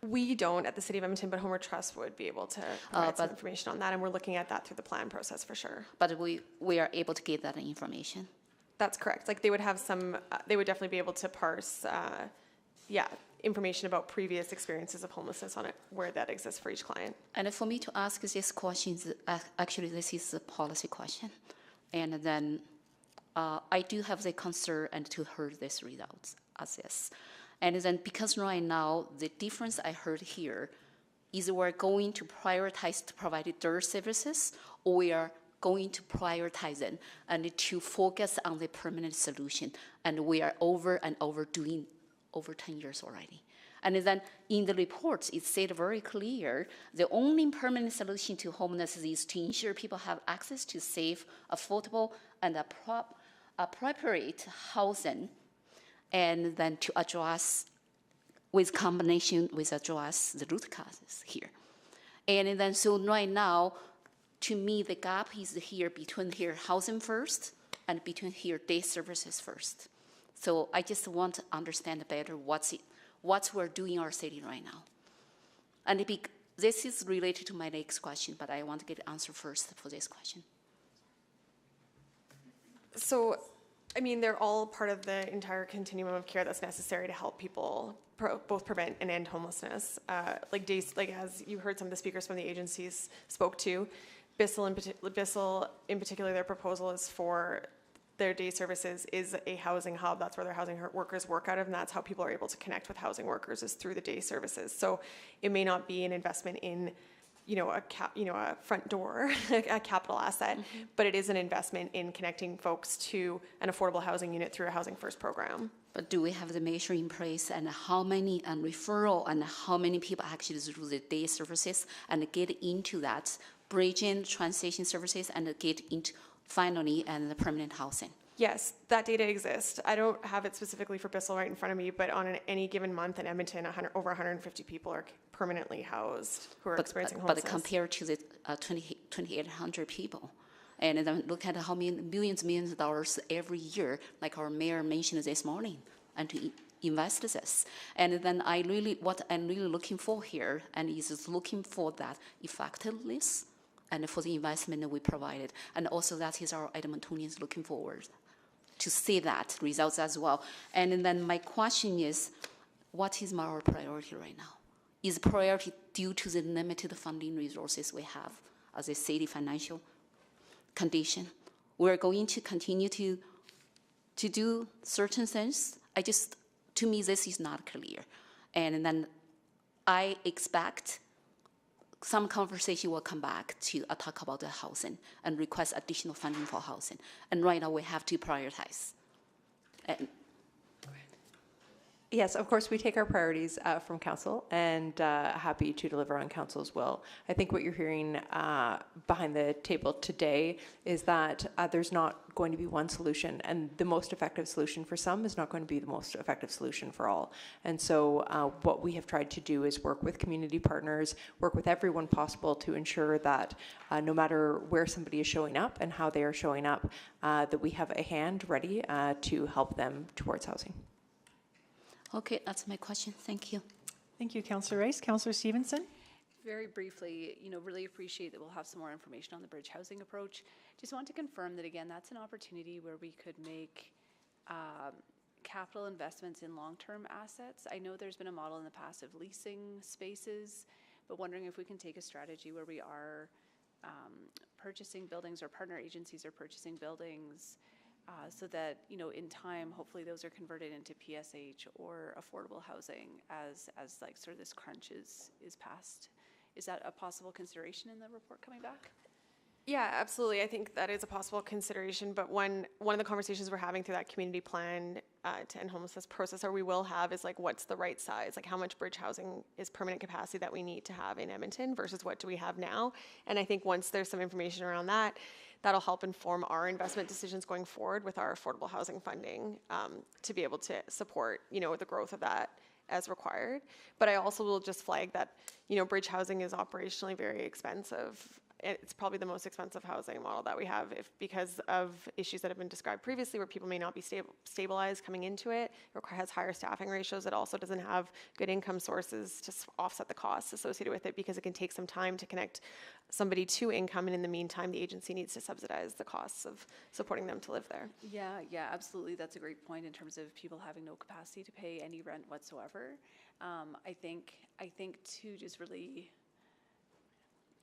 We don't at the City of Edmonton, but Homeowner Trust would be able to provide some information on that, and we're looking at that through the plan process for sure. But we are able to get that information. That's correct. Like they would have they would definitely be able to parse, information about previous experiences of homelessness on it, where that exists for each client. And for me to ask these questions, actually this is a policy question. And then I do have the concern and to hear these results as this. And then because right now, the difference I heard here is we're going to prioritize to provide their services, or we are going to prioritize them and to focus on the permanent solution. And we are overdoing over 10 years already. And then in the reports, it said very clear, the only permanent solution to homelessness is to ensure people have access to safe, affordable, and appropriate housing, and then to address, with combination with address the root causes here. And then so right now, to me, the gap is here between here housing first and between here day services first. So I just want to understand better what we're doing in our city right now. And this is related to my next question, but I want to get an answer first for this question. So, I mean, they're all part of the entire continuum of care that's necessary to help people both prevent and end homelessness. Like as you heard some of the speakers from the agencies spoke to, Bissell in particular, their proposal is for their day services is a housing hub. That's where their housing workers work out of, and that's how people are able to connect with housing workers is through the day services. So it may not be an investment in, a front door, a capital asset, but it is an investment in connecting folks to an affordable housing unit through a Housing First program. But do we have the measure in place, and how many and referral, and how many people actually do the day services and get into that bridging transition services and get into finally and the permanent housing? Yes, that data exists. I don't have it specifically for Bissell right in front of me, but on any given month in Edmonton, over 150 people are permanently housed who are experiencing homelessness. But compared to the 2,800 people, and then look at how many millions of dollars every year, like our mayor mentioned this morning, and to invest this. And then what I'm really looking for here, and is looking for that effectiveness and for the investment that we provided. And also that is our Edmontonians looking forward to see that results as well. And then my question is, what is our priority right now? Is priority due to the limited funding resources we have as a city financial condition? We're going to continue to do certain things. To me, this is not clear. And then I expect some conversation will come back to talk about the housing and request additional funding for housing. And right now we have to prioritize. Yes, of course, we take our priorities from council, and happy to deliver on council's will. I think what you're hearing behind the table today is that there's not going to be one solution, and the most effective solution for some is not going to be the most effective solution for all. And so what we have tried to do is work with community partners, work with everyone possible to ensure that no matter where somebody is showing up and how they are showing up, that we have a hand ready to help them towards housing. Okay, that's my question. Thank you. Thank you, Councillor Rice. Councillor Stevenson? Very briefly, really appreciate that we'll have some more information on the bridge housing approach. Just want to confirm that, again, that's an opportunity where we could make capital investments in long-term assets. I know there's been a model in the past of leasing spaces, but wondering if we can take a strategy where we are purchasing buildings, or partner agencies are purchasing buildings, so that, in time, hopefully those are converted into PSH or affordable housing as like sort of this crunch is passed. Is that a possible consideration in the report coming back? Yeah, absolutely. I think that is a possible consideration, but one of the conversations we're having through that community plan to end homelessness process, or we will have, is like, what's the right size? Like, how much bridge housing is permanent capacity that we need to have in Edmonton versus what do we have now? And I think once there's some information around that, that'll help inform our investment decisions going forward with our affordable housing funding to be able to support, the growth of that as required. But I also will just flag that, bridge housing is operationally very expensive. It's probably the most expensive housing model that we have because of issues that have been described previously, where people may not be stabilized coming into it. It has higher staffing ratios. It also doesn't have good income sources to offset the costs associated with it, because it can take some time to connect somebody to income, and in the meantime, the agency needs to subsidize the costs of supporting them to live there. Yeah, absolutely. That's a great point in terms of people having no capacity to pay any rent whatsoever. I think too, just really.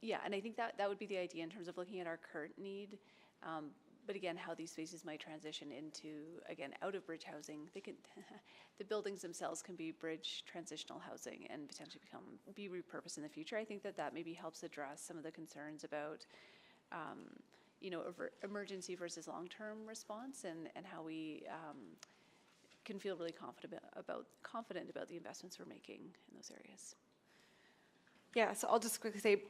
Yeah, and I think that would be the idea in terms of looking at our current need, but again, how these spaces might transition into, again, out of bridge housing. They can, the buildings themselves can be bridge transitional housing and potentially be repurposed in the future. I think that maybe helps address some of the concerns about, emergency versus long-term response, and how we can feel really confident about the investments we're making in those areas. Yeah, so I'll just quickly say,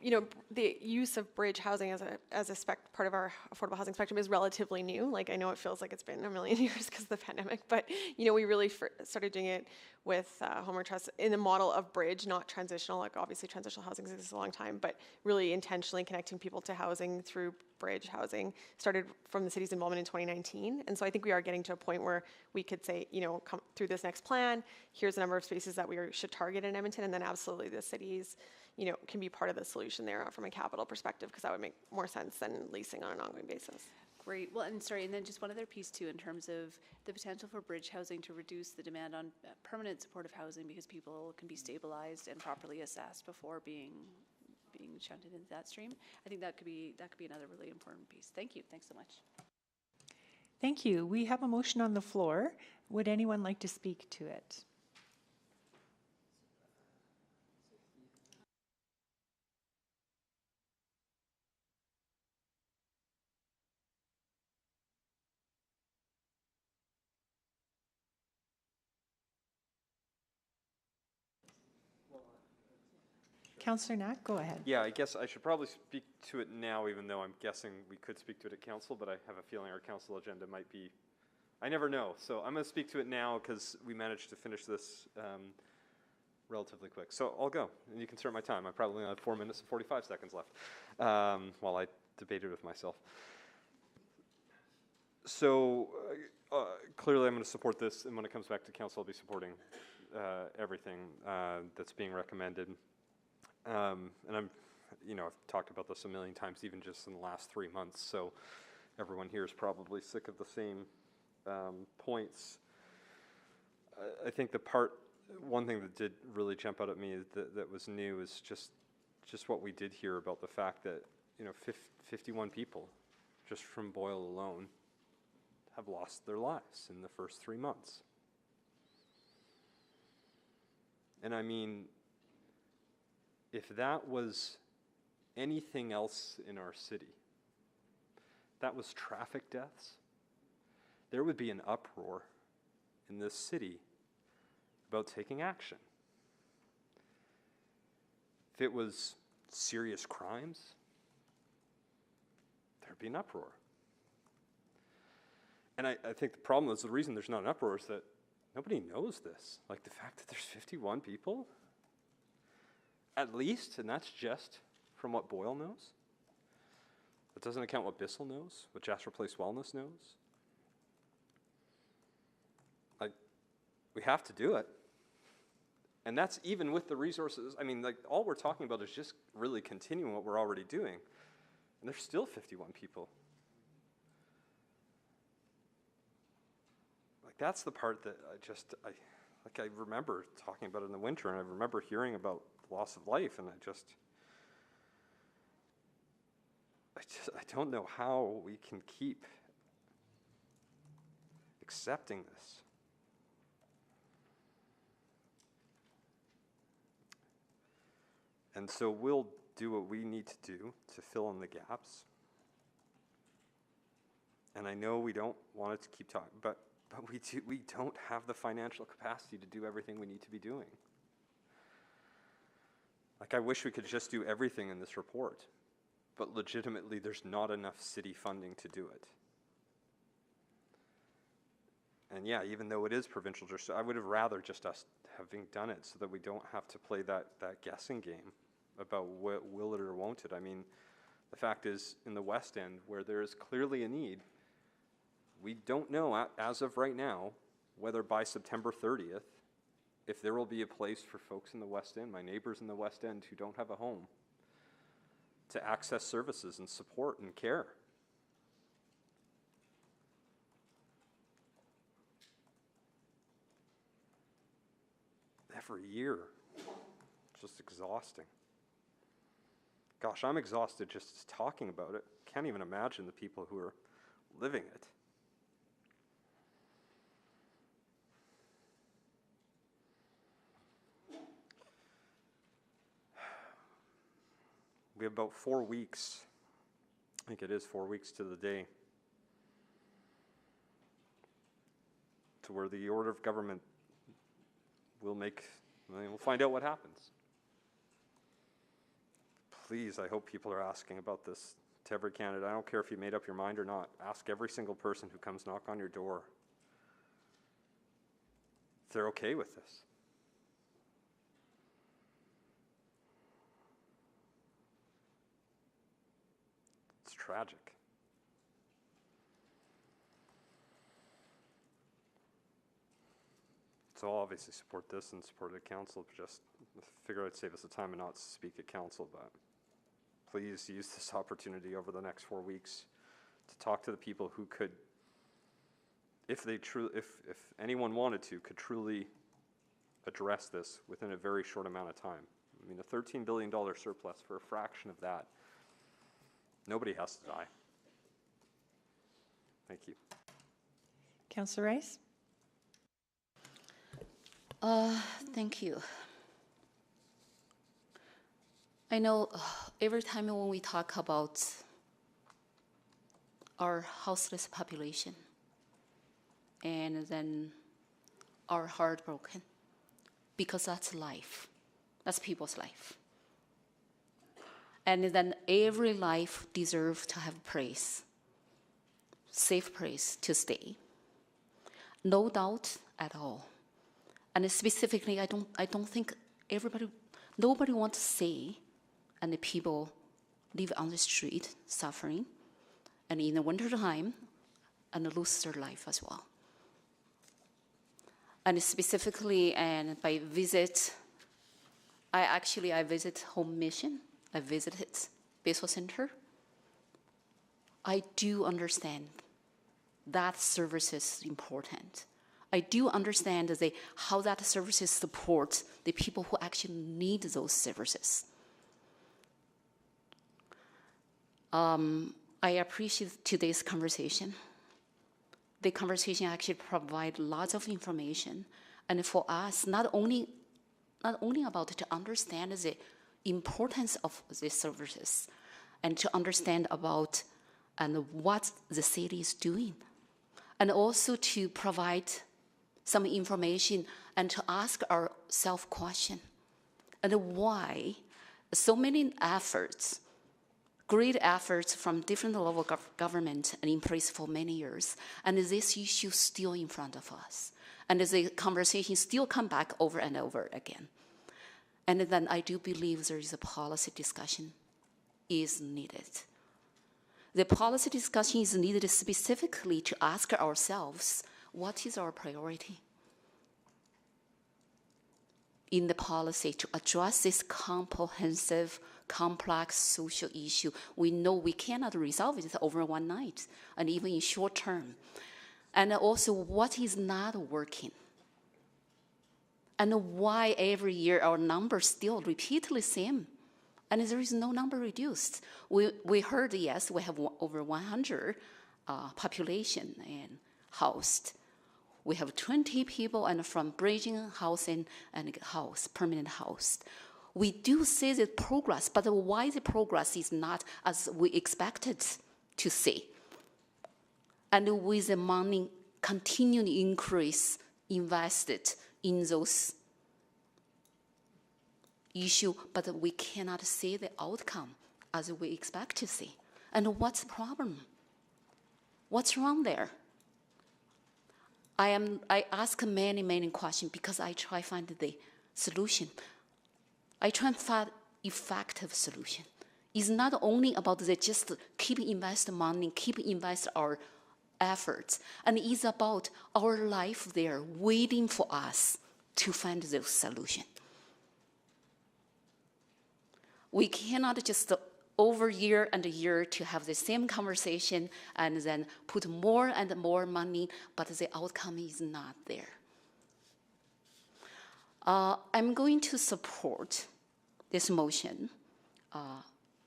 the use of bridge housing as a part of our affordable housing spectrum is relatively new. Like, I know it feels like it's been a million years because of the pandemic, but, we really started doing it with Homer Trust in the model of bridge, not transitional. Like, obviously transitional housing exists a long time, but really intentionally connecting people to housing through bridge housing started from the city's involvement in 2019. And so I think we are getting to a point where we could say, come through this next plan, here's the number of spaces that we should target in Edmonton, and then absolutely the cities can be part of the solution there from a capital perspective, because that would make more sense than leasing on an ongoing basis. Great. Well, and then just one other piece too, in terms of the potential for bridge housing to reduce the demand on permanent supportive housing, because people can be stabilized and properly assessed before being shunted into that stream. I think that could be another really important piece. Thank you. Thanks so much. Thank you. We have a motion on the floor. Would anyone like to speak to it? Councillor Knack, go ahead. Yeah, I guess I should probably speak to it now, even though I'm guessing we could speak to it at council, but I have a feeling our council agenda might be, I never know. So I'm going to speak to it now because we managed to finish this relatively quick. So I'll go, and you can start my time. I probably only have 4 minutes and 45 seconds left while I debated with myself. So clearly I'm going to support this, and when it comes back to council, I'll be supporting everything that's being recommended. And I've talked about this a million times, even just in the last 3 months. So everyone here is probably sick of the same points. I think one thing that did really jump out at me that was new is just what we did hear about the fact that 51 people just from Boyle alone have lost their lives in the first 3 months. And I mean, if that was anything else in our city, that was traffic deaths, there would be an uproar in this city about taking action. If it was serious crimes, there'd be an uproar. And I think the problem is, the reason there's not an uproar is that nobody knows this. Like, the fact that there's 51 people, at least, and that's just from what Boyle knows. That doesn't account what Bissell knows, what Jasper Place Wellness knows. Like, we have to do it. And that's even with the resources. I mean, like, all we're talking about is just really continuing what we're already doing. And there's still 51 people. Like, that's the part that I remember talking about it in the winter, and I remember hearing about loss of life, and I don't know how we can keep accepting this. And so we'll do what we need to do to fill in the gaps. And I know we don't want it to keep talking, but we don't have the financial capacity to do everything we need to be doing. Like, I wish we could just do everything in this report, but legitimately there's not enough city funding to do it. And yeah, even though it is provincial jurisdiction, I would have rather just us having done it so that we don't have to play that guessing game about will it or won't it. I mean, the fact is, in the West End, where there is clearly a need, we don't know as of right now whether by September 30th, if there will be a place for folks in the West End, my neighbors in the West End who don't have a home, to access services and support and care. Every year, it's just exhausting. Gosh, I'm exhausted just talking about it. Can't even imagine the people who are living it. We have about 4 weeks, I think it is 4 weeks to the day, to where the order of government we'll find out what happens. Please, I hope people are asking about this to every candidate. I don't care if you made up your mind or not. Ask every single person who comes knock on your door if they're okay with this. It's tragic. So I'll obviously support this and support it at council, but just figure I'd save us the time and not speak at council, but please use this opportunity over the next 4 weeks to talk to the people who could, if anyone wanted to, could truly address this within a very short amount of time. I mean, a $13 billion surplus for a fraction of that, nobody has to die. Thank you. Councillor Rice? Thank you. I know every time when we talk about our houseless population, and then our heart broken, because that's life. That's people's life. And then every life deserves to have place, safe place to stay. No doubt at all. And specifically, I don't think nobody wants to see, and the people live on the street suffering, and in the winter time, and lose their life as well. And specifically, and by visit, I visit Home Mission. I visited Bissell Center. I do understand that service is important. I do understand how that services support the people who actually need those services. I appreciate today's conversation. The conversation actually provides lots of information, and for us, not only about to understand the importance of these services, and to understand about and what the city is doing, and also to provide some information and to ask ourselves question, and why so many efforts, great efforts from different level of government and in place for many years, and this issue still in front of us, and the conversation still come back over and over again. And then I do believe there is a policy discussion is needed. The policy discussion is needed specifically to ask ourselves, what is our priority in the policy to address this comprehensive, complex social issue? We know we cannot resolve it over one night, and even in short term. And also, what is not working? And why every year our numbers still repeatedly same, and there is no number reduced. We heard, yes, we have over 100 population and housed. We have 20 people and from bridging housing and house, permanent house. We do see the progress, but why the progress is not as we expected to see? And with the money continuing increase invested in those issues, but we cannot see the outcome as we expect to see. And what's the problem? What's wrong there? I ask many questions because I try to find the solution. I try to find effective solution. It's not only about just keep invest money, keep invest our efforts, and it's about our life there waiting for us to find those solutions. We cannot just over year and year to have the same conversation and then put more and more money, but the outcome is not there. I'm going to support this motion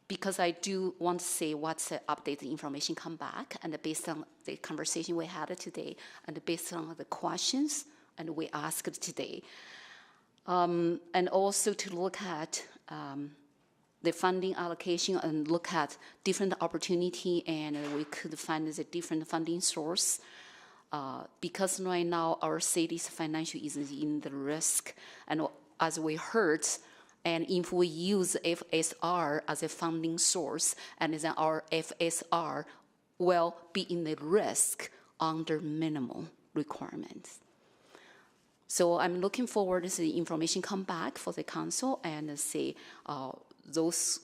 because I do want to say what's the updated information come back, and based on the conversation we had today, and based on the questions and we asked today, and also to look at the funding allocation and look at different opportunity, and we could find the different funding source. Because right now our city's financial is in the risk, and as we heard, and if we use FSR as a funding source, and then our FSR will be in the risk under minimum requirements. So I'm looking forward to the information come back for the council and see those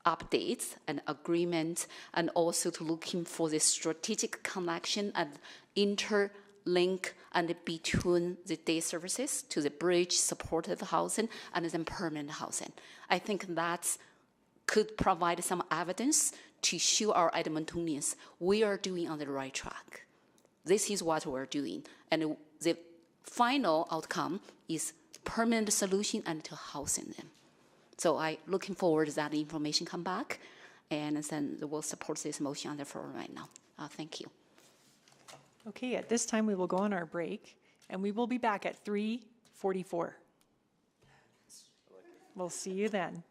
updates and agreements, and also to looking for the strategic connection and interlink and between the day services to the bridge supportive housing and then permanent housing. I think that could provide some evidence to show our Edmontonians we are doing on the right track. This is what we're doing, and the final outcome is permanent solution and to housing them. So I looking forward to that information come back, and then we'll support this motion on the floor right now. Thank you. Okay, at this time, we will go on our break, and we will be back at 3:44. We'll see you then.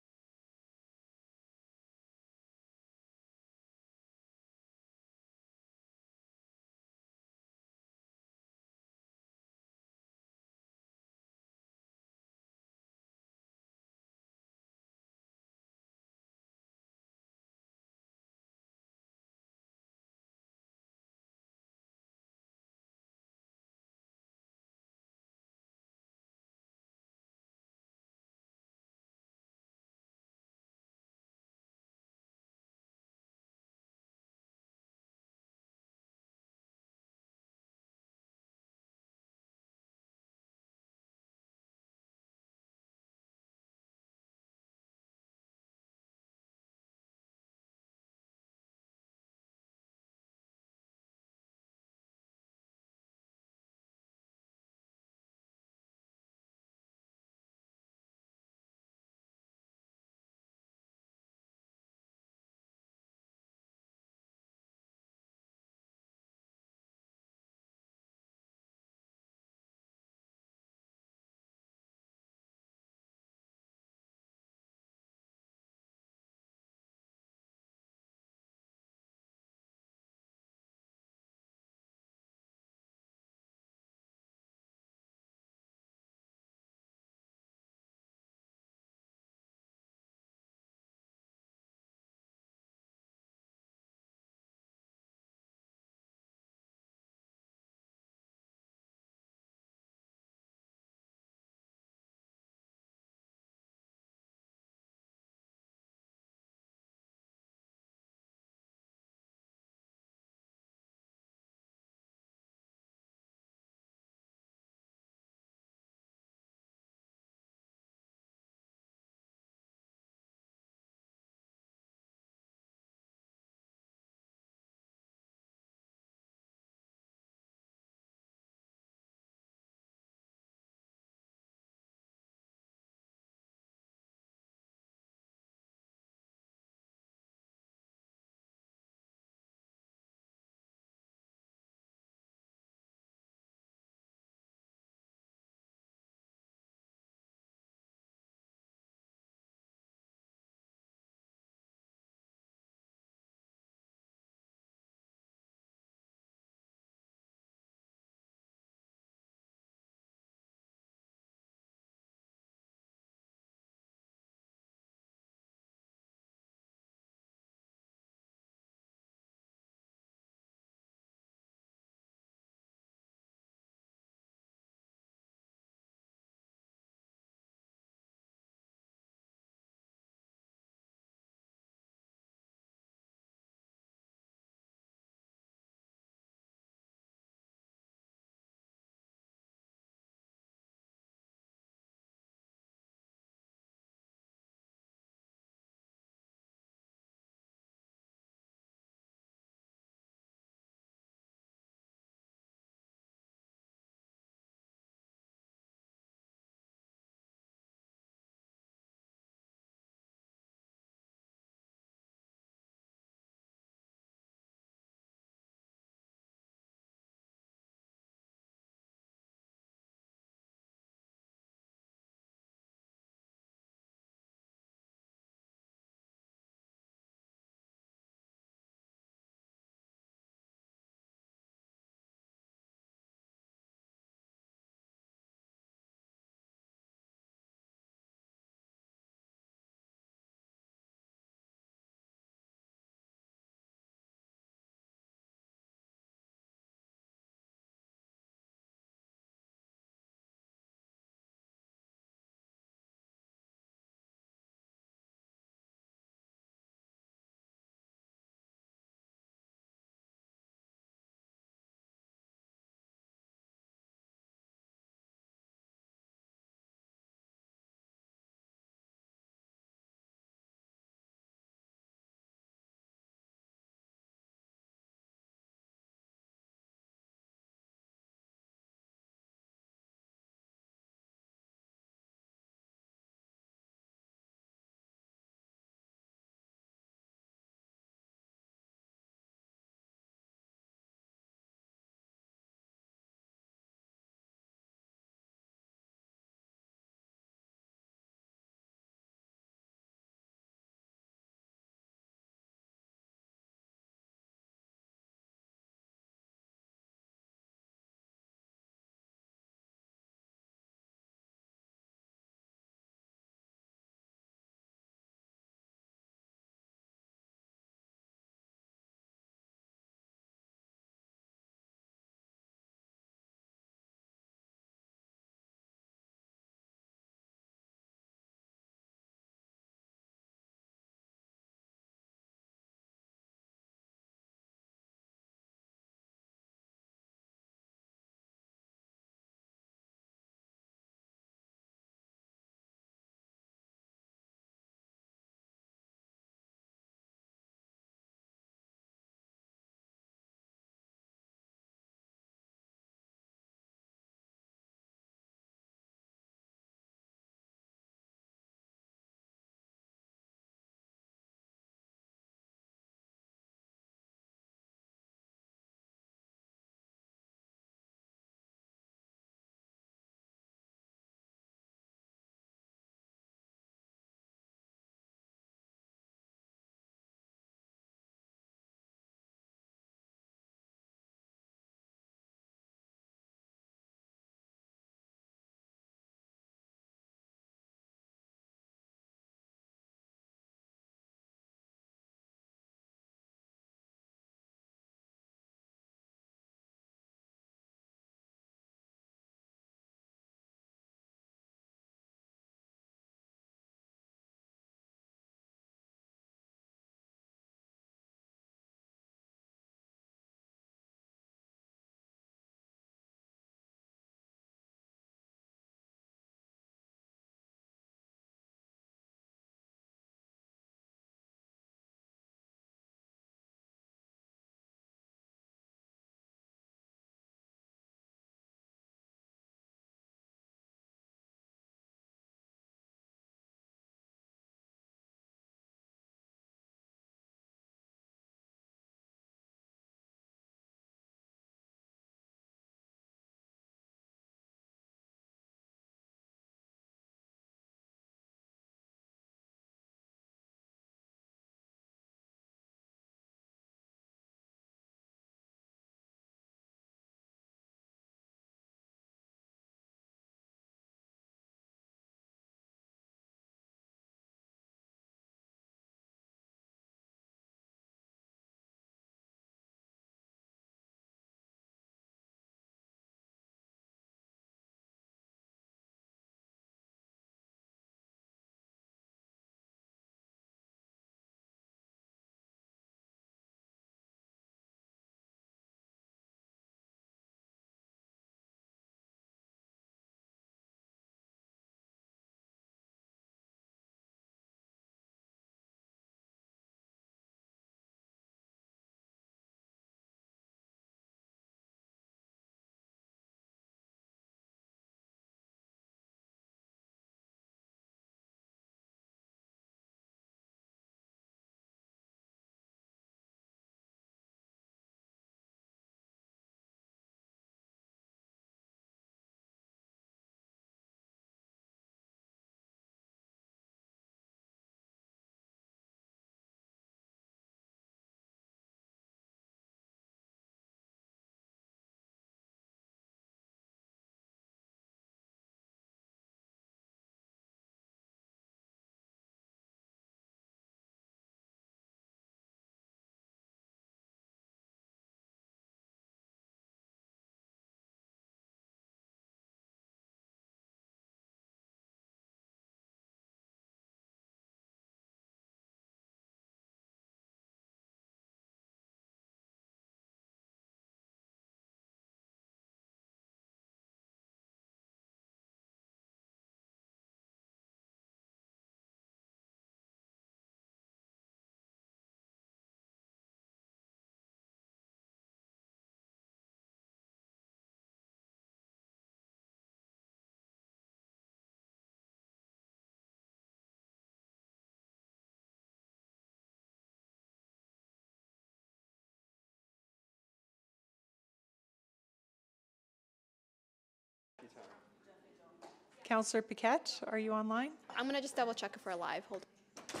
Councillor Paquette, are you online? I'm gonna just double check if we're live. Hold on.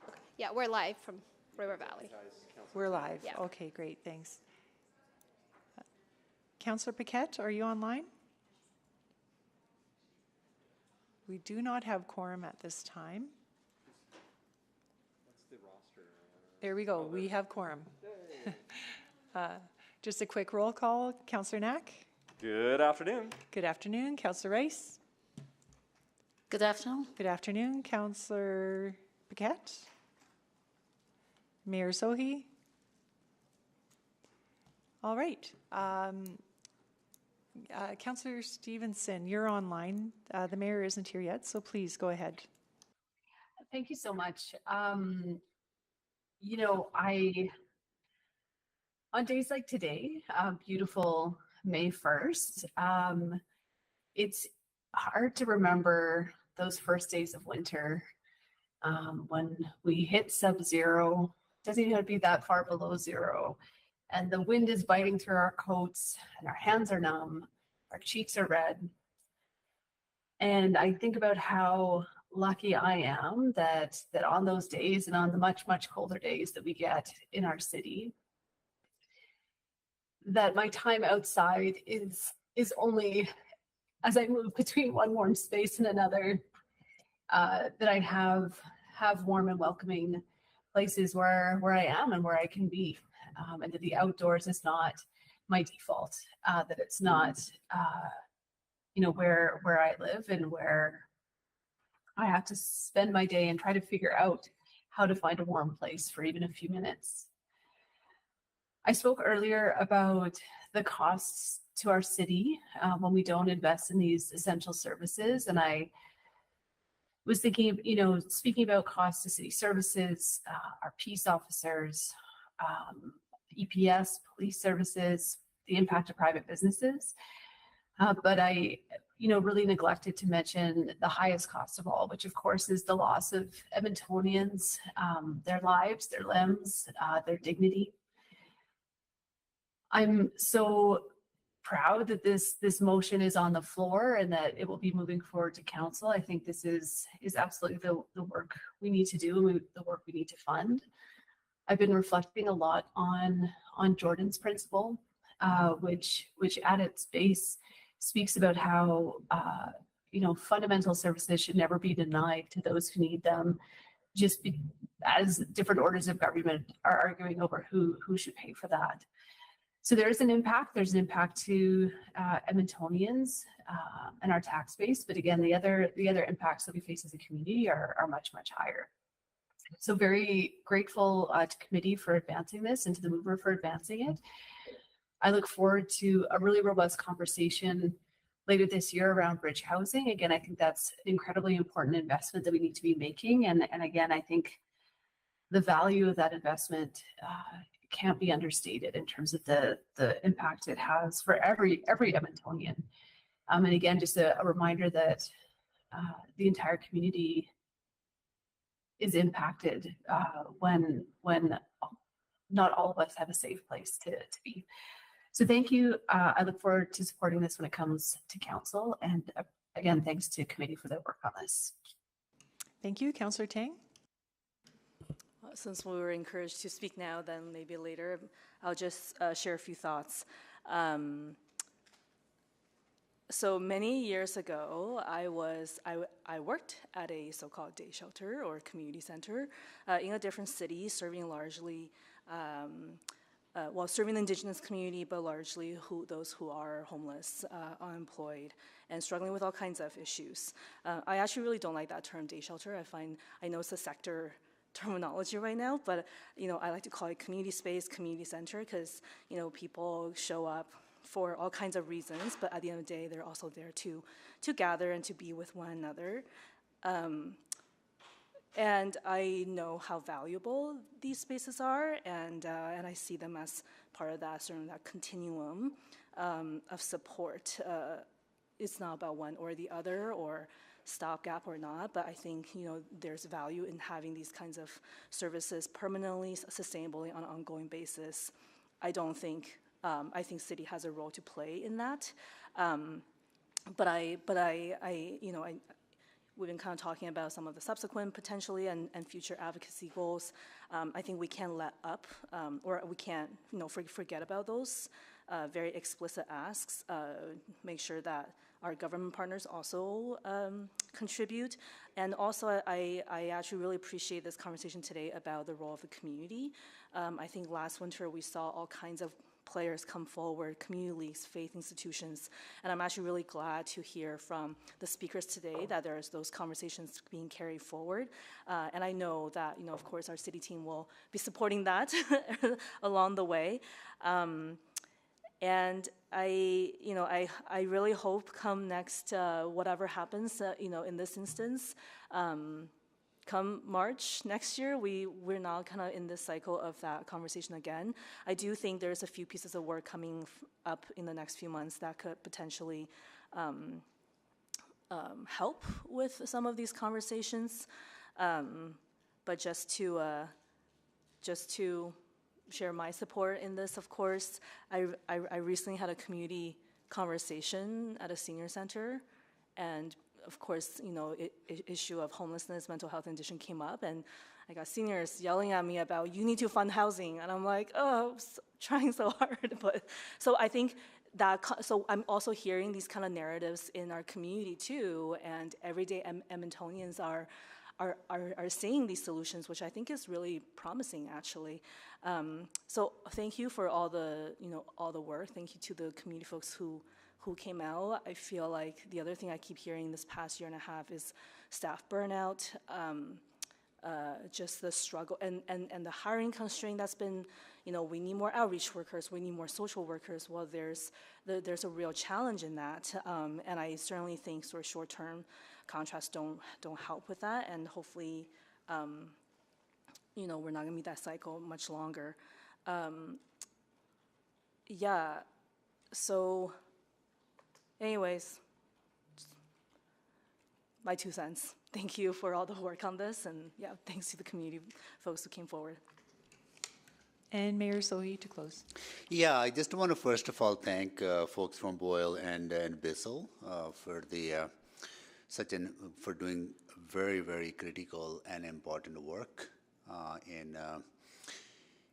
Okay. Yeah, we're live from River Valley. We're live. Yeah. Okay, great, thanks. Councillor Paquette, are you online? We do not have quorum at this time. There we go, we have quorum. Just a quick roll call. Councillor Knack? Good afternoon. Good afternoon. Councillor Rice? Good afternoon. Good afternoon. Councillor Paquette? Mayor Sohi? All right. Councillor Stevenson, you're online. The mayor isn't here yet, so please go ahead. Thank you so much. You know, on days like today, beautiful May 1st, it's hard to remember those first days of winter when we hit sub-zero. Doesn't even have to be that far below zero. And the wind is biting through our coats and our hands are numb, our cheeks are red. And I think about how lucky I am that on those days and on the much, much colder days that we get in our city, that my time outside is only as I move between one warm space and another, that I have warm and welcoming places where I am and where I can be. And that the outdoors is not my default, that it's not, you know, where I live and where I have to spend my day and try to figure out how to find a warm place for even a few minutes. I spoke earlier about the costs to our city when we don't invest in these essential services. And I was thinking, you know, speaking about costs to city services, our peace officers, EPS, police services, the impact of private businesses. But I, you know, really neglected to mention the highest cost of all, which of course is the loss of Edmontonians, their lives, their limbs, their dignity. I'm so proud that this motion is on the floor and that it will be moving forward to council. I think this is absolutely the work we need to do and the work we need to fund. I've been reflecting a lot on Jordan's principle, which at its base speaks about how you know, fundamental services should never be denied to those who need them, just as different orders of government are arguing over who should pay for that. So there is an impact. There's an impact to Edmontonians and our tax base, but again, the other impacts that we face as a community are much higher. So very grateful to committee for advancing this and to the mover for advancing it. I look forward to a really robust conversation later this year around bridge housing. Again, I think that's an incredibly important investment that we need to be making. And again, I think the value of that investment can't be understated in terms of the impact it has for every Edmontonian. And again, just a reminder that the entire community is impacted when not all of us have a safe place to be. So thank you. I look forward to supporting this when it comes to council. And again, thanks to committee for their work on this. Thank you. Councillor Tang? Since we were encouraged to speak now, then maybe later, I'll just share a few thoughts. So many years ago, I worked at a so-called day shelter or community center in a different city, serving largely, serving the Indigenous community, but largely those who are homeless, unemployed, and struggling with all kinds of issues. I actually really don't like that term day shelter. I know it's a sector terminology right now, but I like to call it community space, community center, because people show up for all kinds of reasons, but at the end of the day, they're also there to gather and to be with one another. And I know how valuable these spaces are, and I see them as part of that continuum of support. It's not about one or the other, or stopgap or not, but I think there's value in having these kinds of services permanently, sustainably on an ongoing basis. I think city has a role to play in that. we've been kind of talking about some of the subsequent potentially and future advocacy goals. I think we can't let up, or we can't, forget about those very explicit asks. Make sure that our government partners also contribute. And also, I actually really appreciate this conversation today about the role of the community. I think last winter we saw all kinds of players come forward, communities, faith institutions, and I'm actually really glad to hear from the speakers today that there's those conversations being carried forward. And I know that, of course, our city team will be supporting that along the way. And I really hope come next, whatever happens, in this instance, come March next year, we're now kind of in this cycle of that conversation again. I do think there's a few pieces of work coming up in the next few months that could potentially help with some of these conversations. But just to share my support in this, of course, I recently had a community conversation at a senior center, and of course, issue of homelessness, mental health condition came up, and I got seniors yelling at me about, you need to fund housing, and I'm like, oh, trying so hard. But so I think that, so I'm also hearing these kind of narratives in our community too, and everyday Edmontonians are seeing these solutions, which I think is really promising, actually. So thank you for all the work. Thank you to the community folks who came out. I feel like the other thing I keep hearing this past year and a half is staff burnout, just the struggle and the hiring constraint that's been, we need more outreach workers, we need more social workers. Well, there's a real challenge in that, and I certainly think sort of short-term contracts don't help with that, and hopefully, we're not gonna be that cycle much longer. Yeah, so anyways, my 2 cents. Thank you for all the work on this, and yeah, thanks to the community folks who came forward. And Mayor Sohi to close. Yeah, I just want to first of all thank folks from Boyle and Bissell for for doing very, very critical and important work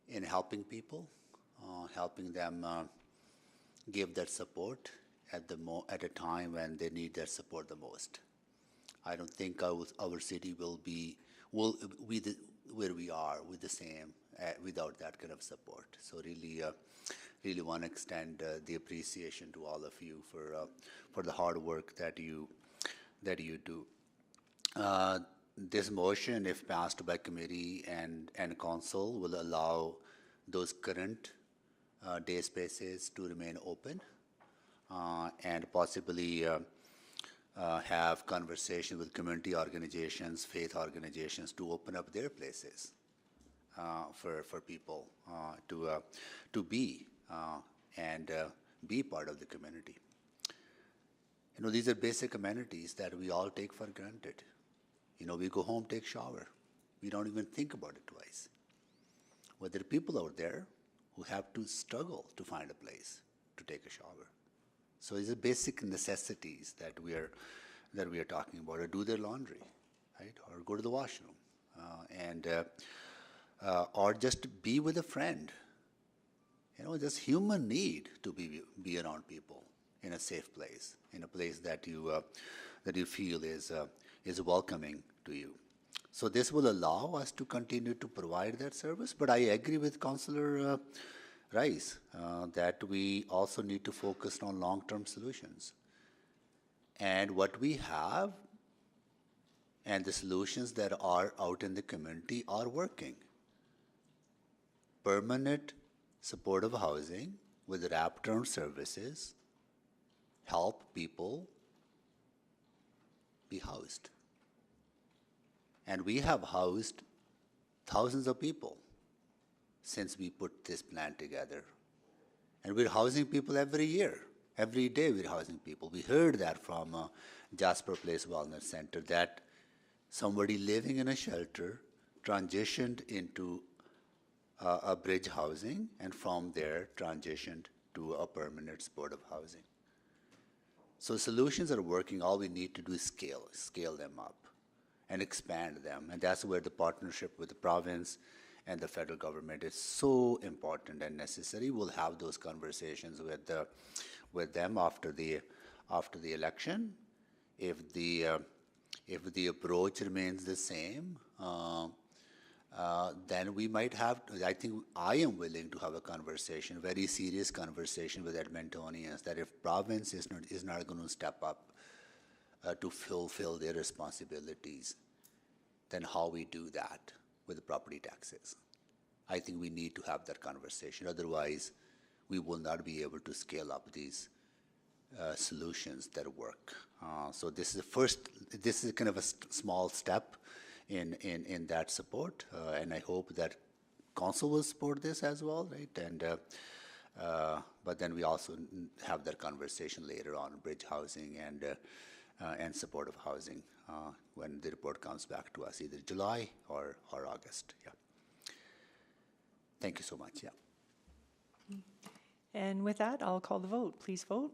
in helping people, helping them give that support at a time when they need that support the most. I don't think our city will be where we are with the same without that kind of support. So really want to extend the appreciation to all of you for the hard work that you do. This motion, if passed by committee and council, will allow those current day spaces to remain open and possibly have conversation with community organizations, faith organizations to open up their places for people to be and be part of the community. These are basic amenities that we all take for granted. We go home, take shower. We don't even think about it twice. Well, there are people out there who have to struggle to find a place to take a shower. So these are basic necessities that we are talking about, or do their laundry, right? Or go to the washroom, or just be with a friend. Just human need to be around people in a safe place, in a place that you feel is welcoming to you. So this will allow us to continue to provide that service. But I agree with Councillor Rice that we also need to focus on long-term solutions. And what we have and the solutions that are out in the community are working. Permanent supportive housing with wraparound services help people be housed. And we have housed thousands of people since we put this plan together. And we're housing people every year. Every day we're housing people. We heard that from Jasper Place Wellness Center, that somebody living in a shelter transitioned into a bridge housing, and from there transitioned to a permanent supportive housing. So solutions are working. All we need to do is scale them up and expand them. And that's where the partnership with the province and the federal government is so important and necessary. We'll have those conversations with them after the election. If the approach remains the same, then we might have, I think I am willing to have a conversation, very serious conversation with Edmontonians, that if province is not going to step up to fulfill their responsibilities, then how we do that with the property taxes. I think we need to have that conversation. Otherwise, we will not be able to scale up these solutions that work. So this is kind of a small step in that support, and I hope that council will support this as well, right? And but then we also have that conversation later on bridge housing and supportive housing when the report comes back to us, either July or August. Yeah. Thank you so much. Yeah. And with that, I'll call the vote. Please vote.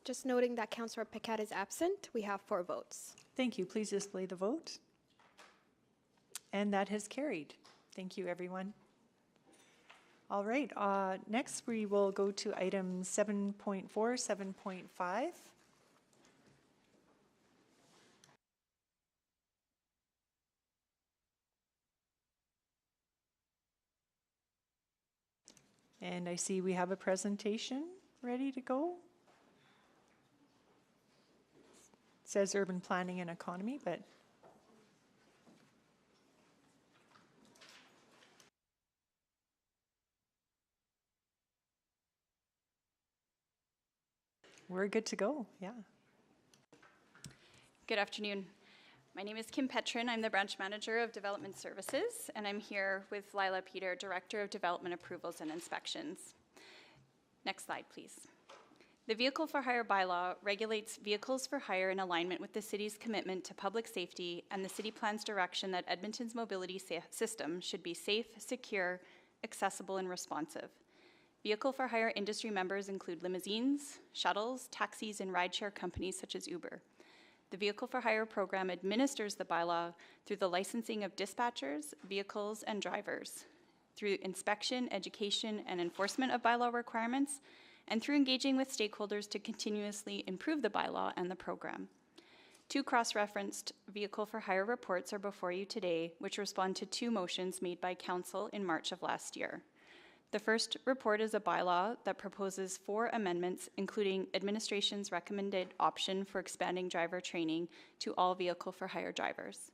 Just noting that Councillor Paquette is absent, we have 4 votes. Thank you. Please display the vote. And that has carried. Thank you, everyone. All right, next we will go to item 7.4, 7.5. And I see we have a presentation ready to go. It says urban planning and economy, but we're good to go, yeah. Good afternoon. My name is Kim Petrin. I'm the branch manager of Development Services, and I'm here with Lila Peter, Director of Development Approvals and Inspections. Next slide, please. The Vehicle for Hire bylaw regulates vehicles for hire in alignment with the city's commitment to public safety and the city plan's direction that Edmonton's mobility system should be safe, secure, accessible, and responsive. Vehicle for hire industry members include limousines, shuttles, taxis, and rideshare companies such as Uber. The Vehicle for Hire program administers the bylaw through the licensing of dispatchers, vehicles, and drivers, through inspection, education, and enforcement of bylaw requirements, and through engaging with stakeholders to continuously improve the bylaw and the program. 2 cross-referenced Vehicle for Hire reports are before you today, which respond to 2 motions made by Council in March of last year. The first report is a bylaw that proposes 4 amendments, including administration's recommended option for expanding driver training to all Vehicle for Hire drivers.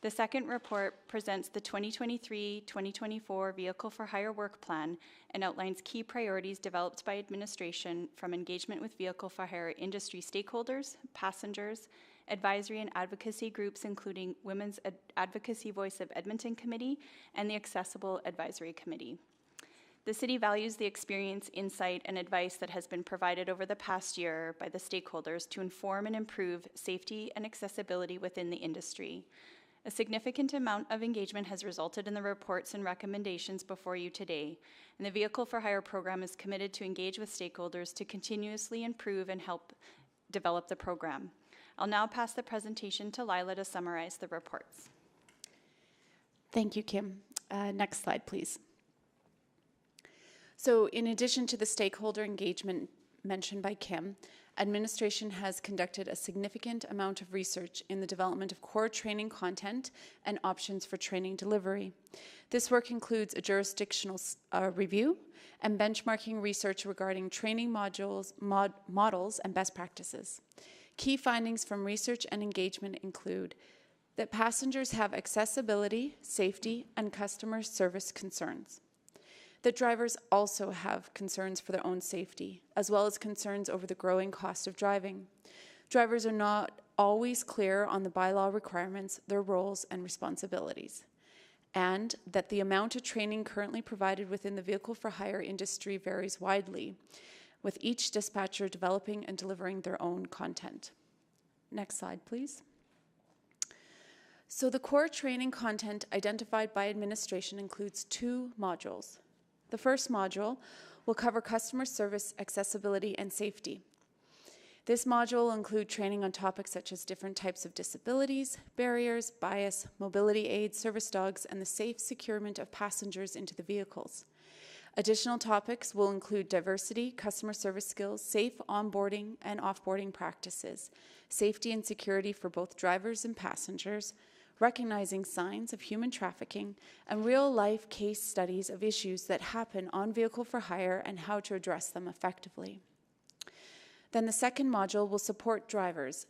The second report presents the 2023-2024 Vehicle for Hire work plan and outlines key priorities developed by administration from engagement with Vehicle for Hire industry stakeholders, passengers, advisory and advocacy groups including Women's Advocacy Voice of Edmonton Committee and the Accessible Advisory Committee. The city values the experience, insight, and advice that has been provided over the past year by the stakeholders to inform and improve safety and accessibility within the industry. A significant amount of engagement has resulted in the reports and recommendations before you today, and the Vehicle for Hire program is committed to engage with stakeholders to continuously improve and help develop the program. I'll now pass the presentation to Lila to summarize the reports. Thank you, Kim. Next slide, please. So in addition to the stakeholder engagement mentioned by Kim, administration has conducted a significant amount of research in the development of core training content and options for training delivery. This work includes a jurisdictional review and benchmarking research regarding training models and best practices. Key findings from research and engagement include that passengers have accessibility, safety, and customer service concerns. That drivers also have concerns for their own safety, as well as concerns over the growing cost of driving. Drivers are not always clear on the bylaw requirements, their roles, and responsibilities. And that the amount of training currently provided within the Vehicle for Hire industry varies widely, with each dispatcher developing and delivering their own content. Next slide, please. So the core training content identified by administration includes 2 modules. The first module will cover customer service, accessibility, and safety. This module will include training on topics such as different types of disabilities, barriers, bias, mobility aids, service dogs, and the safe securement of passengers into the vehicles. Additional topics will include diversity, customer service skills, safe onboarding and offboarding practices, safety and security for both drivers and passengers, recognizing signs of human trafficking, and real-life case studies of issues that happen on vehicle for hire and how to address them effectively. Then the second module will support drivers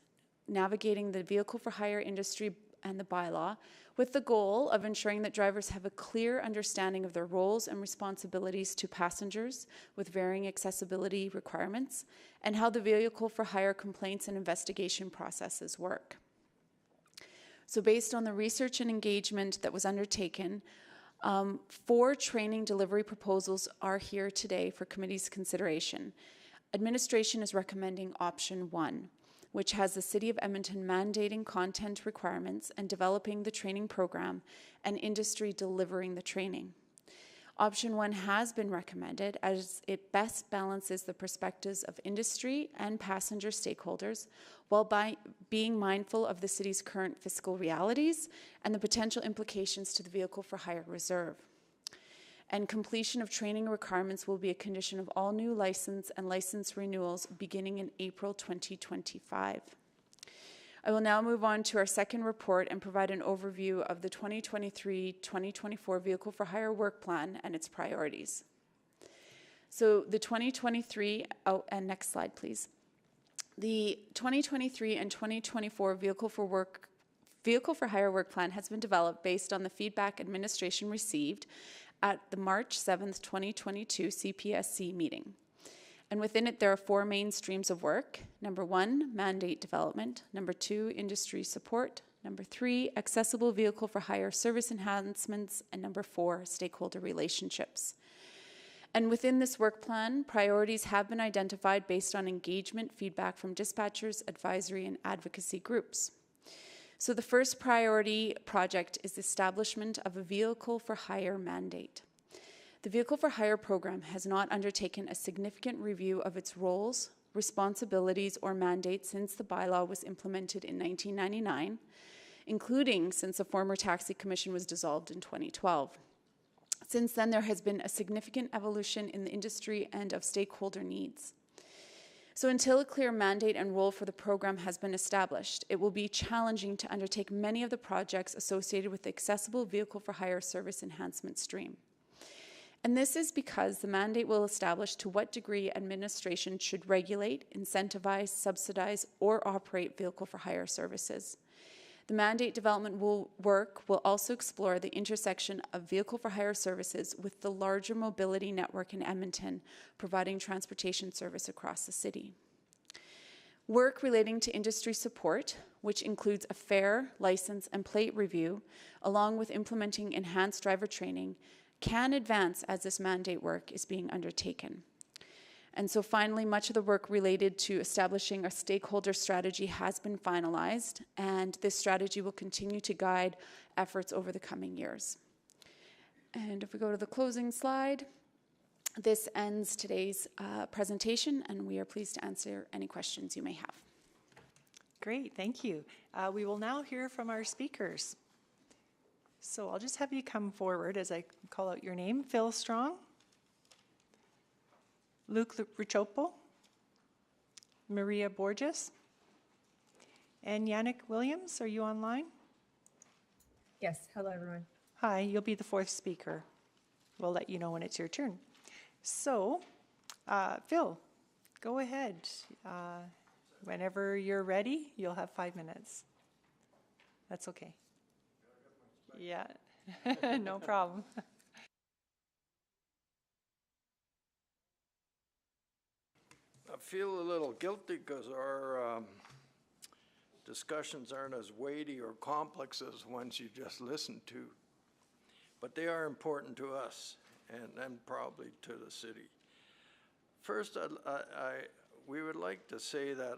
navigating the vehicle for hire industry and the bylaw, with the goal of ensuring that drivers have a clear understanding of their roles and responsibilities to passengers with varying accessibility requirements, and how the vehicle for hire complaints and investigation processes work. So based on the research and engagement that was undertaken, 4 training delivery proposals are here today for committee's consideration. Administration is recommending option 1, which has the City of Edmonton mandating content requirements and developing the training program, and industry delivering the training. Option 1 has been recommended as it best balances the perspectives of industry and passenger stakeholders while being mindful of the city's current fiscal realities and the potential implications to the vehicle for hire reserve. And completion of training requirements will be a condition of all new license and license renewals beginning in April 2025. I will now move on to our second report and provide an overview of the 2023-2024 Vehicle for Hire Work Plan and its priorities. So the 2023, and next slide please. The 2023 and 2024 Vehicle for Hire Work Plan has been developed based on the feedback administration received at the March 7th, 2022 CPSC meeting. And within it, there are 4 main streams of work. Number 1, mandate development. Number 2, industry support. Number 3, accessible vehicle for hire service enhancements. And number 4, stakeholder relationships. And within this work plan, priorities have been identified based on engagement feedback from dispatchers, advisory, and advocacy groups. So the first priority project is the establishment of a vehicle for hire mandate. The Vehicle for Hire program has not undertaken a significant review of its roles, responsibilities, or mandates since the bylaw was implemented in 1999, including since the former Taxi Commission was dissolved in 2012. Since then, there has been a significant evolution in the industry and of stakeholder needs. So until a clear mandate and role for the program has been established, it will be challenging to undertake many of the projects associated with the accessible vehicle for hire service enhancement stream. And this is because the mandate will establish to what degree administration should regulate, incentivize, subsidize, or operate vehicle for hire services. The mandate development work will also explore the intersection of vehicle for hire services with the larger mobility network in Edmonton, providing transportation service across the city. Work relating to industry support, which includes a fare, license, and plate review, along with implementing enhanced driver training, can advance as this mandate work is being undertaken. And so finally, much of the work related to establishing a stakeholder strategy has been finalized, and this strategy will continue to guide efforts over the coming years. And if we go to the closing slide, this ends today's presentation, and we are pleased to answer any questions you may have. Great, thank you. We will now hear from our speakers. So I'll just have you come forward as I call out your name. Phil Strong, Luke Richopo, Maria Borges, and Yannick Williams. Are you online? Yes, hello everyone. Hi, you'll be the 4th speaker. We'll let you know when it's your turn. So, Phil, go ahead. Whenever you're ready, you'll have 5 minutes. That's okay. Yeah, no problem. I feel a little guilty because our discussions aren't as weighty or complex as ones you just listened to, but they are important to us and probably to the city. First, we would like to say that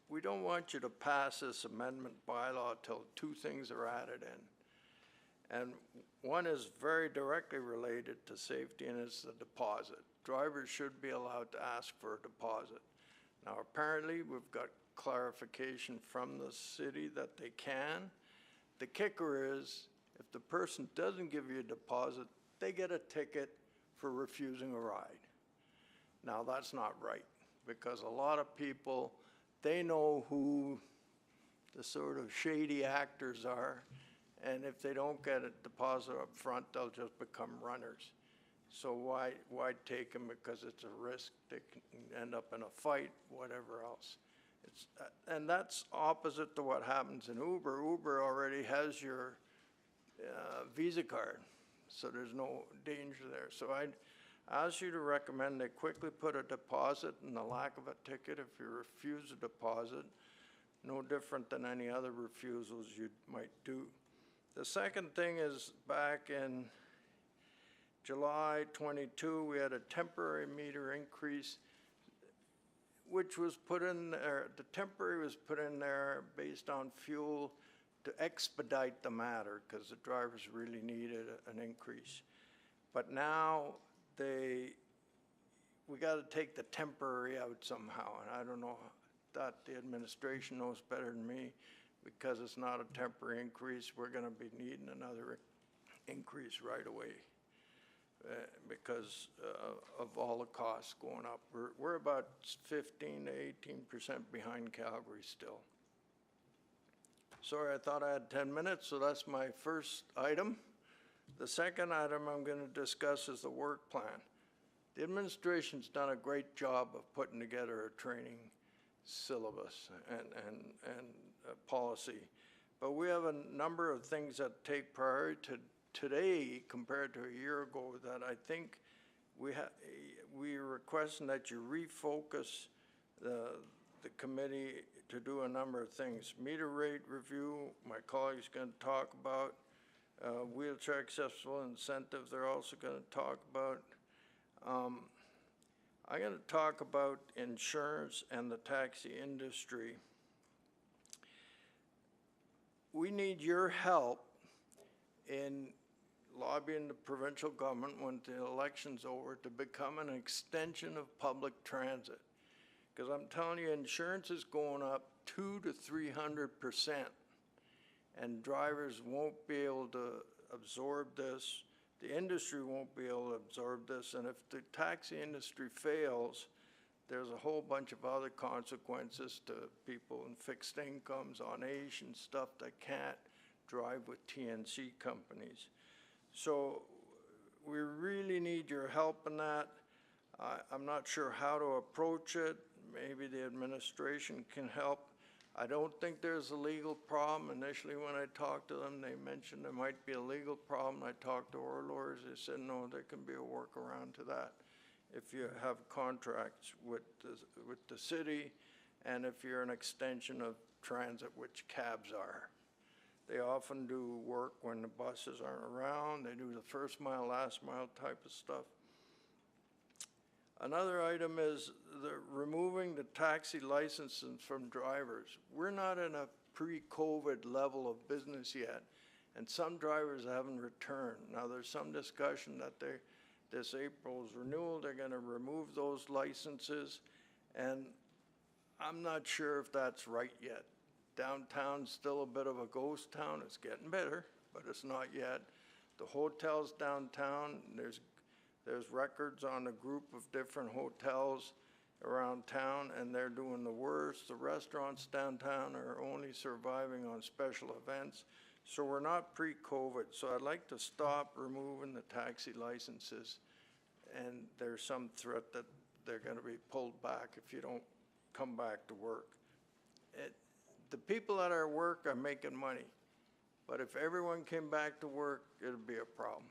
we don't want you to pass this amendment bylaw till two things are added in. And one is very directly related to safety, and it's the deposit. Drivers should be allowed to ask for a deposit. Now, apparently, we've got clarification from the city that they can. The kicker is, if the person doesn't give you a deposit, they get a ticket for refusing a ride. Now, that's not right, because a lot of people, they know who the sort of shady actors are, and if they don't get a deposit up front, they'll just become runners. So why take them? Because it's a risk. They can end up in a fight, whatever else. And that's opposite to what happens in Uber. Uber already has your Visa card, so there's no danger there. So I'd ask you to recommend they quickly put a deposit in the lack of a ticket if you refuse a deposit, no different than any other refusals you might do. The second thing is, back in July 22, we had a temporary meter increase, which was put in there. The temporary was put in there based on fuel to expedite the matter, because the drivers really needed an increase. But now we got to take the temporary out somehow, and I don't know that the administration knows better than me, because it's not a temporary increase. We're going to be needing another increase right away because of all the costs going up. We're about 15 to 18% behind Calgary still. Sorry, I thought I had 10 minutes, so that's my first item. The second item I'm going to discuss is the work plan. The administration's done a great job of putting together a training syllabus and policy, but we have a number of things that take priority today compared to a year ago that I think we are requesting that you refocus the committee to do a number of things. Meter rate review, my colleague's going to talk about. Wheelchair accessible incentives, they're also going to talk about. I'm going to talk about insurance and the taxi industry. We need your help in lobbying the provincial government when the election's over to become an extension of public transit. Because I'm telling you, insurance is going up 200% to 300%, and drivers won't be able to absorb this. The industry won't be able to absorb this, and if the taxi industry fails, there's a whole bunch of other consequences to people in fixed incomes, on age and stuff that can't drive with TNC companies. So we really need your help in that. I'm not sure how to approach it. Maybe the administration can help. I don't think there's a legal problem. Initially, when I talked to them, they mentioned there might be a legal problem. I talked to our lawyers. They said, no, there can be a workaround to that if you have contracts with the city and if you're an extension of transit, which cabs are. They often do work when the buses aren't around. They do the first mile, last mile type of stuff. Another item is removing the taxi licenses from drivers. We're not in a pre-COVID level of business yet, and some drivers haven't returned. Now, there's some discussion that this April's renewal, they're going to remove those licenses, and I'm not sure if that's right yet. Downtown's still a bit of a ghost town. It's getting better, but it's not yet. The hotels downtown, there's records on a group of different hotels around town, and they're doing the worst. The restaurants downtown are only surviving on special events. So we're not pre-COVID. So I'd like to stop removing the taxi licenses, and there's some threat that they're going to be pulled back if you don't come back to work. The people at our work are making money, but if everyone came back to work, it'd be a problem.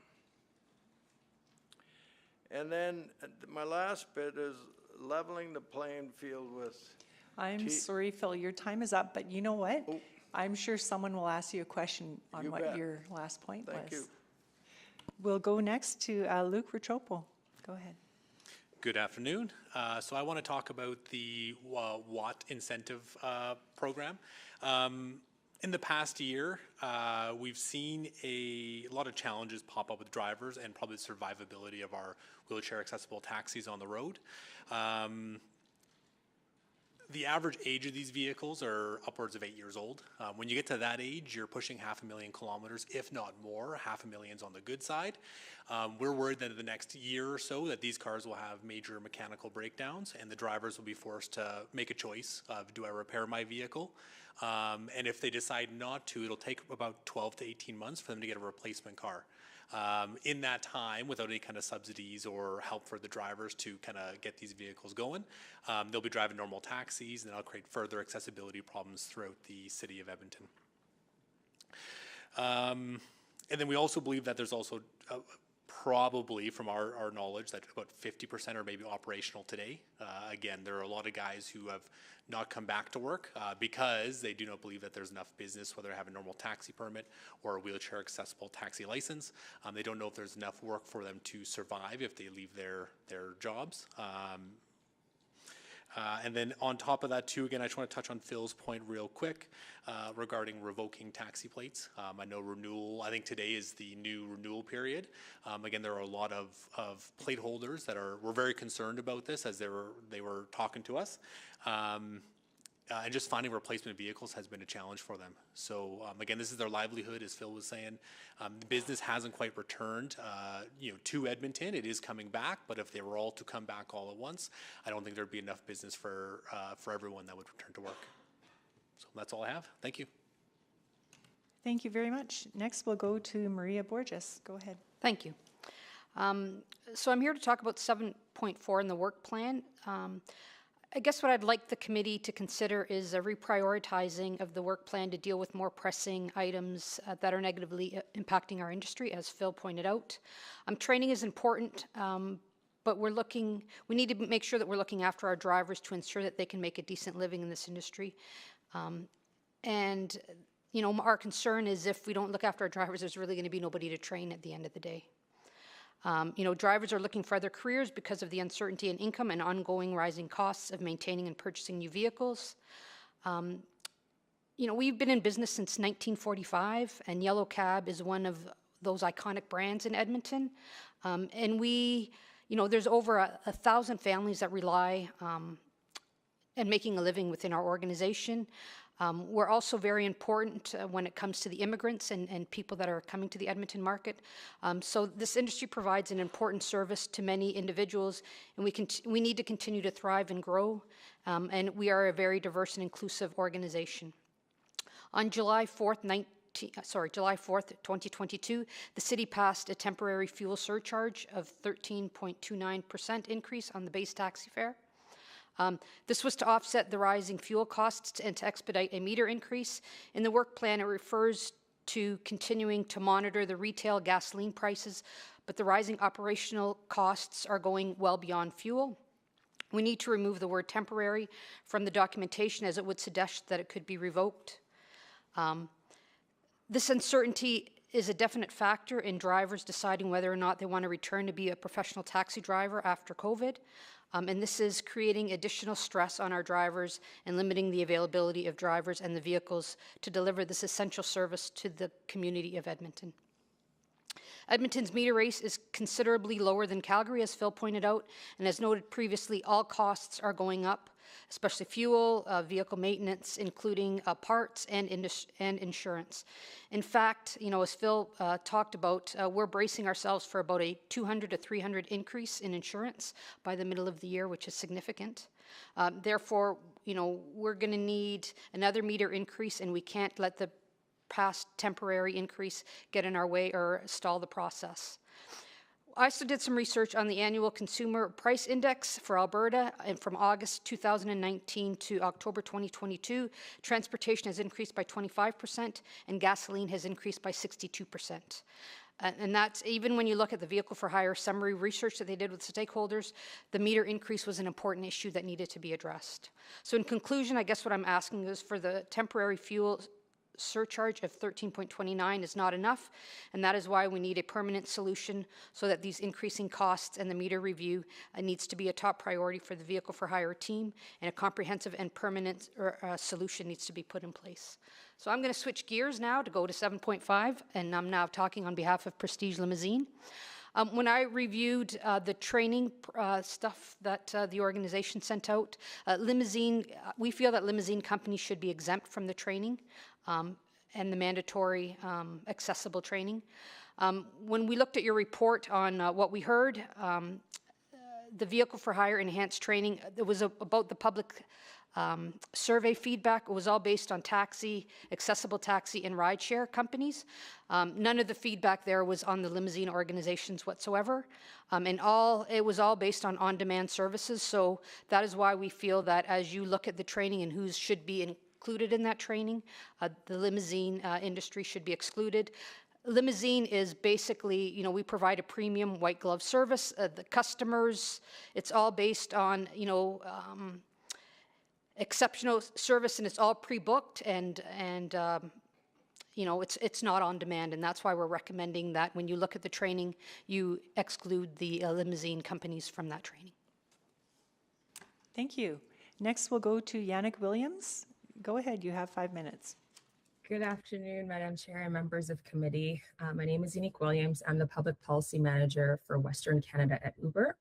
And then my last bit is leveling the playing field with... I'm sorry, Phil, your time is up, but you know what? Oh. I'm sure someone will ask you a question on what your last point was. Thank you. We'll go next to Luke Rochopo. Go ahead. Good afternoon. So I want to talk about the WAT incentive program. In the past year, we've seen a lot of challenges pop up with drivers and probably the survivability of our wheelchair accessible taxis on the road. The average age of these vehicles are upwards of 8 years old. When you get to that age, you're pushing 500,000 kilometers, if not more. 500,000's on the good side. We're worried that in the next year or so that these cars will have major mechanical breakdowns and the drivers will be forced to make a choice of, do I repair my vehicle? And if they decide not to, it'll take about 12 to 18 months for them to get a replacement car. In that time, without any kind of subsidies or help for the drivers to kind of get these vehicles going, they'll be driving normal taxis, and that'll create further accessibility problems throughout the city of Edmonton. And then we also believe that there's also probably, from our knowledge, that about 50% are maybe operational today. Again, there are a lot of guys who have not come back to work because they do not believe that there's enough business, whether they have a normal taxi permit or a wheelchair accessible taxi license. They don't know if there's enough work for them to survive if they leave their jobs. And then on top of that too, again, I just want to touch on Phil's point real quick regarding revoking taxi plates. I know renewal, I think today is the new renewal period. Again, there are a lot of plate holders that were very concerned about this as they were talking to us. And just finding replacement vehicles has been a challenge for them. So again, this is their livelihood, as Phil was saying. The business hasn't quite returned, to Edmonton. It is coming back, but if they were all to come back all at once, I don't think there'd be enough business for everyone that would return to work. So that's all I have. Thank you. Thank you very much. Next, we'll go to Maria Borges. Go ahead. Thank you. So I'm here to talk about 7.4 in the work plan. I guess what I'd like the committee to consider is a reprioritizing of the work plan to deal with more pressing items that are negatively impacting our industry, as Phil pointed out. Training is important, but we need to make sure that we're looking after our drivers to ensure that they can make a decent living in this industry. And our concern is if we don't look after our drivers, there's really going to be nobody to train at the end of the day. Drivers are looking for other careers because of the uncertainty in income and ongoing rising costs of maintaining and purchasing new vehicles. We've been in business since 1945, and Yellow Cab is one of those iconic brands in Edmonton. And there's over 1,000 families that rely on making a living within our organization. We're also very important when it comes to the immigrants and people that are coming to the Edmonton market. So this industry provides an important service to many individuals, and we need to continue to thrive and grow. And we are a very diverse and inclusive organization. On July 4th, 2022, the city passed a temporary fuel surcharge of 13.29% increase on the base taxi fare. This was to offset the rising fuel costs and to expedite a meter increase. In the work plan, it refers to continuing to monitor the retail gasoline prices, but the rising operational costs are going well beyond fuel. We need to remove the word temporary from the documentation, as it would suggest that it could be revoked. This uncertainty is a definite factor in drivers deciding whether or not they want to return to be a professional taxi driver after COVID. And this is creating additional stress on our drivers and limiting the availability of drivers and the vehicles to deliver this essential service to the community of Edmonton. Edmonton's meter race is considerably lower than Calgary, as Phil pointed out, and as noted previously, all costs are going up, especially fuel, vehicle maintenance, including parts and insurance. In fact, as Phil talked about, we're bracing ourselves for about a 200 to 300 increase in insurance by the middle of the year, which is significant. Therefore, we're going to need another meter increase, and we can't let the past temporary increase get in our way or stall the process. I also did some research on the annual consumer price index for Alberta, and from August 2019 to October 2022, transportation has increased by 25% and gasoline has increased by 62%. And that's even when you look at the vehicle for hire summary research that they did with stakeholders, the meter increase was an important issue that needed to be addressed. So in conclusion, I guess what I'm asking is for the temporary fuel surcharge of 13.29 is not enough, and that is why we need a permanent solution so that these increasing costs and the meter review needs to be a top priority for the vehicle for hire team, and a comprehensive and permanent solution needs to be put in place. So I'm going to switch gears now to go to 7.5, and I'm now talking on behalf of Prestige Limousine. When I reviewed the training stuff that the organization sent out, we feel that limousine companies should be exempt from the training and the mandatory accessible training. When we looked at your report on what we heard, the vehicle for hire enhanced training, it was about the public survey feedback. It was all based on taxi, accessible taxi and rideshare companies. None of the feedback there was on the limousine organizations whatsoever. And it was all based on on-demand services. So that is why we feel that as you look at the training and who should be included in that training, the limousine industry should be excluded. Limousine is basically, we provide a premium white glove service. The customers, it's all based on, exceptional service, and it's all pre-booked, and it's not on demand, and that's why we're recommending that when you look at the training, you exclude the limousine companies from that training. Thank you. Next, we'll go to Yannick Williams. Go ahead, you have 5 minutes. Good afternoon, Madam Chair and members of committee. My name is Yannick Williams. I'm the Public Policy Manager for Western Canada at Uber.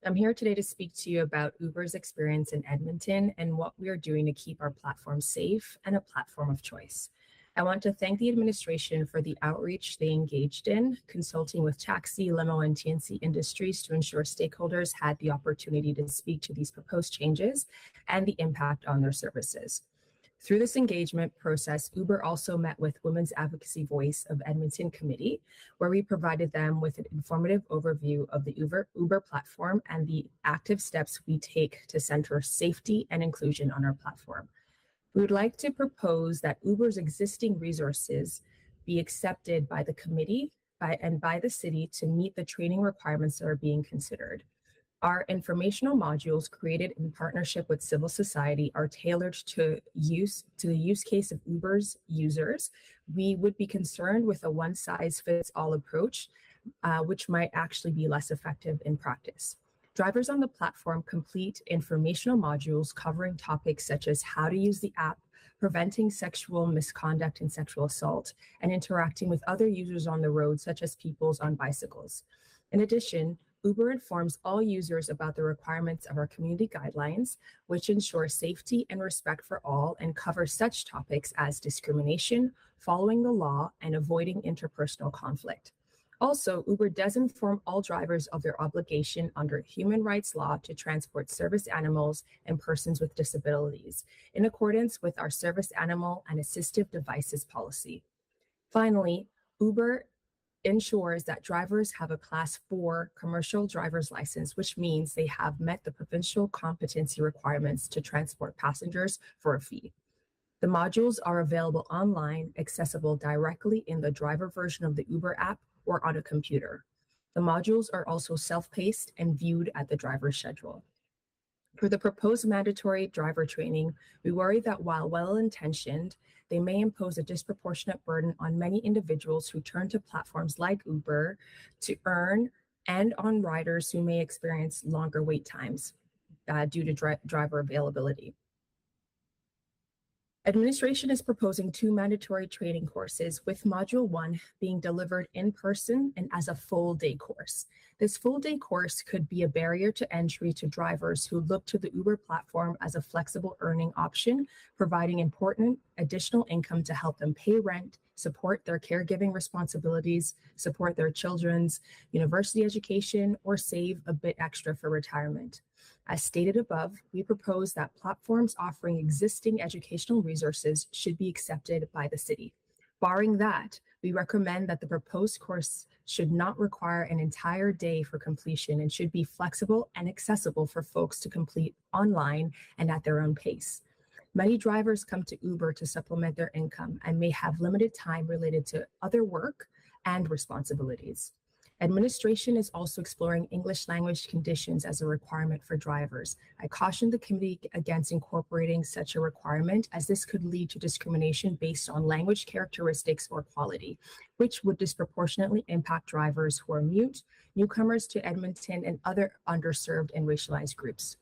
I'm here today to speak to you about Uber's experience in Edmonton and what we are doing to keep our platform safe and a platform of choice. I want to thank the administration for the outreach they engaged in, consulting with taxi, limo, and TNC industries to ensure stakeholders had the opportunity to speak to these proposed changes and the impact on their services. Through this engagement process, Uber also met with Women's Advocacy Voice of Edmonton Committee, where we provided them with an informative overview of the Uber platform and the active steps we take to center safety and inclusion on our platform. We would like to propose that Uber's existing resources be accepted by the committee and by the city to meet the training requirements that are being considered. Our informational modules created in partnership with civil society are tailored to the use case of Uber's users. We would be concerned with a one-size-fits-all approach, which might actually be less effective in practice. Drivers on the platform complete informational modules covering topics such as how to use the app, preventing sexual misconduct and sexual assault, and interacting with other users on the road, such as people on bicycles. In addition, Uber informs all users about the requirements of our community guidelines, which ensure safety and respect for all and cover such topics as discrimination, following the law, and avoiding interpersonal conflict. Also, Uber does inform all drivers of their obligation under human rights law to transport service animals and persons with disabilities, in accordance with our service animal and assistive devices policy. Finally, Uber ensures that drivers have a Class 4 commercial driver's license, which means they have met the provincial competency requirements to transport passengers for a fee. The modules are available online, accessible directly in the driver version of the Uber app or on a computer. The modules are also self-paced and viewed at the driver's schedule. For the proposed mandatory driver training, we worry that while well-intentioned, they may impose a disproportionate burden on many individuals who turn to platforms like Uber to earn, and on riders who may experience longer wait times due to driver availability. Administration is proposing 2 mandatory training courses, with Module 1 being delivered in person and as a full-day course. This full-day course could be a barrier to entry to drivers who look to the Uber platform as a flexible earning option, providing important additional income to help them pay rent, support their caregiving responsibilities, support their children's university education, or save a bit extra for retirement. As stated above, we propose that platforms offering existing educational resources should be accepted by the city. Barring that, we recommend that the proposed course should not require an entire day for completion and should be flexible and accessible for folks to complete online and at their own pace. Many drivers come to Uber to supplement their income and may have limited time related to other work and responsibilities. Administration is also exploring English language conditions as a requirement for drivers. I caution the committee against incorporating such a requirement, as this could lead to discrimination based on language characteristics or quality, which would disproportionately impact drivers who are mute, newcomers to Edmonton, and other underserved and racialized groups.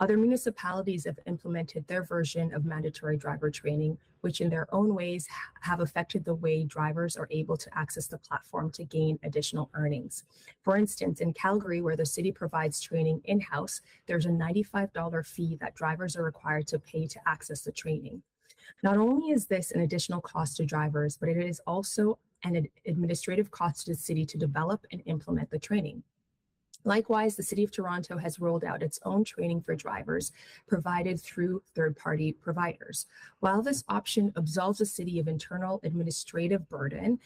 Other municipalities have implemented their version of mandatory driver training, which in their own ways have affected the way drivers are able to access the platform to gain additional earnings. For instance, in Calgary, where the city provides training in-house, there's a $95 fee that drivers are required to pay to access the training. Not only is this an additional cost to drivers, but it is also an administrative cost to the city to develop and implement the training. Likewise, the City of Toronto has rolled out its own training for drivers provided through third-party providers. While this option absolves the city of internal administrative burden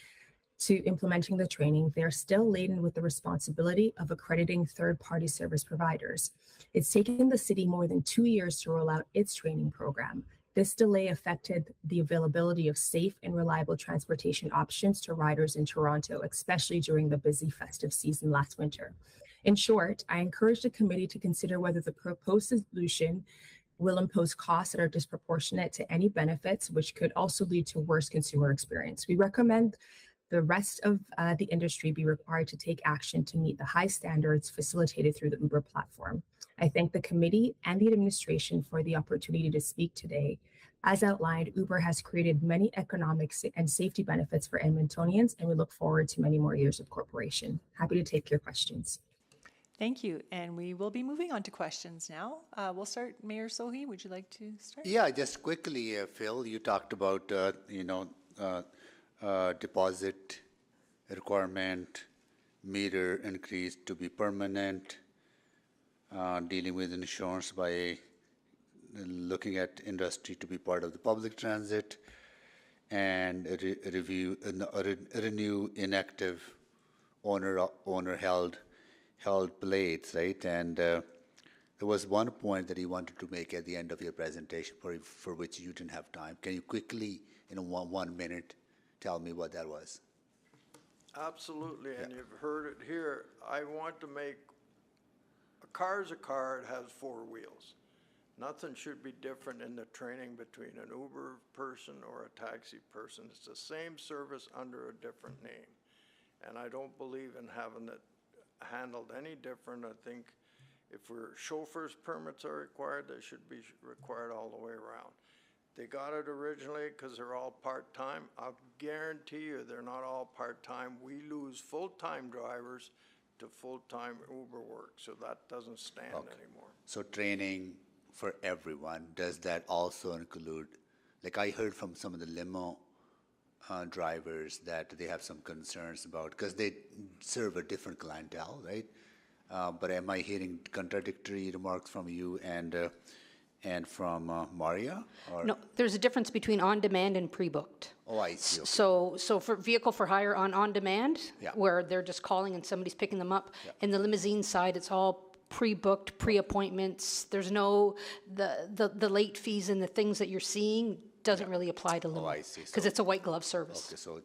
to implementing the training, they are still laden with the responsibility of accrediting third-party service providers. It's taken the city more than 2 years to roll out its training program. This delay affected the availability of safe and reliable transportation options to riders in Toronto, especially during the busy festive season last winter. In short, I encourage the committee to consider whether the proposed solution will impose costs that are disproportionate to any benefits, which could also lead to worse consumer experience. We recommend the rest of the industry be required to take action to meet the high standards facilitated through the Uber platform. I thank the committee and the administration for the opportunity to speak today. As outlined, Uber has created many economic and safety benefits for Edmontonians, and we look forward to many more years of cooperation. Happy to take your questions. Thank you. And we will be moving on to questions now. We'll start. Mayor Sohi, would you like to start? Yeah, just quickly, Phil, you talked about, deposit requirement, meter increase to be permanent, dealing with insurance by looking at industry to be part of the public transit, and renew inactive owner held plates, right? And there was one point that you wanted to make at the end of your presentation for which you didn't have time. Can you quickly, in one minute, tell me what that was? Absolutely, and you've heard it here. I want to make a car, it has 4 wheels. Nothing should be different in the training between an Uber person or a taxi person. It's the same service under a different name. And I don't believe in having it handled any different. I think if chauffeurs permits are required, they should be required all the way around. They got it originally because they're all part-time. I'll guarantee you they're not all part-time. We lose full-time drivers to full-time Uber work, so that doesn't stand anymore. So training for everyone, does that also include, like I heard from some of the limo drivers that they have some concerns about, because they serve a different clientele, right? But am I hearing contradictory remarks from you and from Maria? Or? No, there's a difference between on-demand and pre-booked. Oh, I see. Okay. So for vehicle for hire on-demand, where they're just calling and somebody's picking them up, in the limousine side, it's all pre-booked, pre-appointments. There's no, the late fees and the things that you're seeing doesn't really apply to limo. Oh, I see. Because it's a white glove service. Okay, so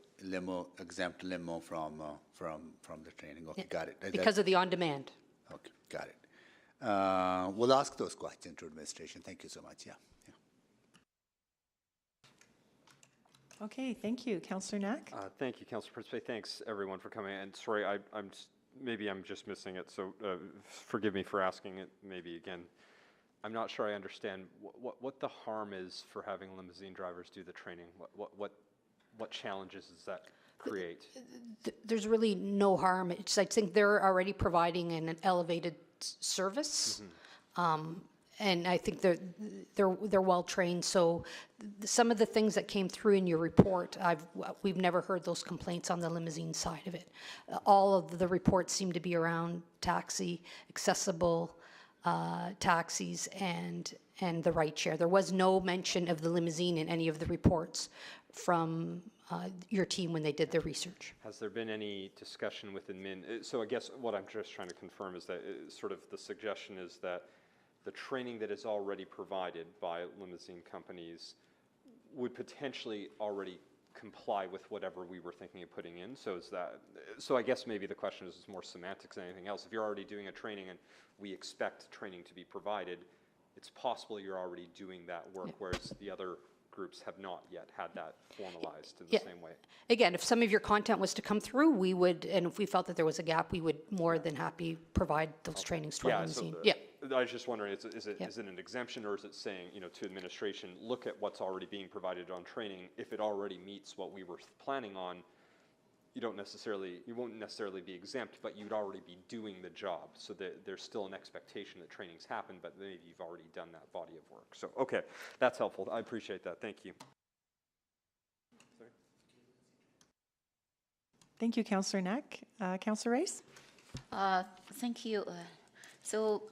exempt limo from the training. Okay, got it. Because of the on-demand. Okay, got it. We'll ask those questions to administration. Thank you so much. Yeah. Okay, thank you. Councillor Knack? Thank you, Councillor Principe. Thanks, everyone, for coming. And sorry, maybe I'm just missing it, so forgive me for asking it maybe again. I'm not sure I understand what the harm is for having limousine drivers do the training. What challenges does that create? There's really no harm. I think they're already providing an elevated service. And I think they're well trained. So some of the things that came through in your report, we've never heard those complaints on the limousine side of it. All of the reports seem to be around taxi, accessible taxis, and the ride share. There was no mention of the limousine in any of the reports from your team when they did their research. Has there been any discussion with admin? So I guess what I'm just trying to confirm is that sort of the suggestion is that the training that is already provided by limousine companies would potentially already comply with whatever we were thinking of putting in. So so I guess maybe the question is more semantics than anything else. If you're already doing a training and we expect training to be provided, it's possible you're already doing that work, whereas the other groups have not yet had that formalized in the same way. Again, if some of your content was to come through, we would, and if we felt that there was a gap, we would more than happy provide those trainings to our limousine. I was just wondering, is it an exemption, or is it saying, to administration, look at what's already being provided on training. If it already meets what we were planning on, you won't necessarily be exempt, but you'd already be doing the job. So that there's still an expectation that trainings happen, but maybe you've already done that body of work. So, okay, that's helpful. I appreciate that. Thank you. Sorry. Thank you, Councillor Knack. Councillor Rice? Thank you. So,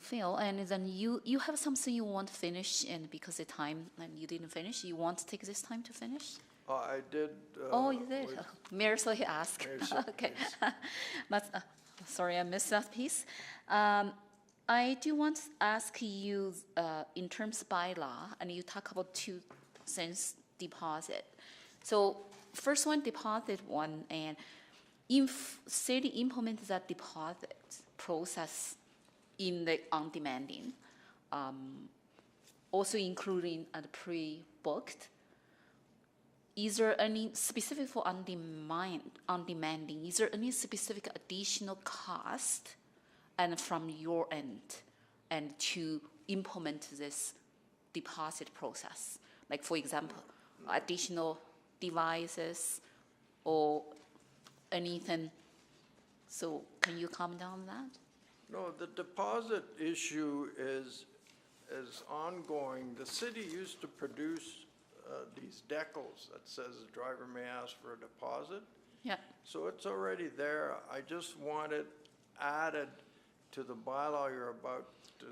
Phil, and then you have something you want to finish, and because of time and you didn't finish, you want to take this time to finish? I did. Oh, you did? Marisol asked. Okay. But, sorry, I missed that piece. I do want to ask you, in terms of bylaw, and you talk about two things, deposit. So first one, deposit one, and if city implements that deposit process in the on-demanding, also including the pre-booked, is there any specific for on-demanding, is there any specific additional cost and from your end and to implement this deposit process? Like, for example, additional devices or anything. So can you comment on that? No, the deposit issue is ongoing. The city used to produce these decals that says the driver may ask for a deposit. Yeah. So it's already there. I just want it added to the bylaw you're about to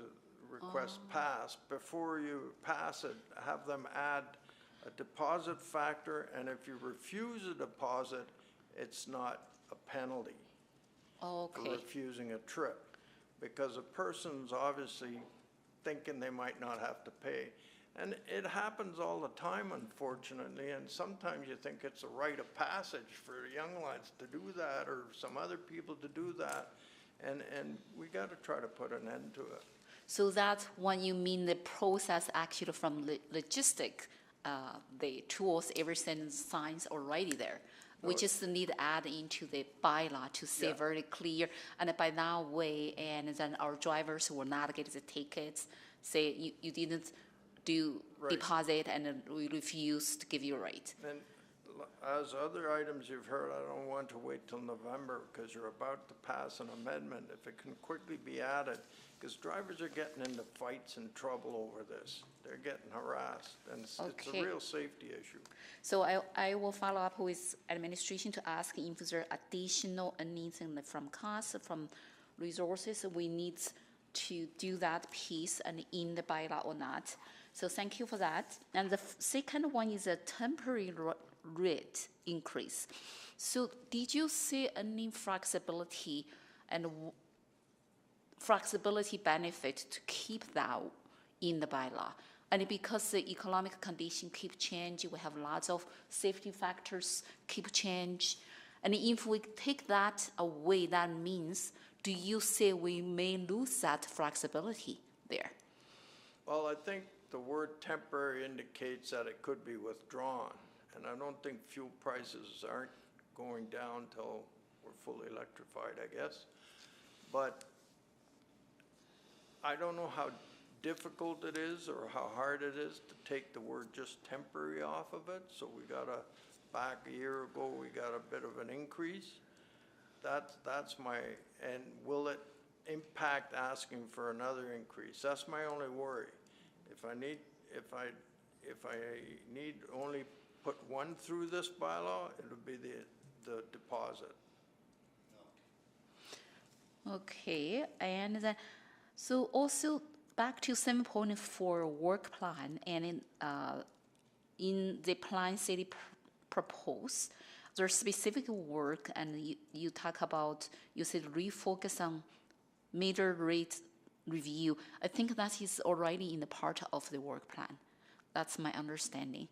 request pass. Before you pass it, have them add a deposit factor, and if you refuse a deposit, it's not a penalty for refusing a trip. Because a person's obviously thinking they might not have to pay. And it happens all the time, unfortunately, and sometimes you think it's a rite of passage for young lads to do that or some other people to do that, and we got to try to put an end to it. So that's when you mean the process actually from logistic, the tools, everything, signs already there. We just need to add into the bylaw to say very clear, and by that way, and then our drivers will not get the tickets, say you didn't do deposit and we refuse to give you a rate. And as other items you've heard, I don't want to wait till November because you're about to pass an amendment. If it can quickly be added, because drivers are getting into fights and trouble over this. They're getting harassed, and it's a real safety issue. So I will follow up with administration to ask if there are additional anything from cost, from resources we need to do that piece and in the bylaw or not. So thank you for that. And the second one is a temporary rate increase. So did you see any flexibility and flexibility benefit to keep that in the bylaw? And because the economic condition keep changing, we have lots of safety factors keep change. And if we take that away, that means, do you say we may lose that flexibility there? Well, I think the word temporary indicates that it could be withdrawn. And I don't think fuel prices aren't going down till we're fully electrified, I guess. But I don't know how difficult it is or how hard it is to take the word just temporary off of it. So we got back a year ago, we got a bit of an increase. That's my, and will it impact asking for another increase? That's my only worry. If I need only put one through this bylaw, it'll be the deposit. Okay, and then, so also back to 7.4 work plan, and in the plan city propose, there's specific work, and you talk about, you said refocus on major rate review. I think that is already in the part of the work plan. That's my understanding.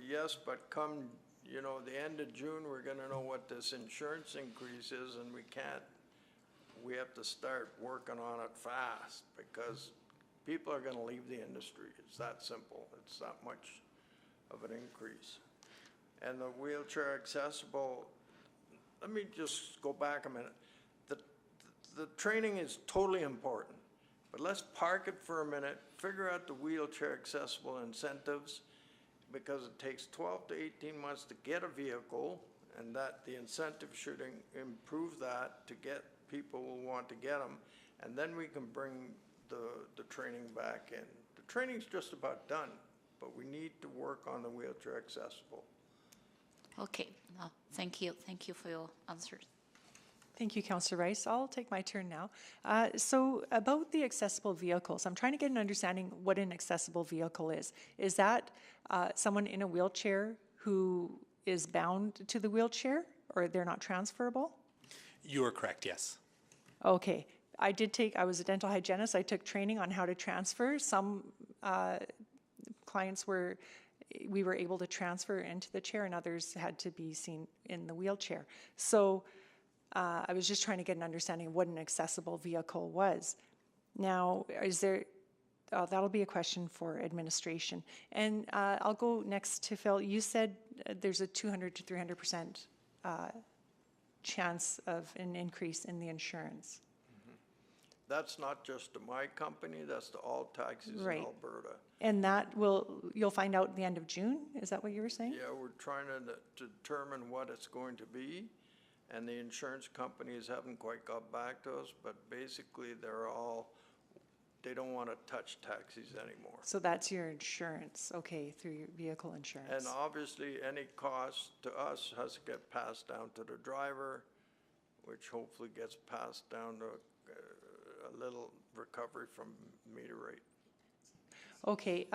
Yes, but come, you know, the end of June, we're gonna know what this insurance increase is, and we have to start working on it fast, because people are gonna leave the industry. It's that simple. It's not much of an increase. And the wheelchair accessible, let me just go back a minute. The training is totally important, but let's park it for a minute, figure out the wheelchair accessible incentives, because it takes 12 to 18 months to get a vehicle, and that the incentive should improve that to get people who want to get them, and then we can bring the training back in. The training's just about done, but we need to work on the wheelchair accessible. Okay, thank you. Thank you for your answers. Thank you, Councillor Rice. I'll take my turn now. So about the accessible vehicles, I'm trying to get an understanding what an accessible vehicle is. Is that someone in a wheelchair who is bound to the wheelchair, or they're not transferable? You are correct, yes. Okay. I was a dental hygienist. I took training on how to transfer. Some clients we were able to transfer into the chair, and others had to be seen in the wheelchair. So I was just trying to get an understanding of what an accessible vehicle was. Now, that'll be a question for administration. And I'll go next to Phil. You said there's a 200 to 300% chance of an increase in the insurance. That's not just to my company, that's to all taxis in Alberta. And you'll find out at the end of June? Is that what you were saying? Yeah, we're trying to determine what it's going to be, and the insurance companies haven't quite got back to us, but basically they don't want to touch taxis anymore. So that's your insurance, okay, through your vehicle insurance. And obviously, any cost to us has to get passed down to the driver, which hopefully gets passed down to a little recovery from meter rate. Okay,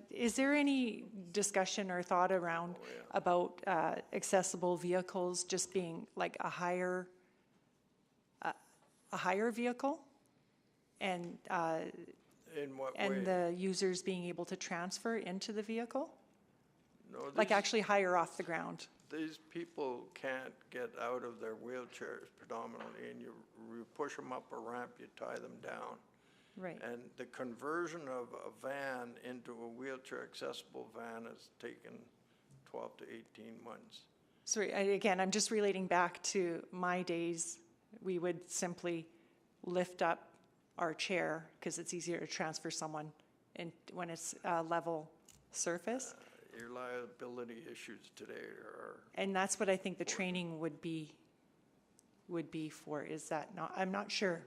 is there any discussion or thought around about accessible vehicles just being like a higher vehicle, and in what and way? the users being able to transfer into the vehicle? No, like actually higher off the ground? These people can't get out of their wheelchairs predominantly, and you push them up a ramp, you tie them down. Right. And the conversion of a van into a wheelchair accessible van has taken 12 to 18 months. Sorry, again, I'm just relating back to my days. We would simply lift up our chair because it's easier to transfer someone when it's a level surface. Your liability issues today are... And that's what I think the training would be for, is that not? I'm not sure.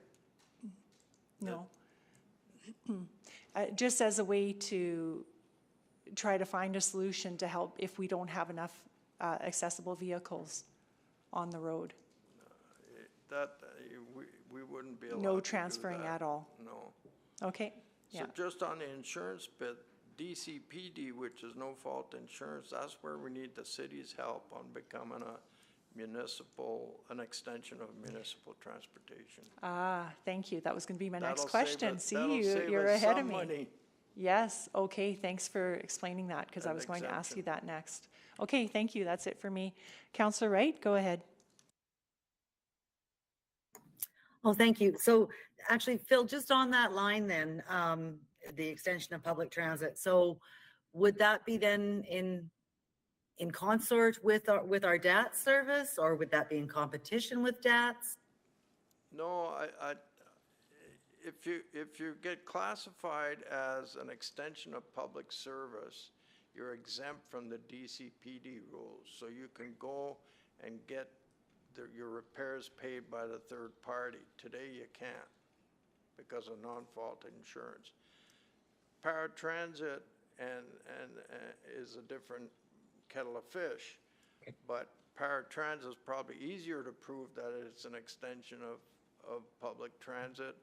No. Just as a way to try to find a solution to help if we don't have enough accessible vehicles on the road. We wouldn't be allowed No to transferring do that. at all? No. Okay, So yeah. just on the insurance bit, DCPD, which is no fault insurance, that's where we need the city's help on becoming an extension of municipal transportation. Thank you. That was going to be my That'll next question. that'll See, save you're us ahead of some me. money. Yes, okay, thanks for explaining that, because I An was going to ask you exemption. that next. Okay, thank you. That's it for me. Councillor Wright, go ahead. Oh, thank you. So actually, Phil, just on that line then, the extension of public transit. So would that be then in consort with our DATS service, or would that be in competition with DATS? No, if you get classified as an extension of public service, you're exempt from the DCPD rules. So you can go and get your repairs paid by the third party. Today you can't because of non-fault insurance. Paratransit is a different kettle of fish, but paratransit is probably easier to prove that it's an extension of public transit,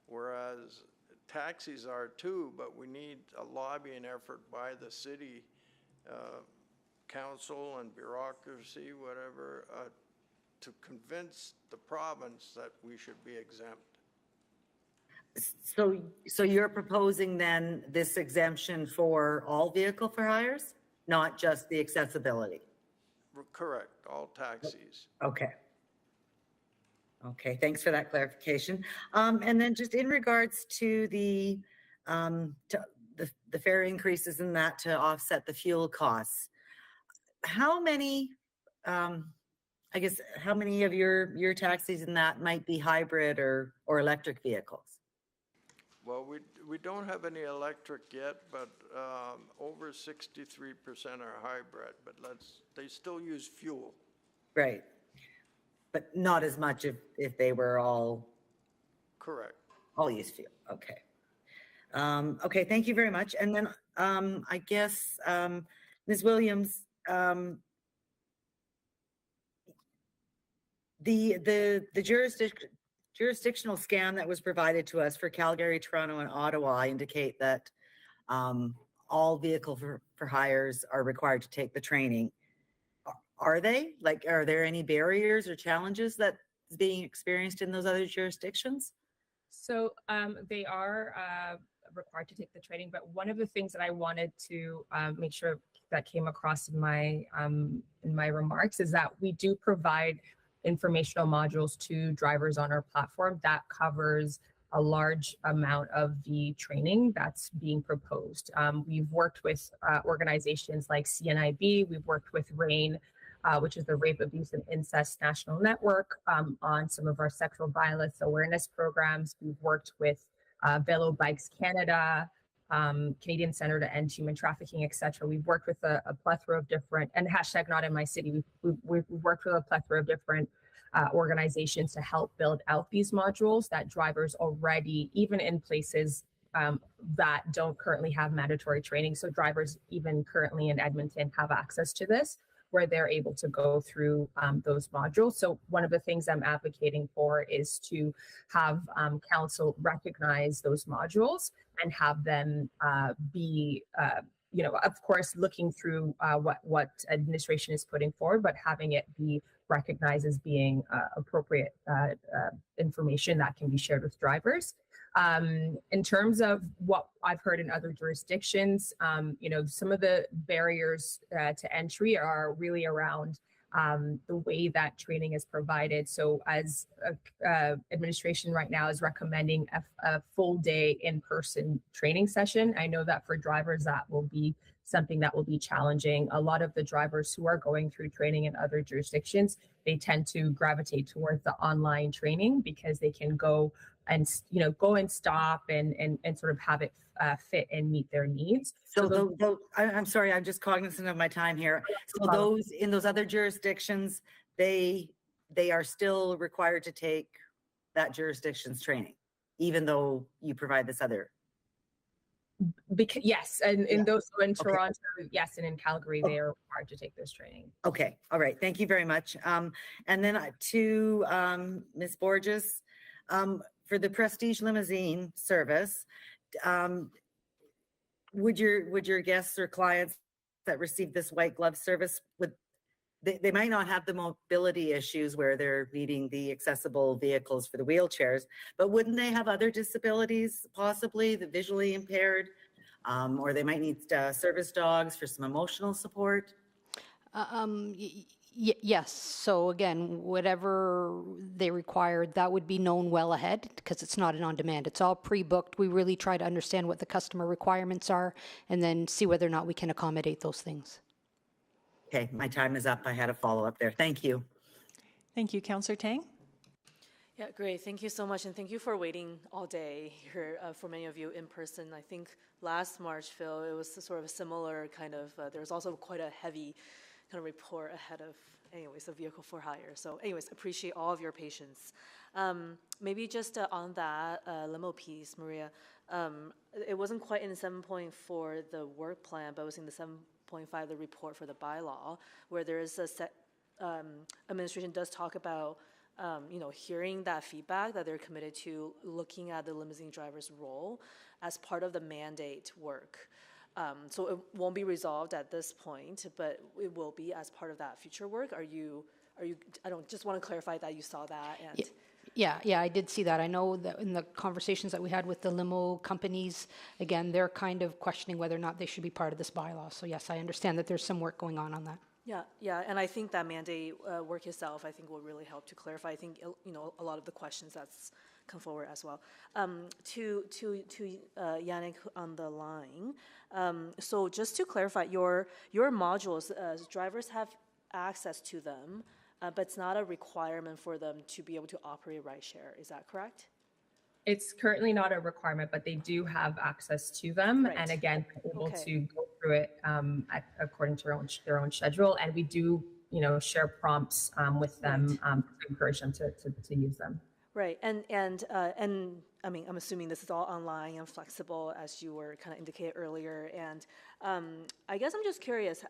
whereas taxis are too, but we need a lobbying effort by the city council and bureaucracy, whatever, to convince the province that we should be exempt. So you're proposing then this exemption for all vehicle for hires? not just the accessibility? Correct, all taxis. Okay. Okay, thanks for that clarification. And then just in regards to the fare increases in that to offset the fuel costs, how many, I guess, how many of your taxis in that might be hybrid or electric vehicles? Well, we don't have any electric yet, but over 63% are hybrid, but they still use fuel. Right. But not as much if they were all. Correct. All use fuel, okay. Okay, thank you very much. And then I guess, Ms. Williams, the jurisdictional scan that was provided to us for Calgary, Toronto, and Ottawa indicate that all vehicle for hires are required to take the training. Are they? Like, are there any barriers or challenges that is being experienced in those other jurisdictions? So they are required to take the training, but one of the things that I wanted to make sure that came across in my remarks is that we do provide informational modules to drivers on our platform that covers a large amount of the training that's being proposed. We've worked with organizations like CNIB, we've worked with RAIN, which is the Rape, Abuse, and Incest National Network, on some of our sexual violence awareness programs. We've worked with Velo Bikes Canada, Canadian Center to End Human Trafficking, etc. We've worked with a plethora of different, and hashtag Not in My City, we've worked with a plethora of different organizations to help build out these modules that drivers already, even in places that don't currently have mandatory training. So drivers even currently in Edmonton have access to this, where they're able to go through those modules. So one of the things I'm advocating for is to have council recognize those modules and have them be, of course, looking through what administration is putting forward, but having it be recognized as being appropriate information that can be shared with drivers. In terms of what I've heard in other jurisdictions, some of the barriers to entry are really around the way that training is provided. So as administration right now is recommending a full day in-person training session, I know that for drivers that will be something that will be challenging. A lot of the drivers who are going through training in other jurisdictions, they tend to gravitate towards the online training because they can go and stop and sort of have it fit and meet their needs. So I'm sorry, I'm just cognizant of my time here. So those in those other jurisdictions, they are still required to take that jurisdiction's training, even though you provide this other. Because yes, and in those in Toronto, yes, and in Calgary, they are required to take this training. Okay, all right, thank you very much. And then to Ms. Borges, for the Prestige Limousine service, would your guests or clients that receive this white glove service, they might not have the mobility issues where they're needing the accessible vehicles for the wheelchairs, but wouldn't they have other disabilities, possibly the visually impaired, or they might need service dogs for some emotional support? Yes. So again, whatever they require, that would be known well ahead because it's not an on-demand. It's all pre-booked. We really try to understand what the customer requirements are and then see whether or not we can accommodate those things. Okay, my time is up. I had a follow-up there. Thank you. Thank you, Councillor Tang. Yeah, great. Thank you so much. And thank you for waiting all day here for many of you in person. I think last March, Phil, it was sort of a similar kind of, there was also quite a heavy kind of report ahead of, anyways, a vehicle for hire. So anyways, appreciate all of your patience. Maybe just on that limo piece, Maria, it wasn't quite in the 7.4, the work plan, but it was in the 7.5, the report for the bylaw, where there is a set, administration does talk about, hearing that feedback, that they're committed to looking at the limousine driver's role as part of the mandate work. So it won't be resolved at this point, but it will be as part of that future work. Are you, I don't just want to clarify that you saw that. And Yeah, I did see that. I know that in the conversations that we had with the limo companies, again, they're kind of questioning whether or not they should be part of this bylaw. So yes, I understand that there's some work going on that. Yeah, and I think that mandate work itself, I think, will really help to clarify. I think a lot of the questions that's come forward as well. To Yannick on the line. So just to clarify, your modules, drivers have access to them, but it's not a requirement for them to be able to operate rideshare. Is that correct? It's currently not a requirement, but they do have access to them. Right. And again, able Okay. to go through it according to their own schedule. And we do, share prompts with them to encourage them to use them. Right, and I mean, I'm assuming this is all online and flexible, as you were kind of indicated earlier. And I guess I'm just curious,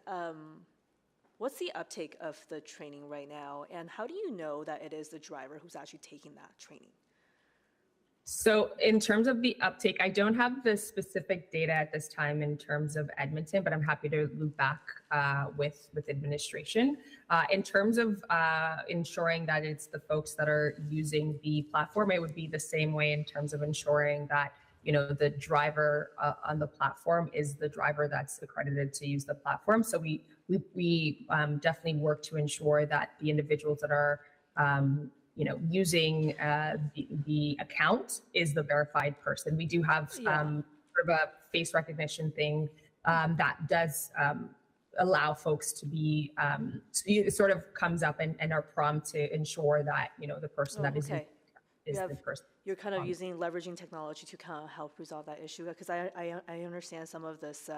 what's the uptake of the training right now, and how do you know that it is the driver who's actually taking that training? So in terms of the uptake, I don't have the specific data at this time in terms of Edmonton, but I'm happy to loop back with administration. In terms of ensuring that it's the folks that are using the platform, it would be the same way in terms of ensuring that the driver on the platform is the driver that's accredited to use the platform. So we definitely work to ensure that the individuals that are using the account is the verified person. We do have sort of a face recognition thing that does allow folks to be, so it sort of comes up and are prompt to ensure that, the person that is the person. You're kind of leveraging technology to kind of help resolve that issue, because I understand some of this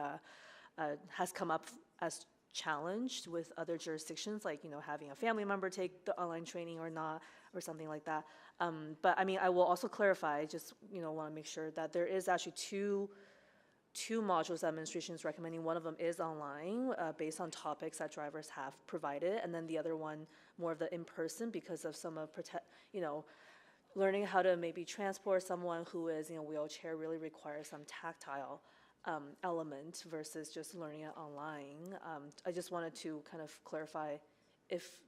has come up as challenged with other jurisdictions, like having a family member take the online training or not, or something like that. But I mean, I will also clarify, just want to make sure that there is actually two modules that administration is recommending. One of them is online, based on topics that drivers have provided, and then the other one more of the in-person, because of some of learning how to maybe transport someone who is in a wheelchair really requires some tactile element versus just learning it online. I just wanted to kind of clarify if,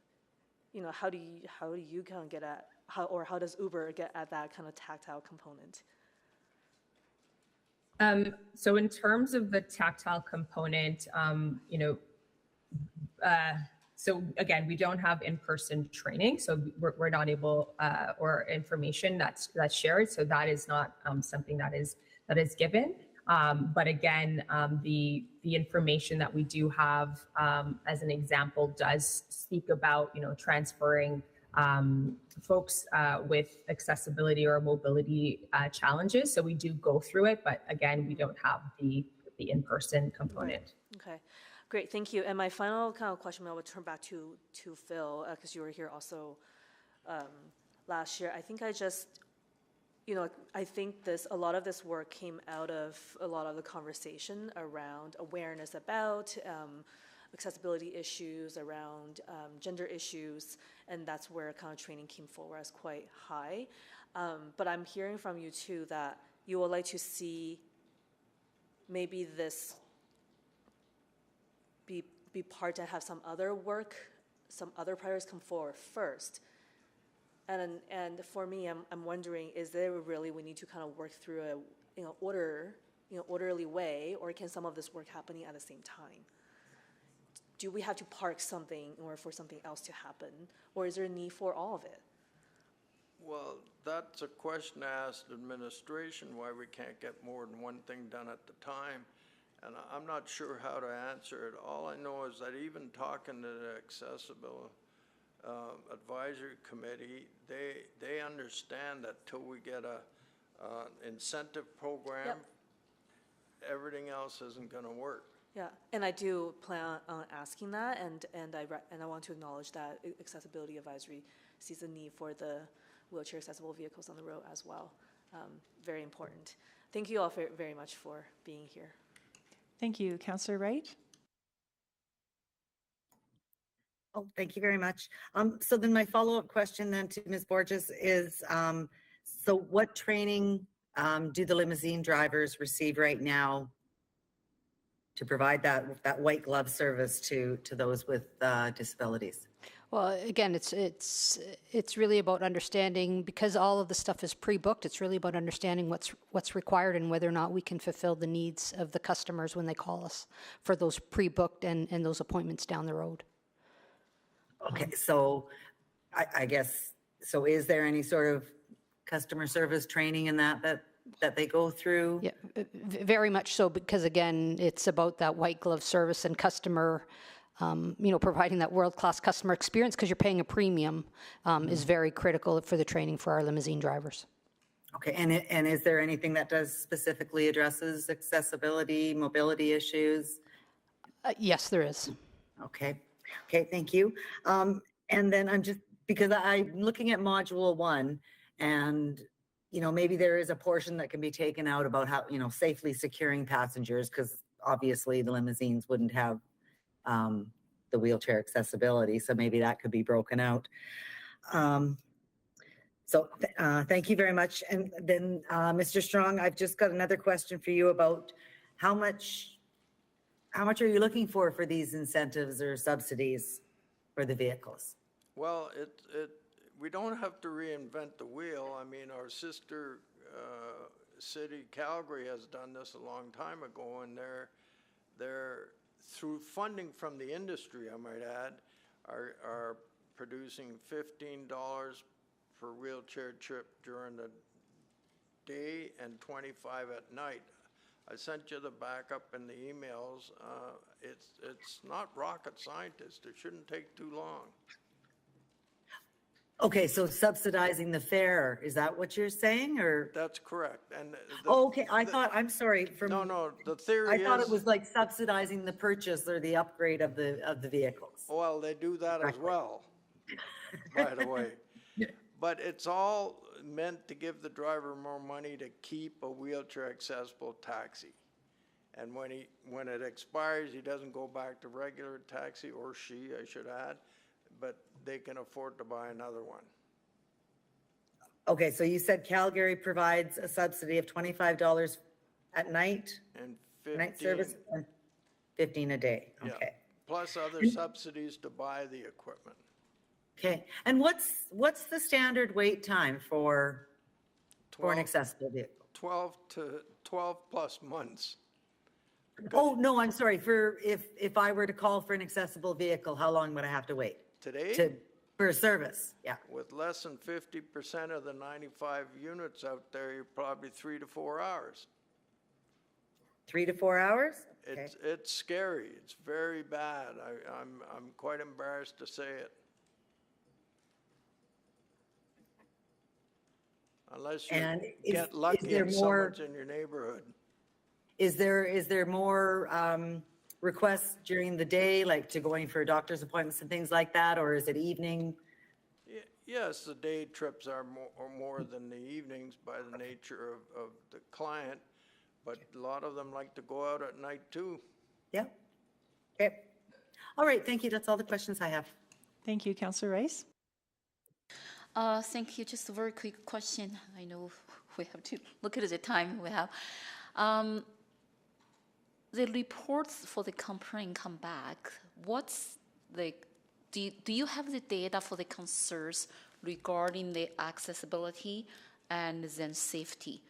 how do you kind of get at, how does Uber get at that kind of tactile component? So in terms of the tactile component, so again, we don't have in-person training, so we're not able, or information that's shared. So that is not something that is given. But again, the information that we do have, as an example, does speak about transferring folks with accessibility or mobility challenges. So we do go through it, but again, we don't have the in-person component. Okay, great, thank you. And my final kind of question, I will turn back to Phil, because you were here also last year. I think I think a lot of this work came out of a lot of the conversation around awareness about accessibility issues, around gender issues, and that's where kind of training came forward as quite high. But I'm hearing from you too that you would like to see maybe this be part to have some other work, some other priorities come forward first. And for me, I'm wondering, is there really we need to kind of work through a orderly way, or can some of this work happening at the same time? Do we have to park something in order for something else to happen, or is there a need for all of it? Well, that's a question to ask the administration, why we can't get more than one thing done at the time. And I'm not sure how to answer it. All I know is that even talking to the Accessible Advisory Committee, they understand that till we get a incentive program, everything else isn't going to work. Yeah, and I do plan on asking that, and I want to acknowledge that Accessibility Advisory sees the need for the wheelchair accessible vehicles on the road as well. Very important. Thank you all very much for being here. Thank you. Councillor Wright? Oh, thank you very much. So then my follow-up question then to Ms. Borges is, so what training do the limousine drivers receive right now to provide that white glove service to those with disabilities? Well, again, it's really about understanding, because all of the stuff is pre-booked, it's really about understanding what's required and whether or not we can fulfill the needs of the customers when they call us for those pre-booked and those appointments down the road. Okay, so I guess, so is there any sort of customer service training in that they go through? Yeah, very much so, because again, it's about that white glove service and customer, providing that world-class customer experience, because you're paying a premium, is very critical for the training for our limousine drivers. Okay, and is there anything that does specifically addresses accessibility, mobility issues? Yes, there is. Okay, thank you. And then because I'm looking at module 1, and maybe there is a portion that can be taken out about how, safely securing passengers, because obviously the limousines wouldn't have the wheelchair accessibility, so maybe that could be broken out. Thank you very much. And then, Mr. Strong, I've just got another question for you about how much are you looking for these incentives or subsidies for the vehicles? Well, we don't have to reinvent the wheel. I mean, our sister city, Calgary, has done this a long time ago, and they're through funding from the industry, I might add, are producing $15 per wheelchair trip during the day and 25 at night. I sent you the backup in the emails. It's not rocket scientist. It shouldn't take too long. Okay, so subsidizing the fare, is that what you're saying, or? That's correct. And okay, I'm sorry. No, the theory I thought it was like subsidizing the purchase or the upgrade of the vehicles. Well, they do that as well, by the way. But it's all meant to give the driver more money to keep a wheelchair accessible taxi. And when it expires, he doesn't go back to regular taxi, or she, I should add, but they can afford to buy another one. Okay, so you said Calgary provides a subsidy of $25 at night? And 15. Night service, and 15 a day, Yeah. okay. Plus other subsidies to buy the equipment. Okay, and what's the standard wait time for an accessible vehicle? 12 plus months. Oh, no, I'm sorry, if I were to call for an accessible vehicle, how long would I have to wait? Today? For a service, yeah. With less than 50% of the 95 units out there, you're probably 3 to 4 hours. 3 to 4 hours? Okay. It's scary. It's very bad. I'm quite embarrassed to say it. Unless you get lucky and someone's in your neighborhood. Is there more requests during the day, like to going for doctor's appointments and things like that, or is it evening? Yes, the day trips are more than the evenings by the nature of the client, but a lot of them like to go out at night too. Yeah. Okay. All right, thank you. That's all the questions I have. Thank you, Councillor Rice. Thank you. Just a very quick question. I know we have to look at the time we have. The reports for the complaint come back. What's the, do you have the data for the concerns regarding the accessibility and then safety?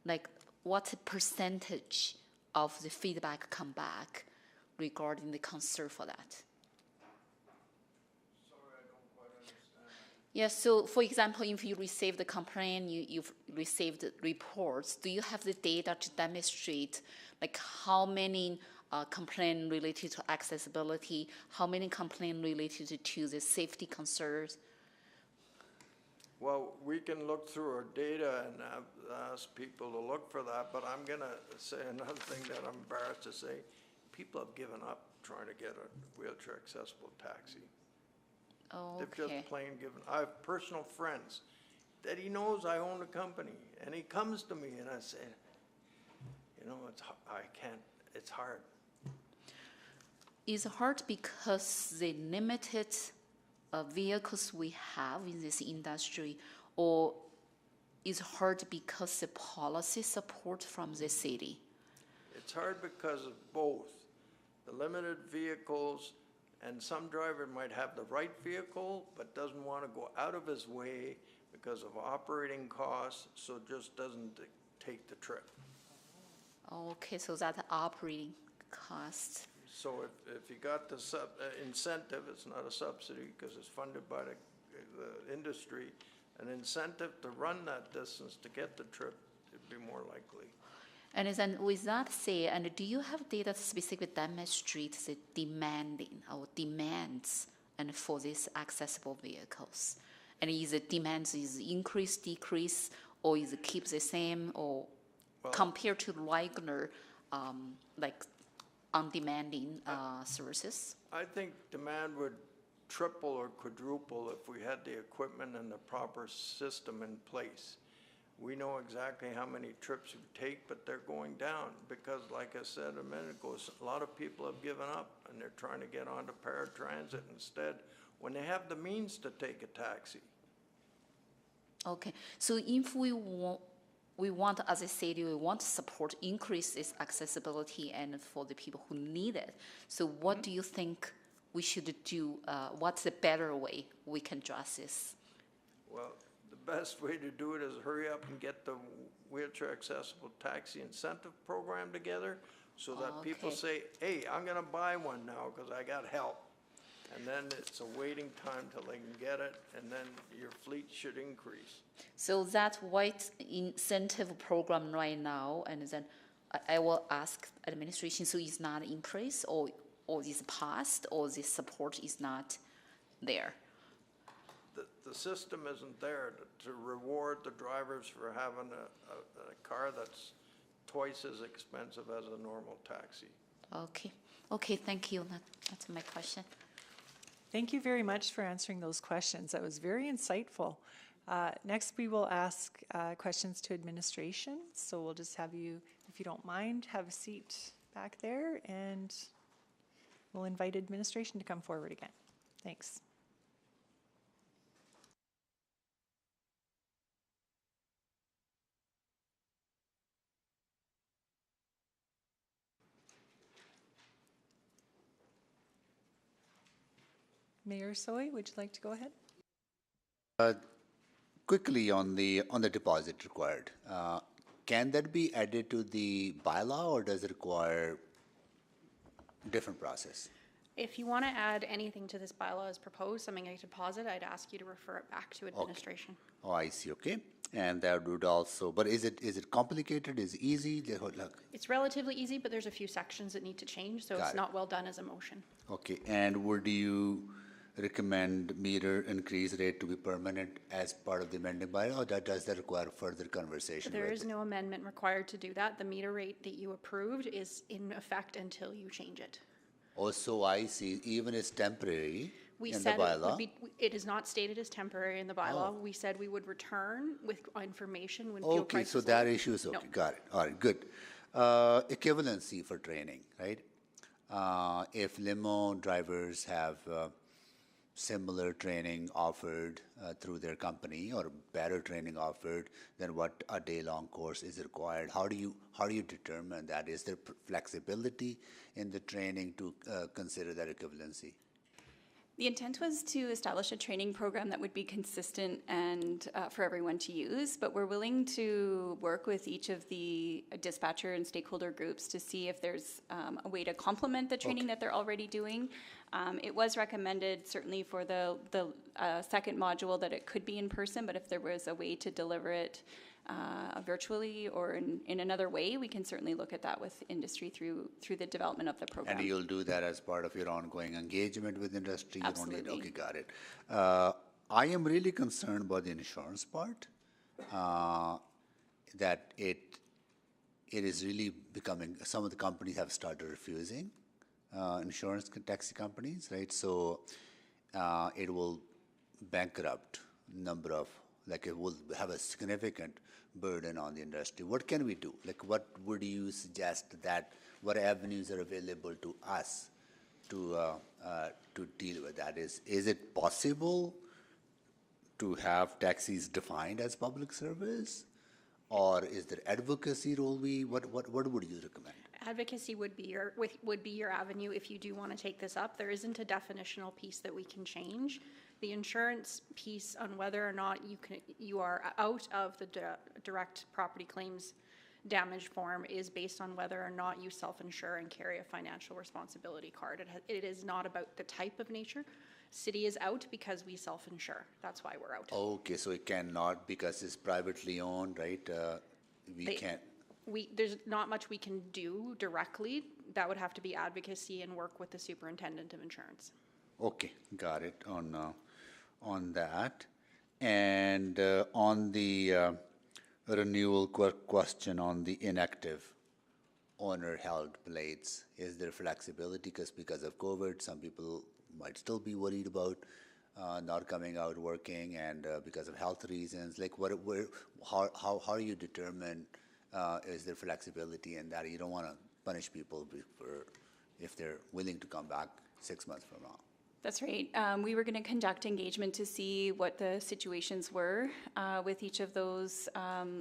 Like what percentage of the feedback come back regarding the concern for that? Yeah, so for example, if you receive the complaint, you've received reports, do you have the data to demonstrate like how many complaints related to accessibility, how many complaints related to the safety concerns? Well, we can look through our data and ask people to look for that, but I'm going to say another thing that I'm embarrassed to say. People have given up trying to get a wheelchair accessible taxi. Oh, They've just plain given. I have personal friends that he knows I own a company, and he comes to me and I say, it's hard. It's hard because the limited vehicles we have in this industry, or is hard because the policy support from the city? It's hard because of both. The limited vehicles And some driver might have the right vehicle, but doesn't want to go out of his way because of operating costs, so just doesn't take the trip. Okay, so that operating cost. So if you got the incentive, it's not a subsidy because it's funded by the industry, an incentive to run that distance to get the trip, it'd be more likely. And then with that said, and do you have data specifically demonstrate the demanding or demands and for these accessible vehicles? And is the demands is increase, decrease, or is it keep the same, or compared to regular like undemanding services? I think demand would triple or quadruple if we had the equipment and the proper system in place. We know exactly how many trips we take, but they're going down because, like I said a minute ago, a lot of people have given up and they're trying to get onto paratransit instead when they have the means to take a taxi. Okay, so if we want, as I said, we want to support, increase this accessibility and for the people who need it. So what do you think we should do? What's the better way we can address this? Well, the best way to do it is hurry up and get the wheelchair accessible taxi incentive program together so that people say, hey, I'm going to buy one now because I got help. And then it's a waiting time till they can get it, and then your fleet should increase. So that white incentive program right now, and then I will ask administration, so it's not in place, or is passed, or the support is not there? The system isn't there to reward the drivers for having a car that's twice as expensive as a normal taxi. Okay, thank you. That's my question. Thank you very much for answering those questions. That was very insightful. Next, we will ask questions to administration. So we'll just have you, if you don't mind, have a seat back there, and we'll invite administration to come forward again. Thanks. Mayor Soy, would you like to go ahead? Quickly on the deposit required, can that be added to the bylaw, or does it require different process? If you want to add anything to this bylaw as proposed, something like deposit, I'd ask you to refer it back to administration. Oh, I see. Okay, and that would also. But is it complicated? Is it easy? Look. It's relatively easy, but there's a few sections that need to change, so it's not well done as a motion. Okay, and would you recommend meter increase rate to be permanent as part of the amending bylaw, or does that require further conversation? There is no amendment required to do that. The meter rate that you approved is in effect until you change it. Also, I see, even it's temporary We in the said bylaw. it is not stated as temporary in the bylaw. We said we would return with information when fuel prices. Okay, so that issue is okay. No. Got it. All right, good. Equivalency for training, right? If limo drivers have similar training offered through their company, or better training offered, then what a day-long course is required? How do you determine that? Is there flexibility in the training to consider that equivalency? The intent was to establish a training program that would be consistent and for everyone to use, but we're willing to work with each of the dispatcher and stakeholder groups to see if there's a way to complement the training that they're already doing. It was recommended certainly for the second module that it could be in person, but if there was a way to deliver it virtually or in another way, we can certainly look at that with industry through the development of the program. And you'll do that as part of your ongoing engagement with industry? Absolutely. You don't need, okay, got it. I am really concerned about the insurance part, that it is really becoming, some of the companies have started refusing insurance taxi companies, right? So it will bankrupt number of, like it will have a significant burden on the industry. What can we do? Like, what would you suggest that, what avenues are available to us to deal with that? Is it possible to have taxis defined as public service? Or is there advocacy role? What would you recommend? Advocacy would be your avenue if you do want to take this up. There isn't a definitional piece that we can change. The insurance piece on whether or not you are out of the direct property claims damage form is based on whether or not you self-insure and carry a financial responsibility card. It is not about the type of nature. City is out because we self-insure. That's why we're out. Okay, so it cannot because it's privately owned, right? Can't. There's not much we can do directly. That would have to be advocacy and work with the superintendent of insurance. Okay, got it on that. And on the renewal question on the inactive owner-held plates, is there flexibility? Because of COVID, some people might still be worried about not coming out working, and because of health reasons. Like, how you determine is there flexibility in that? You don't want to punish people if they're willing to come back 6 months from now. That's right. We were going to conduct engagement to see what the situations were with each of those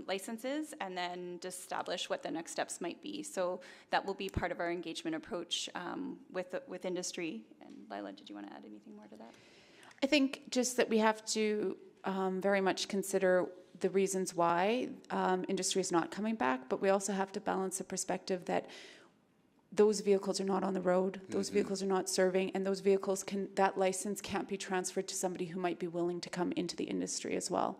licenses, and then to establish what the next steps might be. So that will be part of our engagement approach with industry. And Lila, did you want to add anything more to that? I think just that we have to very much consider the reasons why industry is not coming back, but we also have to balance the perspective that those vehicles are not on the road, those vehicles are not serving, and those vehicles that license can't be transferred to somebody who might be willing to come into the industry as well.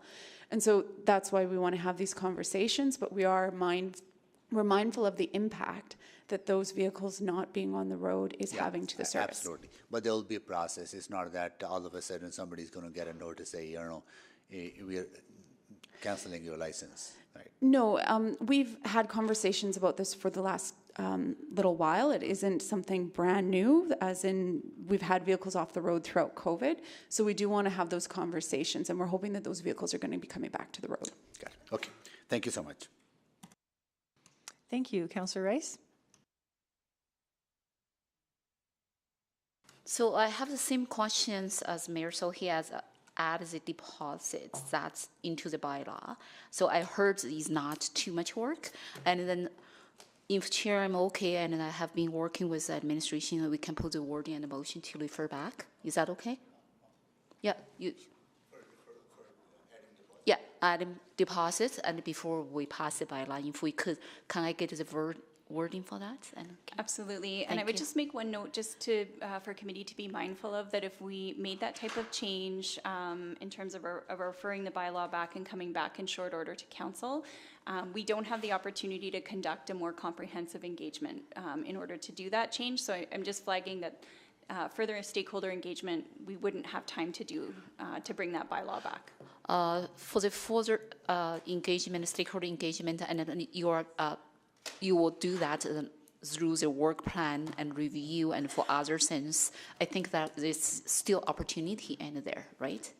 And so that's why we want to have these conversations, but we're mindful of the impact that those vehicles not being on the road is having to the service. Absolutely. But there will be a process. It's not that all of a sudden somebody's going to get a note to say, we're canceling your license. Right? No, we've had conversations about this for the last little while. It isn't something brand new, as in we've had vehicles off the road throughout COVID. So we do want to have those conversations, and we're hoping that those vehicles are going to be coming back to the road. Got it. Okay. Thank you so much. Thank you. Councillor Rice? So I have the same questions as Mayor. So he has added the deposits that's into the bylaw. So I heard it's not too much work. And then if chair, I'm okay, and I have been working with the administration, we can put the wording and the motion to refer back. Is that okay? Yeah, yeah, adding deposits, and before we pass the bylaw, if we could, can I get the wording for that? Absolutely. And I would just make one note just to for committee to be mindful of that if we made that type of change in terms of referring the bylaw back and coming back in short order to council, we don't have the opportunity to conduct a more comprehensive engagement in order to do that change. So I'm just flagging that further stakeholder engagement, we wouldn't have time to do to bring that bylaw back. For the further engagement, stakeholder engagement, and then you will do that through the work plan and review, and for other things. I think that there's still opportunity in there, right?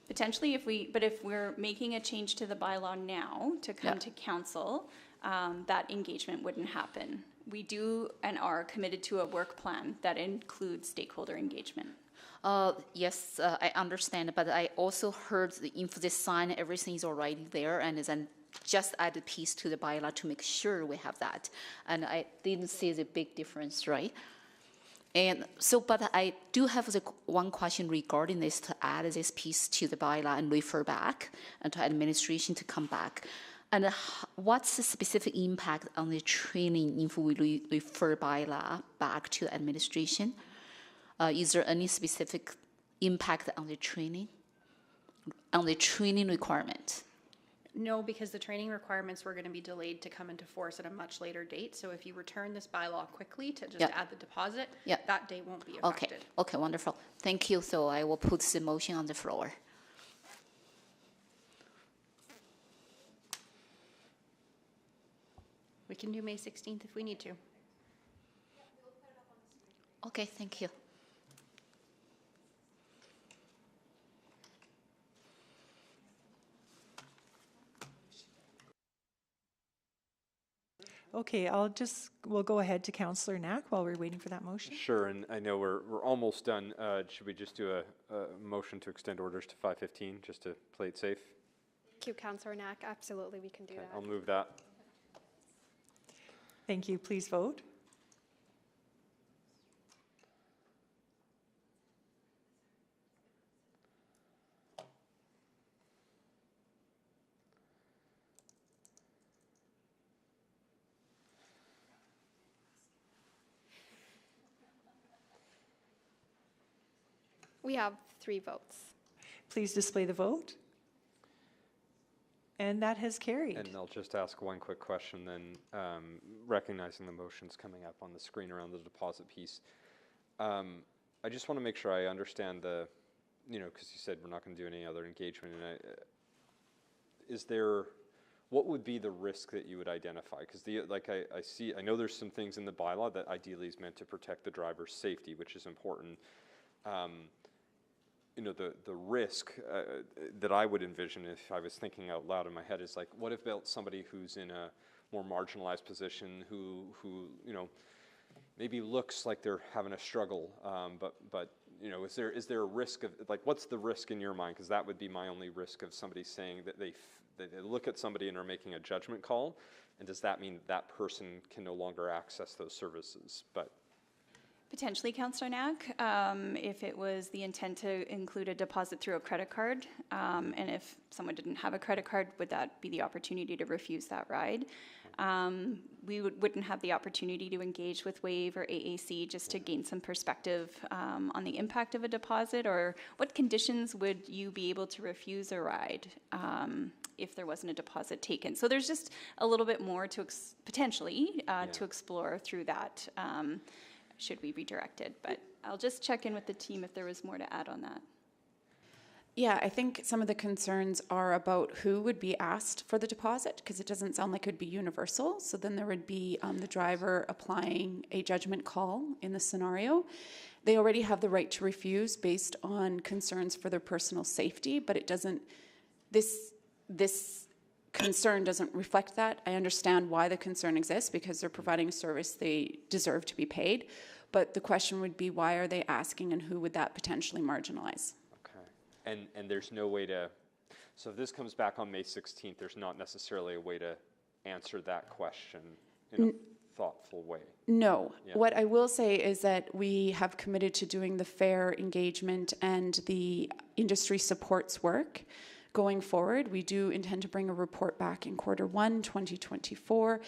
Potentially, if we're making a change to the bylaw now to come to council, that engagement wouldn't happen. We do and are committed to a work plan that includes stakeholder engagement. Yes, I understand, but I also heard if the sign, everything is already there, and then just add a piece to the bylaw to make sure we have that. And I didn't see the big difference, right? And so, but I do have one question regarding this, to add this piece to the bylaw and refer back and to administration to come back. And what's the specific impact on the training if we refer bylaw back to administration? Is there any specific impact on the training requirement? No, because the training requirements were going to be delayed to come into force at a much later date. So if you return this bylaw quickly to just add the deposit, that date won't be affected. Okay, wonderful. Thank you. So I will put the motion on the floor. We can do May 16th if we need to. Okay, thank you. Okay, we'll go ahead to Councillor Knack while we're waiting for that motion. Sure, and I know we're almost done. Should we just do a motion to extend orders to 5:15 just to play it safe? you, Councillor Knack. Absolutely, we can do Okay, that. I'll move that. Thank you. Please vote. We have 3 votes. Please display the vote. And that has carried. And I'll just ask one quick question then, recognizing the motions coming up on the screen around the deposit piece. I just want to make sure I understand the, because you said we're not going to do any other engagement. And what would be the risk that you would identify? Because I know there's some things in the bylaw that ideally is meant to protect the driver's safety, which is important. The risk that I would envision if I was thinking out loud in my head is like, what about somebody who's in a more marginalized position who maybe looks like they're having a struggle, but is there a risk of, like, what's the risk in your mind? Because that would be my only risk of somebody saying that they look at somebody and are making a judgment call, and does that mean that person can no longer access those services? But Potentially, Councillor Knack, if it was the intent to include a deposit through a credit card, and if someone didn't have a credit card, would that be the opportunity to refuse that ride? We wouldn't have the opportunity to engage with WAVE or AAC just to gain some perspective on the impact of a deposit, or what conditions would you be able to refuse a ride if there wasn't a deposit taken? So there's just a little bit more to potentially to explore through that. Should we redirect it? But I'll just check in with the team if there was more to add on that. Yeah, I think some of the concerns are about who would be asked for the deposit, because it doesn't sound like it would be universal. So then there would be the driver applying a judgment call in the scenario. They already have the right to refuse based on concerns for their personal safety, but it doesn't, this concern doesn't reflect that. I understand why the concern exists, because they're providing a service they deserve to be paid. But the question would be, why are they asking, and who would that potentially marginalize? Okay. And there's no way to, so if this comes back on May 16th, there's not necessarily a way to answer that question in a thoughtful way? No. Yeah. What I will say is that we have committed to doing the fair engagement and the industry supports work. Going forward, we do intend to bring a report back in Q1 2024.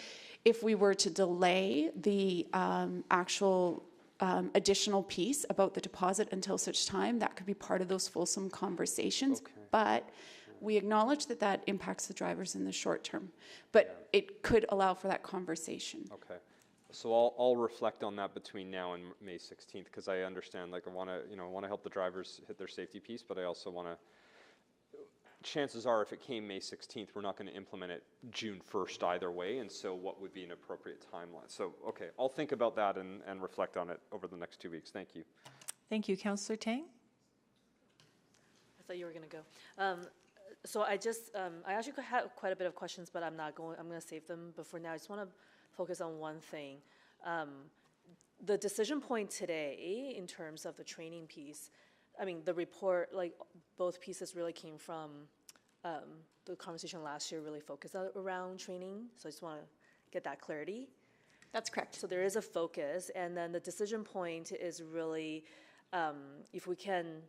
If we were to delay the actual additional piece about the deposit until such time, that could be part of those fulsome conversations. Okay. But we acknowledge that that impacts the drivers in the short term, but it could allow for that conversation. Okay. So I'll reflect on that between now and May 16th, because I understand, like, I want to help the drivers hit their safety piece, but I also want to, chances are if it came May 16th, we're not going to implement it June 1st either way, and so what would be an appropriate timeline? So, okay, I'll think about that and reflect on it over the next 2 weeks. Thank you. Thank you. Councillor Tang? I thought you were going to go. So I actually had quite a bit of questions, but I'm going to save them. But for now, I just want to focus on one thing. The decision point today in terms of the training piece, I mean, the report, like, both pieces really came from the conversation last year, really focused around training. So I just want to get that clarity. That's correct. So there is a focus, and then the decision point is really if we can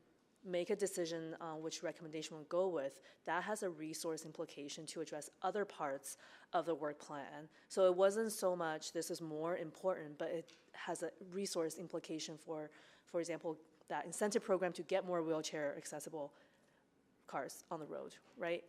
make a decision on which recommendation we'll go with, that has a resource implication to address other parts of the work plan. So it wasn't so much this is more important, but it has a resource implication for example, that incentive program to get more wheelchair accessible cars on the road, right?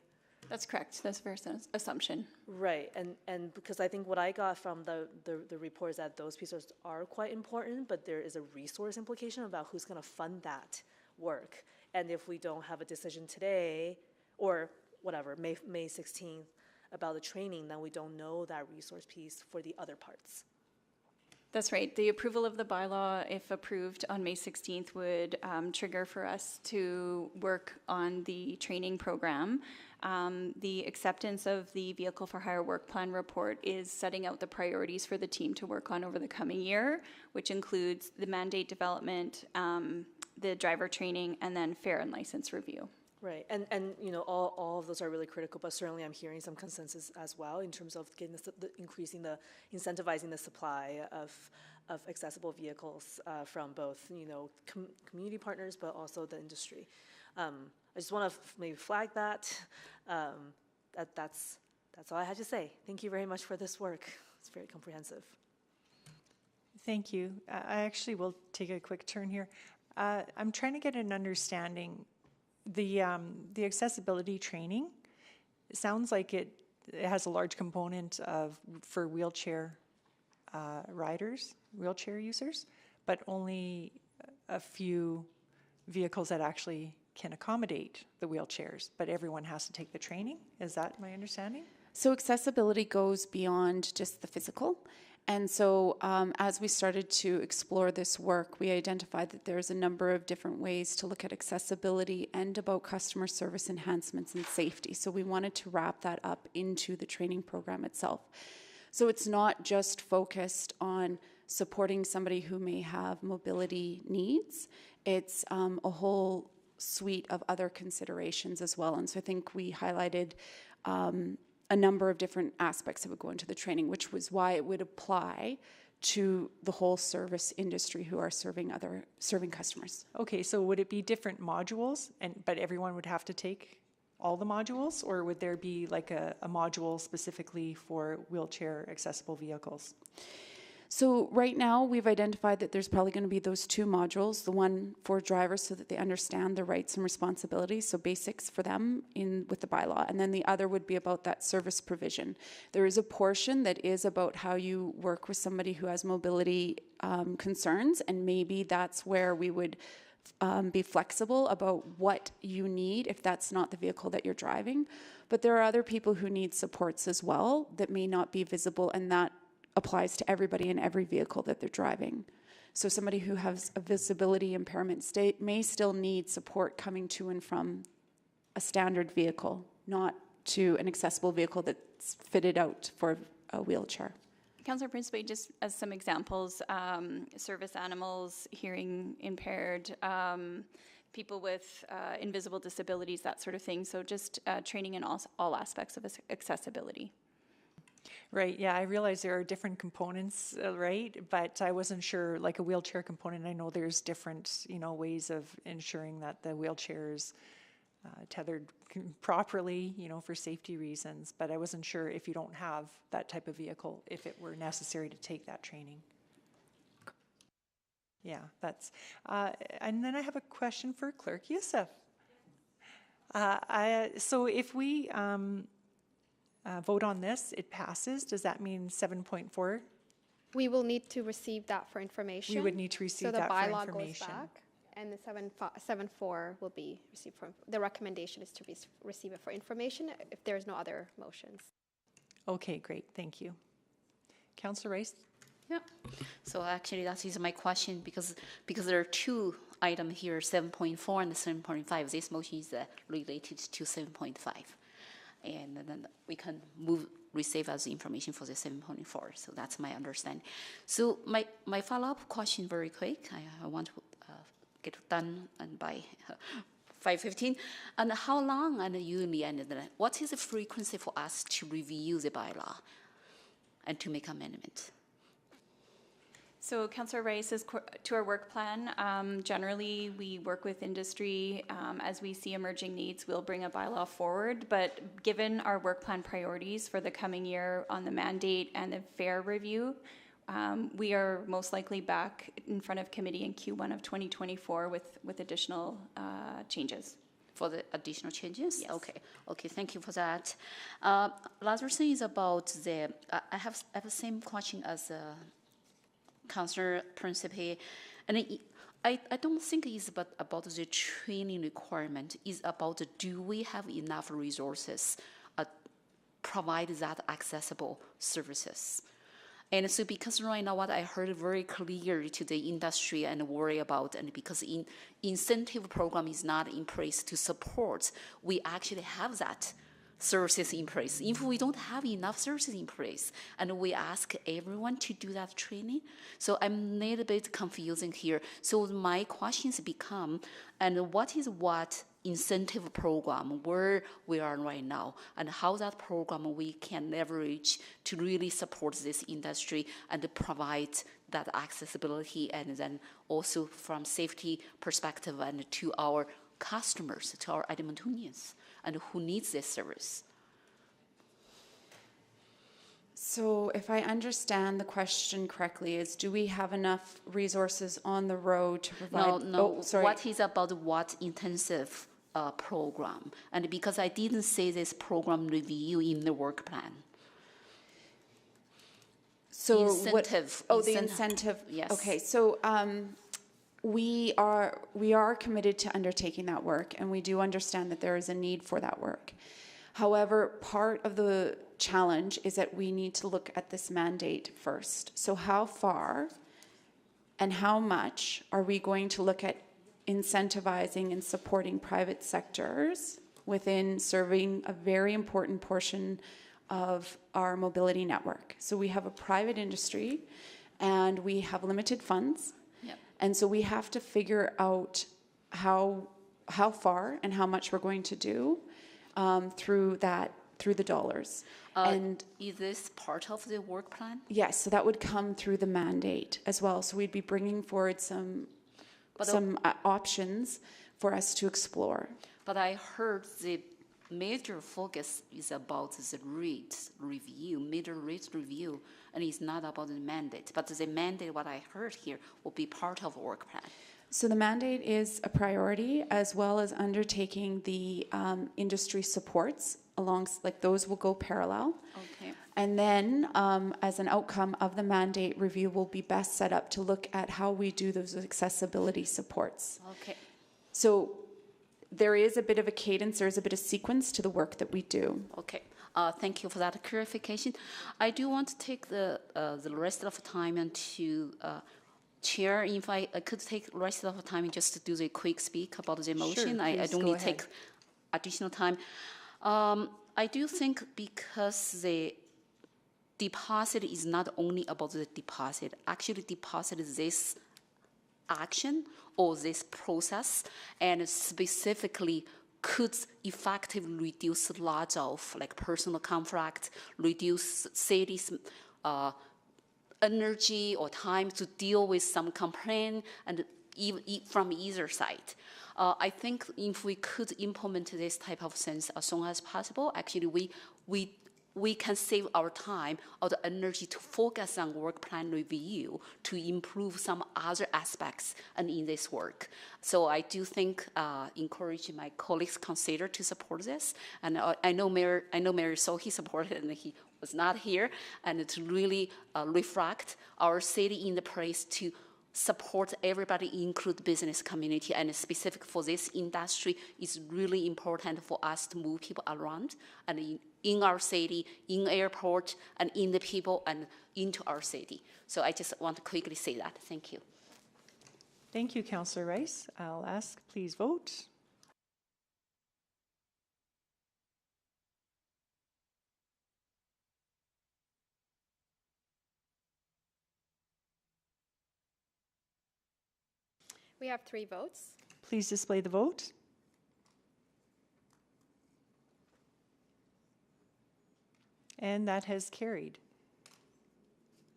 That's correct. That's a fair assumption. Right, and because I think what I got from the report is that those pieces are quite important, but there is a resource implication about who's going to fund that work. And if we don't have a decision today, or whatever, May 16th, about the training, then we don't know that resource piece for the other parts. That's right. The approval of the bylaw, if approved on May 16th, would trigger for us to work on the training program. The acceptance of the Vehicle for Hire work plan report is setting out the priorities for the team to work on over the coming year, which includes the mandate development, the driver training, and then fare and license review. Right, and you know, all of those are really critical, but certainly I'm hearing some consensus as well in terms of getting incentivizing the supply of accessible vehicles from both, you know, community partners, but also the industry. I just want to maybe flag that. That's all I had to say. Thank you very much for this work. It's very comprehensive. Thank you. I actually will take a quick turn here. I'm trying to get an understanding. The accessibility training, it sounds like it has a large component for wheelchair riders, wheelchair users, but only a few vehicles that actually can accommodate the wheelchairs, but everyone has to take the training. Is that my understanding? So accessibility goes beyond just the physical. And so as we started to explore this work, we identified that there's a number of different ways to look at accessibility and about customer service enhancements and safety. So we wanted to wrap that up into the training program itself. So it's not just focused on supporting somebody who may have mobility needs. It's a whole suite of other considerations as well. And so I think we highlighted a number of different aspects that would go into the training, which was why it would apply to the whole service industry who are serving customers. Okay, so would it be different modules, but everyone would have to take all the modules, or would there be like a module specifically for wheelchair accessible vehicles? So right now we've identified that there's probably going to be those two modules, the one for drivers so that they understand their rights and responsibilities, so basics for them with the bylaw, and then the other would be about that service provision. There is a portion that is about how you work with somebody who has mobility concerns, and maybe that's where we would be flexible about what you need if that's not the vehicle that you're driving. But there are other people who need supports as well that may not be visible, and that applies to everybody in every vehicle that they're driving. So somebody who has a visibility impairment state may still need support coming to and from a standard vehicle, not to an accessible vehicle that's fitted out for a wheelchair. Councillor Principe, just as some examples, service animals, hearing impaired, people with invisible disabilities, that sort of thing. So just training in all aspects of accessibility. Right, yeah, I realize there are different components, right? But I wasn't sure, like a wheelchair component, I know there's different, ways of ensuring that the wheelchair is tethered properly, for safety reasons. But I wasn't sure if you don't have that type of vehicle, if it were necessary to take that training. Yeah, that's, and then I have a question for Clerk Youssef. So if we vote on this, it passes. Does that mean 7.4? We will need to receive that for information. We would need to receive that for information. So the bylaw goes back, and the 7.4 will be received for, the recommendation is to receive it for information if there's no other motions. Okay, great, thank you. Councillor Rice? Yeah. So actually that is my question because there are two items here, 7.4 and 7.5. This motion is related to 7.5. And then we can receive as information for the 7.4. So that's my understanding. So my follow-up question very quick. I want to get done and by 5:15. And how long and usually, and what is the frequency for us to review the bylaw and to make amendment? So Councillor Rice, is to our work plan, generally we work with industry. As we see emerging needs, we'll bring a bylaw forward. But given our work plan priorities for the coming year on the mandate and the fare review, we are most likely back in front of committee in Q1 of 2024 with additional changes. For the additional changes? Yes. Okay, thank you for that. Last thing is about I have the same question as Councillor Principe, and I don't think it's about the training requirement. It's about do we have enough resources provide that accessible services. And so because right now what I heard very clear to the industry and worry about, and because incentive program is not in place to support, we actually have that services in place. If we don't have enough services in place and we ask everyone to do that training, so I'm a little bit confusing here. So my questions become, and what incentive program where we are right now, and how that program we can leverage to really support this industry and provide that accessibility, and then also from safety perspective and to our customers, to our Edmontonians, and who needs this service. So if I understand the question correctly, is do we have enough resources on the road to provide? No, Oh, sorry. what is about what intensive program? And because I didn't say this program review in the work plan. So incentive. The incentive. Yes. Okay, so we are committed to undertaking that work, and we do understand that there is a need for that work. However, part of the challenge is that we need to look at this mandate first. So how far and how much are we going to look at incentivizing and supporting private sectors within serving a very important portion of our mobility network? So we have a private industry and we have limited funds. Yep. And so we have to figure out how far and how much we're going to do through the dollars. And is this part of the work plan? yes, so that would come through the mandate as well. So we'd be bringing forward some options for us to explore. But I heard the major focus is about the rate review, middle rate review, and it's not about the mandate. But the mandate, what I heard here, will be part of work plan. So the mandate is a priority, as well as undertaking the industry supports like those will go parallel. Okay. And then as an outcome of the mandate review, we'll be best set up to look at how we do those accessibility supports. Okay. So there is a bit of a cadence, there is a bit of sequence to the work that we do. Okay. Thank you for that clarification. I do want to take the rest of the time and to Chair, if I could take the rest of the time just to do the quick speak about the motion. Sure, I please don't go need to ahead. take additional time. I do think because the deposit is not only about the deposit, actually deposit is this action or this process, and specifically could effectively reduce lots of like personal conflict, reduce cities' energy or time to deal with some complaint and from either side. I think if we could implement this type of sense as soon as possible, actually we can save our time or the energy to focus on work plan review to improve some other aspects and in this work. So I do think encourage my colleagues consider to support this. And I know Mayor Sohi supported and he was not here, and to really reflect our city in the place to support everybody, include business community, and specific for this industry is really important for us to move people around and in our city, in airport, and in the people and into our city. So I just want to quickly say that. Thank you. Thank you, Councillor Rice. I'll ask, please vote. We have 3 votes. Please display the vote. And that has carried.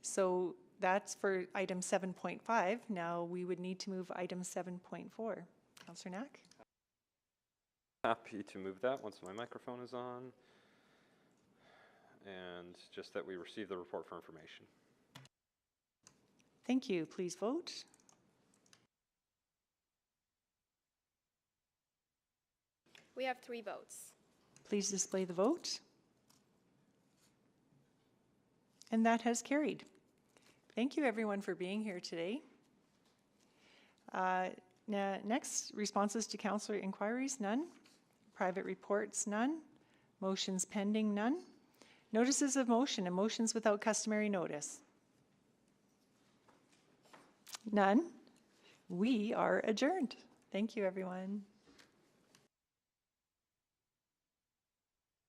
So that's for item 7.5. Now we would need to move item 7.4. Councillor Knack? Happy to move that once my microphone is on. And just that we receive the report for information. Thank you. Please vote. We have 3 votes. Please display the vote. And that has carried. Thank you, everyone, for being here today. Now, next, responses to councillor inquiries, none. Private reports, none. Motions pending, none. Notices of motion and motions without customary notice. None. We are adjourned. Thank you, everyone.